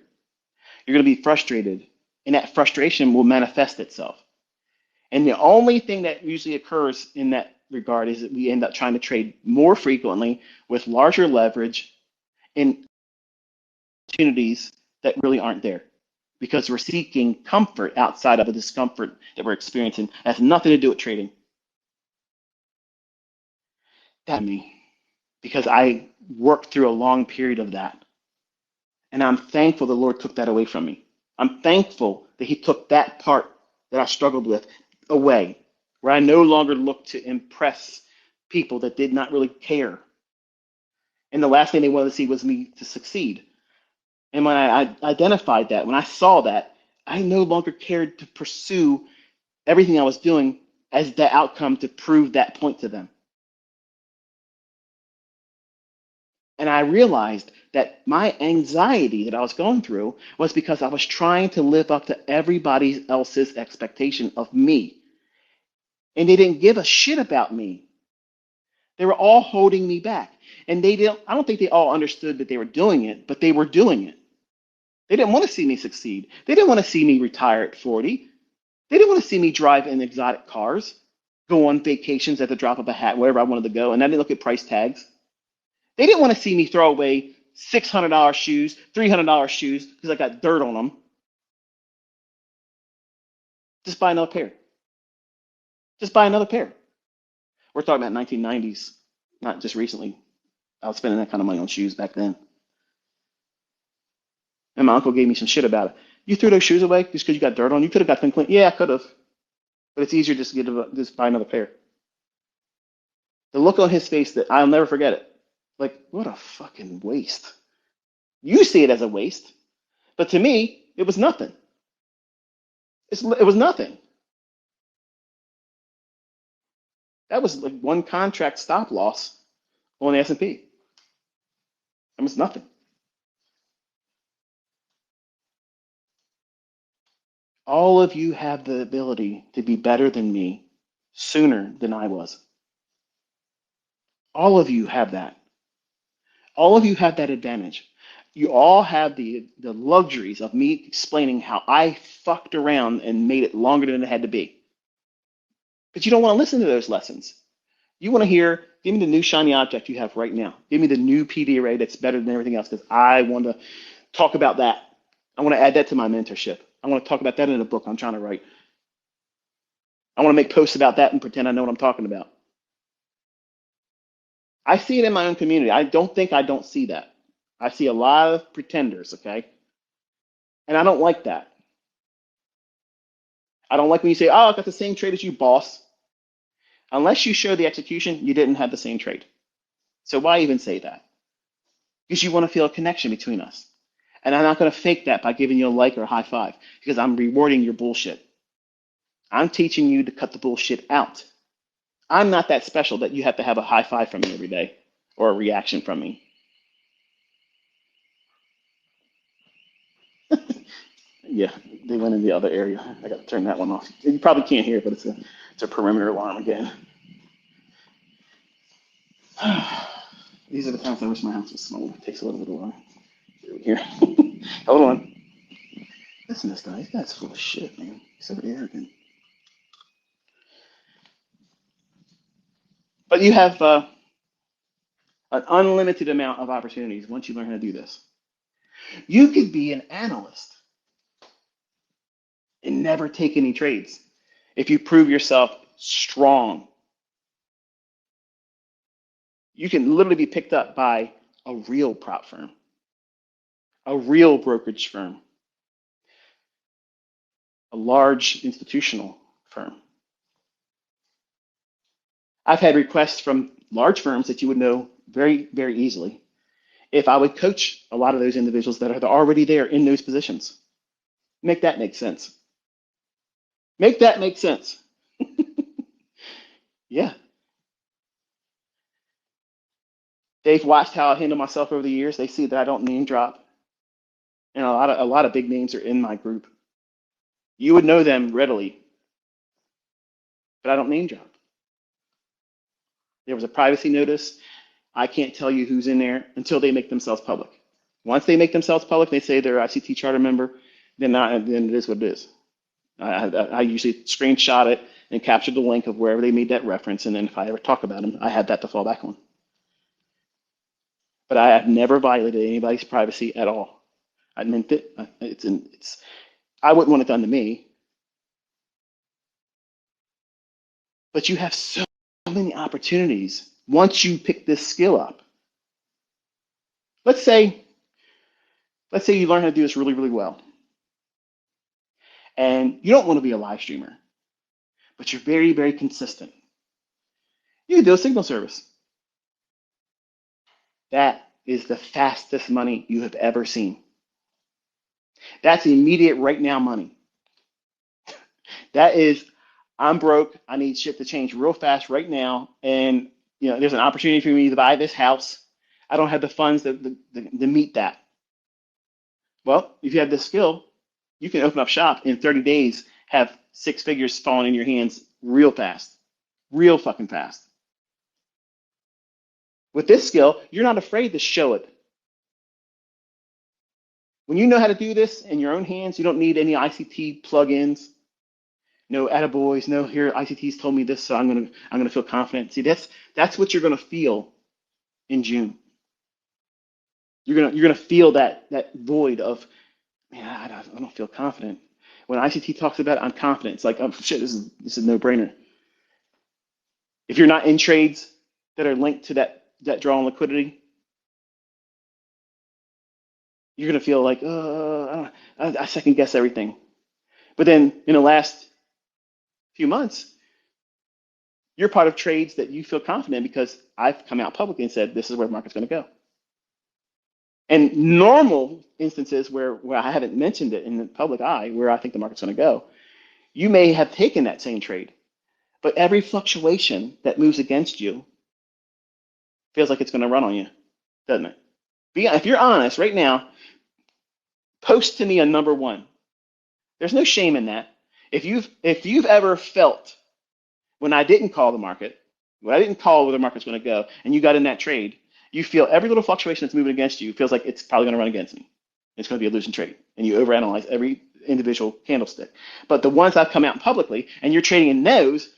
you're going to be frustrated. And that frustration will manifest itself. And the only thing that usually occurs in that regard is that we end up trying to trade more frequently with larger leverage in opportunities that really aren't there, because we're seeking comfort outside of the discomfort that we're experiencing. It has nothing to do with trading. That me, because I worked through a long period of that. And I'm thankful the Lord took that away from me. I'm thankful that he took that part that I struggled with away, where I no longer looked to impress people that did not really care. And the last thing they wanted to see was me to succeed. And when I identified that, when I saw that, I no longer cared to pursue everything I was doing as the outcome to prove that point to them. And I realized that my anxiety that I was going through was because I was trying to live up to everybody else's expectation of me. And they didn't give a shit about me. They were all holding me back. And I don't think they all understood that they were doing it, but they were doing it. They didn't want to see me succeed. They didn't want to see me retire at 40. They didn't want to see me drive in exotic cars, go on vacations at the drop of a hat, wherever I wanted to go, and I didn't look at price tags. They didn't want to see me throw away $600 shoes, $300 shoes, because I got dirt on them. Just buy another pair. Just buy another pair. We're talking about 1990s, not just recently. I was spending that kind of money on shoes back then. And my uncle gave me some shit about it. You threw those shoes away just because you got dirt on? You could have got them clean. Yeah, I could have. But it's easier just to just buy another pair. The look on his face, that I'll never forget it. Like, what a fucking waste. You see it as a waste, but to me, it was nothing. It was nothing. That was like one contract stop loss on the S&P. That was nothing. All of you have the ability to be better than me sooner than I was. All of you have that. All of you have that advantage. You all have the luxuries of me explaining how I fucked around and made it longer than it had to be. But you don't want to listen to those lessons. You want to hear, give me the new shiny object you have right now. Give me the new PD array that's better than everything else, because I want to talk about that. I want to add that to my mentorship. I want to talk about that in a book I'm trying to write. I want to make posts about that and pretend I know what I'm talking about. I see it in my own community. I don't think I don't see that. I see a lot of pretenders, okay? And I don't like that. I don't like when you say, oh, I got the same trade as you, boss. Unless you show the execution, you didn't have the same trade. So why even say that? Because you want to feel a connection between us. And I'm not going to fake that by giving you a like or a high five, because I'm rewarding your bullshit. I'm teaching you to cut the bullshit out. I'm not that special that you have to have a high five from me every day or a reaction from me. Yeah, they went in the other area. I got to turn that one off. You probably can't hear it, but it's a perimeter alarm again. These are the times I wish my house was smaller. It takes a little bit of while. Here. Hold on. Listen to this guy. This guy's full of shit, man. He's so arrogant. But you have an unlimited amount of opportunities once you learn how to do this. You could be an analyst and never take any trades if you prove yourself strong. You can literally be picked up by a real prop firm, a real brokerage firm, a large institutional firm. I've had requests from large firms that you would know very, very easily if I would coach a lot of those individuals that are already there in those positions. Make that make sense. Make that make sense. Yeah. They've watched how I handle myself over the years. They see that I don't name drop. And a lot of big names are in my group. You would know them readily, but I don't name drop. There was a privacy notice. I can't tell you who's in there until they make themselves public. Once they make themselves public, they say they're ICT charter member, then it is what it is. I usually screenshot it and capture the link of wherever they made that reference, and then if I ever talk about them, I have that to fall back on. But I have never violated anybody's privacy at all. I meant it. I wouldn't want it done to me. But you have so many opportunities once you pick this skill up. Let's say you learn how to do this really, really well. And you don't want to be a live streamer, but you're very, very consistent. You can do a signal service. That is the fastest money you have ever seen. That's immediate right now money. That is, I'm broke. I need shit to change real fast right now. And there's an opportunity for me to buy this house. I don't have the funds to meet that. Well, if you have this skill, you can open up shop in 30 days, have 6 figures falling in your hands real fast, real fucking fast. With this skill, you're not afraid to show it. When you know how to do this in your own hands, you don't need any ICT plugins. No attaboys, no here ICT's told me this, so I'm gonna feel confident. See, that's what you're gonna feel in June. You're gonna feel that void of, man, I don't feel confident. When ICT talks about it, I'm confident. It's like, oh shit, this is a no-brainer. If you're not in trades that are linked to that draw on liquidity, you're gonna feel like, I second guess everything. But then in the last few months, you're part of trades that you feel confident in because I've come out publicly and said this is where the market's going to go. And normal instances where I haven't mentioned it in the public eye, where I think the market's going to go, you may have taken that same trade, but every fluctuation that moves against you feels like it's going to run on you, doesn't it? If you're honest right now, post to me a number one. There's no shame in that. If you've ever felt when I didn't call the market, when I didn't call where the market's going to go, and you got in that trade, you feel every little fluctuation that's moving against you feels like it's probably going to run against me. It's going to be a losing trade, and you overanalyze every individual candlestick. But the ones I've come out publicly, and you're trading in those,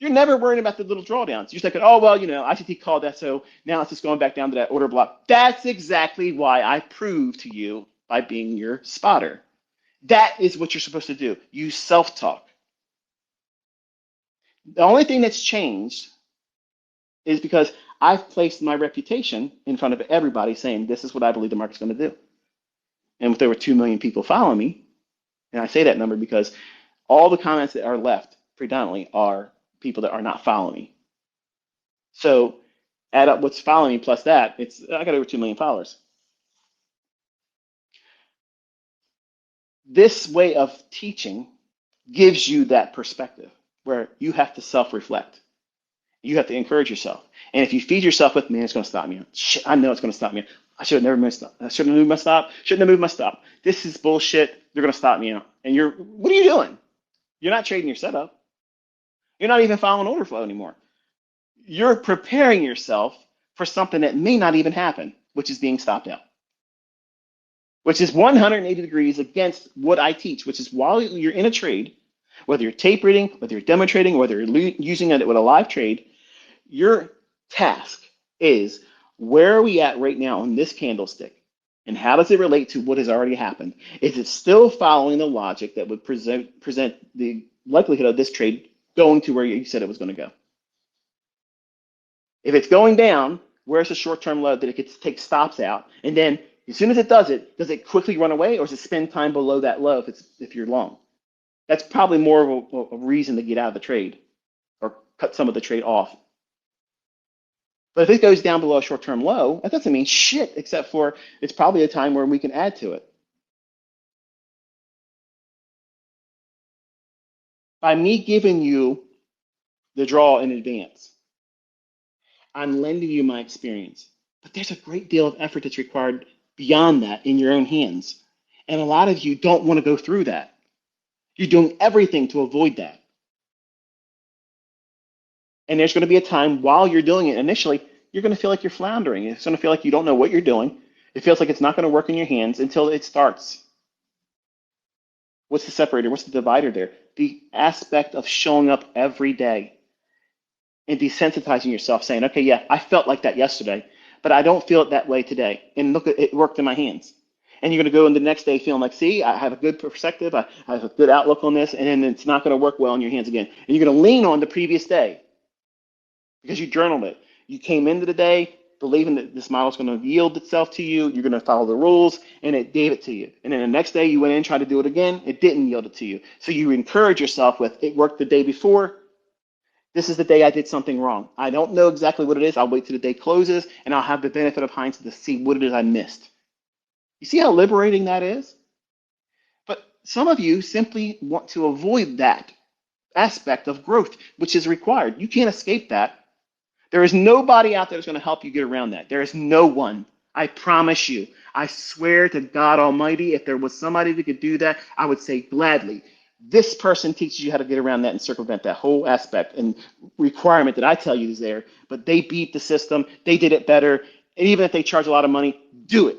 you're never worrying about the little drawdowns. You're just like, oh, well, ICT called that, so now it's just going back down to that order block. That's exactly why I proved to you by being your spotter. That is what you're supposed to do. You self-talk. The only thing that's changed is because I've placed my reputation in front of everybody saying, this is what I believe the market's going to do. And if there were 2 million people following me, and I say that number because all the comments that are left predominantly are people that are not following me. So add up what's following me plus that, I got over 2 million followers. This way of teaching gives you that perspective where you have to self-reflect. You have to encourage yourself. And if you feed yourself with, man, it's going to stop me. Shit, I know it's going to stop me. I should have never moved my stop. I shouldn't have moved my stop. Shouldn't have moved my stop. This is bullshit. They're going to stop me out. And what are you doing? You're not trading your setup. You're not even following order flow anymore. You're preparing yourself for something that may not even happen, which is being stopped out, which is 180 degrees against what I teach, which is while you're in a trade, whether you're tape reading, whether you're demo trading, whether you're using it with a live trade, your task is, where are we at right now on this candlestick? And how does it relate to what has already happened? Is it still following the logic that would present the likelihood of this trade going to where you said it was going to go? If it's going down, where's the short-term low that it gets to take stops out? And then as soon as it does it quickly run away, or does it spend time below that low if you're long? That's probably more of a reason to get out of the trade or cut some of the trade off. But if it goes down below a short-term low, that doesn't mean shit, except for it's probably a time where we can add to it. By me giving you the draw in advance, I'm lending you my experience. But there's a great deal of effort that's required beyond that in your own hands. And a lot of you don't want to go through that. You're doing everything to avoid that. And there's going to be a time while you're doing it, initially, you're going to feel like you're floundering. It's going to feel like you don't know what you're doing. It feels like it's not going to work in your hands until it starts. What's the separator? What's the divider there? The aspect of showing up every day and desensitizing yourself, saying, okay, yeah, I felt like that yesterday, but I don't feel it that way today. And look, it worked in my hands. And you're going to go in the next day feeling like, see, I have a good perspective. I have a good outlook on this, and then it's not going to work well in your hands again. And you're going to lean on the previous day because you journaled it. You came into the day believing that this model is going to yield itself to you. You're going to follow the rules, and it gave it to you. And then the next day you went in and tried to do it again. It didn't yield it to you. So you encourage yourself with, it worked the day before. This is the day I did something wrong. I don't know exactly what it is. I'll wait till the day closes, and I'll have the benefit of hindsight to see what it is I missed. You see how liberating that is? But some of you simply want to avoid that aspect of growth, which is required. You can't escape that. There is nobody out there that's going to help you get around that. There is no one. I promise you. I swear to God Almighty, if there was somebody that could do that, I would say gladly. This person teaches you how to get around that and circumvent that whole aspect and requirement that I tell you is there. But they beat the system. They did it better. And even if they charge a lot of money, do it.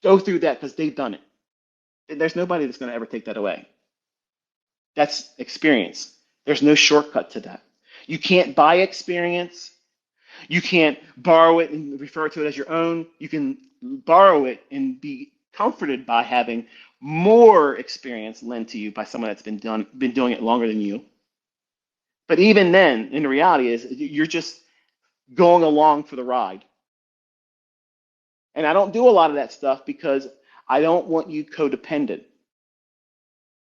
Go through that because they've done it. There's nobody that's going to ever take that away. That's experience. There's no shortcut to that. You can't buy experience. You can't borrow it and refer to it as your own. You can borrow it and be comforted by having more experience lent to you by someone that's been doing it longer than you. But even then, in the reality is you're just going along for the ride. And I don't do a lot of that stuff because I don't want you codependent.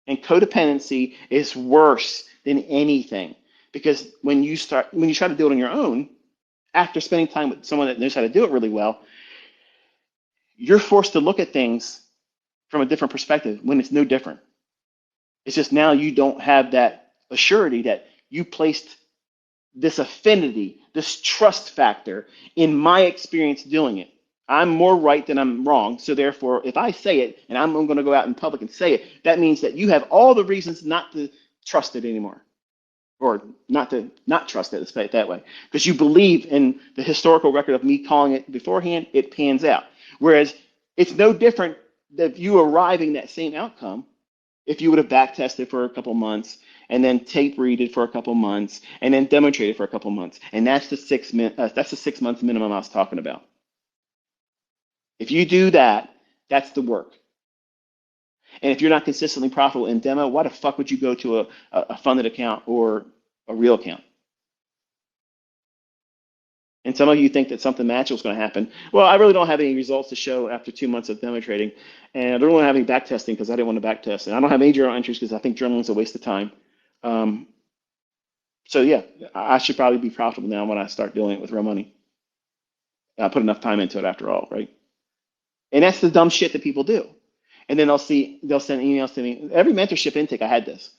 And codependency is worse than anything because when you try to do it on your own, after spending time with someone that knows how to do it really well, you're forced to look at things from a different perspective when it's no different. It's just now you don't have that assurity that you placed this affinity, this trust factor in my experience doing it. I'm more right than I'm wrong. So therefore, if I say it and I'm going to go out in public and say it, that means that you have all the reasons not to trust it anymore. Or not to not trust it, let's say it that way. Because you believe in the historical record of me calling it beforehand, it pans out. Whereas it's no different than you arriving that same outcome if you would have back tested for a couple months and then tape readed for a couple months and then demonstrated for a couple months. And that's the 6 months minimum I was talking about. If you do that, that's the work. And if you're not consistently profitable in demo, why the fuck would you go to a funded account or a real account? And some of you think that something magical is going to happen. Well, I really don't have any results to show after 2 months of demo trading. And I don't really have any back testing because I didn't want to back test. And I don't have any journal entries because I think journaling is a waste of time. So yeah, I should probably be profitable now when I start doing it with real money. I put enough time into it after all, right? And that's the dumb shit that people do. And then they'll send emails to me. Every mentorship intake, I had this.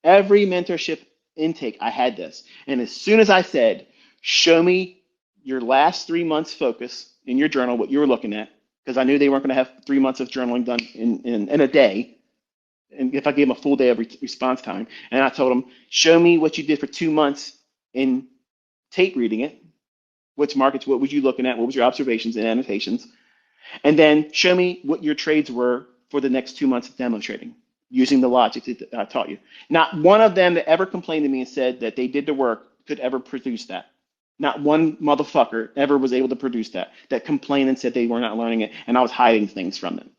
Every mentorship intake, I had this. And as soon as I said, show me your last 3 months focus in your journal, what you were looking at, because I knew they weren't going to have 3 months of journaling done in a day. And if I gave them a full day of response time, and I told them, show me what you did for 2 months in tape reading it, which markets, what was you looking at, what was your observations and annotations, and then show me what your trades were for the next 2 months of demo trading using the logic that I taught you. Not one of them that ever complained to me and said that they did the work could ever produce that. Not one motherfucker ever was able to produce that complained and said they were not learning it and I was hiding things from them.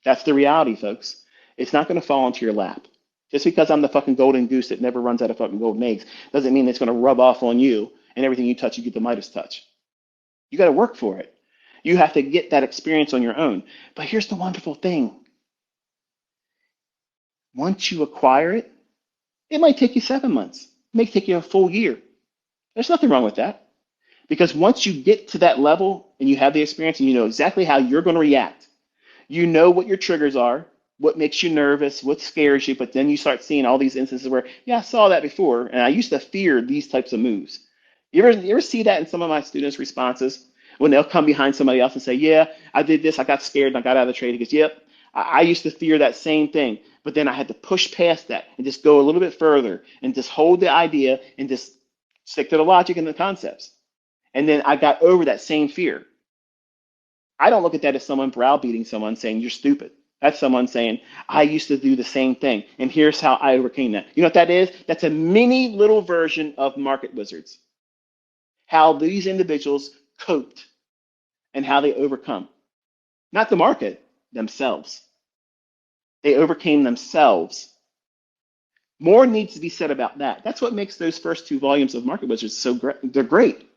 That's the reality, folks. It's not going to fall into your lap. Just because I'm the fucking golden goose that never runs out of fucking golden eggs doesn't mean it's going to rub off on you and everything you touch, you get the Midas touch. You got to work for it. You have to get that experience on your own. But here's the wonderful thing. Once you acquire it, it might take you 7 months. It may take you a full year. There's nothing wrong with that. Because once you get to that level and you have the experience and you know exactly how you're going to react, you know what your triggers are, what makes you nervous, what scares you, but then you start seeing all these instances where, yeah, I saw that before, and I used to fear these types of moves. You ever see that in some of my students' responses when they'll come behind somebody else and say, yeah, I did this, I got scared, and I got out of the trade. He goes, yep, I used to fear that same thing, but then I had to push past that and just go a little bit further and just hold the idea and just stick to the logic and the concepts. And then I got over that same fear. I don't look at that as someone browbeating someone saying you're stupid. That's someone saying, I used to do the same thing, and here's how I overcame that. You know what that is? That's a mini little version of market wizards. How these individuals coped and how they overcome. Not the market, themselves. They overcame themselves. More needs to be said about that. That's what makes those first two volumes of Market Wizards so great. They're great.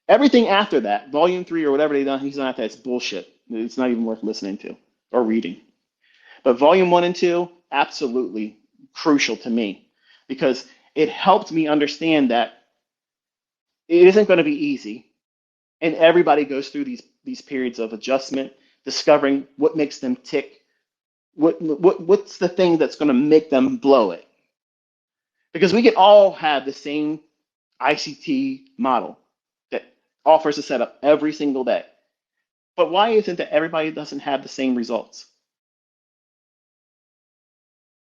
Everything after that, volume 3 or whatever he's done after that, it's bullshit. It's not even worth listening to or reading. But volume 1 and 2, absolutely crucial to me because it helped me understand that it isn't going to be easy. And everybody goes through these periods of adjustment, discovering what makes them tick, what's the thing that's going to make them blow it. Because we can all have the same ICT model that offers a setup every single day. But why isn't it that everybody doesn't have the same results?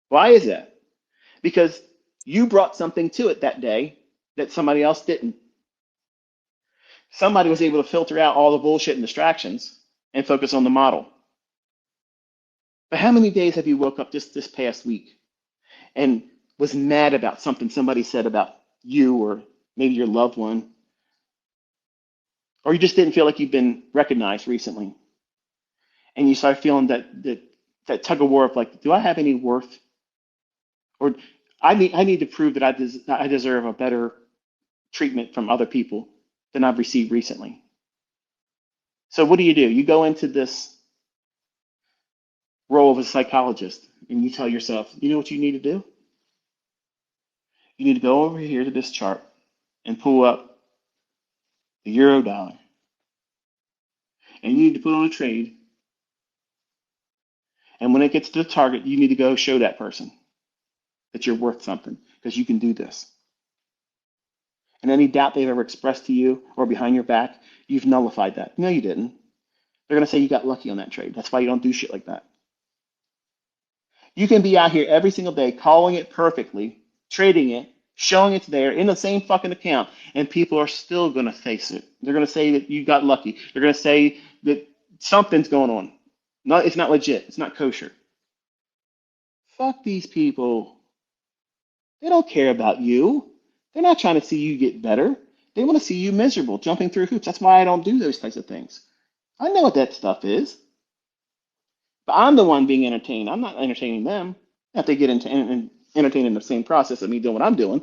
Why is that? Because you brought something to it that day that somebody else didn't. Somebody was able to filter out all the bullshit and distractions and focus on the model. But how many days have you woke up just this past week and was mad about something somebody said about you or maybe your loved one, or you just didn't feel like you've been recognized recently, and you start feeling that tug of war of like, do I have any worth, or I need to prove that I deserve a better treatment from other people than I've received recently. So what do? You go into this role of a psychologist and you tell yourself, you know what you need to do? You need to go over here to this chart and pull up the euro dollar. And you need to put on a trade. And when it gets to the target, you need to go show that person that you're worth something because you can do this. And any doubt they've ever expressed to you or behind your back, you've nullified that. No, you didn't. They're going to say you got lucky on that trade. That's why you don't do shit like that. You can be out here every single day calling it perfectly, trading it, showing it's there in the same fucking account, and people are still going to face it. They're going to say that you got lucky. They're going to say that something's going on. No, it's not legit. It's not kosher. Fuck these people. They don't care about you. They're not trying to see you get better. They want to see you miserable, jumping through hoops. That's why I don't do those types of things. I know what that stuff is. But I'm the one being entertained. I'm not entertaining them. If they get entertained in the same process of me doing what I'm doing,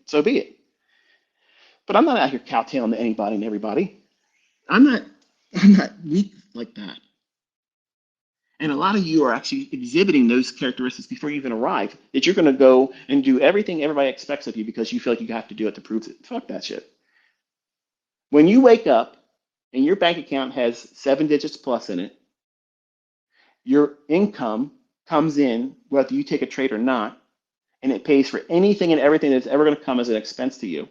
so be it. But I'm not out here cowtailing to anybody and everybody. I'm not weak like that. And a lot of you are actually exhibiting those characteristics before you even arrive, that you're going to go and do everything everybody expects of you because you feel like you have to do it to prove it. Fuck that shit. When you wake up and your bank account has 7 digits plus in it, your income comes in whether you take a trade or not, and it pays for anything and everything that's ever going to come as an expense to you.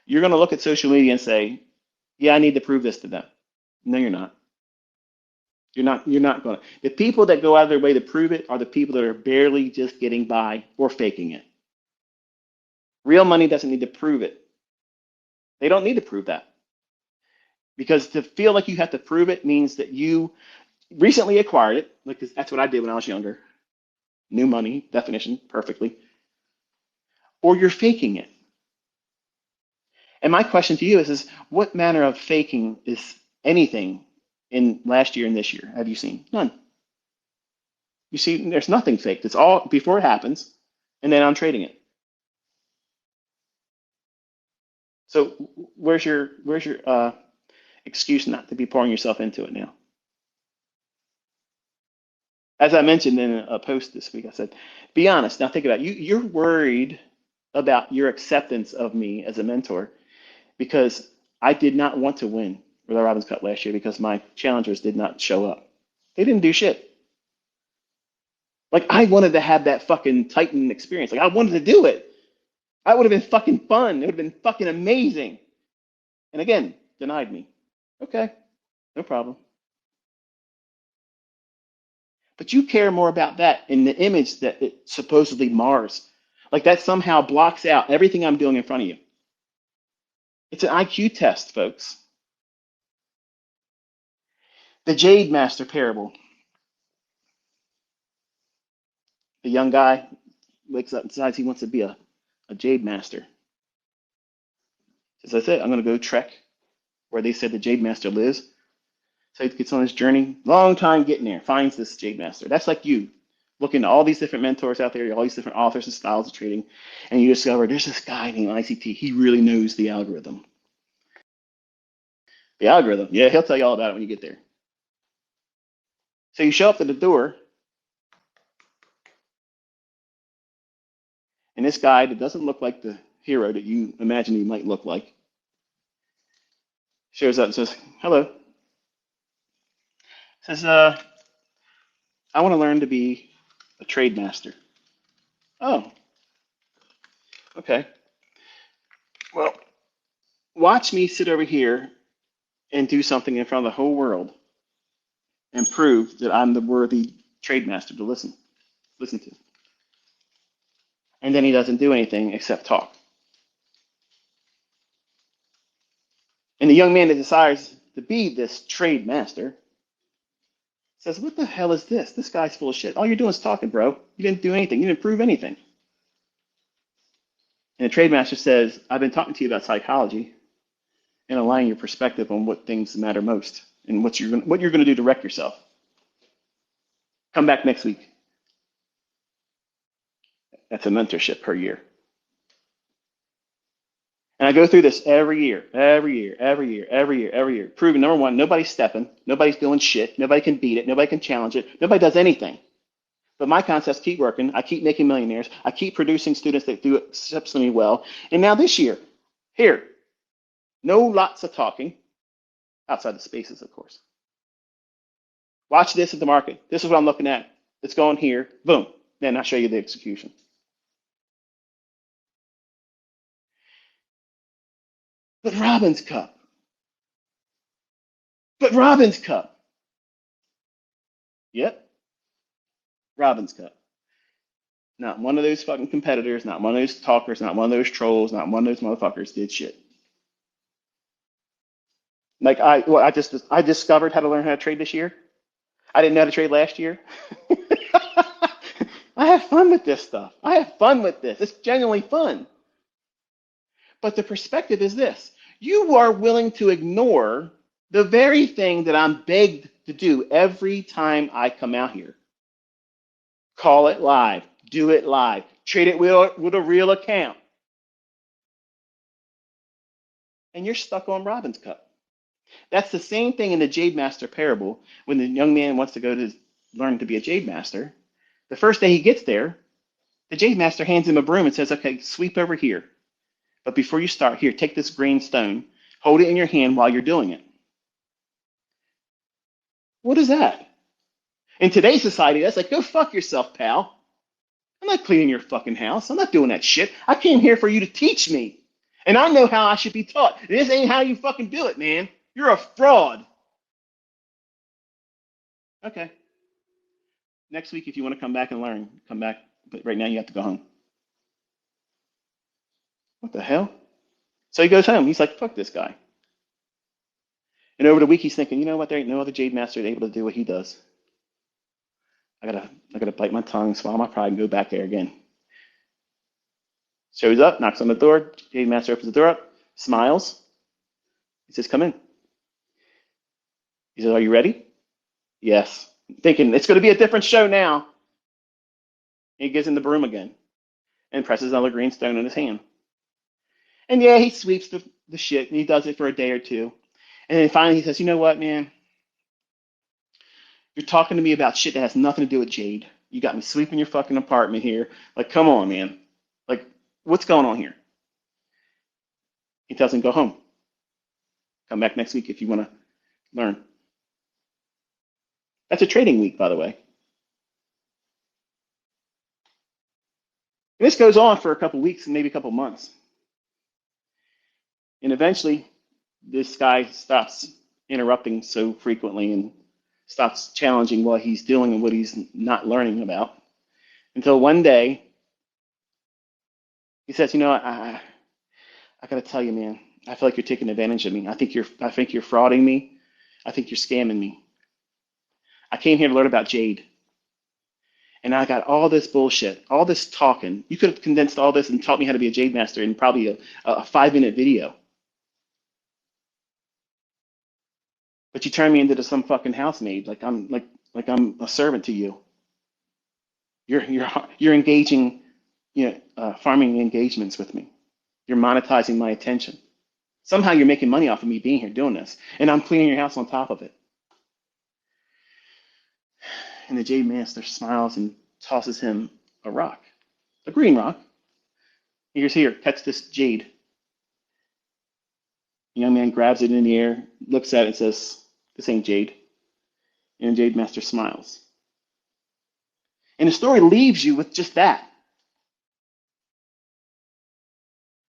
You're going to look at social media and say, yeah, I need to prove this to them. No, you're not. You're not going to. The people that go out of their way to prove it are the people that are barely just getting by or faking it. Real money doesn't need to prove it. They don't need to prove that. Because to feel like you have to prove it means that you recently acquired it, because that's what I did when I was younger. New money, definition, perfectly. Or you're faking it. And my question to you is what manner of faking is anything in last year and this year have you seen? None. You see, there's nothing faked. It's all before it happens, and then I'm trading it. So where's your excuse not to be pouring yourself into it now? As I mentioned in a post this week, I said, be honest. Now think about it. You're worried about your acceptance of me as a mentor because I did not want to win with the Robbins Cup last year because my challengers did not show up. They didn't do shit. Like I wanted to have that fucking Titan experience. Like I wanted to do it. That would have been fucking fun. It would have been fucking amazing. And again, denied me. Okay, no problem. But you care more about that in the image that it supposedly mars. Like that somehow blocks out everything I'm doing in front of you. It's an IQ test, folks. The Jade Master parable. The young guy wakes up and decides he wants to be a Jade Master. Says, that's it. I'm going to go trek where they said the Jade Master lives. So he gets on his journey. Long time getting there. Finds this Jade Master. That's like you. Looking at all these different mentors out there, all these different authors and styles of trading, and you discover there's this guy named ICT. He really knows the algorithm. The algorithm. Yeah, he'll tell you all about it when you get there. So you show up to the door, and this guy that doesn't look like the hero that you imagine he might look like shows up and says, hello. Says, I want to learn to be a trade master. Oh, okay. Well, watch me sit over here and do something in front of the whole world and prove that I'm the worthy trade master to listen to. And then he doesn't do anything except talk. And the young man that desires to be this trade master says, what the hell is this? This guy's full of shit. All you're doing is talking, bro. You didn't do anything. You didn't prove anything. And the trade master says, I've been talking to you about psychology and aligning your perspective on what things matter most and what you're going to do to wreck yourself. Come back next week. That's a mentorship per year. And I go through this every year, proving number one, nobody's stepping, nobody's doing shit, nobody can beat it, nobody can challenge it, nobody does anything. But my concepts keep working. I keep making millionaires. I keep producing students that do exceptionally well. And now this year, here, no lots of talking, outside the spaces, of course. Watch this at the market. This is what I'm looking at. It's going here. Boom. Then I'll show you the execution. But Robin's Cup. Yep. Robin's Cup. Not one of those fucking competitors, not one of those talkers, not one of those trolls, not one of those motherfuckers did shit. Like I discovered how to learn how to trade this year. I didn't know how to trade last year. I have fun with this stuff. I have fun with this. It's genuinely fun. But the perspective is this. You are willing to ignore the very thing that I'm begged to do every time I come out here. Call it live. Do it live. Trade it with a real account. And you're stuck on Robin's Cup. That's the same thing in the Jade Master parable when the young man wants to go to learn to be a Jade Master. The first day he gets there, the Jade Master hands him a broom and says, okay, sweep over here. But before you start, here, take this green stone, hold it in your hand while you're doing it. What is that? In today's society, that's like, go fuck yourself, pal. I'm not cleaning your fucking house. I'm not doing that shit. I came here for you to teach me. And I know how I should be taught. This ain't how you fucking do it, man. You're a fraud. Okay. Next week, if you want to come back and learn, come back. But right now, you have to go home. What the hell? So he goes home. He's like, fuck this guy. And over the week, he's thinking, you know what? There ain't no other Jade Master able to do what he does. I gotta bite my tongue, swallow my pride, and go back there again. Shows up, knocks on the door. Jade Master opens the door up, smiles. He says, come in. He says, are you ready? Yes. Thinking it's going to be a different show now. He gives him the broom again and presses another green stone in his hand. And yeah, he sweeps the shit, and he does it for a day or two. And then finally he says, you know what, man? You're talking to me about shit that has nothing to do with Jade. You got me sweeping your fucking apartment here. Like, come on, man. Like, what's going on here? He tells him, go home. Come back next week if you want to learn. That's a trading week, by the way. And this goes on for a couple weeks and maybe a couple months. And eventually, this guy stops interrupting so frequently and stops challenging what he's doing and what he's not learning about. Until one day, he says, I got to tell you, man, I feel like you're taking advantage of me. I think you're frauding me. I think you're scamming me. I came here to learn about Jade. And I got all this bullshit, all this talking. You could have condensed all this and taught me how to be a Jade master in probably a 5-minute video. But you turned me into some fucking housemaid, like I'm a servant to you. You're engaging, farming engagements with me. You're monetizing my attention. Somehow you're making money off of me being here doing this, and I'm cleaning your house on top of it. And the Jade Master smiles and tosses him a rock, a green rock. He goes, here, catch this jade. The young man grabs it in the air, looks at it and says, this ain't jade. And the Jade Master smiles. And the story leaves you with just that.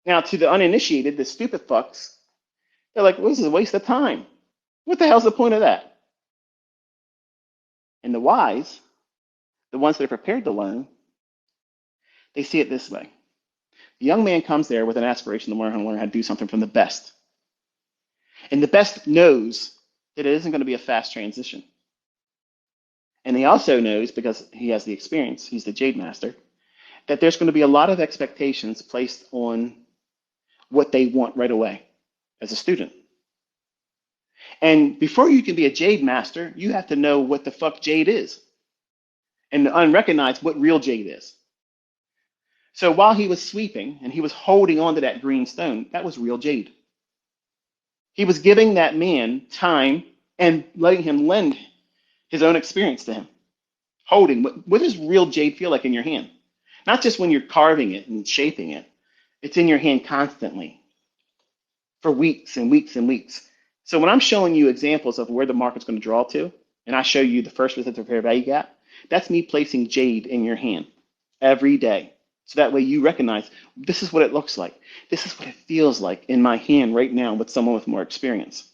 Now, to the uninitiated, the stupid fucks, they're like, well, this is a waste of time. What the hell's the point of that? And the wise, the ones that are prepared to learn, they see it this way. The young man comes there with an aspiration to learn how to do something from the best. And the best knows that it isn't going to be a fast transition. And he also knows, because he has the experience, he's the Jade Master, that there's going to be a lot of expectations placed on what they want right away as a student. And before you can be a Jade Master, you have to know what the fuck Jade is and unrecognize what real Jade is. So while he was sweeping and he was holding on to that green stone, that was real Jade. He was giving that man time and letting him lend his own experience to him. Holding, what does real Jade feel like in your hand? Not just when you're carving it and shaping it. It's in your hand constantly for weeks and weeks and weeks. So when I'm showing you examples of where the market's going to draw to, and I show you the first resistance fair value gap, that's me placing Jade in your hand every day. So that way you recognize this is what it looks like. This is what it feels like in my hand right now with someone with more experience.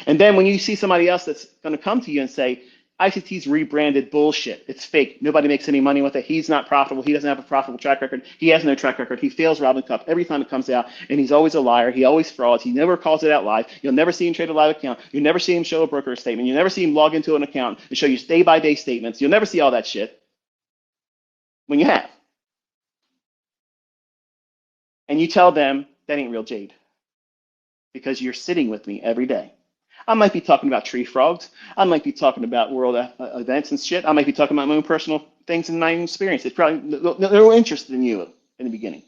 And then when you see somebody else that's going to come to you and say, ICT's rebranded bullshit. It's fake. Nobody makes any money with it. He's not profitable. He doesn't have a profitable track record. He has no track record. He fails Robin Cup every time it comes out, and he's always a liar. He always frauds. He never calls it out live. You'll never see him trade a live account. You'll never see him show a broker statement. You'll never see him log into an account and show you day-by-day statements. You'll never see all that shit when you have. And you tell them that ain't real Jade because you're sitting with me every day. I might be talking about tree frogs. I might be talking about world events and shit. I might be talking about my own personal things and my own experience. It's probably no interest in you in the beginning.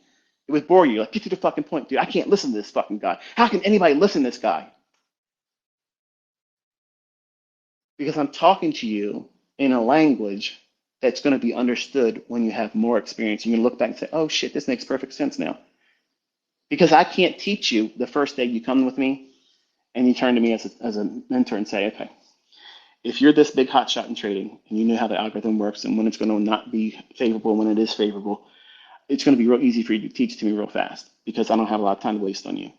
It would bore you. Like, get to the fucking point, dude. I can't listen to this fucking guy. How can anybody listen to this guy? Because I'm talking to you in a language that's going to be understood when you have more experience. You're going to look back and say, oh shit, this makes perfect sense now. Because I can't teach you the first day you come with me and you turn to me as a mentor and say, okay, if you're this big hot shot in trading and you know how the algorithm works and when it's going to not be favorable, when it is favorable, it's going to be real easy for you to teach to me real fast because I don't have a lot of time to waste on you.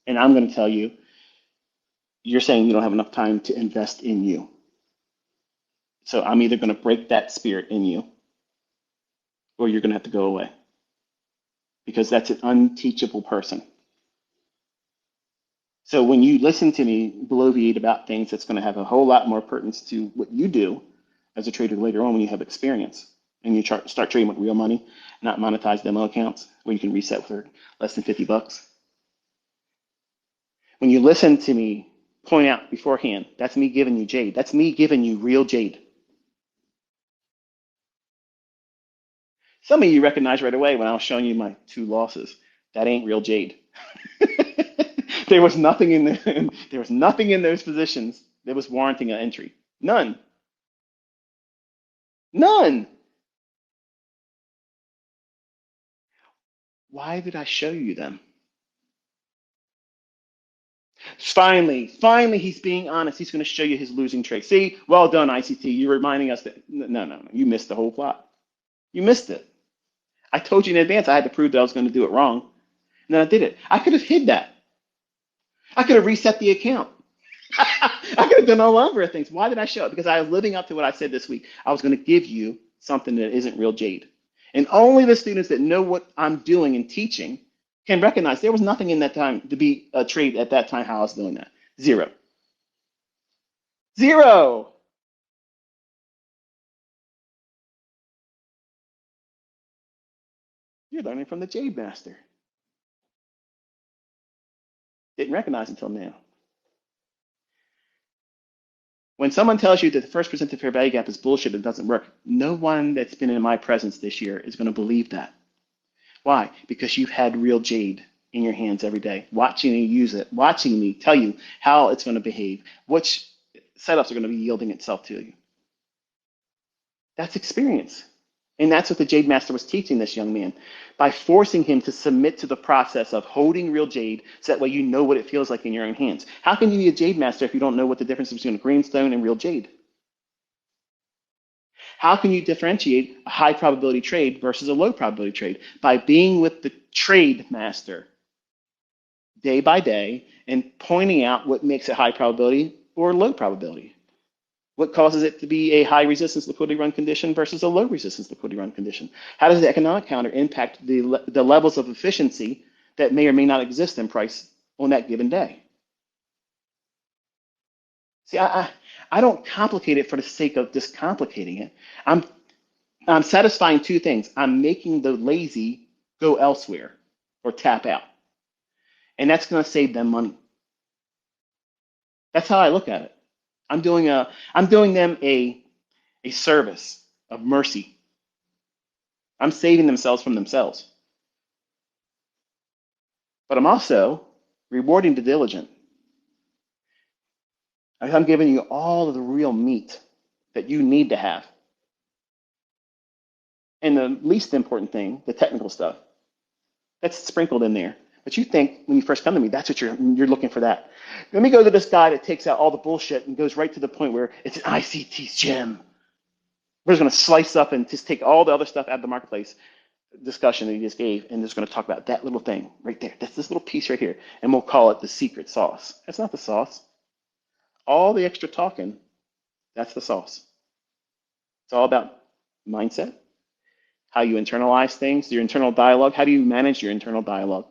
And I'm going to tell you, you're saying you don't have enough time to invest in you. So I'm either going to break that spirit in you or you're going to have to go away because that's an unteachable person. So when you listen to me bloviate about things, that's going to have a whole lot more pertinence to what you do as a trader later on when you have experience and you start trading with real money, not monetized demo accounts where you can reset for less than $50. When you listen to me point out beforehand, that's me giving you Jade. That's me giving you real Jade. Some of you recognize right away when I was showing you my 2 losses, that ain't real Jade. There was nothing in those positions that was warranting an entry. None. Why did I show you them? Finally, he's being honest. He's going to show you his losing trick. See, well done, ICT. You're reminding us that, no, you missed the whole plot. You missed it. I told you in advance I had to prove that I was going to do it wrong, and then I did it. I could have hid that. I could have reset the account. I could have done a number of things. Why did I show it? Because I was living up to what I said this week. I was going to give you something that isn't real jade. And only the students that know what I'm doing and teaching can recognize there was nothing in that time to be a trade at that time how I was doing that. Zero. Zero. You're learning from the Jade Master. Didn't recognize until now. When someone tells you that the first percent to fair value gap is bullshit, it doesn't work, no one that's been in my presence this year is going to believe that. Why? Because you've had real jade in your hands every day, watching you use it, watching me tell you how it's going to behave, which setups are going to be yielding itself to you. That's experience. And that's what the Jade Master was teaching this young man by forcing him to submit to the process of holding real jade so that way you know what it feels like in your own hands. How can you be a Jade Master if you don't know what the difference is between a greenstone and real jade? How can you differentiate a high probability trade versus a low probability trade? By being with the trade master day by day and pointing out what makes it high probability or low probability. What causes it to be a high resistance liquidity run condition versus a low resistance liquidity run condition? How does the economic counter impact the levels of efficiency that may or may not exist in price on that given day? See, I don't complicate it for the sake of just complicating it. I'm satisfying two things. I'm making the lazy go elsewhere or tap out. And that's going to save them money. That's how I look at it. I'm doing them a service of mercy. I'm saving themselves from themselves. But I'm also rewarding the diligent. I'm giving you all of the real meat that you need to have. And the least important thing, the technical stuff, that's sprinkled in there. But you think when you first come to me, that's what you're looking for that. Let me go to this guy that takes out all the bullshit and goes right to the point where it's an ICT gem. We're just going to slice up and just take all the other stuff out of the marketplace discussion that you just gave, and just going to talk about that little thing right there. That's this little piece right here, and we'll call it the secret sauce. That's not the sauce. All the extra talking, that's the sauce. It's all about mindset, how you internalize things, your internal dialogue. How do you manage your internal dialogue?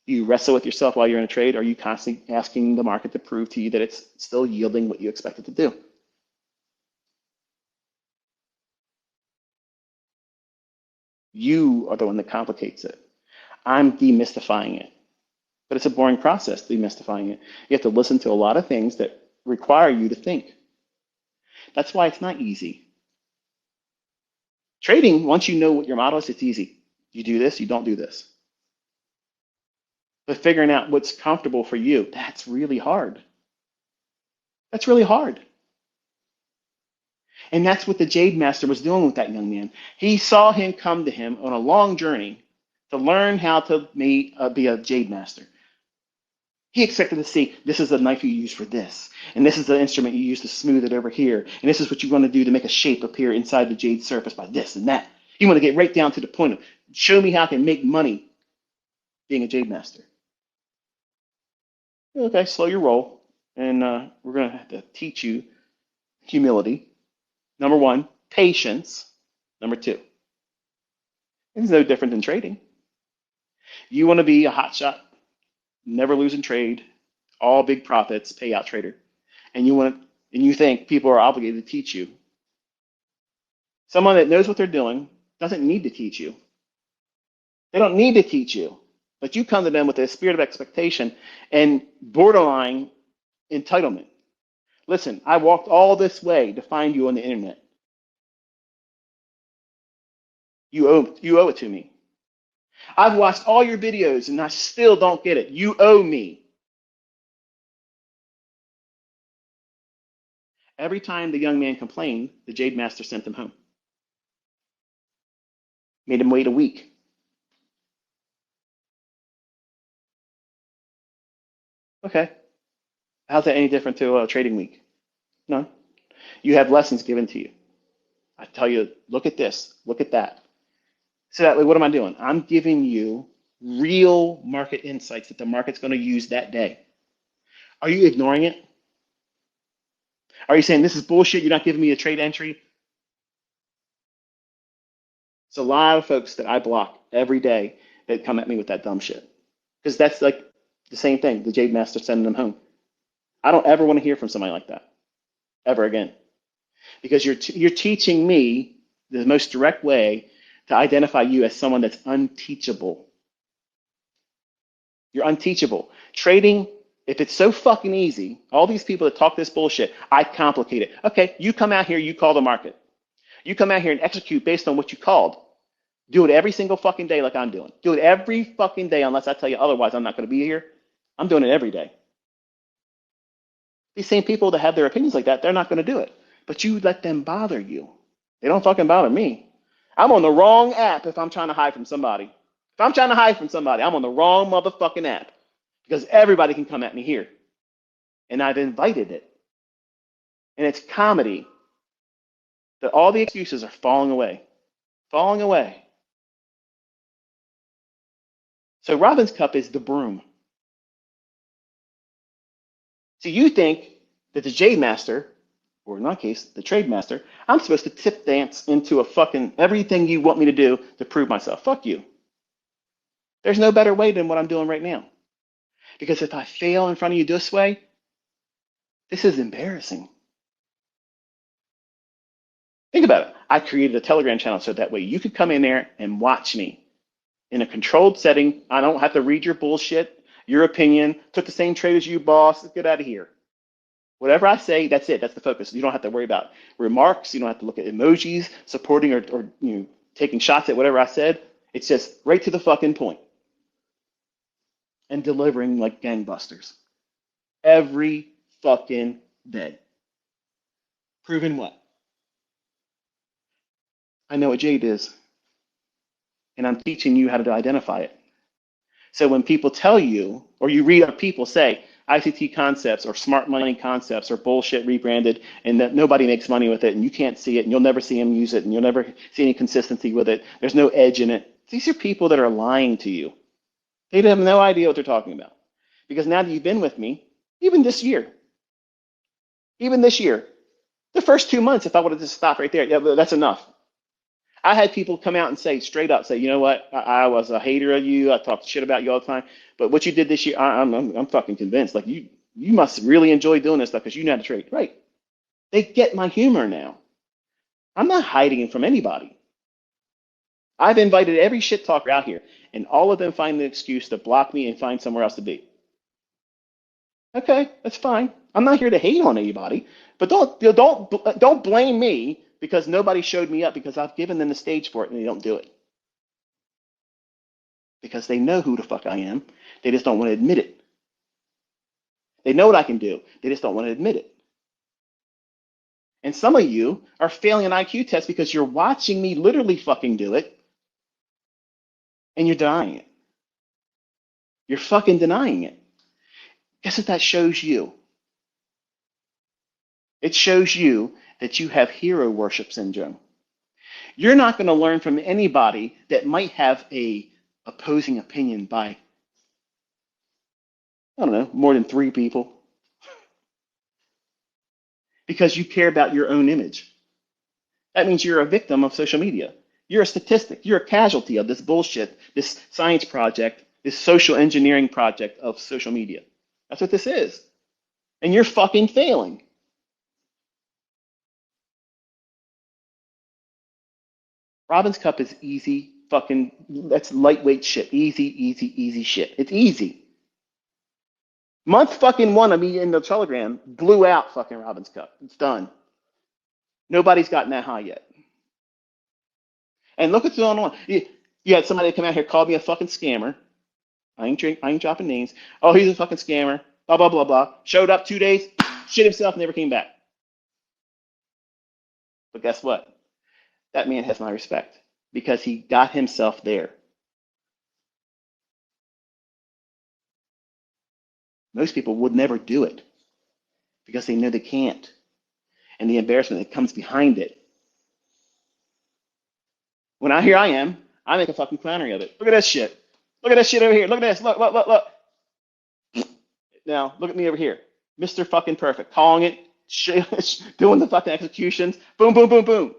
Do you wrestle with yourself while you're in a trade? Or are you constantly asking the market to prove to you that it's still yielding what you expect it to do? You are the one that complicates it. I'm demystifying it. But it's a boring process, demystifying it. You have to listen to a lot of things that require you to think. That's why it's not easy. Trading, once you know what your model is, it's easy. You do this, you don't do this. But figuring out what's comfortable for you, that's really hard. That's really hard. And that's what the Jade Master was doing with that young man. He saw him come to him on a long journey to learn how to be a Jade Master. He expected to see, this is the knife you use for this, and this is the instrument you use to smooth it over here, and this is what you want to do to make a shape appear inside the jade surface by this and that. You want to get right down to the point of, show me how I can make money being a Jade Master. Okay, slow your roll, and we're going to have to teach you humility. Number one, patience. Number two, it's no different than trading. You want to be a hotshot, never losing trade, all big profits, payout trader, and you think people are obligated to teach you. Someone that knows what they're doing doesn't need to teach you. They don't need to teach you, but you come to them with a spirit of expectation and borderline entitlement. Listen, I walked all this way to find you on the internet. You owe it to me. I've watched all your videos and I still don't get it. You owe me. Every time the young man complained, the Jade Master sent him home. Made him wait a week. Okay. How's that any different to a trading week? No. You have lessons given to you. I tell you, look at this, look at that. So that way, what am I doing? I'm giving you real market insights that the market's going to use that day. Are you ignoring it? Are you saying this is bullshit? You're not giving me a trade entry? It's a lot of folks that I block every day that come at me with that dumb shit. Because that's like the same thing, the Jade Master sending them home. I don't ever want to hear from somebody like that ever again. Because you're teaching me the most direct way to identify you as someone that's unteachable. You're unteachable. Trading, if it's so fucking easy, all these people that talk this bullshit, I complicate it. Okay, you come out here, you call the market. You come out here and execute based on what you called. Do it every single fucking day like I'm doing. Do it every fucking day unless I tell you otherwise I'm not going to be here. I'm doing it every day. These same people that have their opinions like that, they're not going to do it. But you let them bother you. They don't fucking bother me. I'm on the wrong app if I'm trying to hide from somebody. If I'm trying to hide from somebody, I'm on the wrong motherfucking app because everybody can come at me here. And I've invited it. And it's comedy that all the excuses are falling away. Falling away. So Robin's Cup is the broom. So you think that the Jade Master, or in my case, the Trade Master, I'm supposed to tip dance into a fucking everything you want me to do to prove myself. Fuck you. There's no better way than what I'm doing right now. Because if I fail in front of you this way, this is embarrassing. Think about it. I created a Telegram channel so that way you could come in there and watch me in a controlled setting. I don't have to read your bullshit, your opinion, took the same trade as you, boss. Get out of here. Whatever I say, that's it. That's the focus. You don't have to worry about remarks. You don't have to look at emojis supporting or taking shots at whatever I said. It's just right to the fucking point and delivering like gangbusters every fucking day. Proving what? I know what Jade is, and I'm teaching you how to identify it. So when people tell you, or you read other people say, ICT concepts or smart money concepts are bullshit rebranded and that nobody makes money with it and you can't see it and you'll never see them use it and you'll never see any consistency with it. There's no edge in it. These are people that are lying to you. They have no idea what they're talking about. Because now that you've been with me, even this year, the first 2 months, if I would have just stopped right there, yeah, that's enough. I had people come out and say straight up, say, you know what, I was a hater of you. I talked shit about you all the time. But what you did this year, I'm fucking convinced. Like you must really enjoy doing this stuff because you know how to trade. Right. They get my humor now. I'm not hiding it from anybody. I've invited every shit talker out here, and all of them find the excuse to block me and find somewhere else to be. Okay, that's fine. I'm not here to hate on anybody, but don't blame me because nobody showed me up because I've given them the stage for it and they don't do it. Because they know who the fuck I am. They just don't want to admit it. They know what I can do. They just don't want to admit it. And some of you are failing an IQ test because you're watching me literally fucking do it and you're denying it. You're fucking denying it. Guess what that shows you? It shows you that you have hero worship syndrome. You're not going to learn from anybody that might have a opposing opinion by, I don't know, more than 3 people. Because you care about your own image. That means you're a victim of social media. You're a statistic. You're a casualty of this bullshit, this science project, this social engineering project of social media. That's what this is. And you're fucking failing. Robin's Cup is easy fucking, that's lightweight shit. Easy shit. It's easy. Month fucking 1 of me in the Telegram blew out fucking Robin's Cup. It's done. Nobody's gotten that high yet. And look what's going on. You had somebody come out here call me a fucking scammer. I ain't dropping names. Oh, he's a fucking scammer. Blah, blah, blah, blah. Showed up 2 days, shit himself, never came back. But guess what? That man has my respect because he got himself there. Most people would never do it because they know they can't. And the embarrassment that comes behind it. When here I am, I make a fucking clownery of it. Look at this shit. Look at this shit over here. Look at this. Look, look, look, look. Now, look at me over here. Mr. fucking Perfect. Calling it, doing the fucking executions. Boom, boom, boom, boom.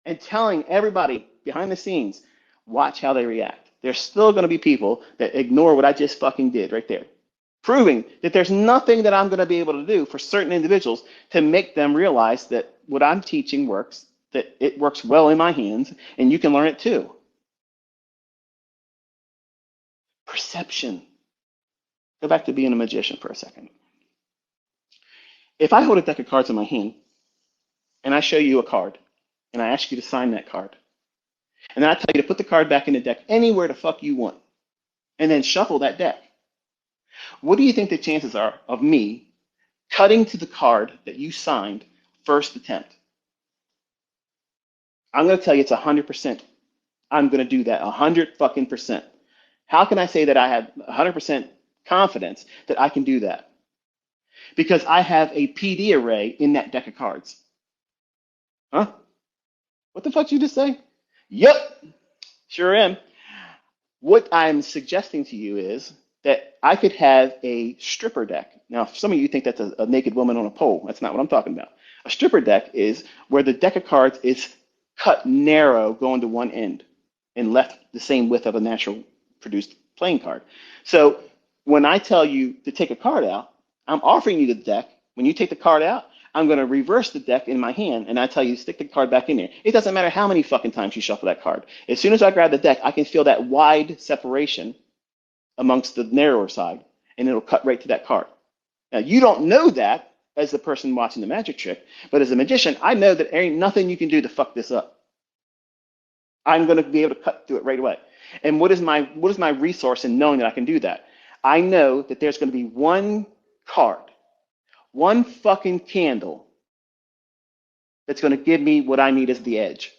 And telling everybody behind the scenes, watch how they react. There's still going to be people that ignore what I just fucking did right there. Proving that there's nothing that I'm going to be able to do for certain individuals to make them realize that what I'm teaching works, that it works well in my hands, and you can learn it too. Perception. Go back to being a magician for a second. If I hold a deck of cards in my hand and I show you a card and I ask you to sign that card, and then I tell you to put the card back in the deck anywhere the fuck you want, and then shuffle that deck, what do you think the chances are of me cutting to the card that you signed first attempt? I'm going to tell you it's 100%. I'm going to do that 100 fucking percent. How can I say that I have 100% confidence that I can do that? Because I have a PD array in that deck of cards. Huh? What the fuck did you just say? Yep, sure am. What I'm suggesting to you is that I could have a stripper deck. Now, some of you think that's a naked woman on a pole. That's not what I'm talking about. A stripper deck is where the deck of cards is cut narrow going to one end and left the same width of a natural produced playing card. So when I tell you to take a card out, I'm offering you the deck. When you take the card out, I'm going to reverse the deck in my hand, and I tell you to stick the card back in there. It doesn't matter how many fucking times you shuffle that card. As soon as I grab the deck, I can feel that wide separation amongst the narrower side, and it'll cut right to that card. Now, you don't know that as the person watching the magic trick, but as a magician, I know that there ain't nothing you can do to fuck this up. I'm going to be able to cut through it right away. And what is my resource in knowing that I can do that? I know that there's going to be one card, one fucking candle that's going to give me what I need as the edge.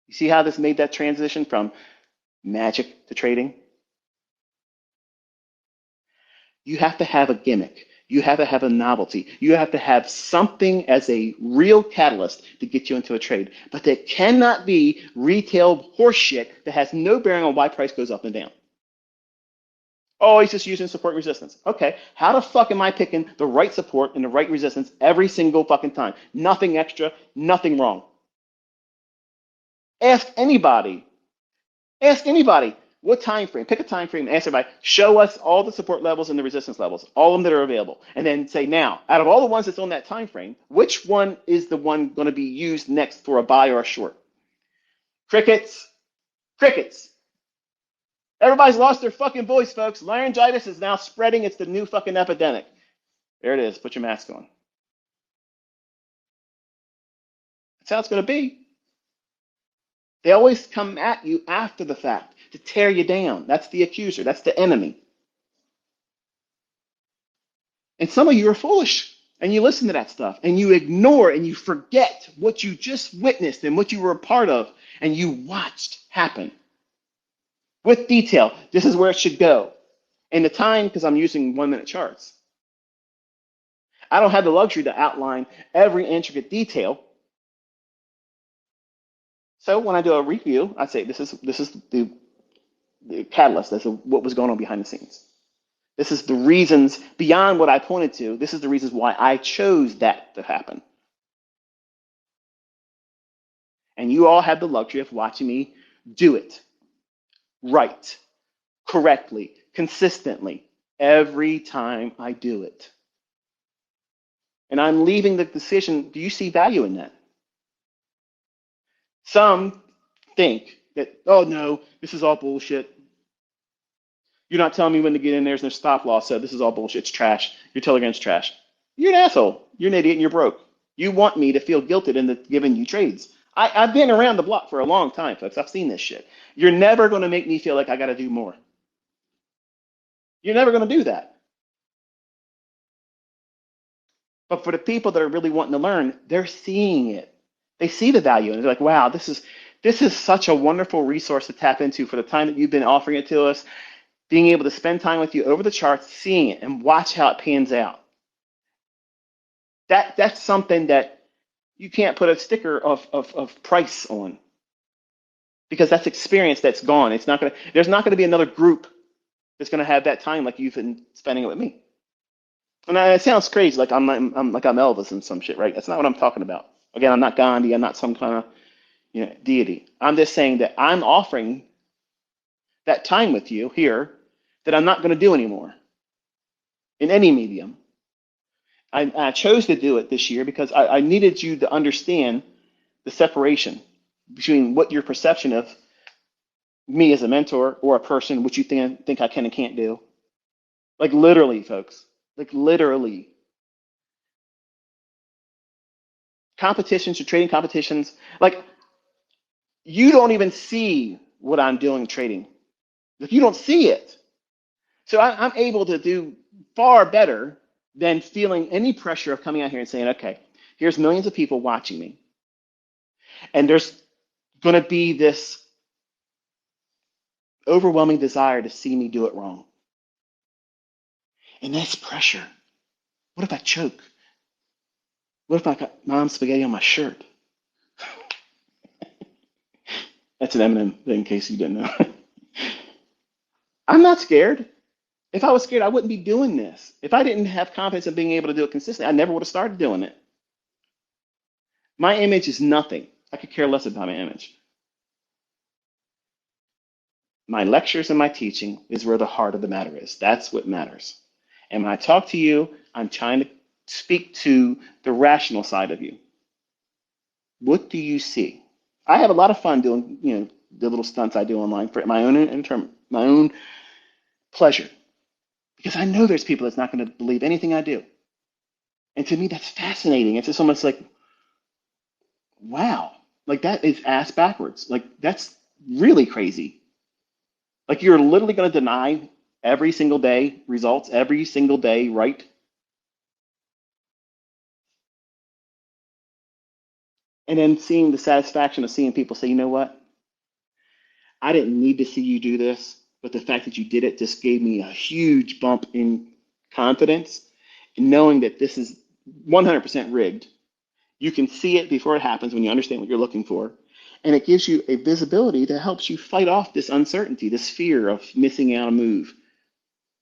You see how this made that transition from magic to trading? You have to have a gimmick. You have to have a novelty. You have to have something as a real catalyst to get you into a trade. But that cannot be retail horseshit that has no bearing on why price goes up and down. Oh, he's just using support and resistance. Okay, how the fuck am I picking the right support and the right resistance every single fucking time? Nothing extra, nothing wrong. Ask anybody. Ask anybody. What time frame? Pick a time frame and ask everybody, show us all the support levels and the resistance levels, all of them that are available. And then say, now, out of all the ones that's on that time frame, which one is the one going to be used next for a buy or a short? Crickets. Crickets. Everybody's lost their fucking voice, folks. Laryngitis is now spreading. It's the new fucking epidemic. There it is. Put your mask on. That's how it's going to be. They always come at you after the fact to tear you down. That's the accuser. That's the enemy. And some of you are foolish and you listen to that stuff and you ignore and you forget what you just witnessed and what you were a part of and you watched happen. With detail, this is where it should go. And the time, because I'm using 1 minute charts. I don't have the luxury to outline every intricate detail. So when I do a review, I say this is the catalyst. That's what was going on behind the scenes. This is the reasons beyond what I pointed to. This is the reasons why I chose that to happen. And you all have the luxury of watching me do it right, correctly, consistently, every time I do it. And I'm leaving the decision, do you see value in that? Some think that, oh no, this is all bullshit. You're not telling me when to get in, there's no stop loss, so this is all bullshit, it's trash. Your Telegram's trash. You're an asshole. You're an idiot and you're broke. You want me to feel guilted into giving you trades. I've been around the block for a long time, folks. I've seen this shit. You're never going to make me feel like I got to do more. You're never going to do that. But for the people that are really wanting to learn, they're seeing it. They see the value and they're like, wow, this is such a wonderful resource to tap into for the time that you've been offering it to us, being able to spend time with you over the charts, seeing it and watch how it pans out. That's something that You can't put a sticker of price on, because that's experience that's gone. It's not gonna, there's not gonna be another group that's gonna have that time like you've been spending it with me. And it sounds crazy, like I'm like I'm Elvis and some shit, right? That's not what I'm talking about. Again, I'm not Gandhi. I'm not some kind of, deity. I'm just saying that I'm offering that time with you here that I'm not going to do anymore in any medium. I chose to do it this year because I needed you to understand the separation between what your perception of me as a mentor or a person, what you think I can and can't do. Like literally, folks, like literally. Competitions or trading competitions, like you don't even see what I'm doing trading. Like you don't see it. So I'm able to do far better than feeling any pressure of coming out here and saying, okay, here's millions of people watching me. And there's going to be this overwhelming desire to see me do it wrong. And that's pressure. What if I choke? What if I got mom's spaghetti on my shirt? That's an Eminem thing, in case you didn't know. I'm not scared. If I was scared, I wouldn't be doing this. If I didn't have confidence in being able to do it consistently, I never would have started doing it. My image is nothing. I could care less about my image. My lectures and my teaching is where the heart of the matter is. That's what matters. And when I talk to you, I'm trying to speak to the rational side of you. What do you see? I have a lot of fun doing, the little stunts I do online for my own pleasure, because I know there's people that's not going to believe anything I do. And to me, that's fascinating. It's just almost like, wow, like that is ass backwards. Like that's really crazy. Like you're literally going to deny every single day results, every single day, right? And then seeing the satisfaction of seeing people say, you know what? I didn't need to see you do this, but the fact that you did it just gave me a huge bump in confidence, and knowing that this is 100% rigged. You can see it before it happens when you understand what you're looking for. And it gives you a visibility that helps you fight off this uncertainty, this fear of missing out a move.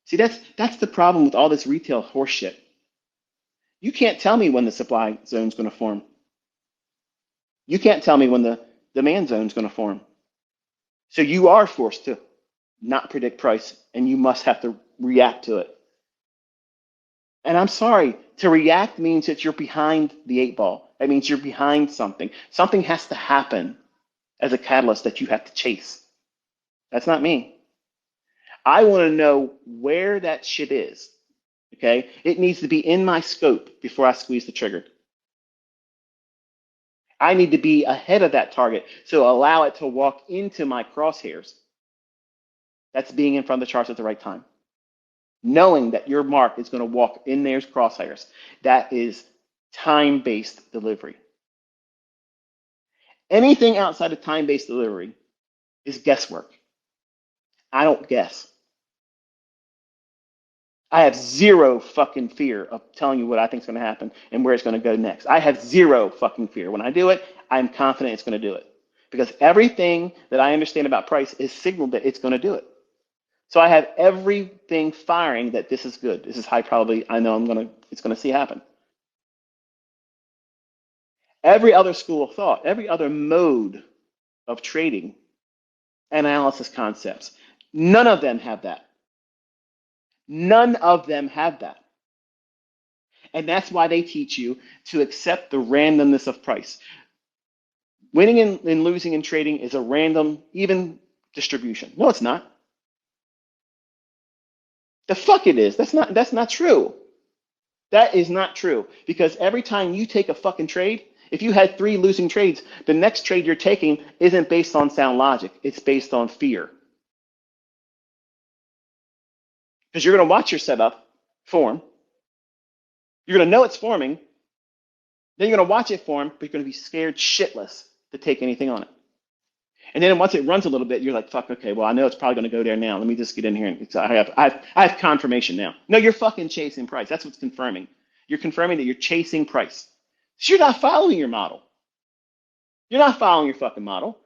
See, that's the problem with all this retail horseshit. You can't tell me when the supply zone is going to form. You can't tell me when the demand zone is going to form. So you are forced to not predict price, and you must have to react to it. And I'm sorry, to react means that you're behind the eight ball. That means you're behind something. Something has to happen as a catalyst that you have to chase. That's not me. I want to know where that shit is. Okay? It needs to be in my scope before I squeeze the trigger. I need to be ahead of that target, so allow it to walk into my crosshairs. That's being in front of the charts at the right time. Knowing that your mark is going to walk in there's crosshairs. That is time-based delivery. Anything outside of time-based delivery is guesswork. I don't guess. I have zero fucking fear of telling you what I think is going to happen and where it's going to go next. I have zero fucking fear. When I do it, I'm confident it's going to do it. Because everything that I understand about price is signaled that it's going to do it. So I have everything firing that this is good. This is high probability. I know it's going to see happen. Every other school of thought, every other mode of trading, analysis concepts, none of them have that. None of them have that. And that's why they teach you to accept the randomness of price. Winning and losing in trading is a random, even distribution. No, it's not. The fuck it is. That's not true. That is not true. Because every time you take a fucking trade, if you had 3 losing trades, the next trade you're taking isn't based on sound logic. It's based on fear. Because you're going to watch your setup form. You're going to know it's forming. Then you're going to watch it form, but you're going to be scared shitless to take anything on it. And then once it runs a little bit, you're like, fuck, okay, well, I know it's probably going to go there now. Let me just get in here. And I have confirmation now. No, you're fucking chasing price. That's what's confirming. You're confirming that you're chasing price. So you're not following your model. You're not following your fucking model.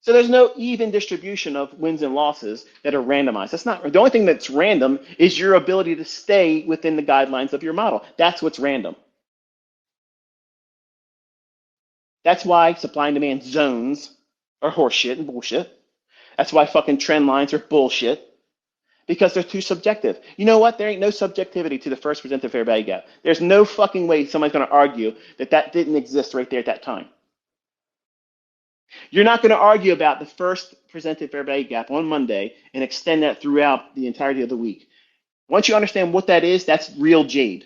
So there's no even distribution of wins and losses that are randomized. That's not the only thing that's random is your ability to stay within the guidelines of your model. That's what's random. That's why supply and demand zones are horseshit and bullshit. That's why fucking trend lines are bullshit. Because they're too subjective. You know what? There ain't no subjectivity to the first presented fair value gap. There's no fucking way somebody's going to argue that that didn't exist right there at that time. You're not going to argue about the first presented fair value gap on Monday and extend that throughout the entirety of the week. Once you understand what that is, that's real jade.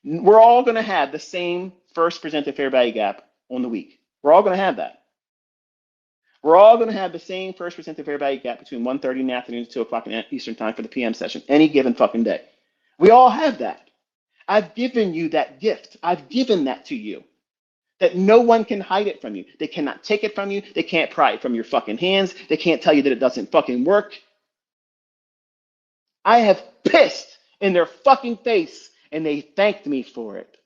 We're all going to have the same first presented fair value gap on the week. We're all going to have that. We're all going to have the same first presented fair value gap between 1:30 in the afternoon and 2 o'clock in Eastern time for the PM session, any given fucking day. We all have that. I've given you that gift. I've given that to you. That no one can hide it from you. They cannot take it from you. They can't pry it from your fucking hands. They can't tell you that it doesn't fucking work. I have pissed in their fucking face and they thanked me for it.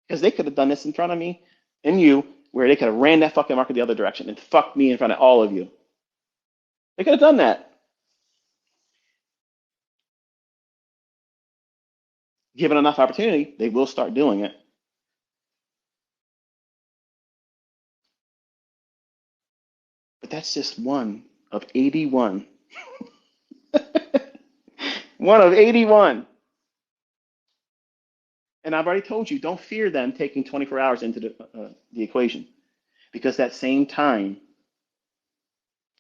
Because they could have done this in front of me and you, where they could have ran that fucking market the other direction and fucked me in front of all of you. They could have done that. Given enough opportunity, they will start doing it. But that's just one of 81. One of 81. And I've already told you, don't fear them taking 24 hours into the equation. Because that same time,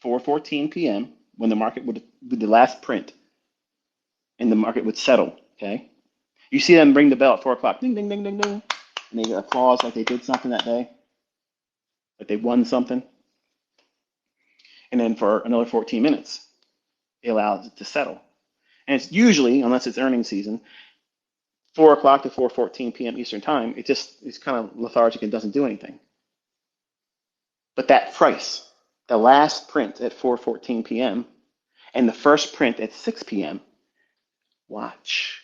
4:14 p.m., when the market would be the last print, and the market would settle, okay? You see them ring the bell at 4 o'clock, ding, ding, ding, ding, ding, and they applause like they did something that day, like they won something. And then for another 14 minutes, they allow it to settle. And it's usually, unless it's earnings season, 4 o'clock to 4:14 p.m. Eastern time, it's kind of lethargic and doesn't do anything. But that price, the last print at 4:14 p.m. and the first print at 6 p.m., watch.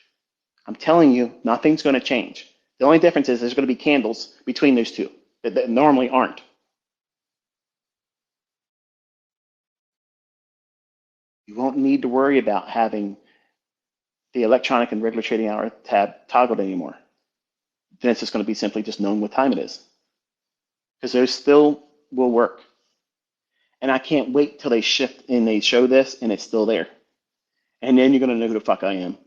I'm telling you, nothing's going to change. The only difference is there's going to be candles between those two that normally aren't. You won't need to worry about having the electronic and regular trading hour tab toggled anymore. Then it's just going to be simply just knowing what time it is. Because those still will work. And I can't wait till they shift and they show this and it's still there. And then you're going to know who the fuck I am.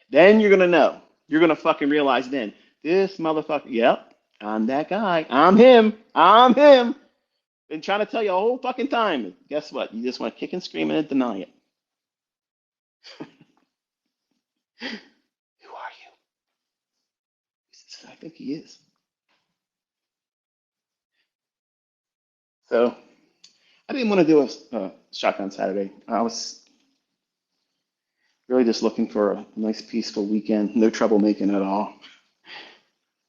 Then you're going to know. You're going to fucking realize then, this motherfucker, yep, I'm that guy. I'm him. I'm him. Been trying to tell you a whole fucking time. Guess what? You just want to kick and scream and deny it. Who are you? I think he is. So I didn't want to do a shotgun Saturday. I was really just looking for a nice peaceful weekend, no troublemaking at all.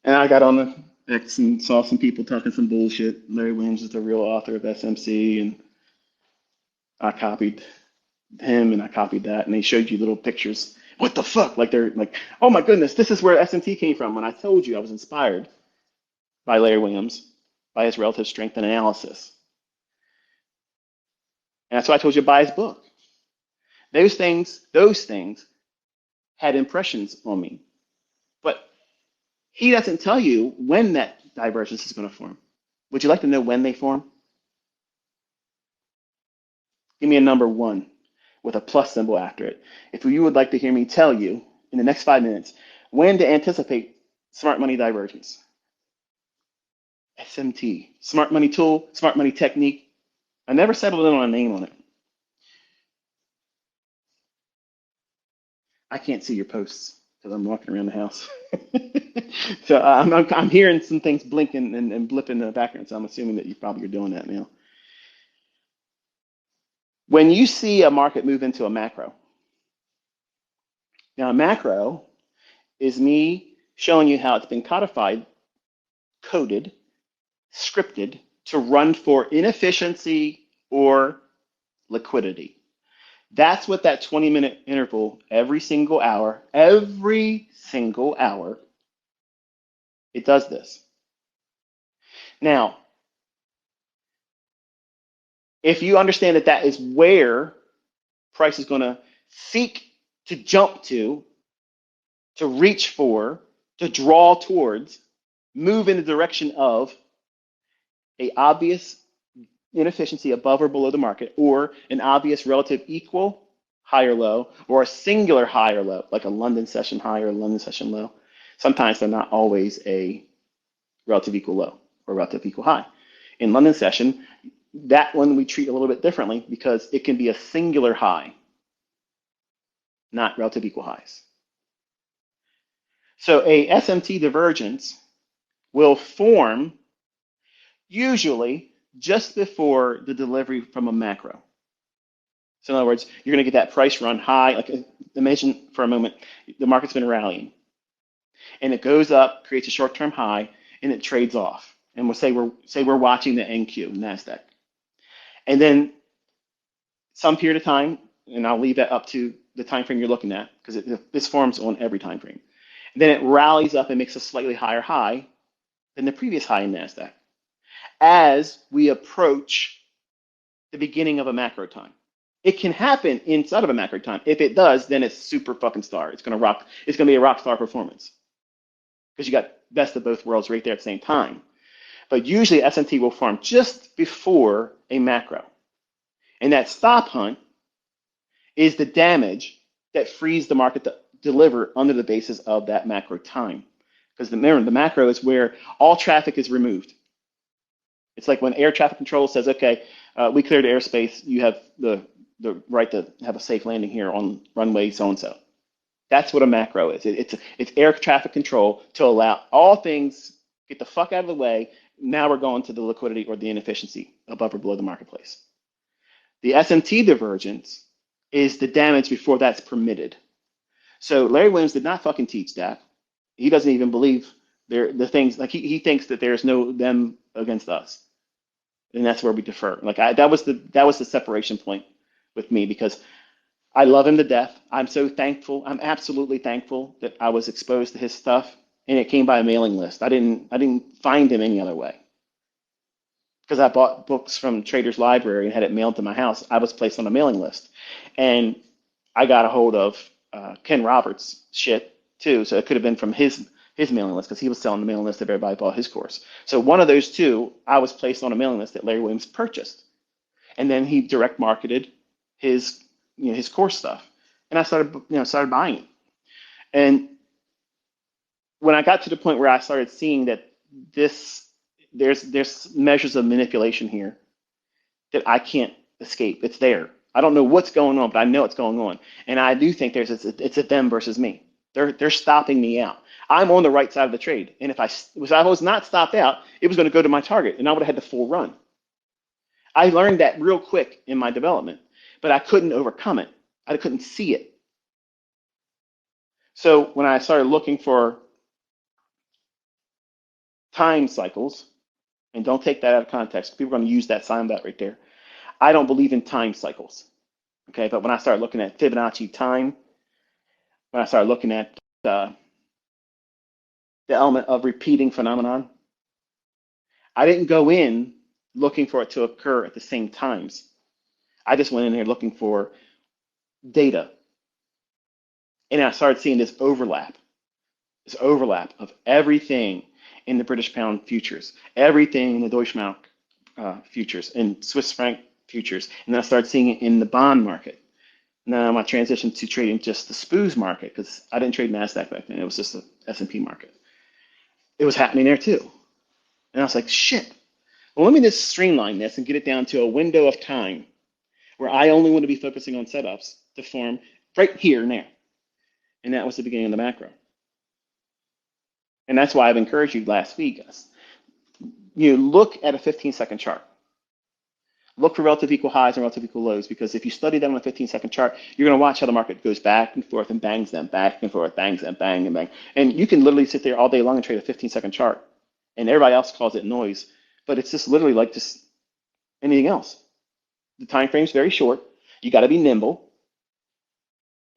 And I got on the X and saw some people talking some bullshit. Larry Williams is the real author of SMC, and I copied him and I copied that, and they showed you little pictures. What the fuck? Like they're like, oh my goodness, this is where SMT came from. When I told you I was inspired by Larry Williams, by his relative strength and analysis. And that's why I told you to buy his book. Those things had impressions on me. But he doesn't tell you when that divergence is going to form. Would you like to know when they form? Give me a number 1 with a plus symbol after it. If you would like to hear me tell you in the next 5 minutes when to anticipate smart money divergence. SMT, smart money tool, smart money technique. I never settled in on a name on it. I can't see your posts because I'm walking around the house. So I'm hearing some things blinking and blipping in the background, so I'm assuming that you probably are doing that now. When you see a market move into a macro, now a macro is me showing you how it's been codified, coded, scripted to run for inefficiency or liquidity. That's what that 20-minute interval every single hour, it does this. Now, if you understand that that is where price is going to seek to jump to reach for, to draw towards, move in the direction of a obvious inefficiency above or below the market, or an obvious relative equal high or low, or a singular high or low, like a London session high or a London session low. Sometimes they're not always a relative equal low or relative equal high. In London session, that one we treat a little bit differently because it can be a singular high, not relative equal highs. So a SMT divergence will form usually just before the delivery from a macro. So in other words, you're going to get that price run high. Like imagine for a moment, the market's been rallying and it goes up, creates a short-term high, and it trades off. And we'll say we're watching the NQ, NASDAQ. And then some period of time, and I'll leave that up to the time frame you're looking at because this forms on every time frame. And then it rallies up and makes a slightly higher high than the previous high in NASDAQ as we approach the beginning of a macro time. It can happen inside of a macro time. If it does, then it's super fucking star. It's gonna rock. It's gonna be a rock star performance because you got best of both worlds right there at the same time. But usually S&T will form just before a macro, and that stop hunt is the damage that frees the market to deliver under the basis of that macro time. Because remember, the macro is where all traffic is removed. It's like when air traffic control says, okay, we cleared airspace, you have the right to have a safe landing here on runway so-and-so. That's what a macro is. It's air traffic control to allow all things get the fuck out of the way. Now we're going to the liquidity or the inefficiency above or below the marketplace. The SMT divergence is the damage before that's permitted. So Larry Williams did not fucking teach that. He doesn't even believe the things, like he thinks that there's no them against us. And that's where we defer. Like that was the separation point with me because I love him to death. I'm so thankful. I'm absolutely thankful that I was exposed to his stuff and it came by a mailing list. I didn't find him any other way. Because I bought books from Trader's Library and had it mailed to my house. I was placed on a mailing list. And I got a hold of Ken Roberts' shit too. So it could have been from his mailing list because he was selling the mailing list if everybody bought his course. So one of those two, I was placed on a mailing list that Larry Williams purchased. And then he direct marketed his course stuff. And I started buying it. And when I got to the point where I started seeing that there's measures of manipulation here that I can't escape. It's there. I don't know what's going on, but I know it's going on. And I do think it's a them versus me. They're stopping me out. I'm on the right side of the trade. And if I was not stopped out, it was going to go to my target and I would have had the full run. I learned that real quick in my development, but I couldn't overcome it. I couldn't see it. So when I started looking for time cycles, and don't take that out of context, people are going to use that sign that right there. I don't believe in time cycles. Okay, but when I started looking at Fibonacci time, when I started looking at the element of repeating phenomenon, I didn't go in looking for it to occur at the same times. I just went in there looking for data. And I started seeing this overlap of everything in the British pound futures, everything in the Deutsche Mark futures, and Swiss franc futures. And then I started seeing it in the bond market. Now I transitioned to trading just the SPOOS market because I didn't trade NASDAQ back then. It was just the S&P market. It was happening there too. And I was like, shit, well, let me just streamline this and get it down to a window of time where I only want to be focusing on setups to form right here and there. And that was the beginning of the macro. And that's why I've encouraged you last week. You look at a 15-second chart. Look for relative equal highs and relative equal lows, because if you study them on a 15-second chart, you're going to watch how the market goes back and forth and bangs them, back and forth, bangs them, bang and bang. And you can literally sit there all day long and trade a 15-second chart. And everybody else calls it noise. But it's just literally like just anything else. The time frame's very short. You got to be nimble.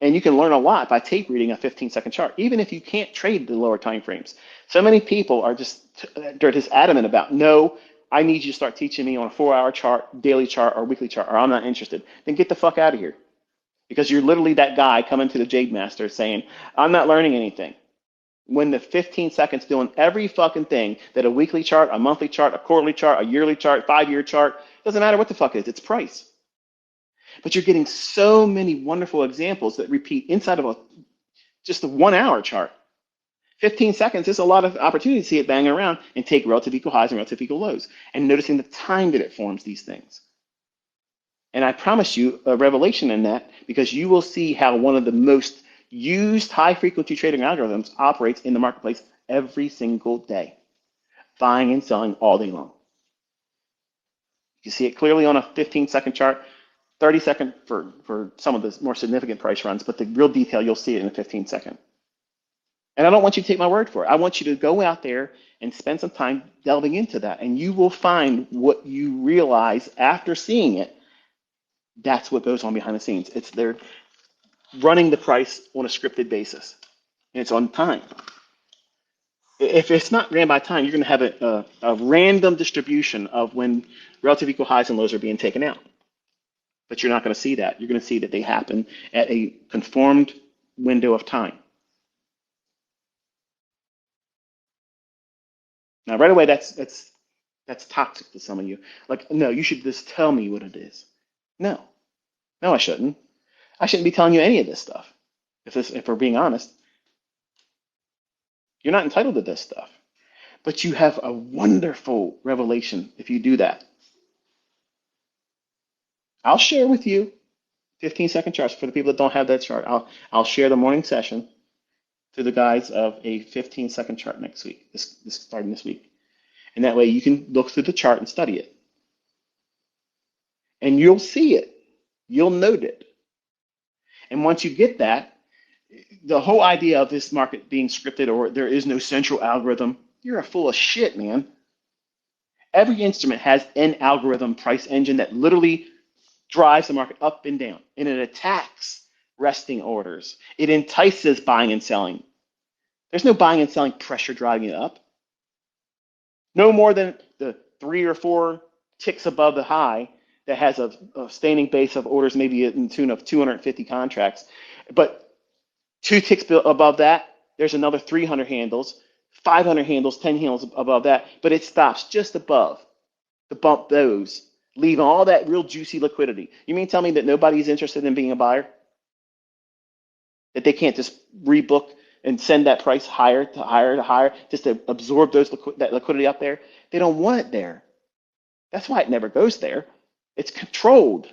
And you can learn a lot by tape reading a 15-second chart, even if you can't trade the lower time frames. So many people are they're just adamant about, no, I need you to start teaching me on a 4-hour chart, daily chart, or weekly chart, or I'm not interested. Then get the fuck out of here. Because you're literally that guy coming to the Jade Master saying, I'm not learning anything. When the 15 seconds doing every fucking thing that a weekly chart, a monthly chart, a quarterly chart, a yearly chart, 5-year chart, doesn't matter what the fuck it is, it's price. But you're getting so many wonderful examples that repeat inside of just a 1-hour chart. 15 seconds is a lot of opportunity to see it banging around and take relative equal highs and relative equal lows and noticing the time that it forms these things. And I promise you a revelation in that, because you will see how one of the most used high frequency trading algorithms operates in the marketplace every single day, buying and selling all day long. You see it clearly on a 15-second chart, 30-second for some of the more significant price runs, but the real detail, you'll see it in a 15-second. And I don't want you to take my word for it. I want you to go out there and spend some time delving into that, and you will find what you realize after seeing it. That's what goes on behind the scenes. It's they're running the price on a scripted basis, and it's on time. If it's not ran by time, you're going to have a random distribution of when relative equal highs and lows are being taken out. But you're not going to see that. You're going to see that they happen at a conformed window of time. Now, right away, that's toxic to some of you. Like, no, you should just tell me what it is. No, no, I shouldn't. I shouldn't be telling you any of this stuff. If we're being honest, you're not entitled to this stuff. But you have a wonderful revelation if you do that. I'll share with you 15-second charts for the people that don't have that chart. I'll share the morning session to the guys of a 15-second chart next week, this starting this week. And that way you can look through the chart and study it. And you'll see it. You'll note it. And once you get that, the whole idea of this market being scripted or there is no central algorithm, you're a full of shit, man. Every instrument has an algorithm price engine that literally drives the market up and down, and it attacks resting orders. It entices buying and selling. There's no buying and selling pressure driving it up. No more than the 3 or 4 ticks above the high that has a standing base of orders, maybe in tune of 250 contracts. But 2 ticks above that, there's another 300 handles, 500 handles, 10 handles above that, but it stops just above to bump those, leaving all that real juicy liquidity. You mean tell me that nobody's interested in being a buyer? That they can't just rebook and send that price higher to higher to higher just to absorb that liquidity up there? They don't want it there. That's why it never goes there. It's controlled.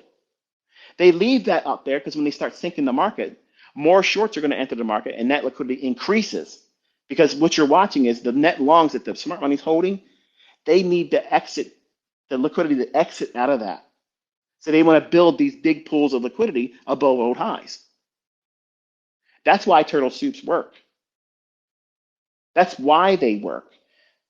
They leave that up there because when they start sinking the market, more shorts are going to enter the market and that liquidity increases. Because what you're watching is the net longs that the smart money's holding, they need to exit the liquidity to exit out of that. So they want to build these big pools of liquidity above old highs. That's why turtle soups work. That's why they work.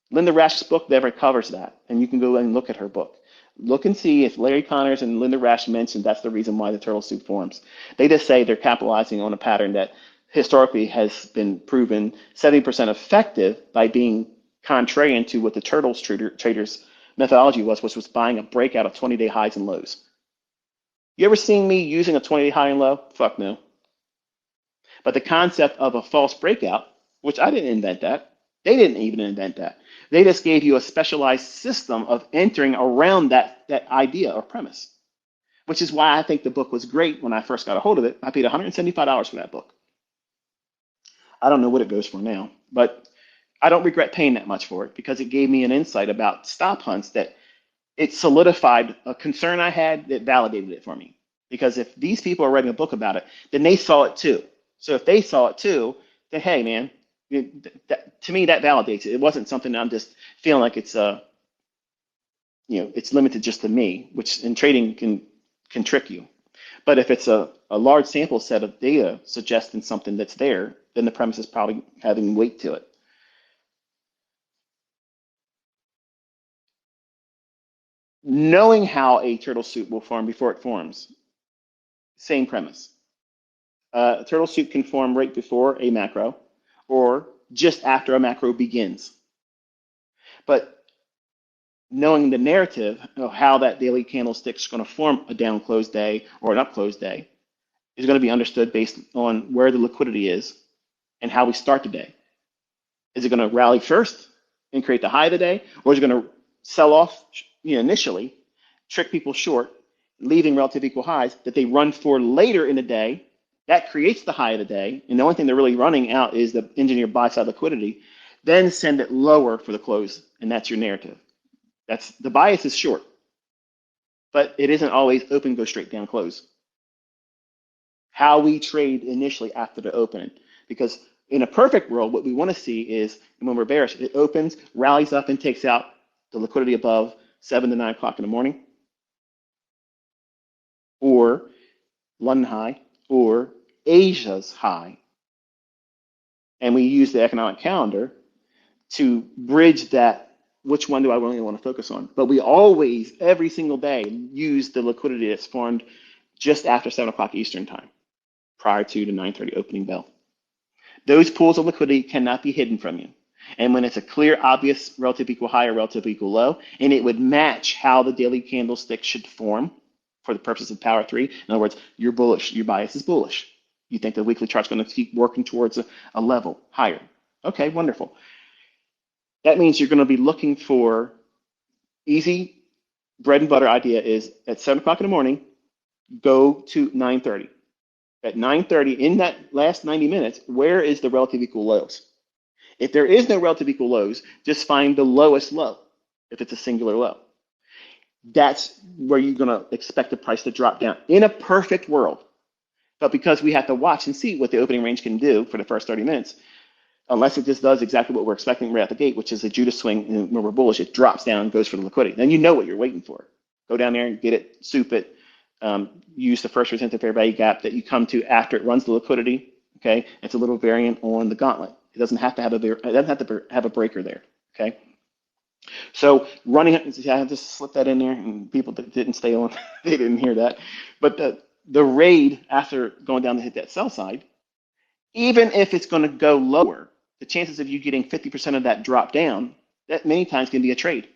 Linda Rash's book never covers that, and you can go and look at her book. Look and see if Larry Connors and Linda Rash mentioned that's the reason why the turtle soup forms. They just say they're capitalizing on a pattern that historically has been proven 70% effective by being contrarian to what the turtles traders methodology was, which was buying a breakout of 20-day highs and lows. You ever seen me using a 20-day high and low? Fuck no. But the concept of a false breakout, which I didn't invent that. They didn't even invent that. They just gave you a specialized system of entering around that idea or premise, which is why I think the book was great when I first got a hold of it. I paid $175 for that book. I don't know what it goes for now, but I don't regret paying that much for it because it gave me an insight about stop hunts that it solidified a concern I had that validated it for me. Because if these people are writing a book about it, then they saw it too. So if they saw it too, then hey, man, to me that validates it. It wasn't something I'm just feeling like it's it's limited just to me, which in trading can trick you. But if it's a large sample set of data suggesting something that's there, then the premise is probably having weight to it. Knowing how a turtle soup will form before it forms, same premise. turtle soup can form right before a macro or just after a macro begins. But knowing the narrative of how that daily candlestick is going to form a down close day or an up close day is going to be understood based on where the liquidity is and how we start the day. Is it going to rally first and create the high of the day, or is it going to sell off initially, trick people short, leaving relative equal highs that they run for later in the day? That creates the high of the day, and the only thing they're really running out is the engineered buy side liquidity. Then send it lower for the close, and that's your narrative. That's the bias is short, but it isn't always open, go straight down, close. How we trade initially after the opening, because in a perfect world, what we want to see is when we're bearish, it opens, rallies up, and takes out the liquidity above 7 to 9 o'clock in the morning, or London high, or Asia's high. And we use the economic calendar to bridge that. Which one do I really want to focus on? But we always, every single day, use the liquidity that's formed just after 7 o'clock Eastern time, prior to the 9:30 opening bell. Those pools of liquidity cannot be hidden from you. And when it's a clear, obvious relative equal high or relative equal low, and it would match how the daily candlestick should form for the purposes of power 3. In other words, you're bullish, your bias is bullish. You think the weekly chart's going to keep working towards a level higher. Okay, wonderful. That means you're going to be looking for easy bread and butter idea is at 7 o'clock in the morning, go to 9:30. At 9:30, in that last 90 minutes, where is the relative equal lows? If there is no relative equal lows, just find the lowest low if it's a singular low. That's where you're going to expect the price to drop down in a perfect world. But because we have to watch and see what the opening range can do for the first 30 minutes, unless it just does exactly what we're expecting right out the gate, which is a Judas swing, and when we're bullish, it drops down and goes for the liquidity. Then you know what you're waiting for. Go down there and get it, soup it, use the first resistance fair value gap that you come to after it runs the liquidity. Okay, it's a little variant on the gauntlet. It doesn't have to have a breaker there. Okay, so running it, I have to slip that in there, and people that didn't stay on, they didn't hear that. But the raid after going down to hit that sell side, even if it's going to go lower, the chances of you getting 50% of that drop down, that many times can be a trade.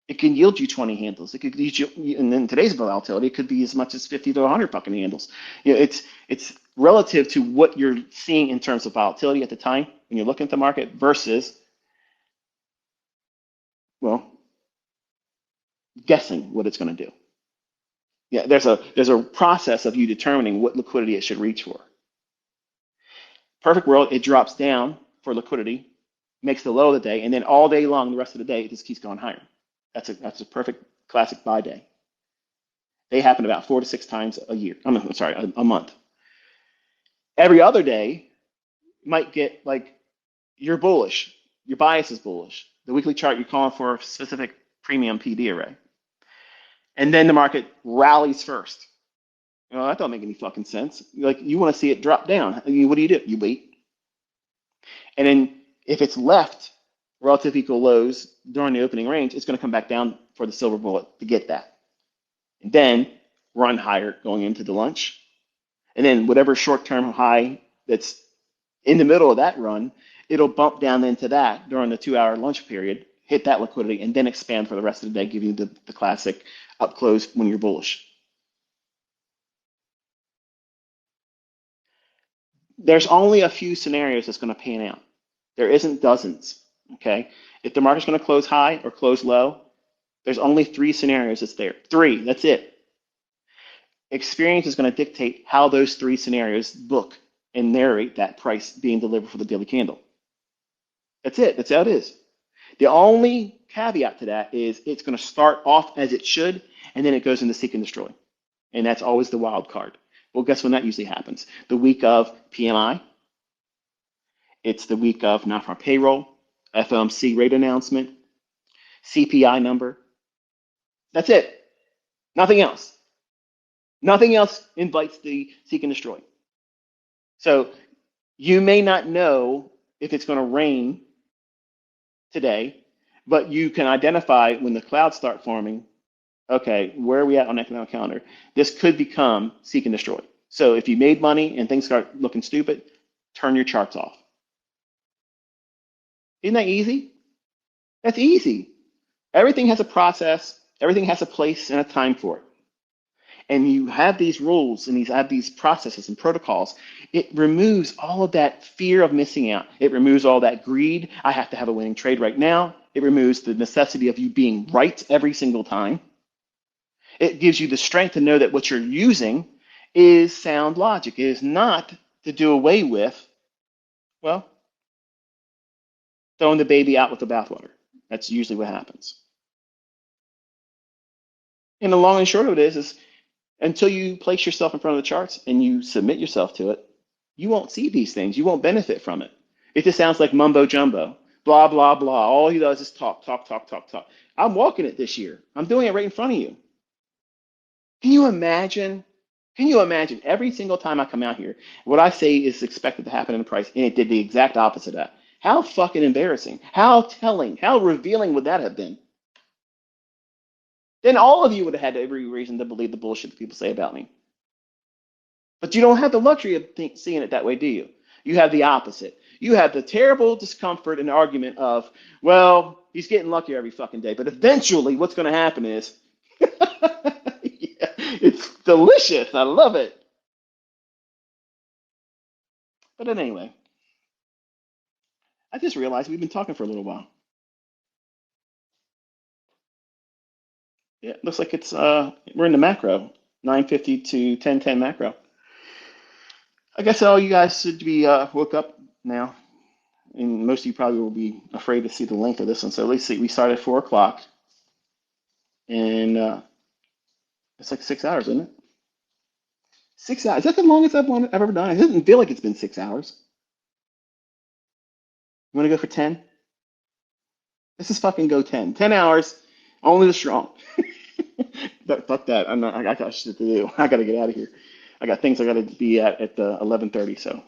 It can yield you 20 handles. It could yield you, and in today's volatility, it could be as much as 50 to 100 fucking handles. It's relative to what you're seeing in terms of volatility at the time when you're looking at the market versus, well, guessing what it's going to do. Yeah, there's a process of you determining what liquidity it should reach for. Perfect world, it drops down for liquidity, makes the low of the day, and then all day long, the rest of the day, it just keeps going higher. That's a perfect classic buy day. They happen about 4 to 6 times a year. I'm sorry, a month. Every other day, you might get like you're bullish, your bias is bullish. The weekly chart you're calling for a specific premium PD array, and then the market rallies first. That don't make any fucking sense. Like you want to see it drop down. I mean, what do? You wait. And then if it's left relative equal lows during the opening range, it's going to come back down for the silver bullet to get that. And then run higher going into the lunch. And then whatever short-term high that's in the middle of that run, it'll bump down into that during the 2-hour lunch period, hit that liquidity, and then expand for the rest of the day, giving you the classic up close when you're bullish. There's only a few scenarios that's going to pan out. There isn't dozens, okay? If the market's going to close high or close low, there's only 3 scenarios that's there. 3, that's it. Experience is going to dictate how those 3 scenarios book and narrate that price being delivered for the daily candle. That's it. That's how it is. The only caveat to that is it's going to start off as it should, and then it goes into seek and destroy. And that's always the wild card. Well, guess when that usually happens? The week of PMI. It's the week of non-farm payroll, FOMC rate announcement, CPI number. That's it. Nothing else. Nothing else invites the seek and destroy. So you may not know if it's going to rain today, but you can identify when the clouds start forming, okay, where are we at on the economic calendar? This could become seek and destroy. So if you made money and things start looking stupid, turn your charts off. Isn't that easy? That's easy. Everything has a process, everything has a place and a time for it. And you have these rules and these processes and protocols. It removes all of that fear of missing out. It removes all that greed. I have to have a winning trade right now. It removes the necessity of you being right every single time. It gives you the strength to know that what you're using is sound logic. It is not to do away with, well, throwing the baby out with the bathwater. That's usually what happens. And the long and short of it is until you place yourself in front of the charts and you submit yourself to it, you won't see these things. You won't benefit from it. It just sounds like mumbo jumbo, blah, blah, blah. All he does is talk, talk, talk, talk, talk. I'm walking it this year. I'm doing it right in front of you. Can you imagine? Can you imagine every single time I come out here, what I say is expected to happen in the price, and it did the exact opposite of that? How fucking embarrassing. How telling. How revealing would that have been? Then all of you would have had every reason to believe the bullshit that people say about me. But you don't have the luxury of seeing it that way, do you? You have the opposite. You have the terrible discomfort and argument of, well, he's getting lucky every fucking day. But eventually, what's going to happen is, yeah, it's delicious. I love it. But then anyway, I just realized we've been talking for a little while. Yeah, looks like it's we're in the macro, 950 to 1010 macro. I guess all you guys should be woke up now, and most of you probably will be afraid to see the length of this one. So let's see, we started at 4 o'clock, and it's like 6 hours, isn't it? 6 hours. Is that the longest I've ever done? It doesn't feel like it's been 6 hours. You want to go for 10? This is fucking go 10. 10 hours, only the strong. But fuck that. I got shit to do. I gotta get out of here. I got things I gotta be at the 11:30. So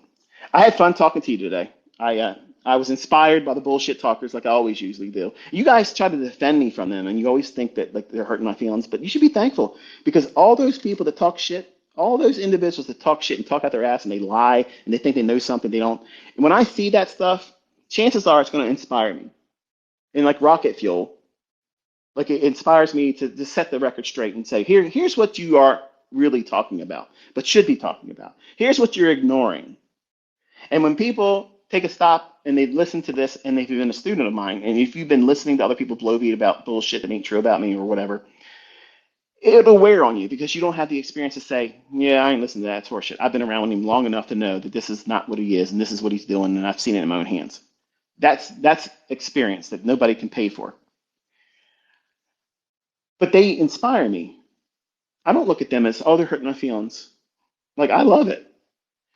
I had fun talking to you today. I was inspired by the bullshit talkers like I always usually do. You guys try to defend me from them, and you always think that like they're hurting my feelings, but you should be thankful because all those people that talk shit, all those individuals that talk shit and talk out their ass and they lie and they think they know something they don't. And when I see that stuff, chances are it's going to inspire me. And like rocket fuel, like it inspires me to set the record straight and say, here's what you are really talking about, but should be talking about. Here's what you're ignoring. And when people take a stop and they listen to this and they've been a student of mine, and if you've been listening to other people blow beat about bullshit that ain't true about me or whatever, it'll wear on you because you don't have the experience to say, yeah, I ain't listening to that. It's horseshit. I've been around him long enough to know that this is not what he is and this is what he's doing, and I've seen it in my own hands. That's experience that nobody can pay for. But they inspire me. I don't look at them as, oh, they're hurting my feelings. Like, I love it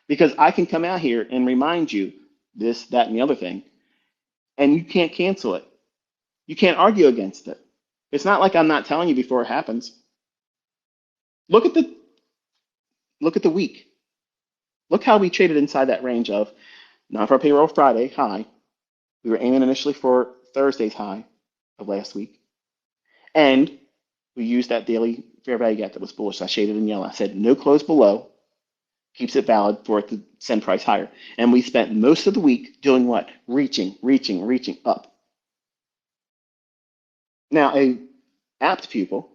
because I can come out here and remind you this, that, and the other thing, and you can't cancel it. You can't argue against it. It's not like I'm not telling you before it happens. Look at the week. Look how we traded inside that range of non-farm payroll Friday high. We were aiming initially for Thursday's high of last week, and we used that daily fair value gap that was bullish. I shaded in yellow. I said no close below keeps it valid for it to send price higher. And we spent most of the week doing what? Reaching up. Now, a apt pupil,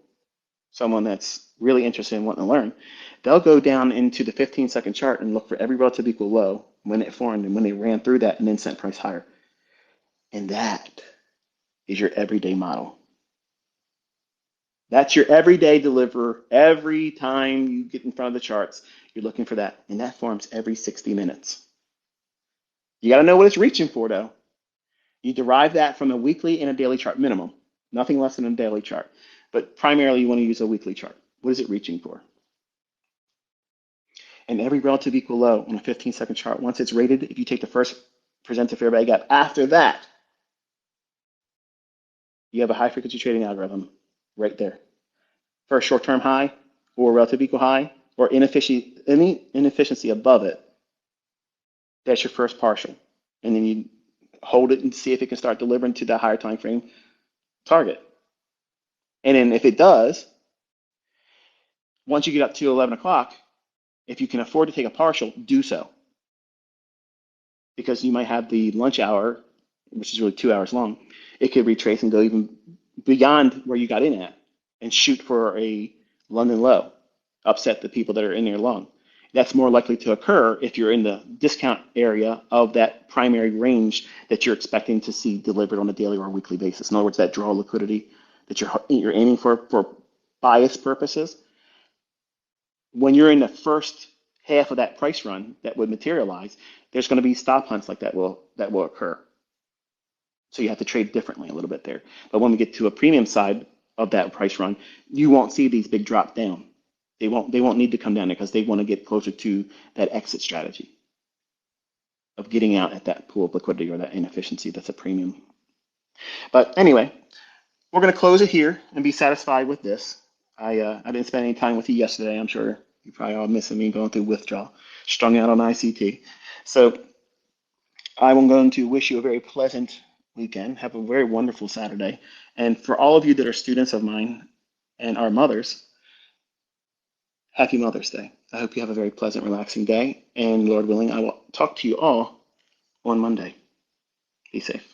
someone that's really interested in wanting to learn, they'll go down into the 15-second chart and look for every relative equal low when it formed and when they ran through that and then sent price higher. And that is your everyday model. That's your everyday deliverer. Every time you get in front of the charts, you're looking for that. And that forms every 60 minutes. You got to know what it's reaching for, though. You derive that from a weekly and a daily chart minimum. Nothing less than a daily chart. But primarily, you want to use a weekly chart. What is it reaching for? And every relative equal low on a 15-second chart, once it's rated, if you take the first presented fair value gap, after that, you have a high frequency trading algorithm right there. For a short-term high or relative equal high or any inefficiency above it, that's your first partial. And then you hold it and see if it can start delivering to that higher time frame target. And then if it does, once you get up to 11 o'clock If you can afford to take a partial, do so, because you might have the lunch hour, which is really 2 hours long. It could retrace and go even beyond where you got in at and shoot for a London low, upset the people that are in there long. That's more likely to occur if you're in the discount area of that primary range that you're expecting to see delivered on a daily or weekly basis. In other words, that draw liquidity that you're aiming for bias purposes. When you're in the first half of that price run that would materialize, there's going to be stop hunts like that will occur. So you have to trade differently a little bit there. But when we get to a premium side of that price run, you won't see these big drop down. They won't need to come down there because they want to get closer to that exit strategy of getting out at that pool of liquidity or that inefficiency that's a premium. But anyway, we're going to close it here and be satisfied with this. I didn't spend any time with you yesterday. I'm sure you probably all missing me going through withdrawal, strung out on ICT. So I'm going to wish you a very pleasant weekend. Have a very wonderful Saturday. And for all of you that are students of mine and are mothers, happy Mother's Day. I hope you have a very pleasant, relaxing day. And Lord willing, I will talk to you all on Monday. Be safe.